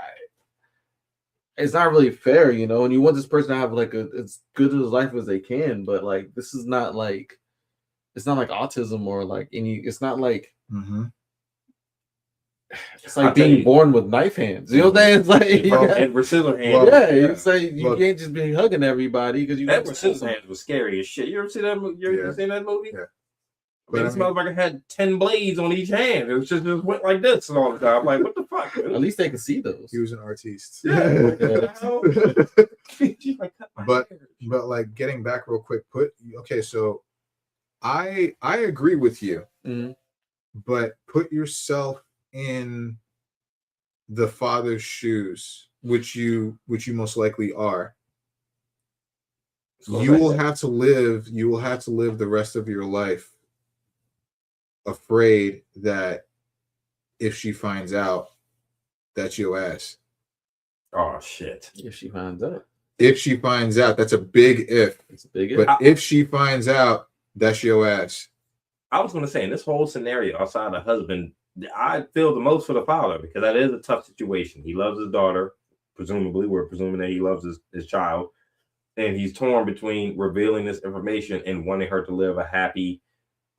[SPEAKER 1] it's not really fair, you know. And you want this person to have like as good a life as they can, but like this is not like it's not like autism or like any. It's not like.
[SPEAKER 4] Mm-hmm.
[SPEAKER 1] It's like being born with knife hands. You know what I'm saying? It's like
[SPEAKER 3] Edward Scissorhands.
[SPEAKER 1] it's like you can't just be hugging everybody because you.
[SPEAKER 3] Edward Scissorhands was scary as shit. You ever see that movie? You ever seen that movie?
[SPEAKER 4] Yeah.
[SPEAKER 3] But this motherfucker had 10 blades on each hand. It was just went like this all the time. I'm like, what the fuck?
[SPEAKER 1] At least they can see those.
[SPEAKER 4] He was an artiste.
[SPEAKER 3] Yeah.
[SPEAKER 4] But like getting back real quick, so I agree with you, but put yourself in the father's shoes, which you most likely are. You will have to live the rest of your life afraid that if she finds out that your ass.
[SPEAKER 3] Oh shit.
[SPEAKER 1] If she finds out.
[SPEAKER 4] If she finds out, that's a big if.
[SPEAKER 1] It's a big
[SPEAKER 4] if. But if she finds out, that's your ass.
[SPEAKER 3] I was gonna say in this whole scenario outside the husband, I feel the most for the father because that is a tough situation. He loves his daughter, presumably. We're presuming that he loves his child, and he's torn between revealing this information and wanting her to live a happy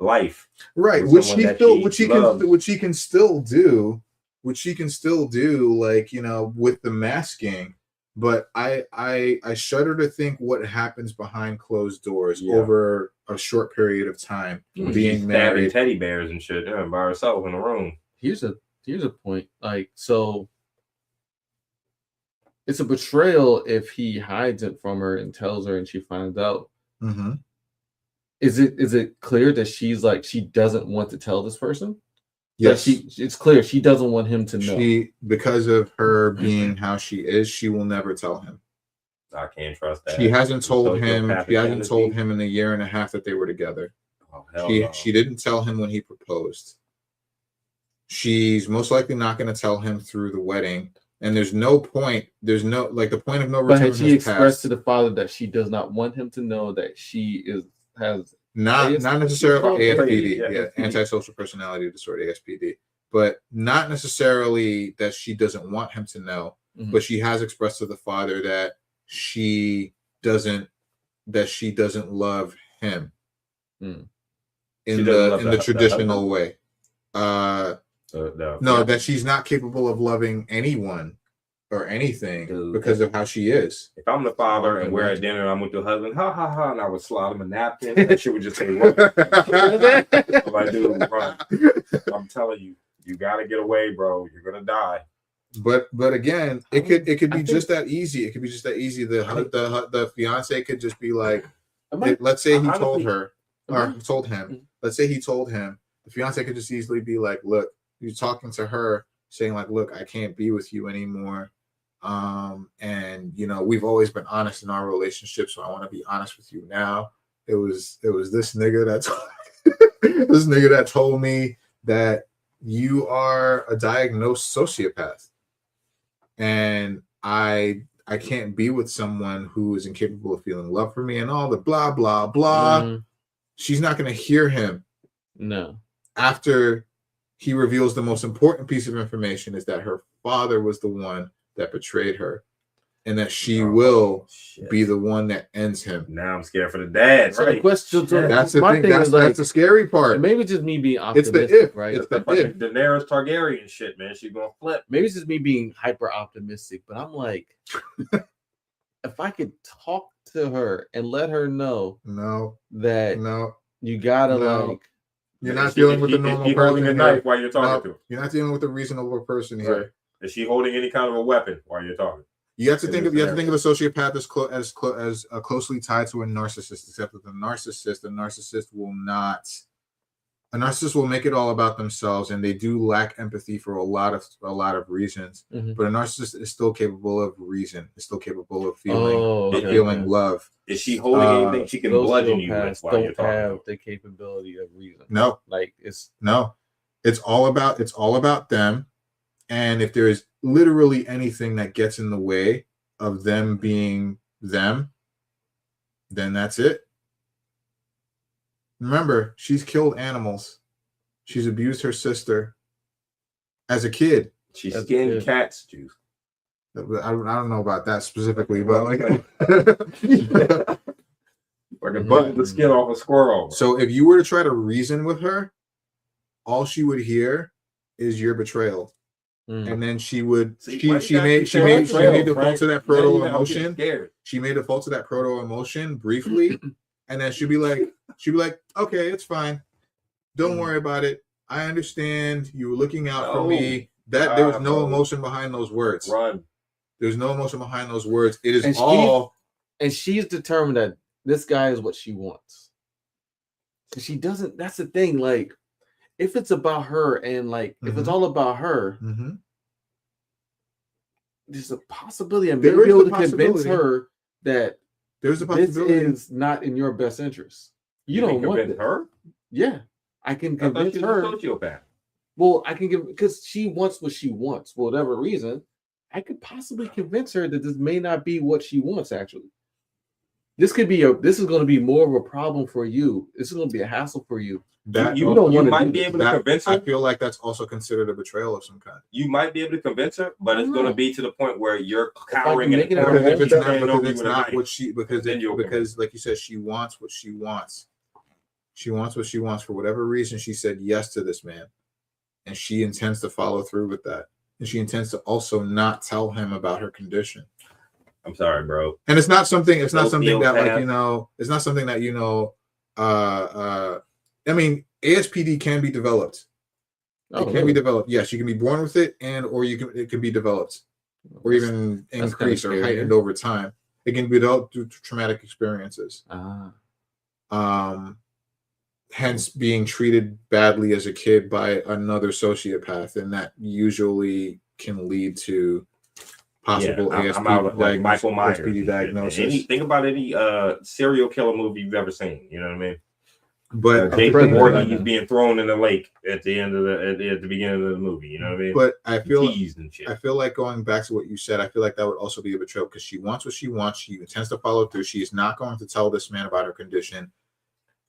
[SPEAKER 3] life.
[SPEAKER 4] Right, which he can still do, like, you know, with the masking. But I shudder to think what happens behind closed doors over a short period of time. Being married,
[SPEAKER 3] teddy bears and shit, by herself in a room.
[SPEAKER 1] Here's a point. Like, so it's a betrayal if he hides it from her and tells her, and she finds out.
[SPEAKER 4] Mm-hmm.
[SPEAKER 1] Is it clear that she's like she doesn't want to tell this person?
[SPEAKER 4] Yes,
[SPEAKER 1] it's clear she doesn't want him to know.
[SPEAKER 4] Because of her being how she is, she will never tell him.
[SPEAKER 3] I can't trust that.
[SPEAKER 4] She hasn't told him. She hasn't told him in the year and a half that they were together.
[SPEAKER 3] Oh, hell no.
[SPEAKER 4] She didn't tell him when he proposed. She's most likely not going to tell him through the wedding. And there's no point. There's no the point of no return.
[SPEAKER 1] But had she expressed to the father that she does not want him to know that she has
[SPEAKER 4] not necessarily ASPD, antisocial personality disorder, ASPD, but not necessarily that she doesn't want him to know. Mm-hmm. But she has expressed to the father that she doesn't love him in the traditional way. No, that she's not capable of loving anyone or anything because of how she is.
[SPEAKER 3] If I'm the father and we're at dinner and I'm with your husband, ha ha ha, and I would slide him a napkin, that shit would just say, "What?" I'm like, dude, run. I'm telling you, you gotta get away, bro. You're gonna die.
[SPEAKER 4] But again, it could be just that easy. It could be just that easy. The fiance could just be like, let's say he told her or told him. Let's say he told him. The fiance could just easily be like, look, you're talking to her, saying like, look, I can't be with you anymore. And you know, we've always been honest in our relationship, so I want to be honest with you now. It was this nigga that told me that you are a diagnosed sociopath, and I can't be with someone who is incapable of feeling love for me and all the blah blah blah. Mm-hmm. She's not going to hear him.
[SPEAKER 1] No.
[SPEAKER 4] After he reveals the most important piece of information is that her father was the one that betrayed her, and that she will be the one that ends him.
[SPEAKER 3] Now I'm scared for the dad.
[SPEAKER 1] So right? The question,
[SPEAKER 4] that's the thing. That's the scary part.
[SPEAKER 1] Maybe just me being optimistic.
[SPEAKER 4] It's the if,
[SPEAKER 1] right?
[SPEAKER 4] It's the
[SPEAKER 3] if. Daenerys Targaryen shit, man. She's gonna flip.
[SPEAKER 1] Maybe it's just me being hyper optimistic, but I'm like, if I could talk to her and let her know, that you gotta like.
[SPEAKER 4] You're not dealing with a normal person.
[SPEAKER 3] Holding a knife while you're talking to her.
[SPEAKER 4] You're not dealing with a reasonable person here.
[SPEAKER 3] Right. Is she holding any kind of a weapon while you're talking?
[SPEAKER 4] You have to think of a sociopath as closely tied to a narcissist, except that the narcissist will make it all about themselves, and they do lack empathy for a lot of reasons. Mm-hmm. But a narcissist is still capable of reason. Is still capable of feeling love.
[SPEAKER 3] Is she holding anything she can bludgeon you with while you're talking?
[SPEAKER 1] Don't have the capability of reason.
[SPEAKER 4] No,
[SPEAKER 1] like it's
[SPEAKER 4] all about them, And if there is literally anything that gets in the way of them being them, then that's it. Remember, she's killed animals. She's abused her sister as a kid.
[SPEAKER 3] She
[SPEAKER 1] That's
[SPEAKER 3] skinned
[SPEAKER 1] good.
[SPEAKER 3] cats juice.
[SPEAKER 4] I don't know about that specifically, but like,
[SPEAKER 3] Like a button the skin off a squirrel.
[SPEAKER 4] so if you were to try to reason with her, all she would hear is your betrayal. And then she would she made the default to that proto emotion. She made the default to that proto emotion briefly, and then she'd be like, okay, it's fine. Don't worry about it. I understand you were looking out for me. That there was no emotion behind those words.
[SPEAKER 3] Run.
[SPEAKER 4] There's no emotion behind those words. It is
[SPEAKER 1] And
[SPEAKER 4] all.
[SPEAKER 1] And she's determined that this guy is what she wants. So she doesn't. That's the thing. Like, if it's about her and like if it's all about her, there's a possibility of maybe able to convince her that
[SPEAKER 4] there's a
[SPEAKER 1] this
[SPEAKER 4] possibility
[SPEAKER 1] is not in your best interest. You
[SPEAKER 3] can
[SPEAKER 1] don't want
[SPEAKER 3] convince her.
[SPEAKER 1] Yeah, I can
[SPEAKER 3] I thought
[SPEAKER 1] convince
[SPEAKER 3] she was
[SPEAKER 1] her.
[SPEAKER 3] a sociopath.
[SPEAKER 1] Well, I can give because she wants what she wants for whatever reason. I could possibly convince her that this may not be what she wants. Actually, this could be this is going to be more of a problem for you. This is going to be a hassle for you.
[SPEAKER 4] That
[SPEAKER 1] You don't want to
[SPEAKER 3] might be able to convince her.
[SPEAKER 4] I feel like that's also considered a betrayal of some kind.
[SPEAKER 3] You might be able to convince her, but it's going to be to the point where you're
[SPEAKER 1] Like
[SPEAKER 3] cowering
[SPEAKER 1] making
[SPEAKER 3] and
[SPEAKER 1] her
[SPEAKER 4] Because if it's not,
[SPEAKER 3] turning
[SPEAKER 4] because
[SPEAKER 3] over
[SPEAKER 4] it's
[SPEAKER 3] with a
[SPEAKER 4] not
[SPEAKER 3] knife.
[SPEAKER 4] what she because
[SPEAKER 3] Then you'll
[SPEAKER 4] because like you said, she wants what she wants. She wants what she wants for whatever reason. She said yes to this man, and she intends to follow through with that. And she intends to also not tell him about her condition.
[SPEAKER 3] I'm sorry, bro.
[SPEAKER 4] And it's not something. It's not something that
[SPEAKER 3] Sociopath.
[SPEAKER 4] like It's not something that I mean, ASPD can be developed.
[SPEAKER 1] Oh,
[SPEAKER 4] It can
[SPEAKER 1] really?
[SPEAKER 4] be developed. Yes, you can be born with it, or it can be developed, or even
[SPEAKER 1] That's
[SPEAKER 4] increased
[SPEAKER 1] kinda
[SPEAKER 4] or
[SPEAKER 1] scary.
[SPEAKER 4] heightened over time. It can be developed through traumatic experiences. Hence being treated badly as a kid by another sociopath, and that usually can lead to possible
[SPEAKER 3] I'm
[SPEAKER 4] ASP
[SPEAKER 3] out like Michael Myers.
[SPEAKER 4] ASPD diagnosis.
[SPEAKER 3] Think about any serial killer movie you've ever seen. You know what I mean?
[SPEAKER 4] But
[SPEAKER 3] Jason Voorhees being thrown in the lake at the end of at the beginning of the movie. You know what I mean?
[SPEAKER 4] But I feel
[SPEAKER 3] Teased and shit.
[SPEAKER 4] I feel like going back to what you said, I feel like that would also be a betrayal because she wants what she wants. She intends to follow through. She is not going to tell this man about her condition.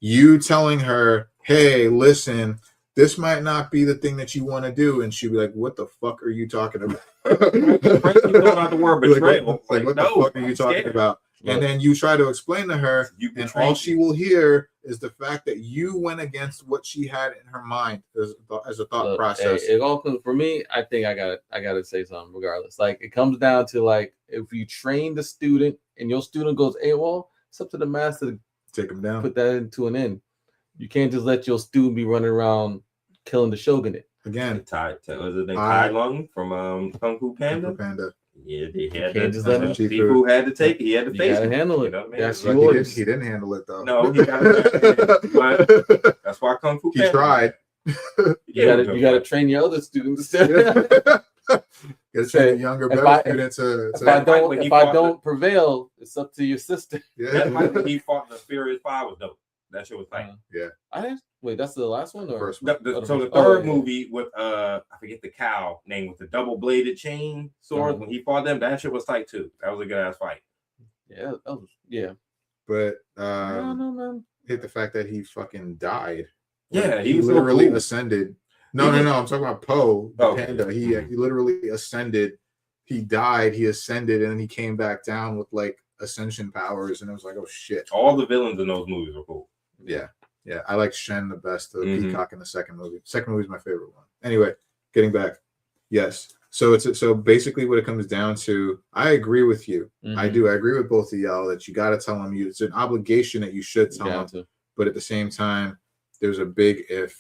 [SPEAKER 4] You telling her, hey, listen, this might not be the thing that you want to do. And she'd be like, what the fuck are you talking about?
[SPEAKER 3] About the word betrayal.
[SPEAKER 4] Like, what the fuck are you talking about? And then you try to explain to her, and all she will hear is the fact that you went against what she had in her mind as a thought process.
[SPEAKER 1] It all comes for me. I think I gotta say something regardless. Like it comes down to like if you train the student and your student goes AWOL, it's up to the master to
[SPEAKER 4] take him down.
[SPEAKER 1] Put that into an end. You can't just let your student be running around killing the shogunate.
[SPEAKER 4] Again,
[SPEAKER 3] Tai Lung from Kung Fu Panda.
[SPEAKER 4] Kung Fu Panda.
[SPEAKER 3] Yeah, they had
[SPEAKER 4] Sifu
[SPEAKER 3] had to take it. He had to face it.
[SPEAKER 1] Handle it.
[SPEAKER 3] You know what I mean?
[SPEAKER 1] That's
[SPEAKER 4] But he didn't handle it though.
[SPEAKER 3] No, he got it. But that's why Kung Fu Panda.
[SPEAKER 4] He tried.
[SPEAKER 1] You gotta train your other students.
[SPEAKER 4] Gotta train a younger, better student to.
[SPEAKER 1] If I don't prevail, it's up to your sister.
[SPEAKER 4] Yeah.
[SPEAKER 3] That's why he fought the Furious 5 was dope. That shit was tight.
[SPEAKER 4] Yeah.
[SPEAKER 1] Wait, that's the last one or
[SPEAKER 4] first one?
[SPEAKER 3] So the third movie with I forget the cow name with the double bladed chain swords when he fought them, that shit was tight too. That was a good ass fight.
[SPEAKER 1] Yeah.
[SPEAKER 4] But
[SPEAKER 1] I don't know, man.
[SPEAKER 4] hit the fact that he fucking died.
[SPEAKER 3] Yeah,
[SPEAKER 4] he
[SPEAKER 3] was
[SPEAKER 4] literally
[SPEAKER 3] so cool.
[SPEAKER 4] ascended. No. I'm talking about Poe, the panda. He literally ascended. He died. He ascended, and then he came back down with like ascension powers, and it was like, oh shit.
[SPEAKER 3] All the villains in those movies were cool.
[SPEAKER 4] Yeah. I like Shen the best. The peacock in the second movie. Second movie is my favorite one. Anyway, getting back. Yes. So so basically what it comes down to, I agree with you. I do. I agree with both of y'all that you got to tell them. It's an obligation that you should tell them. But at the same time, there's a big if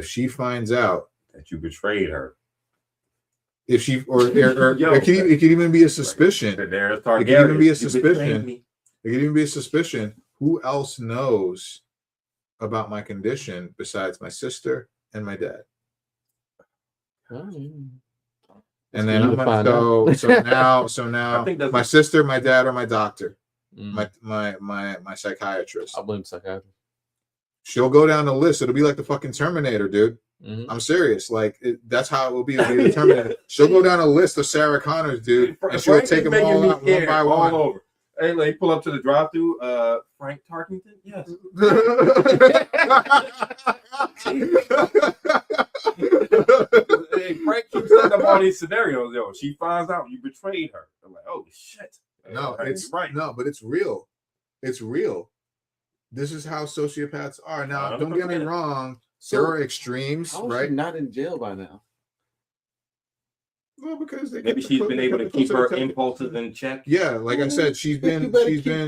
[SPEAKER 4] she finds out
[SPEAKER 3] that you betrayed her.
[SPEAKER 4] If she or it could even be a suspicion. It could even be a suspicion. It could even be a suspicion. Who else knows about my condition besides my sister and my dad? And then I'm so now my sister, my dad, or my doctor, my psychiatrist.
[SPEAKER 1] I blame psychiatrist.
[SPEAKER 4] she'll go down the list. It'll be like the fucking Terminator, dude.
[SPEAKER 1] Mhm.
[SPEAKER 4] I'm serious. Like that's how it will be. It'll be the Terminator. She'll go down a list of Sarah Connors, dude, and she'll
[SPEAKER 3] Frank
[SPEAKER 4] take
[SPEAKER 3] is
[SPEAKER 4] them all
[SPEAKER 3] making me
[SPEAKER 4] out one
[SPEAKER 3] scared
[SPEAKER 4] by
[SPEAKER 3] all
[SPEAKER 4] one.
[SPEAKER 3] over. Hey, like pull up to the drive-through. Frank Tarkington, yes. Hey, Frank keeps setting up all these scenarios. Yo, she finds out you betrayed her. I'm like, oh shit.
[SPEAKER 4] No,
[SPEAKER 3] Hey,
[SPEAKER 4] it's
[SPEAKER 3] right.
[SPEAKER 4] no, but it's real. It's real. This is how sociopaths are. Now, don't get me wrong. There are extremes,
[SPEAKER 1] How is
[SPEAKER 4] right?
[SPEAKER 1] she not in jail by now?
[SPEAKER 4] Well, because
[SPEAKER 3] Maybe she's been able to keep her impulses in check.
[SPEAKER 4] Yeah, like I said, she's been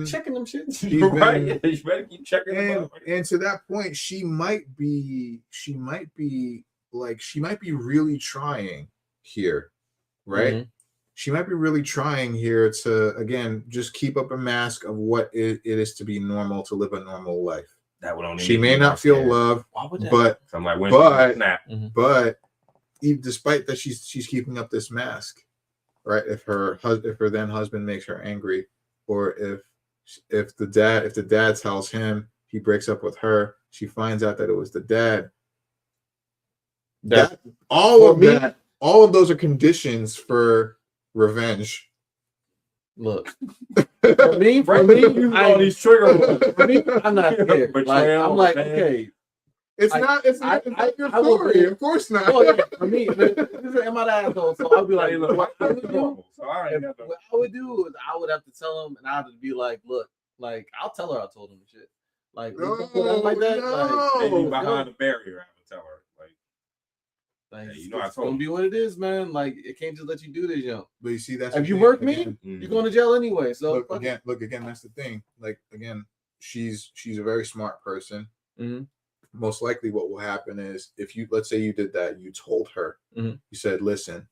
[SPEAKER 1] checking them shit.
[SPEAKER 4] she's been
[SPEAKER 3] Right? You better keep checking them out.
[SPEAKER 4] and to that point, she might be really trying here, right?
[SPEAKER 1] Mhm.
[SPEAKER 4] She might be really trying here to again just keep up a mask of what it is to be normal, to live a normal life.
[SPEAKER 3] That would only
[SPEAKER 4] She
[SPEAKER 3] make
[SPEAKER 4] may
[SPEAKER 3] me
[SPEAKER 4] not
[SPEAKER 3] more
[SPEAKER 4] feel
[SPEAKER 3] scared.
[SPEAKER 4] love,
[SPEAKER 1] Why would that?
[SPEAKER 4] but
[SPEAKER 3] So I'm like, when
[SPEAKER 4] but-
[SPEAKER 3] snap.
[SPEAKER 4] but despite that, she's keeping up this mask, right? If her then husband makes her angry, or if the dad tells him he breaks up with her, she finds out that it was the dad.
[SPEAKER 1] That
[SPEAKER 4] all
[SPEAKER 1] for
[SPEAKER 4] of those are conditions for revenge.
[SPEAKER 1] Look, for me,
[SPEAKER 3] all these trigger words.
[SPEAKER 1] for me, I'm not scared. Like,
[SPEAKER 3] Betrayal,
[SPEAKER 1] I'm like,
[SPEAKER 3] revenge.
[SPEAKER 1] okay.
[SPEAKER 4] It's
[SPEAKER 1] I-
[SPEAKER 4] not your
[SPEAKER 1] I will
[SPEAKER 4] story.
[SPEAKER 1] be-
[SPEAKER 4] Of course not.
[SPEAKER 1] Oh, yeah, for me, am I the asshole? So I'll be like,
[SPEAKER 3] Hey, look,
[SPEAKER 1] what I would do,
[SPEAKER 3] so I ain't got no-
[SPEAKER 1] what I would do is I would have to tell him, and I would be like, look, like I'll tell her I told him shit. Like,
[SPEAKER 4] No,
[SPEAKER 1] like that.
[SPEAKER 4] no.
[SPEAKER 3] Maybe
[SPEAKER 1] Like,
[SPEAKER 3] behind the barrier, I would tell her.
[SPEAKER 1] like,
[SPEAKER 3] Hey, you know, I
[SPEAKER 1] it's
[SPEAKER 3] told
[SPEAKER 1] gonna
[SPEAKER 3] you.
[SPEAKER 1] be what it is, man. Like, it can't just let you do this, yo.
[SPEAKER 4] But you see, that's
[SPEAKER 1] If
[SPEAKER 4] the
[SPEAKER 1] you
[SPEAKER 4] thing.
[SPEAKER 1] work me,
[SPEAKER 4] Again,
[SPEAKER 1] you're going to jail anyway. So
[SPEAKER 4] look
[SPEAKER 1] fuck it.
[SPEAKER 4] again. That's the thing. Like again, she's a very smart person.
[SPEAKER 1] Mhm.
[SPEAKER 4] Most likely, what will happen is if let's say you did that, you told her,
[SPEAKER 1] Mhm.
[SPEAKER 4] you said, "Listen,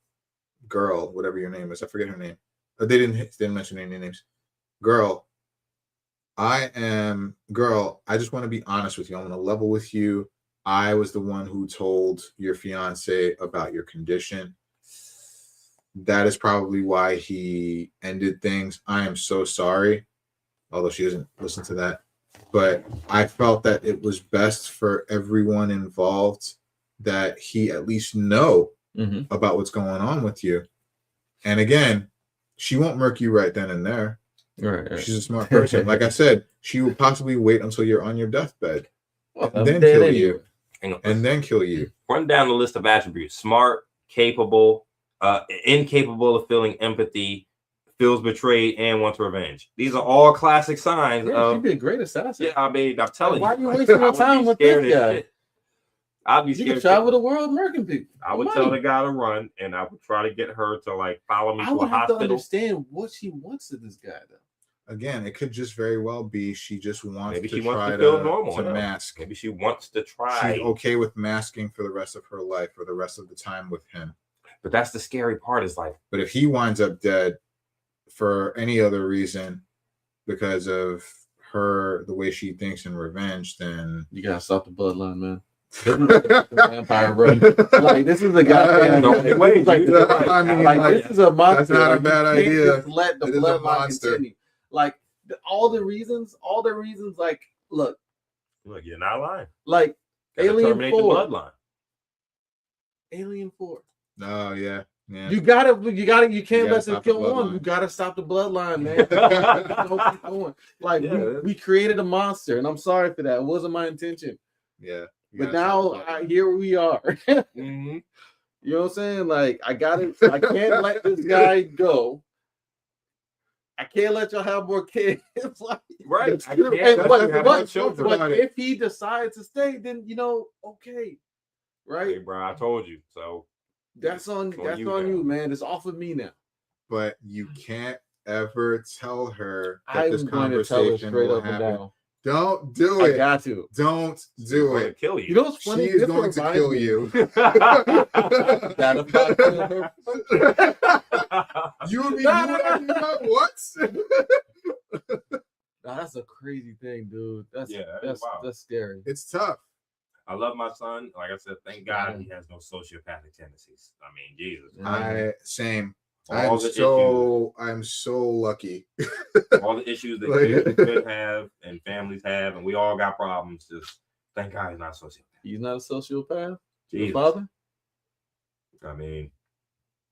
[SPEAKER 4] girl, whatever your name is, I forget her name. They didn't mention any names. Girl, I just want to be honest with you. I want to level with you. I was the one who told your fiance about your condition. That is probably why he ended things. I am so sorry." Although she doesn't listen to that. But I felt that it was best for everyone involved that he at least know
[SPEAKER 1] Mhm.
[SPEAKER 4] about what's going on with you. And again, she won't murk you right then and there.
[SPEAKER 1] Right.
[SPEAKER 4] She's a smart person. Like I said, she will possibly wait until you're on your deathbed
[SPEAKER 1] Well,
[SPEAKER 4] and then
[SPEAKER 1] I'm dead
[SPEAKER 4] kill
[SPEAKER 1] anyway.
[SPEAKER 4] you.
[SPEAKER 3] Hang on.
[SPEAKER 4] And then kill you.
[SPEAKER 3] Run down the list of attributes: smart, capable, incapable of feeling empathy, feels betrayed, and wants revenge. These are all classic signs
[SPEAKER 1] Yeah,
[SPEAKER 3] of.
[SPEAKER 1] she'd be a great assassin.
[SPEAKER 3] Yeah, I mean, I'm telling
[SPEAKER 1] Why
[SPEAKER 3] you.
[SPEAKER 1] are you wasting
[SPEAKER 3] I
[SPEAKER 1] your
[SPEAKER 3] would be
[SPEAKER 1] time with
[SPEAKER 3] scared
[SPEAKER 1] this
[SPEAKER 3] as
[SPEAKER 1] guy?
[SPEAKER 3] shit. I'd be
[SPEAKER 1] You
[SPEAKER 3] scared.
[SPEAKER 1] can
[SPEAKER 3] as
[SPEAKER 1] travel
[SPEAKER 3] shit.
[SPEAKER 1] the world murking people.
[SPEAKER 3] I would tell the guy to run, and I would try to get her to like follow me
[SPEAKER 1] I
[SPEAKER 3] to a
[SPEAKER 1] would have to
[SPEAKER 3] hospital.
[SPEAKER 1] understand what she wants of this guy, though.
[SPEAKER 4] Again, it could just very well be she just wants
[SPEAKER 3] Maybe
[SPEAKER 4] to
[SPEAKER 3] she wants
[SPEAKER 4] try
[SPEAKER 3] to feel normal.
[SPEAKER 4] to
[SPEAKER 3] I know.
[SPEAKER 4] mask.
[SPEAKER 3] Maybe she wants to try.
[SPEAKER 4] She's okay with masking for the rest of her life or the rest of the time with him.
[SPEAKER 3] But that's the scary part. Is like,
[SPEAKER 4] But if he winds up dead for any other reason because of the way she thinks in revenge, then
[SPEAKER 1] You gotta stop the bloodline, man. Vampire, bro. Like, this is a goddamn.
[SPEAKER 3] No way,
[SPEAKER 1] like,
[SPEAKER 3] dude.
[SPEAKER 4] I mean,
[SPEAKER 1] like,
[SPEAKER 4] like,
[SPEAKER 1] this is a monster.
[SPEAKER 4] that's not a
[SPEAKER 1] Like, you
[SPEAKER 4] bad
[SPEAKER 1] can't
[SPEAKER 4] idea.
[SPEAKER 1] just let the
[SPEAKER 4] It is a
[SPEAKER 1] bloodline
[SPEAKER 4] monster.
[SPEAKER 1] continue. Like all the reasons. Like, look,
[SPEAKER 3] look, you're not lying.
[SPEAKER 1] like
[SPEAKER 3] Gotta
[SPEAKER 1] Alien
[SPEAKER 3] terminate the
[SPEAKER 1] 4.
[SPEAKER 3] bloodline.
[SPEAKER 1] Alien 4.
[SPEAKER 4] oh yeah.
[SPEAKER 1] You gotta, you can't
[SPEAKER 4] gotta
[SPEAKER 1] let this
[SPEAKER 4] stop the
[SPEAKER 1] go on.
[SPEAKER 4] bloodline.
[SPEAKER 1] You gotta stop the bloodline, man. Don't keep going. Like,
[SPEAKER 3] Yeah.
[SPEAKER 1] we created a monster, and I'm sorry for that. It wasn't my intention.
[SPEAKER 4] Yeah. You
[SPEAKER 1] But
[SPEAKER 4] gotta stop the
[SPEAKER 1] now
[SPEAKER 4] bloodline.
[SPEAKER 1] here we are.
[SPEAKER 3] Mm-hmm.
[SPEAKER 1] You know what I'm saying? Like, I can't let this guy go. I can't let y'all have more kids. Like,
[SPEAKER 3] Right.
[SPEAKER 4] That's
[SPEAKER 3] I
[SPEAKER 4] true.
[SPEAKER 3] can't
[SPEAKER 1] and
[SPEAKER 3] let you
[SPEAKER 1] but,
[SPEAKER 3] have
[SPEAKER 1] but,
[SPEAKER 3] more children.
[SPEAKER 1] but
[SPEAKER 4] about it.
[SPEAKER 1] if he decides to stay, then okay, right?
[SPEAKER 3] Hey, bro, I told you. So
[SPEAKER 1] That's on
[SPEAKER 3] you,
[SPEAKER 1] you, man. It's off of me now.
[SPEAKER 4] But you can't ever tell her that
[SPEAKER 1] I'm
[SPEAKER 4] this
[SPEAKER 1] going to tell her
[SPEAKER 4] conversation
[SPEAKER 1] straight
[SPEAKER 4] will
[SPEAKER 1] up and
[SPEAKER 4] happen.
[SPEAKER 1] down.
[SPEAKER 4] Don't do
[SPEAKER 1] I
[SPEAKER 4] it.
[SPEAKER 1] got to.
[SPEAKER 4] Don't
[SPEAKER 3] she's
[SPEAKER 4] do
[SPEAKER 3] going to
[SPEAKER 4] it.
[SPEAKER 3] kill
[SPEAKER 1] You
[SPEAKER 3] you.
[SPEAKER 1] know what's
[SPEAKER 4] She
[SPEAKER 1] funny?
[SPEAKER 4] is
[SPEAKER 1] This
[SPEAKER 4] going to
[SPEAKER 1] reminds
[SPEAKER 4] kill
[SPEAKER 1] me-
[SPEAKER 4] you.
[SPEAKER 1] That if I kill her first.
[SPEAKER 4] You would be
[SPEAKER 1] No,
[SPEAKER 4] doing
[SPEAKER 1] no,
[SPEAKER 4] that, you know what?
[SPEAKER 1] Nah, that's a crazy thing, dude. That's
[SPEAKER 3] Yeah, that is wild.
[SPEAKER 1] that's scary.
[SPEAKER 4] It's tough.
[SPEAKER 3] I love my son. Like I said, thank God he has no sociopathic tendencies. I mean, Jesus.
[SPEAKER 4] Same.
[SPEAKER 3] All
[SPEAKER 4] I'm so lucky.
[SPEAKER 3] all the issues that
[SPEAKER 4] Like-
[SPEAKER 3] kids could have and families have, and we all got problems. Just Thank God he's not a sociopath.
[SPEAKER 1] He's not a sociopath. Your
[SPEAKER 3] Jesus.
[SPEAKER 1] father?
[SPEAKER 3] I mean,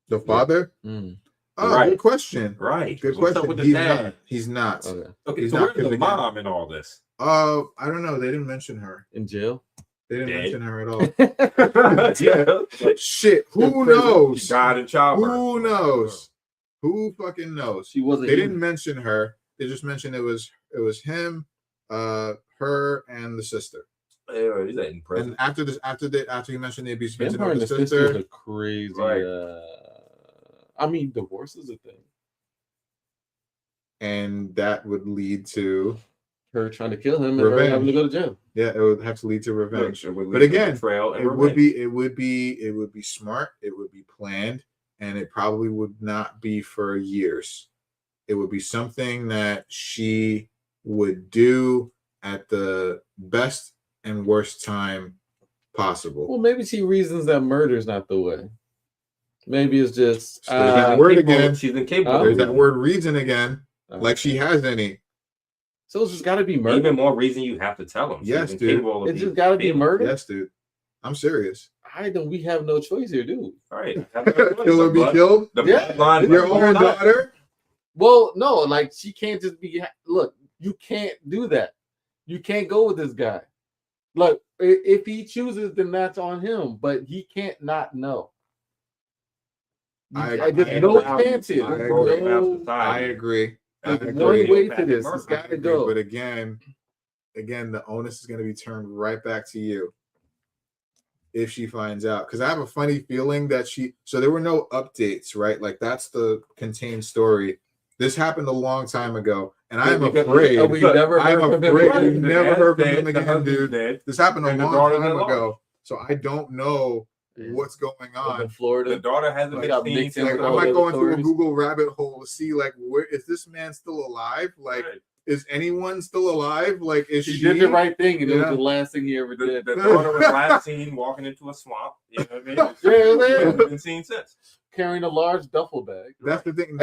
[SPEAKER 4] The father?
[SPEAKER 1] Mm.
[SPEAKER 4] Oh,
[SPEAKER 3] Right.
[SPEAKER 4] good question.
[SPEAKER 3] right.
[SPEAKER 4] Good
[SPEAKER 3] What's up
[SPEAKER 4] question.
[SPEAKER 3] with the
[SPEAKER 4] He's
[SPEAKER 3] dad?
[SPEAKER 4] not. He's not.
[SPEAKER 1] Okay.
[SPEAKER 3] Okay,
[SPEAKER 4] He's
[SPEAKER 3] so
[SPEAKER 4] not
[SPEAKER 3] where's the
[SPEAKER 4] good again.
[SPEAKER 3] mom in all this?
[SPEAKER 4] I don't know. They didn't mention her.
[SPEAKER 1] In jail?
[SPEAKER 4] They didn't
[SPEAKER 3] Dead.
[SPEAKER 4] mention her at all.
[SPEAKER 3] Yeah.
[SPEAKER 4] Shit. Who
[SPEAKER 1] In prison.
[SPEAKER 4] knows?
[SPEAKER 3] She died in childbirth.
[SPEAKER 4] Who knows? Who fucking knows?
[SPEAKER 1] She wasn't.
[SPEAKER 4] They
[SPEAKER 1] human.
[SPEAKER 4] didn't mention her. They just mentioned it was him, her, and the sister.
[SPEAKER 3] Yeah, he's in prison.
[SPEAKER 4] And after he mentioned the abuse,
[SPEAKER 1] Him,
[SPEAKER 4] mentioned
[SPEAKER 1] her, and
[SPEAKER 4] the
[SPEAKER 1] the sister is
[SPEAKER 4] sister,
[SPEAKER 1] a crazy.
[SPEAKER 3] Right.
[SPEAKER 1] I mean, divorce is a thing.
[SPEAKER 4] and that would lead to
[SPEAKER 1] Her trying to kill him and her
[SPEAKER 4] Revenge.
[SPEAKER 1] having to go to jail.
[SPEAKER 4] it would have to lead to revenge.
[SPEAKER 3] It would lead
[SPEAKER 4] But
[SPEAKER 3] to
[SPEAKER 4] again,
[SPEAKER 3] betrayal and
[SPEAKER 4] It would
[SPEAKER 3] revenge.
[SPEAKER 4] be smart. It would be planned, and it probably would not be for years. It would be something that she would do at the best and worst time possible.
[SPEAKER 1] Well, maybe she reasons that murder is not the way. Maybe it's just
[SPEAKER 4] So that word again.
[SPEAKER 3] She's incapable.
[SPEAKER 4] There's that word reason again,
[SPEAKER 1] uh,
[SPEAKER 4] like she has any.
[SPEAKER 1] so it's just got to be murder.
[SPEAKER 3] Even more reason you have to tell him.
[SPEAKER 4] Yes,
[SPEAKER 3] She's
[SPEAKER 4] dude.
[SPEAKER 3] incapable of
[SPEAKER 1] It's just
[SPEAKER 3] being
[SPEAKER 1] got to be
[SPEAKER 3] capable.
[SPEAKER 1] murder.
[SPEAKER 4] Yes, dude. I'm serious.
[SPEAKER 1] I don't. We have no choice here, dude.
[SPEAKER 3] All right.
[SPEAKER 4] Kill or be killed.
[SPEAKER 3] The
[SPEAKER 1] Yeah.
[SPEAKER 3] bloodline.
[SPEAKER 4] Your own daughter.
[SPEAKER 1] Well, no, like she can't just be. Look, you can't do that. You can't go with this guy. Look, if he chooses, then that's on him. But he can't not know. There's no chance here.
[SPEAKER 4] I
[SPEAKER 1] There's
[SPEAKER 4] agree.
[SPEAKER 1] no-
[SPEAKER 4] I agree. I
[SPEAKER 1] There's
[SPEAKER 4] agree.
[SPEAKER 1] one way to this. It's
[SPEAKER 4] I
[SPEAKER 1] got to
[SPEAKER 4] agree.
[SPEAKER 1] go.
[SPEAKER 4] But again, the onus is going to be turned right back to you if she finds out. Because I have a funny feeling that so there were no updates, right? Like that's the contained story. This happened a long time ago, and I am afraid.
[SPEAKER 1] We never
[SPEAKER 4] I'm
[SPEAKER 1] heard from him
[SPEAKER 4] afraid
[SPEAKER 1] again.
[SPEAKER 4] we never heard from him
[SPEAKER 3] The
[SPEAKER 4] again,
[SPEAKER 3] husband's
[SPEAKER 4] dude.
[SPEAKER 3] dead.
[SPEAKER 4] This happened a
[SPEAKER 3] And the
[SPEAKER 4] long
[SPEAKER 3] daughter's
[SPEAKER 4] time
[SPEAKER 3] at large.
[SPEAKER 4] ago, so I don't know what's going
[SPEAKER 1] In
[SPEAKER 4] on.
[SPEAKER 1] Florida.
[SPEAKER 3] The daughter hasn't
[SPEAKER 1] Like,
[SPEAKER 3] been
[SPEAKER 1] got
[SPEAKER 3] seen
[SPEAKER 1] mixed in
[SPEAKER 3] since
[SPEAKER 1] with
[SPEAKER 4] Like, I
[SPEAKER 1] all
[SPEAKER 4] might
[SPEAKER 1] the
[SPEAKER 4] go
[SPEAKER 1] other
[SPEAKER 4] into a
[SPEAKER 1] stories.
[SPEAKER 4] Google rabbit hole to see like where is this man still alive? Like,
[SPEAKER 3] Right.
[SPEAKER 4] is anyone still alive? Like, is
[SPEAKER 1] He
[SPEAKER 4] she?
[SPEAKER 1] did the right thing, and it
[SPEAKER 4] Yeah.
[SPEAKER 1] was the last thing he ever
[SPEAKER 3] The
[SPEAKER 1] did.
[SPEAKER 3] daughter was last seen walking into a swamp. You know what I mean?
[SPEAKER 1] Yeah,
[SPEAKER 3] She
[SPEAKER 1] man.
[SPEAKER 3] hasn't been seen since.
[SPEAKER 1] Carrying a large duffel bag.
[SPEAKER 4] That's the thing.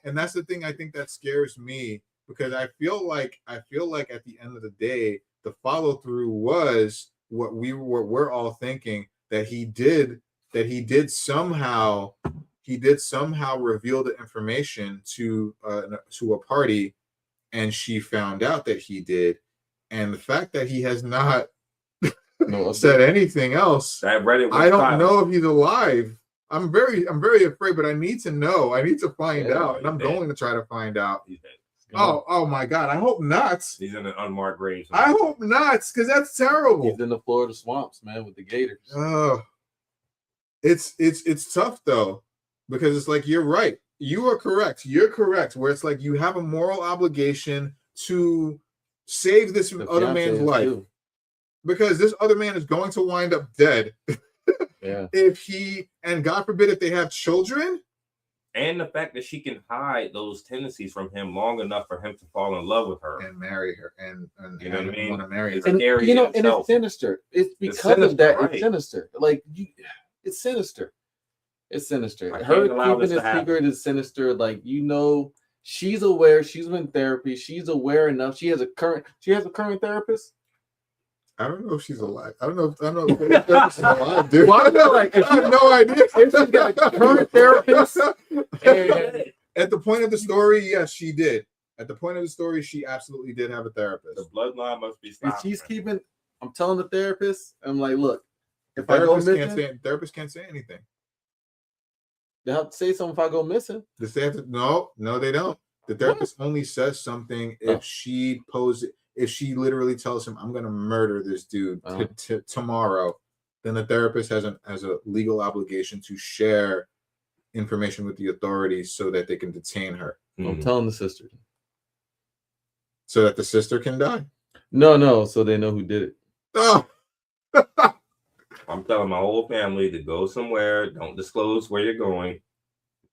[SPEAKER 4] And that's the thing I think that scares me, because I feel like at the end of the day, the follow through was what we're all thinking, that he did somehow reveal the information to a party, and she found out that he did, and the fact that he has not
[SPEAKER 1] No,
[SPEAKER 4] said anything else,
[SPEAKER 3] That Reddit was
[SPEAKER 4] I don't
[SPEAKER 3] silent.
[SPEAKER 4] know if he's alive. I'm very afraid, but I need to know. I need to find
[SPEAKER 1] Yeah,
[SPEAKER 4] out, and I'm
[SPEAKER 3] he's dead.
[SPEAKER 4] going to try to find out.
[SPEAKER 3] He's dead.
[SPEAKER 4] Oh my God! I hope not.
[SPEAKER 3] He's in an unmarked grave.
[SPEAKER 4] I hope not, because that's terrible.
[SPEAKER 1] He's in the Florida swamps, man, with the gators.
[SPEAKER 4] It's tough though, because it's like you're right. You are correct. You're correct. Where it's like you have a moral obligation to save this
[SPEAKER 1] The
[SPEAKER 4] other
[SPEAKER 1] fiancé
[SPEAKER 4] man's
[SPEAKER 1] is
[SPEAKER 4] life,
[SPEAKER 1] too.
[SPEAKER 4] because this other man is going to wind up dead
[SPEAKER 1] Yeah.
[SPEAKER 4] and God forbid if they have children.
[SPEAKER 3] And the fact that she can hide those tendencies from him long enough for him to fall in love with her.
[SPEAKER 4] And marry her, and
[SPEAKER 3] You know what I mean?
[SPEAKER 4] want to marry her.
[SPEAKER 3] It's
[SPEAKER 1] And
[SPEAKER 3] scary
[SPEAKER 1] you know,
[SPEAKER 3] in
[SPEAKER 1] and
[SPEAKER 3] itself.
[SPEAKER 1] it's sinister. It's because
[SPEAKER 3] sinister,
[SPEAKER 1] of that.
[SPEAKER 3] right.
[SPEAKER 1] It's sinister. Like it's sinister. It's sinister.
[SPEAKER 3] I
[SPEAKER 1] Her
[SPEAKER 3] can't allow
[SPEAKER 1] keeping
[SPEAKER 3] this to
[SPEAKER 1] it
[SPEAKER 3] happen.
[SPEAKER 1] secret is sinister. Like, you know, she's aware. She's in therapy. She's aware enough. She has a current therapist.
[SPEAKER 4] I don't know if she's alive. I don't know if the therapist is alive, dude.
[SPEAKER 1] Well, I feel like
[SPEAKER 4] I have no idea.
[SPEAKER 1] If she's got a current therapist, and
[SPEAKER 4] At the point of the story, yes, she did. At the point of the story, she absolutely did have a therapist.
[SPEAKER 3] The bloodline must be
[SPEAKER 1] if
[SPEAKER 3] stopped.
[SPEAKER 1] she's keeping, I'm telling the therapist, I'm like, look,
[SPEAKER 4] The
[SPEAKER 1] if I go
[SPEAKER 4] therapist can't say anything.
[SPEAKER 1] they have to say something if I go missing.
[SPEAKER 4] The therapist, no, they don't. The therapist only says something if she literally tells him, "I'm gonna murder this dude tomorrow." Then the therapist has a legal obligation to share information with the authorities so that they can detain her,
[SPEAKER 1] I'm telling the sister.
[SPEAKER 4] so that the sister can die.
[SPEAKER 1] No, so they know who did it.
[SPEAKER 4] Oh,
[SPEAKER 3] I'm telling my whole family to go somewhere. Don't disclose where you're going.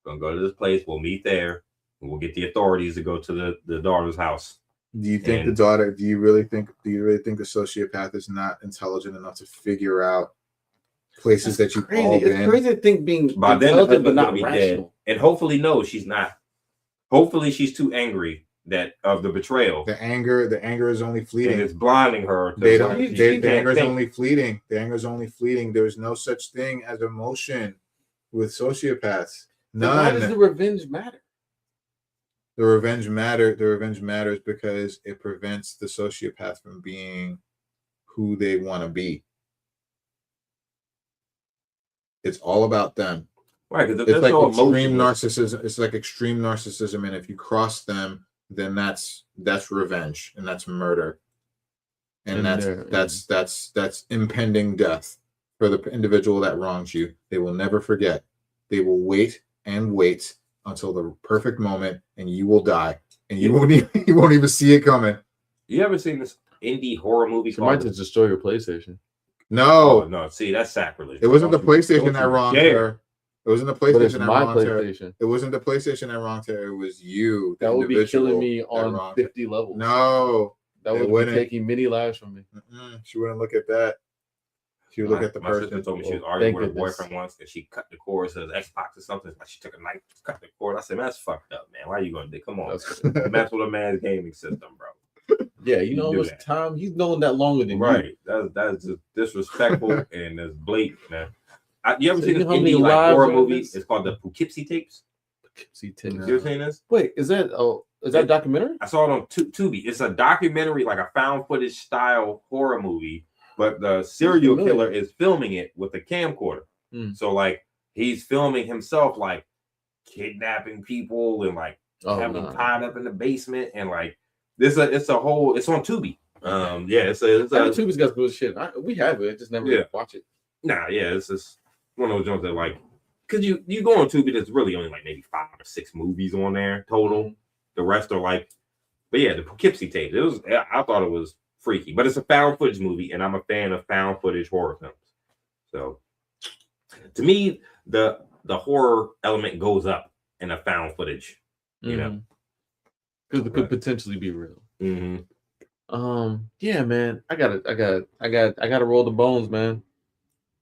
[SPEAKER 3] Gonna go to this place. We'll meet there. And we'll get the authorities to go to the daughter's house.
[SPEAKER 4] do you think
[SPEAKER 3] And-
[SPEAKER 4] the daughter? Do you really think the sociopath is not intelligent enough to figure out places that you've all
[SPEAKER 1] Crazy.
[SPEAKER 4] been?
[SPEAKER 1] It's crazy to think being
[SPEAKER 3] By then, the
[SPEAKER 1] intelligent but
[SPEAKER 3] husband's
[SPEAKER 1] not
[SPEAKER 3] gonna be
[SPEAKER 1] rational.
[SPEAKER 3] dead. And hopefully, no, she's not. Hopefully, she's too angry that of the betrayal.
[SPEAKER 4] The anger is only
[SPEAKER 3] And
[SPEAKER 4] fleeting.
[SPEAKER 3] it's blinding her. To
[SPEAKER 4] They
[SPEAKER 3] like,
[SPEAKER 4] don't.
[SPEAKER 3] she
[SPEAKER 4] The
[SPEAKER 3] can't
[SPEAKER 4] anger is
[SPEAKER 3] think.
[SPEAKER 4] only fleeting. The anger is only fleeting. There's no such thing as emotion with sociopaths.
[SPEAKER 1] So why does
[SPEAKER 4] None.
[SPEAKER 1] the revenge matter?
[SPEAKER 4] The revenge matters because it prevents the sociopath from being who they want to be. It's all about them.
[SPEAKER 3] Right, because
[SPEAKER 4] It's
[SPEAKER 3] there's
[SPEAKER 4] like
[SPEAKER 3] no
[SPEAKER 4] extreme
[SPEAKER 3] emotion.
[SPEAKER 4] narcissism. It's like extreme narcissism, and if you cross them, then that's revenge and that's murder, and that's impending death for the individual that wrongs you. They will never forget. They will wait and wait until the perfect moment, and you will die, and you won't even see it coming.
[SPEAKER 3] You ever seen this indie horror movie
[SPEAKER 1] She might
[SPEAKER 3] called?
[SPEAKER 1] just destroy your PlayStation.
[SPEAKER 4] No,
[SPEAKER 3] Oh no! See, that's sacrilege.
[SPEAKER 4] it wasn't the
[SPEAKER 3] Don't you-
[SPEAKER 4] PlayStation
[SPEAKER 3] don't
[SPEAKER 4] that
[SPEAKER 3] you
[SPEAKER 4] wronged
[SPEAKER 3] dare.
[SPEAKER 4] her. It wasn't the
[SPEAKER 1] But it's
[SPEAKER 4] PlayStation that
[SPEAKER 1] my
[SPEAKER 4] wronged her.
[SPEAKER 1] PlayStation.
[SPEAKER 4] It wasn't the PlayStation that wronged her. It was you. the
[SPEAKER 1] That would be
[SPEAKER 4] individual
[SPEAKER 1] killing me
[SPEAKER 4] that
[SPEAKER 1] on
[SPEAKER 4] wronged her.
[SPEAKER 1] 50 levels.
[SPEAKER 4] No,
[SPEAKER 1] That
[SPEAKER 4] it
[SPEAKER 1] would be
[SPEAKER 4] wouldn't.
[SPEAKER 1] taking many lives from me.
[SPEAKER 4] She wouldn't look at that. She would look
[SPEAKER 3] My
[SPEAKER 4] at the
[SPEAKER 3] sister
[SPEAKER 4] person.
[SPEAKER 3] told me she was
[SPEAKER 1] Oh,
[SPEAKER 3] arguing
[SPEAKER 1] thank
[SPEAKER 3] with her
[SPEAKER 1] goodness.
[SPEAKER 3] boyfriend once because she cut the cord to his Xbox or something. Like she took a knife, cut the cord. I said, man, that's fucked up, man. Why are you gonna do? Come on,
[SPEAKER 1] That's
[SPEAKER 3] man. Mess with a man's gaming system, bro.
[SPEAKER 1] Yeah, you know
[SPEAKER 3] do
[SPEAKER 1] how much
[SPEAKER 3] that.
[SPEAKER 1] time he's known that longer than you.
[SPEAKER 3] Right? That's just disrespectful and that's blatant, man. You ever
[SPEAKER 1] So
[SPEAKER 3] seen
[SPEAKER 1] you
[SPEAKER 3] this
[SPEAKER 1] know how many
[SPEAKER 3] indie like
[SPEAKER 1] lives
[SPEAKER 3] horror
[SPEAKER 1] are in
[SPEAKER 3] movie?
[SPEAKER 1] this?
[SPEAKER 3] It's called the Poughkeepsie Tapes.
[SPEAKER 1] See,
[SPEAKER 3] You ever seen this?
[SPEAKER 1] Wait, is that a documentary?
[SPEAKER 3] I saw it on Tubi. It's a documentary, like a found footage style horror movie, but the serial
[SPEAKER 1] familiar.
[SPEAKER 3] killer is filming it with a camcorder.
[SPEAKER 1] Mm.
[SPEAKER 3] So like he's filming himself like kidnapping people and like having them tied up in the basement and like it's on Tubi. It's
[SPEAKER 1] Tubi's got good shit. We have it, just never watch it.
[SPEAKER 3] it's just one of those joints that like because you go on Tubi, there's really only like maybe 5 or 6 movies on there total. The rest are like, but yeah, the Poughkeepsie Tape. I thought it was freaky, but it's a found footage movie, and I'm a fan of found footage horror films. So, to me, the horror element goes up in a found footage. You know,
[SPEAKER 1] because it could potentially be real.
[SPEAKER 3] Mm-hmm.
[SPEAKER 1] Yeah, man, I gotta roll the bones, man.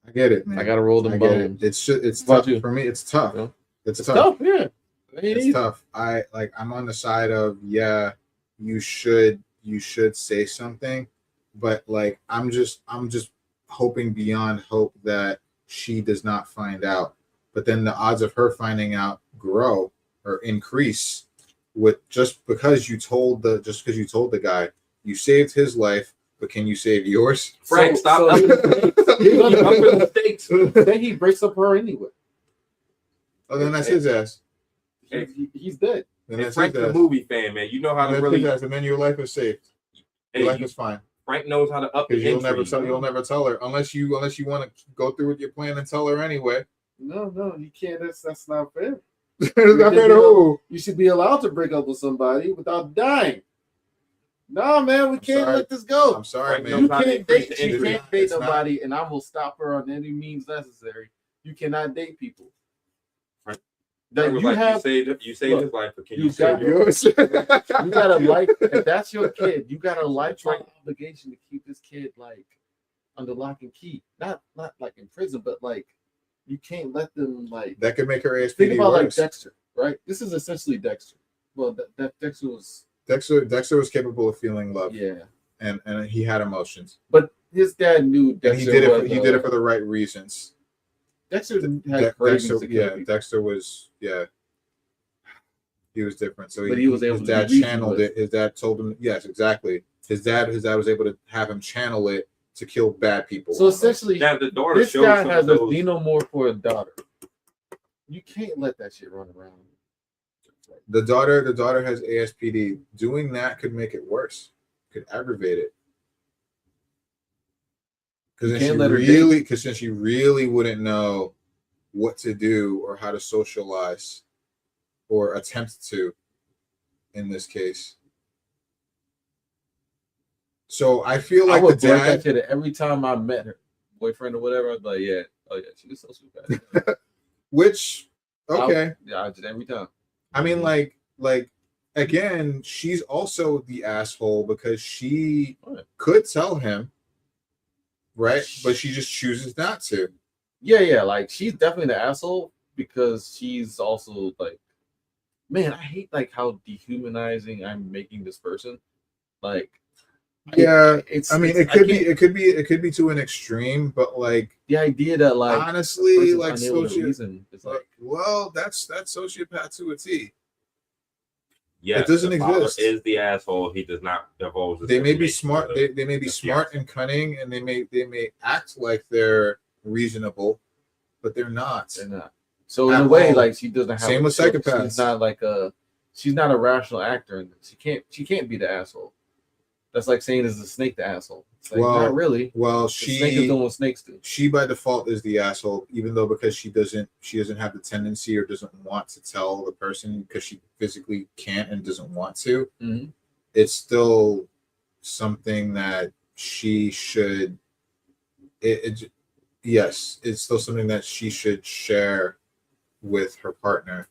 [SPEAKER 4] I get it, man.
[SPEAKER 1] I gotta roll them
[SPEAKER 4] I get
[SPEAKER 1] bones.
[SPEAKER 4] it. It's
[SPEAKER 1] What about
[SPEAKER 4] tough
[SPEAKER 1] you?
[SPEAKER 4] for me. It's tough.
[SPEAKER 1] Yeah.
[SPEAKER 4] It's tough.
[SPEAKER 1] Tough, yeah.
[SPEAKER 4] It's tough. I'm on the side of you should say something, but like I'm just hoping beyond hope that she does not find out. But then the odds of her finding out grow or increase with just because you told the guy you saved his life, but can you save yours?
[SPEAKER 3] Frank, stop.
[SPEAKER 1] Then he breaks up her anyway.
[SPEAKER 4] Oh, then that's his ass.
[SPEAKER 1] He's dead.
[SPEAKER 4] Then
[SPEAKER 3] And
[SPEAKER 4] that's
[SPEAKER 3] Frank's
[SPEAKER 4] his
[SPEAKER 3] a
[SPEAKER 4] ass.
[SPEAKER 3] movie fan, man. You know how to
[SPEAKER 4] That's
[SPEAKER 3] really.
[SPEAKER 4] his ass. And then your life is saved. Your life is fine.
[SPEAKER 3] Frank knows how to up the
[SPEAKER 4] Because you'll
[SPEAKER 3] intrigue.
[SPEAKER 4] never tell her unless you want to go through with your plan and tell her anyway.
[SPEAKER 1] No, you can't. That's not fair.
[SPEAKER 4] It's not fair to who?
[SPEAKER 1] You should be allowed to break up with somebody without dying. No, man, we can't
[SPEAKER 4] sorry.
[SPEAKER 1] let this go.
[SPEAKER 4] I'm sorry,
[SPEAKER 3] Frank
[SPEAKER 4] man.
[SPEAKER 1] You
[SPEAKER 3] knows how to
[SPEAKER 1] can't
[SPEAKER 3] increase
[SPEAKER 1] date.
[SPEAKER 3] the
[SPEAKER 1] You
[SPEAKER 3] intrigue.
[SPEAKER 1] can't date
[SPEAKER 4] It's not-
[SPEAKER 1] nobody, and I will stop her on any means necessary. You cannot date people.
[SPEAKER 3] Right.
[SPEAKER 1] That
[SPEAKER 3] Frank was
[SPEAKER 1] you
[SPEAKER 3] like,
[SPEAKER 1] have.
[SPEAKER 3] you saved his life, but can
[SPEAKER 1] you
[SPEAKER 3] you save
[SPEAKER 1] got-
[SPEAKER 3] yours?
[SPEAKER 4] Yours.
[SPEAKER 1] You got a life. If that's your kid, you got a lifelong obligation to keep this kid like under lock and key. Not like in prison, but like you can't let them like.
[SPEAKER 4] That could make her ASPD
[SPEAKER 1] Think about like
[SPEAKER 4] worse.
[SPEAKER 1] Dexter, right? This is essentially Dexter. Well, that Dexter was
[SPEAKER 4] Dexter was capable of feeling love,
[SPEAKER 1] yeah,
[SPEAKER 4] and he had emotions,
[SPEAKER 1] but his dad knew
[SPEAKER 4] and
[SPEAKER 1] Dexter.
[SPEAKER 4] he did it.
[SPEAKER 1] was,
[SPEAKER 4] He did it for the right reasons.
[SPEAKER 1] Dexter had cravings
[SPEAKER 4] Dexter,
[SPEAKER 1] to kill people.
[SPEAKER 4] Dexter was he was different. So
[SPEAKER 1] But he was able
[SPEAKER 4] his
[SPEAKER 1] to
[SPEAKER 4] dad
[SPEAKER 1] be
[SPEAKER 4] channeled
[SPEAKER 1] reasonable.
[SPEAKER 4] it. His dad told him yes, exactly. His dad was able to have him channel it to kill bad people.
[SPEAKER 1] So essentially,
[SPEAKER 3] Yeah, the daughter
[SPEAKER 1] this
[SPEAKER 3] showed
[SPEAKER 1] guy
[SPEAKER 3] some
[SPEAKER 1] has
[SPEAKER 3] of
[SPEAKER 1] a
[SPEAKER 3] those.
[SPEAKER 1] xenomorph for a daughter. You can't let that shit run around.
[SPEAKER 4] The daughter has ASPD. Doing that could make it worse. Could aggravate it.
[SPEAKER 1] You
[SPEAKER 4] Because
[SPEAKER 1] can't let her date.
[SPEAKER 4] then she really wouldn't know what to do or how to socialize or attempt to in this case. So I feel
[SPEAKER 1] I
[SPEAKER 4] like the
[SPEAKER 1] would break that
[SPEAKER 4] dad,
[SPEAKER 1] shit every time I met her boyfriend or whatever. I'd be like, yeah, oh yeah, she was so bad.
[SPEAKER 4] which okay.
[SPEAKER 1] Yeah, just every time.
[SPEAKER 4] I mean, like again, she's also the asshole because she
[SPEAKER 1] Right.
[SPEAKER 4] could tell him, right? But she just chooses not to.
[SPEAKER 1] Yeah, like she's definitely the asshole because she's also like man, I hate like how dehumanizing I'm making this person. Like,
[SPEAKER 4] Yeah,
[SPEAKER 1] it's.
[SPEAKER 4] I mean,
[SPEAKER 1] it's-
[SPEAKER 4] it could be to an extreme, but like
[SPEAKER 1] the idea that like
[SPEAKER 4] honestly,
[SPEAKER 1] person's
[SPEAKER 4] like
[SPEAKER 1] unable to reason is like
[SPEAKER 4] well, that's sociopath to a T.
[SPEAKER 3] Yes,
[SPEAKER 4] it doesn't
[SPEAKER 3] the father
[SPEAKER 4] exist.
[SPEAKER 3] is the asshole. He does not divulge. This
[SPEAKER 4] They may be
[SPEAKER 3] information
[SPEAKER 4] smart.
[SPEAKER 3] to
[SPEAKER 4] They may be
[SPEAKER 3] the
[SPEAKER 4] smart
[SPEAKER 3] fiance.
[SPEAKER 4] and cunning, and they may act like they're reasonable, but they're not.
[SPEAKER 1] they're not. So in
[SPEAKER 4] At
[SPEAKER 1] a way,
[SPEAKER 4] all.
[SPEAKER 1] like she doesn't have.
[SPEAKER 4] Same
[SPEAKER 1] a
[SPEAKER 4] with
[SPEAKER 1] choice.
[SPEAKER 4] psychopaths.
[SPEAKER 1] She's not like a. She's not a rational actor, and she can't be the asshole. That's like saying is the snake the asshole. It's like
[SPEAKER 4] Well,
[SPEAKER 1] not really.
[SPEAKER 4] Well,
[SPEAKER 1] The snake is doing what snakes do.
[SPEAKER 4] she by default is the asshole, even though because she doesn't have the tendency or doesn't want to tell the person because she physically can't and doesn't want to.
[SPEAKER 1] Mhm.
[SPEAKER 4] It's still something that she should. Yes, it's still something that she should share with her partner,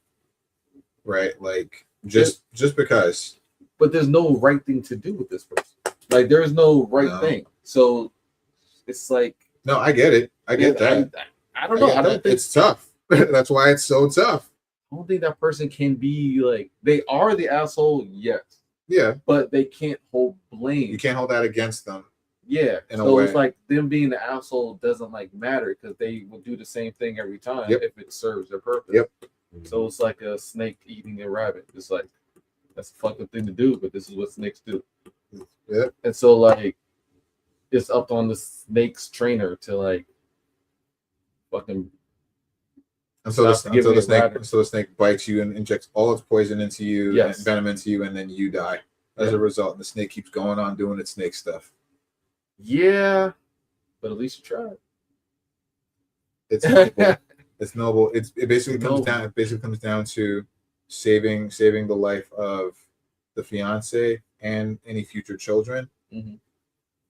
[SPEAKER 4] right? Like just because.
[SPEAKER 1] But there's no right thing to do with this person. Like there is no right
[SPEAKER 4] No.
[SPEAKER 1] thing. So it's like
[SPEAKER 4] No, I get it. I get that.
[SPEAKER 1] I don't know. I don't think
[SPEAKER 4] it's tough. That's why it's so tough.
[SPEAKER 1] I don't think that person can be like they are the asshole, yes,
[SPEAKER 4] Yeah,
[SPEAKER 1] but they can't hold blame.
[SPEAKER 4] you can't hold that against them.
[SPEAKER 1] Yeah,
[SPEAKER 4] in a
[SPEAKER 1] so
[SPEAKER 4] way.
[SPEAKER 1] it's like them being the asshole doesn't like matter because they will do the same thing every time
[SPEAKER 4] Yep.
[SPEAKER 1] if it serves their purpose.
[SPEAKER 4] Yep.
[SPEAKER 1] So it's like a snake eating a rabbit. It's like that's a fucked up thing to do, but this is what snakes do.
[SPEAKER 4] Yep.
[SPEAKER 1] And so like it's up on the snake's trainer to like fucking
[SPEAKER 4] Until
[SPEAKER 1] Stop giving it ladder.
[SPEAKER 4] the snake bites you and injects all its poison into you,
[SPEAKER 1] Yes.
[SPEAKER 4] and venom into you, and then you die as
[SPEAKER 1] Yeah.
[SPEAKER 4] a result. And the snake keeps going on doing its snake stuff.
[SPEAKER 1] yeah, but at least you tried.
[SPEAKER 4] It's noble. It's noble. It basically
[SPEAKER 1] It's
[SPEAKER 4] comes
[SPEAKER 1] noble.
[SPEAKER 4] down. It basically comes down to saving the life of the fiance and any future children.
[SPEAKER 1] Mhm.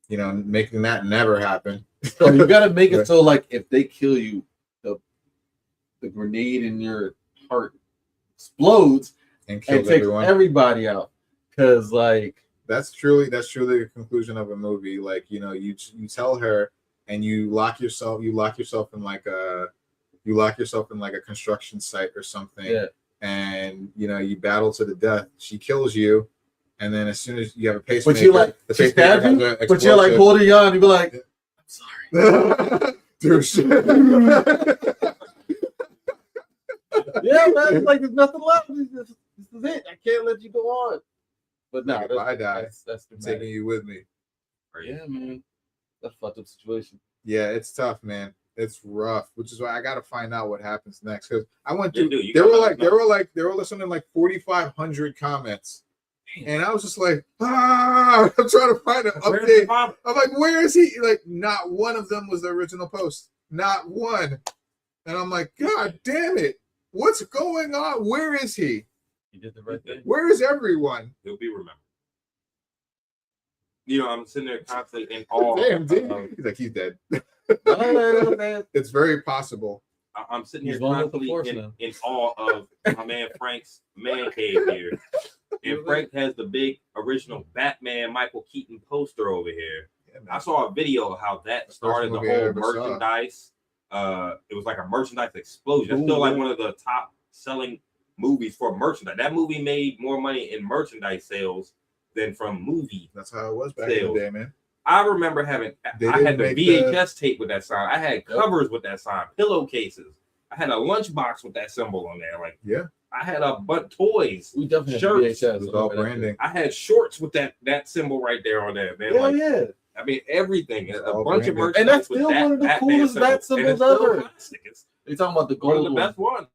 [SPEAKER 4] You know, making that never happen.
[SPEAKER 1] So you gotta make it
[SPEAKER 4] Right.
[SPEAKER 1] so like if they kill you, the grenade in your heart explodes
[SPEAKER 4] And
[SPEAKER 1] and
[SPEAKER 4] kills
[SPEAKER 1] takes
[SPEAKER 4] everyone.
[SPEAKER 1] everybody out. Cause like
[SPEAKER 4] That's truly the conclusion of a movie. Like, you know, you tell her and you lock yourself in like a construction site or something.
[SPEAKER 1] yeah,
[SPEAKER 4] And you know, you battle to the death. She kills you, and then as soon as you have a pacemaker,
[SPEAKER 1] but you like
[SPEAKER 4] the
[SPEAKER 1] she
[SPEAKER 4] pacemaker
[SPEAKER 1] stabbed
[SPEAKER 4] has
[SPEAKER 1] you,
[SPEAKER 4] an
[SPEAKER 1] but you're like
[SPEAKER 4] explosive.
[SPEAKER 1] holding on, you be like, I'm sorry.
[SPEAKER 4] Dude, shit.
[SPEAKER 1] Yeah, man, it's like there's nothing left. This is it. I can't let you go on. But no,
[SPEAKER 4] Like, if I die,
[SPEAKER 1] that's
[SPEAKER 4] I'm
[SPEAKER 1] dramatic.
[SPEAKER 4] taking you with me.
[SPEAKER 1] Yeah, man. That's a fucked up situation.
[SPEAKER 4] Yeah, it's tough, man. It's rough, which is why I got to find out what happens next. Because I went
[SPEAKER 3] Yeah,
[SPEAKER 4] through,
[SPEAKER 3] dude, you
[SPEAKER 4] there
[SPEAKER 3] gotta
[SPEAKER 4] were
[SPEAKER 3] let us
[SPEAKER 4] like something like 4,500 comments, and I was just like, I'm trying to find an
[SPEAKER 3] Where's the
[SPEAKER 4] update.
[SPEAKER 3] father?
[SPEAKER 4] I'm like, where is he? Like, not one of them was the original post, not one. And I'm like, God damn it, what's going on? Where is he?
[SPEAKER 1] You did the right thing.
[SPEAKER 4] Where is everyone?
[SPEAKER 3] He'll be remembered. You know, I'm sitting there constantly in awe.
[SPEAKER 4] Damn, dude.
[SPEAKER 3] of-
[SPEAKER 4] He's like, he's dead.
[SPEAKER 1] Man.
[SPEAKER 4] It's very possible.
[SPEAKER 3] I'm sitting
[SPEAKER 1] He's
[SPEAKER 3] here
[SPEAKER 1] one with the
[SPEAKER 3] constantly
[SPEAKER 1] force
[SPEAKER 3] in,
[SPEAKER 1] now.
[SPEAKER 3] in awe of my man Frank's man cave here. And Frank has the big original Batman Michael Keaton poster over here.
[SPEAKER 4] Yeah, man.
[SPEAKER 3] I saw a video of how that
[SPEAKER 4] First
[SPEAKER 3] started the
[SPEAKER 4] movie I
[SPEAKER 3] whole
[SPEAKER 4] ever saw.
[SPEAKER 3] merchandise. It was like a merchandise explosion. It's still like one of the top selling movies for merchandise. That movie made more money in merchandise sales than from movie.
[SPEAKER 4] That's how it was back in the day, man.
[SPEAKER 3] I remember having
[SPEAKER 4] They
[SPEAKER 3] I had
[SPEAKER 4] didn't
[SPEAKER 3] the
[SPEAKER 4] make
[SPEAKER 3] VHS tape with that sign. I had covers with that sign, pillowcases. I had a lunchbox with that symbol on there. Like,
[SPEAKER 4] Yeah.
[SPEAKER 3] I had a bunch toys.
[SPEAKER 1] We definitely
[SPEAKER 3] Shirts.
[SPEAKER 1] have
[SPEAKER 4] It was
[SPEAKER 1] VHS.
[SPEAKER 4] all branding.
[SPEAKER 3] I had shorts with that symbol right there on there, man.
[SPEAKER 1] Yeah,
[SPEAKER 3] Like,
[SPEAKER 1] yeah.
[SPEAKER 3] I mean, everything.
[SPEAKER 4] It's
[SPEAKER 3] A
[SPEAKER 4] all
[SPEAKER 3] bunch of
[SPEAKER 4] branding.
[SPEAKER 3] merchandise.
[SPEAKER 1] And that's
[SPEAKER 3] with
[SPEAKER 1] still
[SPEAKER 3] that
[SPEAKER 1] one of the
[SPEAKER 3] Batman
[SPEAKER 1] coolest
[SPEAKER 3] symbol.
[SPEAKER 1] bat
[SPEAKER 3] And it's
[SPEAKER 1] symbols
[SPEAKER 3] still
[SPEAKER 1] ever.
[SPEAKER 3] classic. It's
[SPEAKER 1] You're talking about the
[SPEAKER 3] one of
[SPEAKER 1] gold
[SPEAKER 3] the best ones.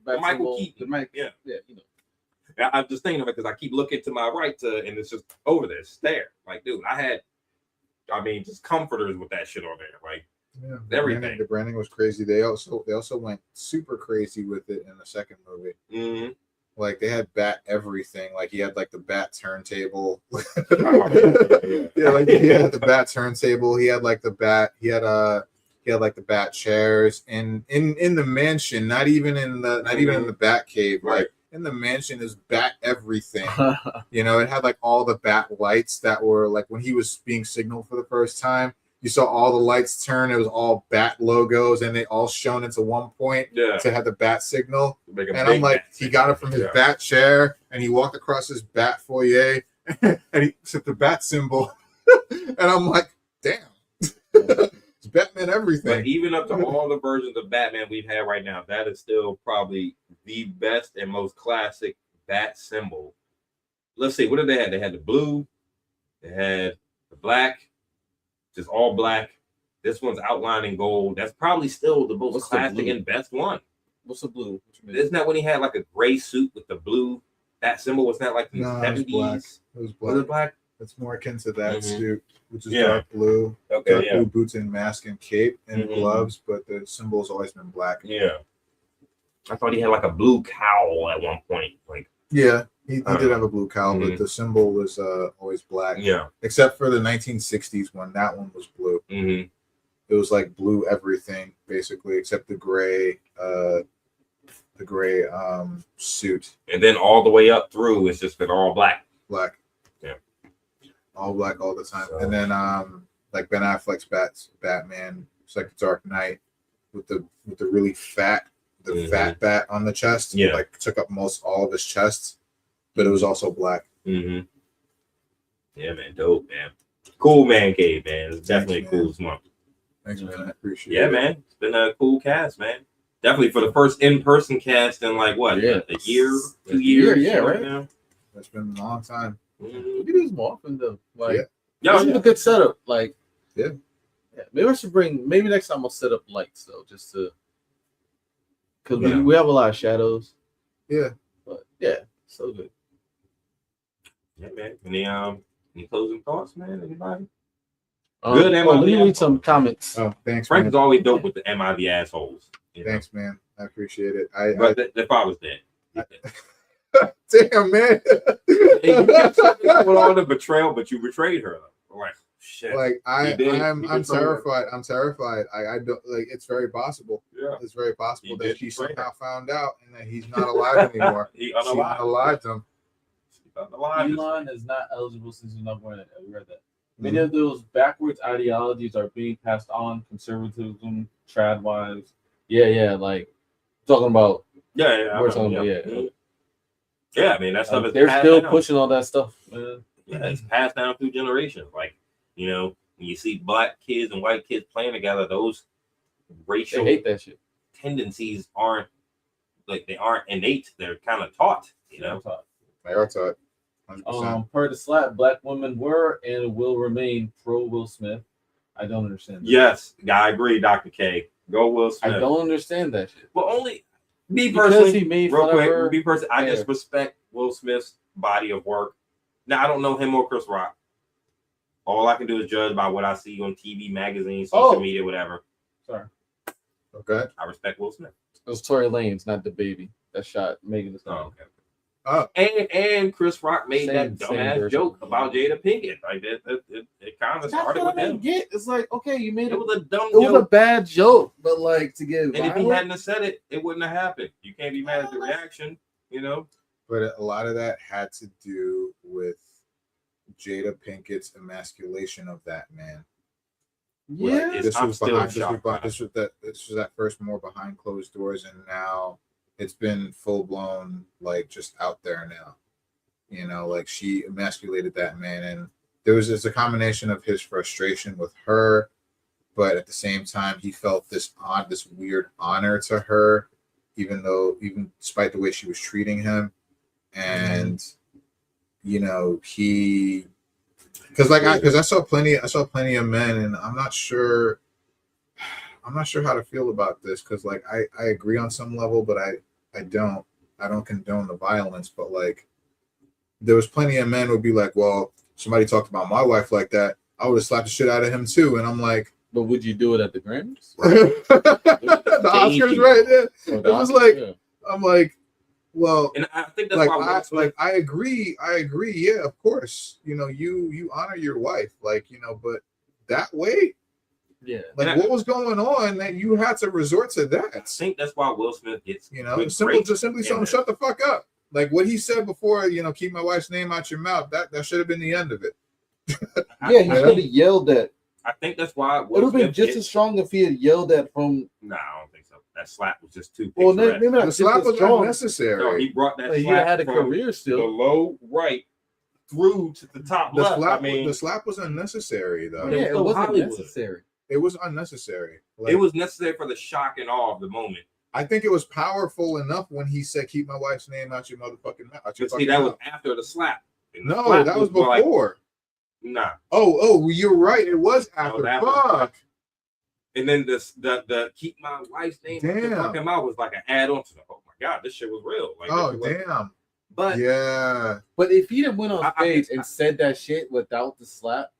[SPEAKER 1] bat
[SPEAKER 3] Michael
[SPEAKER 1] symbol,
[SPEAKER 3] Keaton.
[SPEAKER 1] the Mike,
[SPEAKER 3] Yeah.
[SPEAKER 1] yeah, you know.
[SPEAKER 3] I'm just thinking of it because I keep looking to my right and it's just over there. It's there. Like, dude, just comforters with that shit on there. Like,
[SPEAKER 4] Yeah,
[SPEAKER 3] Everything.
[SPEAKER 4] The branding was crazy. They also went super crazy with it in the second movie.
[SPEAKER 3] mhm.
[SPEAKER 4] Like they had bat everything. Like he had like the bat turntable.
[SPEAKER 3] yeah.
[SPEAKER 4] Yeah, like he had the bat turntable. He had like the bat. He had like the bat chairs. And in the mansion, not even in the bat cave.
[SPEAKER 3] Right.
[SPEAKER 4] Like in the mansion is bat everything. You know, it had like all the bat lights that were like when he was being signaled for the first time. you saw all the lights turn. It was all bat logos, and they all shone into one point to have the bat signal. And I'm like, he got it from his bat chair, and he walked across his bat foyer, and he set the bat symbol. And I'm like, damn, it's Batman everything.
[SPEAKER 3] But even up to all the versions of Batman we've had right now, that is still probably the best and most classic bat symbol. Let's see, what did they have? They had the blue, they had the black, just all black. This one's outlined in gold. That's probably still the most classic and best one.
[SPEAKER 1] What's the blue?
[SPEAKER 3] Isn't that when he had like a gray suit with the blue? That symbol was not like in the 70s.
[SPEAKER 4] It was black.
[SPEAKER 3] Was it black?
[SPEAKER 4] It's more akin to that suit, which is dark blue.
[SPEAKER 3] Okay,
[SPEAKER 4] dark blue boots and mask and cape and gloves, but the symbol has always been black.
[SPEAKER 3] Yeah. I thought he had like a blue cowl at one point. Like,
[SPEAKER 4] yeah, he did have a blue cowl, but the symbol was always black.
[SPEAKER 3] Yeah.
[SPEAKER 4] Except for the 1960s one. That one was blue.
[SPEAKER 3] Mm-hmm.
[SPEAKER 4] It was like blue everything, basically, except the gray suit.
[SPEAKER 3] And then all the way up through, it's just been all black.
[SPEAKER 4] Black.
[SPEAKER 3] Yeah.
[SPEAKER 4] All black all the time. So. And then like Ben Affleck's Batman, it's like the Dark Knight with the really fat fat bat on the chest.
[SPEAKER 3] Yeah.
[SPEAKER 4] It, like took up most all of his chest, but it was also black.
[SPEAKER 3] Mm-hmm. Yeah, man, dope, man. Cool man cave, man. It's definitely
[SPEAKER 4] Thanks,
[SPEAKER 3] a cool month.
[SPEAKER 4] Thanks, man. I appreciate it.
[SPEAKER 3] Yeah, man. It's been a cool cast, man. Definitely for the first in-person cast in like what?
[SPEAKER 1] Yeah.
[SPEAKER 3] A year, 2 years?
[SPEAKER 1] Yeah, right.
[SPEAKER 3] Now?
[SPEAKER 4] It's been a long time.
[SPEAKER 1] We do this more often though. Like,
[SPEAKER 3] Yeah.
[SPEAKER 1] this is a good setup. Like,
[SPEAKER 4] yeah.
[SPEAKER 1] Maybe I should maybe next time I'll set up lights though, just to, because we have a lot of shadows.
[SPEAKER 4] Yeah.
[SPEAKER 1] But yeah, so good.
[SPEAKER 3] Yeah, man. Any closing thoughts, man? Anybody?
[SPEAKER 1] Good. Let me read some comments.
[SPEAKER 4] Oh, thanks,
[SPEAKER 3] Frank
[SPEAKER 4] man.
[SPEAKER 3] is always dope with the "Am I the assholes?" You know?
[SPEAKER 4] Thanks, man. I appreciate it.
[SPEAKER 3] But the father's dead.
[SPEAKER 4] Damn, man.
[SPEAKER 3] Hey, you kept with all the betrayal, but you betrayed her. Like, shit.
[SPEAKER 4] Like I'm
[SPEAKER 3] betrayed
[SPEAKER 4] terrified. I'm terrified. I don't like. It's very possible.
[SPEAKER 3] Yeah.
[SPEAKER 4] It's very possible
[SPEAKER 3] He
[SPEAKER 4] that
[SPEAKER 3] did
[SPEAKER 4] she
[SPEAKER 3] betray
[SPEAKER 4] somehow found out and that he's not alive anymore.
[SPEAKER 3] He
[SPEAKER 4] She
[SPEAKER 3] unalived.
[SPEAKER 4] unalived him.
[SPEAKER 1] Elon is not eligible since he's not born. I read that. Many of those backwards ideologies are being passed on. Conservatism, trad wives. Yeah. Like talking about.
[SPEAKER 3] Yeah.
[SPEAKER 1] We're talking about.
[SPEAKER 3] Yeah, I mean that stuff is.
[SPEAKER 1] They're still
[SPEAKER 3] down.
[SPEAKER 1] pushing all that stuff. Man.
[SPEAKER 3] Yeah, it's passed down through generations. Like, when you see black kids and white kids playing together, those racial
[SPEAKER 1] They hate that shit.
[SPEAKER 3] tendencies aren't innate. They're kind of taught.
[SPEAKER 4] They are taught. 100%.
[SPEAKER 1] Per the slap, black women were and will remain pro Will Smith. I don't understand that.
[SPEAKER 3] Yes, I agree, Dr. K. Go Will Smith.
[SPEAKER 1] I don't understand that shit.
[SPEAKER 3] Well, only me
[SPEAKER 1] Because
[SPEAKER 3] personally.
[SPEAKER 1] he made
[SPEAKER 3] real
[SPEAKER 1] fun
[SPEAKER 3] quick,
[SPEAKER 1] of her.
[SPEAKER 3] me personally, I
[SPEAKER 1] Yeah.
[SPEAKER 3] just respect Will Smith's body of work. Now I don't know him or Chris Rock. All I can do is judge by what I see on TV, magazines, social media, whatever.
[SPEAKER 1] Sorry.
[SPEAKER 4] Okay.
[SPEAKER 3] I respect Will Smith.
[SPEAKER 1] It was Tory Lanez, not the baby that shot Megan Thee Stallion.
[SPEAKER 3] Okay.
[SPEAKER 4] Oh.
[SPEAKER 3] And Chris Rock made
[SPEAKER 1] Same
[SPEAKER 3] that dumbass
[SPEAKER 1] version.
[SPEAKER 3] joke about Jada Pinkett. Like that, it kind of started with him.
[SPEAKER 1] It's like, okay, you made
[SPEAKER 3] It was a dumb
[SPEAKER 1] It was a
[SPEAKER 3] joke.
[SPEAKER 1] bad joke, but like to get
[SPEAKER 3] And if he
[SPEAKER 1] violent,
[SPEAKER 3] hadn't have said it, it wouldn't have happened. You can't be mad at the reaction,
[SPEAKER 4] But a lot of that had to do with Jada Pinkett's emasculation of that man.
[SPEAKER 1] yeah.
[SPEAKER 3] It's-
[SPEAKER 4] This
[SPEAKER 3] I'm
[SPEAKER 4] was
[SPEAKER 3] still
[SPEAKER 4] behind.
[SPEAKER 3] shocked by
[SPEAKER 4] This was at first more behind closed doors, and now it's been full blown, like just out there now. Like she emasculated that man, and it's a combination of his frustration with her, but at the same time he felt this weird honor to her, even despite the way she was treating him, and he. Because I saw plenty of men, and I'm not sure how to feel about this. Because like I agree on some level, but I don't condone the violence. But like there was plenty of men who would be like, well, somebody talked about my wife like that, I would have slapped the shit out of him too. And I'm like,
[SPEAKER 1] But would you do it at the Grammys?
[SPEAKER 4] the Oscars, right there.
[SPEAKER 1] Or
[SPEAKER 4] It
[SPEAKER 1] the
[SPEAKER 4] was
[SPEAKER 1] Oscars?
[SPEAKER 4] like,
[SPEAKER 1] Yeah.
[SPEAKER 4] I'm like, well,
[SPEAKER 3] And I think that's why Will Smith,
[SPEAKER 4] I agree. Yeah, of course. You honor your wife, but that way,
[SPEAKER 1] Yeah.
[SPEAKER 4] like, what was going on that you had to resort to
[SPEAKER 3] I
[SPEAKER 4] that?
[SPEAKER 3] think that's why Will Smith gets good
[SPEAKER 4] Simply
[SPEAKER 3] grades
[SPEAKER 4] told him,
[SPEAKER 3] in
[SPEAKER 4] shut the fuck up. Like what he said before, keep my wife's name out your mouth. That should have been the end of it.
[SPEAKER 1] Yeah, he should have yelled at
[SPEAKER 3] I think that's why
[SPEAKER 1] It would have been just as strong if he had yelled at from.
[SPEAKER 3] Nah, I don't think so. That slap was just too.
[SPEAKER 1] Well, maybe not
[SPEAKER 4] The slap was
[SPEAKER 1] strong.
[SPEAKER 4] unnecessary.
[SPEAKER 3] No, he brought that.
[SPEAKER 1] Like, he
[SPEAKER 3] slap
[SPEAKER 1] had a
[SPEAKER 3] from
[SPEAKER 1] career still.
[SPEAKER 3] the low right through to the top
[SPEAKER 4] The
[SPEAKER 3] left.
[SPEAKER 4] slap,
[SPEAKER 3] I mean,
[SPEAKER 4] the slap was unnecessary though.
[SPEAKER 3] But
[SPEAKER 1] Yeah,
[SPEAKER 3] it
[SPEAKER 1] it
[SPEAKER 3] was so
[SPEAKER 1] wasn't
[SPEAKER 3] Hollywood.
[SPEAKER 1] necessary.
[SPEAKER 4] It was unnecessary. Like,
[SPEAKER 3] it was necessary for the shock and awe of the moment.
[SPEAKER 4] I think it was powerful enough when he said, "Keep my wife's name out your motherfucking mouth."
[SPEAKER 3] But see, that was after the slap. And the
[SPEAKER 4] No,
[SPEAKER 3] slap
[SPEAKER 4] that was
[SPEAKER 3] more like,
[SPEAKER 4] before.
[SPEAKER 3] nah.
[SPEAKER 4] Oh, you're right. It was
[SPEAKER 3] That
[SPEAKER 4] after.
[SPEAKER 3] was after.
[SPEAKER 4] Fuck.
[SPEAKER 3] And then the keep my wife's name out your
[SPEAKER 4] Damn.
[SPEAKER 3] fucking mouth was like an add on to the. Oh my god, this shit was real. Like,
[SPEAKER 4] Oh,
[SPEAKER 3] this shit was-
[SPEAKER 4] damn.
[SPEAKER 3] But
[SPEAKER 4] Yeah.
[SPEAKER 1] But if he didn't went on
[SPEAKER 3] I
[SPEAKER 1] stage
[SPEAKER 3] think-
[SPEAKER 1] and said that shit without the slap,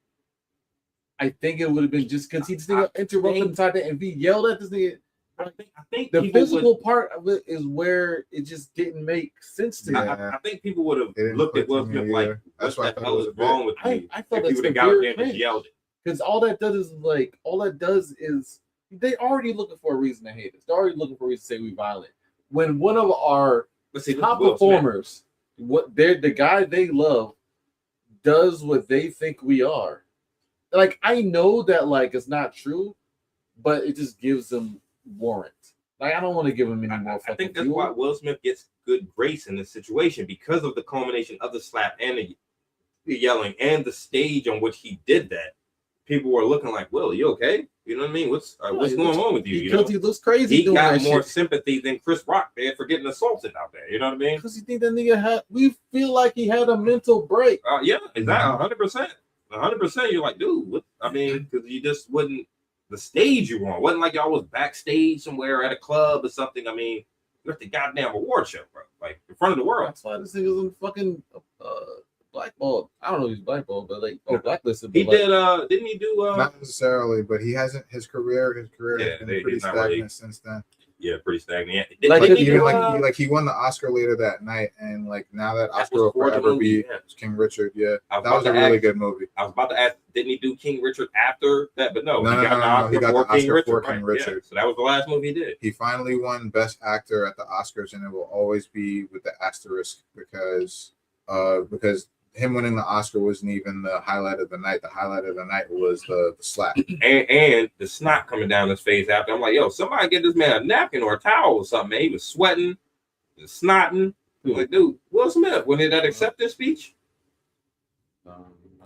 [SPEAKER 1] I think it would have been just because he just interrupted
[SPEAKER 3] think-
[SPEAKER 1] inside that. And if he yelled at this nigga,
[SPEAKER 3] I think
[SPEAKER 1] the
[SPEAKER 3] people
[SPEAKER 1] physical
[SPEAKER 3] would,
[SPEAKER 1] part of it is where it just didn't make sense to me.
[SPEAKER 4] Yeah.
[SPEAKER 3] I think people would have
[SPEAKER 4] It didn't
[SPEAKER 3] looked
[SPEAKER 4] click
[SPEAKER 3] at Will
[SPEAKER 4] to me
[SPEAKER 3] Smith like,
[SPEAKER 4] either. That's why I
[SPEAKER 3] what the
[SPEAKER 4] thought it
[SPEAKER 3] hell
[SPEAKER 4] was
[SPEAKER 3] is
[SPEAKER 4] a bit.
[SPEAKER 3] wrong with
[SPEAKER 1] I
[SPEAKER 3] you?
[SPEAKER 1] thought
[SPEAKER 3] If
[SPEAKER 1] that's
[SPEAKER 3] you would have got
[SPEAKER 1] severe
[SPEAKER 3] up there and just
[SPEAKER 1] cringe.
[SPEAKER 3] yelled it.
[SPEAKER 1] Because all that does is they already looking for a reason to hate us. They're already looking for a reason to say we violent. When one of our
[SPEAKER 3] Let's see,
[SPEAKER 1] top
[SPEAKER 3] Will Smith.
[SPEAKER 1] performers, the guy they love, does what they think we are. Like, I know that like it's not true, but it just gives them warrant. Like, I don't want to give him any more.
[SPEAKER 3] I
[SPEAKER 1] fucking
[SPEAKER 3] think that's
[SPEAKER 1] fuel.
[SPEAKER 3] why Will Smith gets good grace in this situation because of the culmination of the slap and the yelling and the stage on which he did that. People were looking like, "Will, you okay? You know what I mean? What's
[SPEAKER 1] he
[SPEAKER 3] going
[SPEAKER 1] looks-
[SPEAKER 3] on with you?" You
[SPEAKER 1] Because
[SPEAKER 3] know?
[SPEAKER 1] he looks crazy
[SPEAKER 3] He
[SPEAKER 1] doing
[SPEAKER 3] got
[SPEAKER 1] that
[SPEAKER 3] more
[SPEAKER 1] shit.
[SPEAKER 3] sympathy than Chris Rock there for getting assaulted out there. You know what I mean?
[SPEAKER 1] Because you think that nigga had. We feel like he had a mental break.
[SPEAKER 3] Yeah, exactly, 100%. 100%. You're like, dude, what? I mean, because you just wouldn't. The stage you were on wasn't like y'all was backstage somewhere at a club or something. I mean, you're at the goddamn award show, bro, like in front of the world.
[SPEAKER 1] That's why this nigga's in fucking blackballed. I don't know if he's blackballed, but like blacklisted.
[SPEAKER 3] He
[SPEAKER 1] but, like,
[SPEAKER 3] did. Didn't he do?
[SPEAKER 4] Not necessarily, but he hasn't. His career has
[SPEAKER 3] Yeah,
[SPEAKER 4] been
[SPEAKER 3] he's
[SPEAKER 4] pretty
[SPEAKER 3] not
[SPEAKER 4] stagnant
[SPEAKER 3] really-
[SPEAKER 4] since then.
[SPEAKER 3] Yeah, pretty stagnant.
[SPEAKER 1] Like,
[SPEAKER 3] Didn't he
[SPEAKER 4] Even
[SPEAKER 3] do,
[SPEAKER 4] like he won the Oscar later that night, and like now that
[SPEAKER 3] That
[SPEAKER 4] Oscar
[SPEAKER 3] was
[SPEAKER 4] will
[SPEAKER 3] for the
[SPEAKER 4] forever
[SPEAKER 3] movie,
[SPEAKER 4] be
[SPEAKER 3] yeah.
[SPEAKER 4] King Richard. Yeah,
[SPEAKER 3] I was
[SPEAKER 4] that
[SPEAKER 3] about
[SPEAKER 4] was a
[SPEAKER 3] to
[SPEAKER 4] really
[SPEAKER 3] ask-
[SPEAKER 4] good movie.
[SPEAKER 3] I was about to ask, didn't he do King Richard after that? But no,
[SPEAKER 4] No,
[SPEAKER 3] he
[SPEAKER 4] no,
[SPEAKER 3] got
[SPEAKER 4] no,
[SPEAKER 3] the
[SPEAKER 4] no,
[SPEAKER 3] Oscar
[SPEAKER 4] he got
[SPEAKER 3] for
[SPEAKER 4] the Oscar
[SPEAKER 3] King Richard.
[SPEAKER 4] for King
[SPEAKER 3] right?
[SPEAKER 4] Richard.
[SPEAKER 3] Yeah, so that was the last movie he did.
[SPEAKER 4] He finally won Best Actor at the Oscars, and it will always be with the asterisk because him winning the Oscar wasn't even the highlight of the night. The highlight of the night was the slap.
[SPEAKER 3] And the snot coming down his face after. I'm like, yo, somebody get this man a napkin or a towel or something, man. He was sweating, snotting. I'm like, dude, Will Smith, when did that acceptance speech?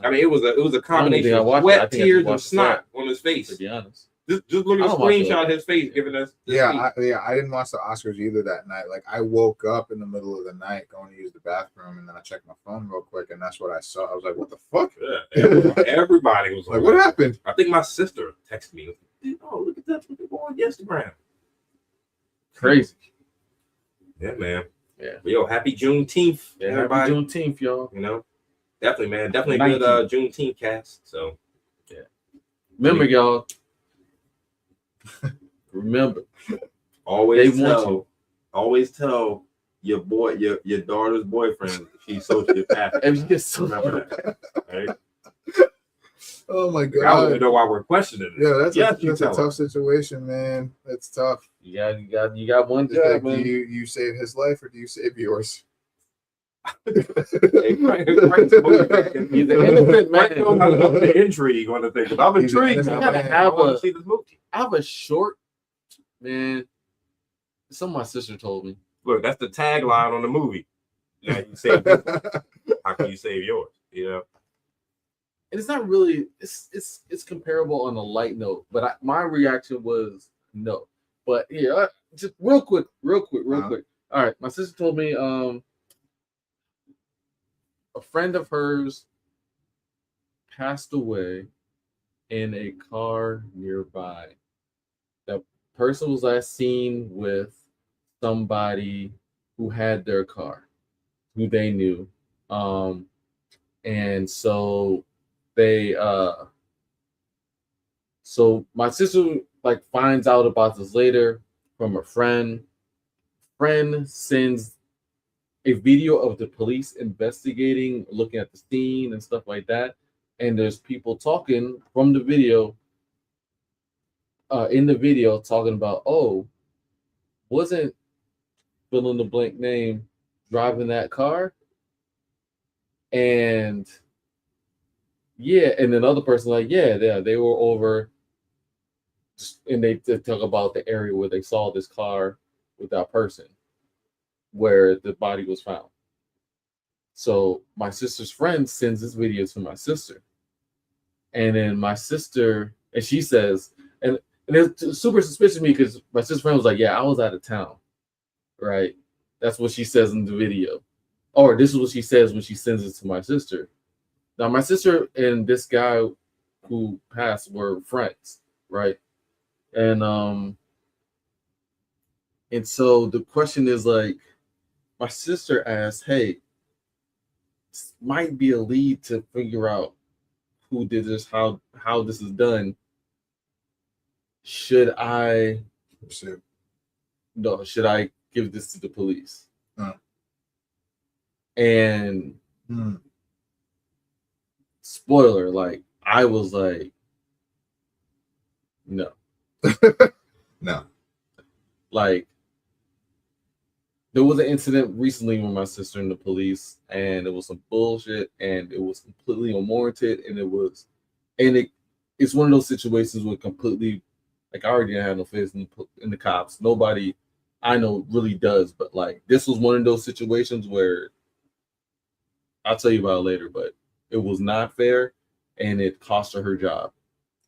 [SPEAKER 3] I mean, it was a combination
[SPEAKER 1] I
[SPEAKER 3] of
[SPEAKER 1] watched it. I
[SPEAKER 3] sweat,
[SPEAKER 1] think I
[SPEAKER 3] tears, and
[SPEAKER 1] watched
[SPEAKER 3] snot on his
[SPEAKER 1] to
[SPEAKER 3] face.
[SPEAKER 1] be honest.
[SPEAKER 3] Just look at
[SPEAKER 1] I
[SPEAKER 3] the
[SPEAKER 1] don't watch it
[SPEAKER 3] screenshot
[SPEAKER 1] like
[SPEAKER 3] of his face giving us. this speech.
[SPEAKER 4] I didn't watch the Oscars either that night. Like I woke up in the middle of the night going to use the bathroom, and then I checked my phone real quick, and that's what I saw. I was like, "What the fuck?
[SPEAKER 3] Yeah, everybody was
[SPEAKER 4] Like,
[SPEAKER 3] on
[SPEAKER 4] what
[SPEAKER 3] that.
[SPEAKER 4] happened?"
[SPEAKER 3] I think my sister texted me. Oh, look at that people on Instagram.
[SPEAKER 1] Crazy.
[SPEAKER 3] Yeah, man.
[SPEAKER 1] Yeah.
[SPEAKER 3] Yo, happy Juneteenth,
[SPEAKER 1] Yeah,
[SPEAKER 3] everybody.
[SPEAKER 1] happy Juneteenth, y'all.
[SPEAKER 3] You know, definitely, man. Definitely a good Juneteenth cast. So
[SPEAKER 1] Remember, y'all. Remember,
[SPEAKER 3] always
[SPEAKER 1] They want
[SPEAKER 3] tell your boy, your daughter's boyfriend she's sociopathic.
[SPEAKER 1] if you get so
[SPEAKER 3] Remember that. Right?
[SPEAKER 4] Oh my
[SPEAKER 3] I don't
[SPEAKER 4] god!
[SPEAKER 3] even know why we're questioning it.
[SPEAKER 4] Yeah, that's
[SPEAKER 3] Yes,
[SPEAKER 4] a,
[SPEAKER 3] you
[SPEAKER 4] that's a
[SPEAKER 3] tell
[SPEAKER 4] tough situation, man. That's tough.
[SPEAKER 1] you got one
[SPEAKER 4] It's
[SPEAKER 1] job,
[SPEAKER 4] like,
[SPEAKER 1] man.
[SPEAKER 4] do you save his life or do you save yours?
[SPEAKER 3] Hey, Frank's motivated.
[SPEAKER 1] He's an innocent
[SPEAKER 3] Frank knows how to
[SPEAKER 1] man.
[SPEAKER 3] up the intrigue on the thing. I'm
[SPEAKER 4] He's an
[SPEAKER 3] intrigued.
[SPEAKER 4] innocent
[SPEAKER 3] man.
[SPEAKER 1] man.
[SPEAKER 3] I want to see this movie.
[SPEAKER 1] I have a short, man. Something my sister told me.
[SPEAKER 3] Look, that's the tagline on the movie. Now you save yours. How can you save yours? You know.
[SPEAKER 1] And it's not really. It's comparable on a light note, but my reaction was no. But yeah, just real quick.
[SPEAKER 4] Uh-huh.
[SPEAKER 1] All right, my sister told me a friend of hers passed away in a car nearby. The person was last seen with somebody who had their car, who they knew. And so they so my sister like finds out about this later from a friend. Friend sends a video of the police investigating, looking at the scene and stuff like that. And there's people talking from the video, in the video, talking about, oh, wasn't fill in the blank name driving that car? And yeah, and then the other person like, yeah, they were over, and they talk about the area where they saw this car with that person, where the body was found. So my sister's friend sends this video to my sister, and then my sister, and she says, and it's super suspicious of me because my sister's friend was like, yeah, I was out of town, right? That's what she says in the video, or this is what she says when she sends it to my sister. Now my sister and this guy who passed were friends, right? And so the question is like, my sister asked, hey, this might be a lead to figure out who did this, how this is done. Should I should I give this to the police? And spoiler, like I was like, no.
[SPEAKER 4] No.
[SPEAKER 1] Like there was an incident recently with my sister and the police, and it was some bullshit, and it was completely unwarranted, and it's one of those situations where completely, like I already didn't have no faith in the cops. Nobody I know really does, but like this was one of those situations where I'll tell you about it later, but it was not fair, and it cost her job.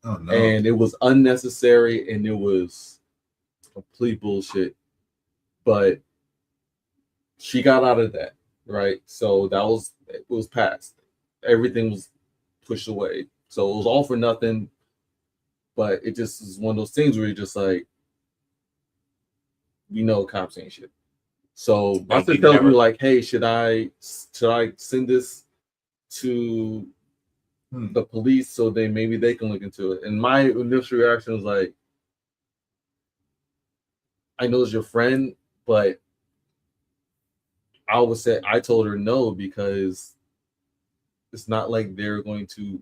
[SPEAKER 4] Oh no!
[SPEAKER 1] And it was unnecessary, and it was complete bullshit. But she got out of that, right? So it was passed. Everything was pushed away. So it was all for nothing. But it just is one of those things where you're just like, we know cops ain't shit. So my sister tells me like, hey, should I send this to the police so maybe they can look into it? And my initial reaction was like, I know it's your friend, but I told her no, because it's not like they're going to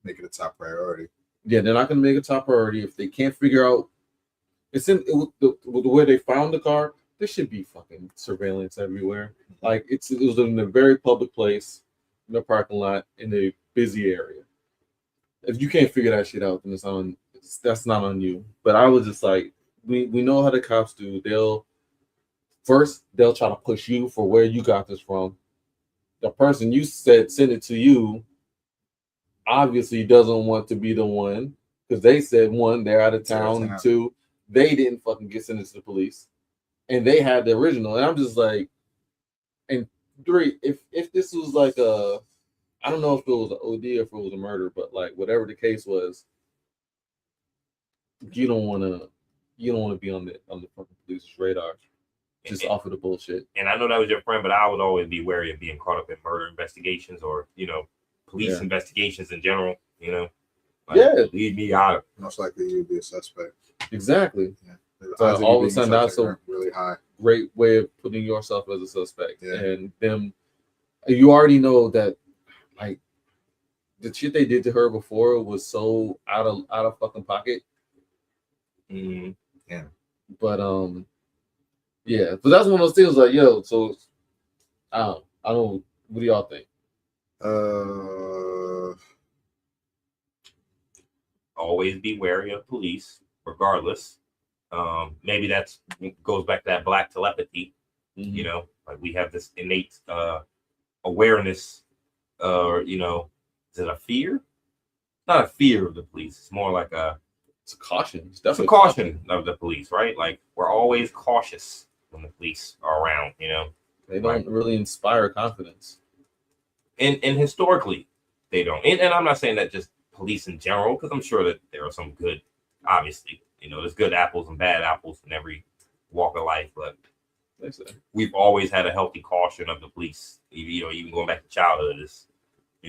[SPEAKER 4] make it a top priority.
[SPEAKER 1] Yeah, they're not going to make it a top priority if they can't figure out. The way they found the car. There should be fucking surveillance everywhere. Like it was in a very public place, in a parking lot, in a busy area. If you can't figure that shit out, then that's not on you. But I was just like, we know how the cops do. They'll try to push you for where you got this from. The person you said send it to you obviously doesn't want to be the one, because they said, one, they're out of town, and two, they didn't fucking get sent it to the police, and they had the original. And I'm just like, and three, if this was like I don't know if it was an OD or if it was a murder, but like whatever the case was, you don't want to be on the fucking police's radar. Just off of the bullshit.
[SPEAKER 3] And I know that was your friend, but I would always be wary of being caught up in murder investigations or, police investigations in general, leave me out.
[SPEAKER 4] Most likely you'd be a suspect.
[SPEAKER 1] Exactly.
[SPEAKER 4] Yeah.
[SPEAKER 1] So all of a sudden that's a
[SPEAKER 4] really high.
[SPEAKER 1] Great way of putting yourself as a suspect.
[SPEAKER 4] Yeah.
[SPEAKER 1] And them, you already know that like the shit they did to her before was so out of fucking pocket.
[SPEAKER 3] Mm-hmm.
[SPEAKER 4] Yeah.
[SPEAKER 1] But yeah, but that's one of those things like, yo, so I don't what do y'all think?
[SPEAKER 3] Always be wary of police, regardless. Maybe that's goes back to that black telepathy.
[SPEAKER 1] Mm-hmm.
[SPEAKER 3] Like we have this innate awareness, or is it a fear? Not a fear of the police. It's more like
[SPEAKER 1] it's a caution.
[SPEAKER 3] It's a caution of the police, right? Like we're always cautious when the police are around.
[SPEAKER 1] They don't really inspire confidence.
[SPEAKER 3] And historically, they don't. And I'm not saying that just police in general, because I'm sure that there are some good, obviously, there's good apples and bad apples in every walk of life. But we've always had a healthy caution of the police. Even going back to childhood, I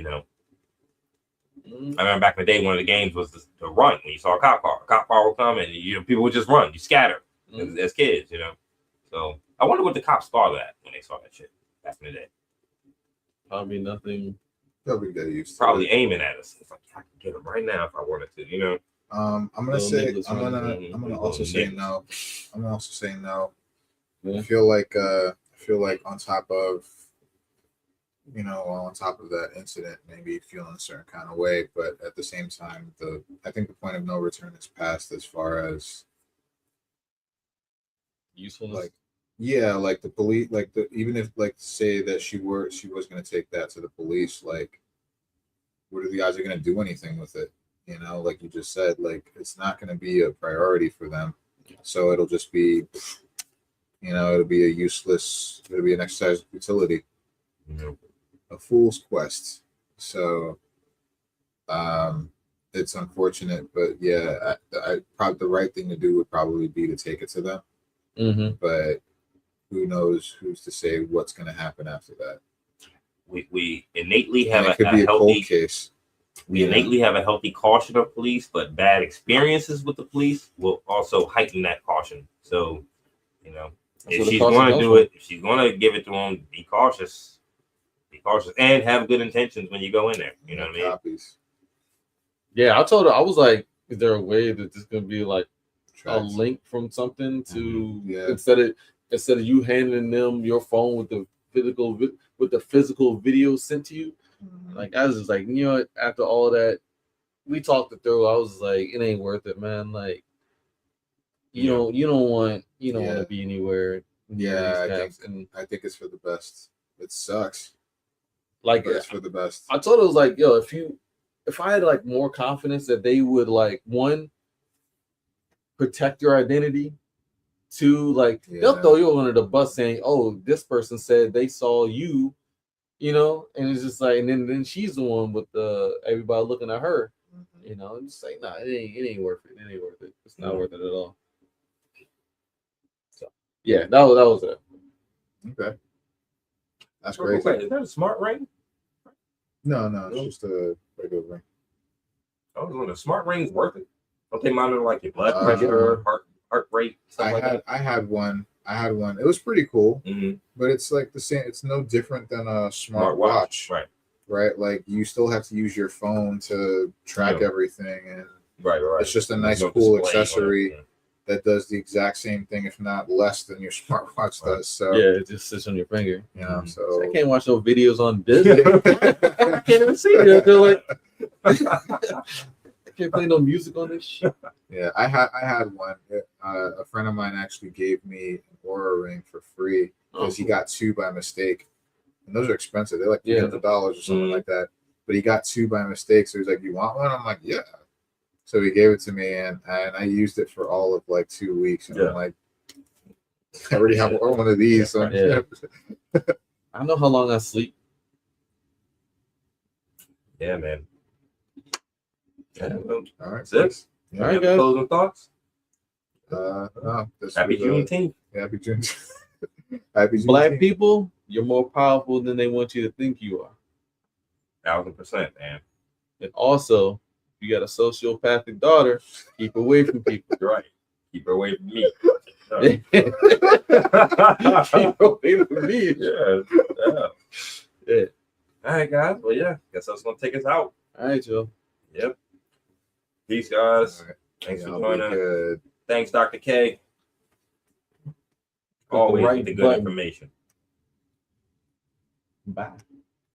[SPEAKER 3] remember back in the day, one of the games was the run. When you saw a cop car would come, and people would just run. You scatter as kids, So I wonder what the cops thought of that when they saw that shit back in the day.
[SPEAKER 1] Probably nothing.
[SPEAKER 4] Probably get used to
[SPEAKER 3] Probably
[SPEAKER 4] it.
[SPEAKER 3] aiming at us. It's like I can get them right now if I wanted to,
[SPEAKER 4] I'm gonna also say no. I'm gonna also say no.
[SPEAKER 1] Yeah.
[SPEAKER 4] I feel like on top of you know, on top of that incident, maybe feeling a certain kind of way. But at the same time, I think the point of no return is passed as far as
[SPEAKER 1] Usefulness.
[SPEAKER 4] like, yeah, like the police, like even if like say that she was going to take that to the police, like, what are the odds they're going to do anything with it? You know, like you just said, like it's not going to be a priority for them, so it'll just be, you know, it'll be an exercise of utility, a fool's quest. So, it's unfortunate, but yeah, I probably the right thing to do would probably be to take it to them.
[SPEAKER 1] Mm-hmm.
[SPEAKER 4] But who knows? Who's to say what's going to happen after that?
[SPEAKER 3] We innately have
[SPEAKER 4] it could be a cold
[SPEAKER 3] healthy
[SPEAKER 4] case.
[SPEAKER 3] We innately have a healthy caution of police, but bad experiences with the police will also heighten that caution. So, you know, if she's going to do it, if she's going to give it to them, be cautious, and have good intentions when you go in there. You know what I mean?
[SPEAKER 4] Copies.
[SPEAKER 1] Yeah, I told her, I was like, is there a way that this going to be like
[SPEAKER 4] Tracks.
[SPEAKER 1] a link from something to
[SPEAKER 4] Yeah.
[SPEAKER 1] instead of you handing them your phone with the physical video sent to you? Like I was just like, you know what? After all that, we talked it through. I was like, it ain't worth it, man. Like, you don't want to be anywhere.
[SPEAKER 4] Yeah, I think it's for the best. It sucks.
[SPEAKER 1] Like,
[SPEAKER 4] but it's for the best.
[SPEAKER 1] I told her, I was like, yo, if I had like more confidence that they would like, one, protect your identity, two, like they'll throw you under the bus saying, oh, this person said they saw you. You know, and it's just like, and then she's the one with everybody looking at her. You know, and just like, nah, it ain't worth it. It ain't worth it. It's not worth it at all. So, yeah, that was it.
[SPEAKER 4] Okay, that's great.
[SPEAKER 3] Wait, is that a smart ring?
[SPEAKER 4] No, it's just a regular ring.
[SPEAKER 3] Oh, when a smart ring's worth it. Don't they monitor like your blood pressure, heart rate, stuff like that?
[SPEAKER 4] I had one. It was pretty cool, but it's like the same. It's no different than a smart watch, right? Like you still have to use your phone to track everything, and
[SPEAKER 3] right.
[SPEAKER 4] It's just a nice, cool accessory that does the exact same thing, if not less, than your smartwatch does. So
[SPEAKER 1] yeah, it just sits on your finger.
[SPEAKER 4] You know, so
[SPEAKER 1] I can't watch no videos on Disney. I can't even see it. They're like, I can't play no music on this shit.
[SPEAKER 4] Yeah, I had one. A friend of mine actually gave me an Aura ring for free because he got two by mistake, and those are expensive. They're like $300 or something like that. But he got two by mistake, so he's like, "You want one?" I'm like, "Yeah." So he gave it to me, and I used it for all of like 2 weeks, and I'm like, I already have one of these. So
[SPEAKER 1] I know how long I sleep.
[SPEAKER 3] Yeah, man. Yeah, well,
[SPEAKER 4] all right,
[SPEAKER 3] six.
[SPEAKER 4] Yeah.
[SPEAKER 1] All right, guys.
[SPEAKER 3] Closing thoughts.
[SPEAKER 4] Happy
[SPEAKER 3] Juneteenth.
[SPEAKER 4] Happy Juneteenth. Happy Juneteenth.
[SPEAKER 1] Black people, you're more powerful than they want you to think you are.
[SPEAKER 3] 1000%, man.
[SPEAKER 1] And also, if you got a sociopathic daughter, keep away from people.
[SPEAKER 3] Right. Keep her away from me.
[SPEAKER 1] Keep away from me.
[SPEAKER 3] Yeah. All right, guys. Well, yeah. Guess that's gonna take us out.
[SPEAKER 1] All right, Joe.
[SPEAKER 3] Yep. Peace, guys.
[SPEAKER 4] Right.
[SPEAKER 3] Thanks for
[SPEAKER 4] Y'all be
[SPEAKER 3] joining.
[SPEAKER 4] good.
[SPEAKER 3] Thanks, Dr. K. Always
[SPEAKER 1] right
[SPEAKER 3] with the good
[SPEAKER 1] button.
[SPEAKER 3] information.
[SPEAKER 1] Bye.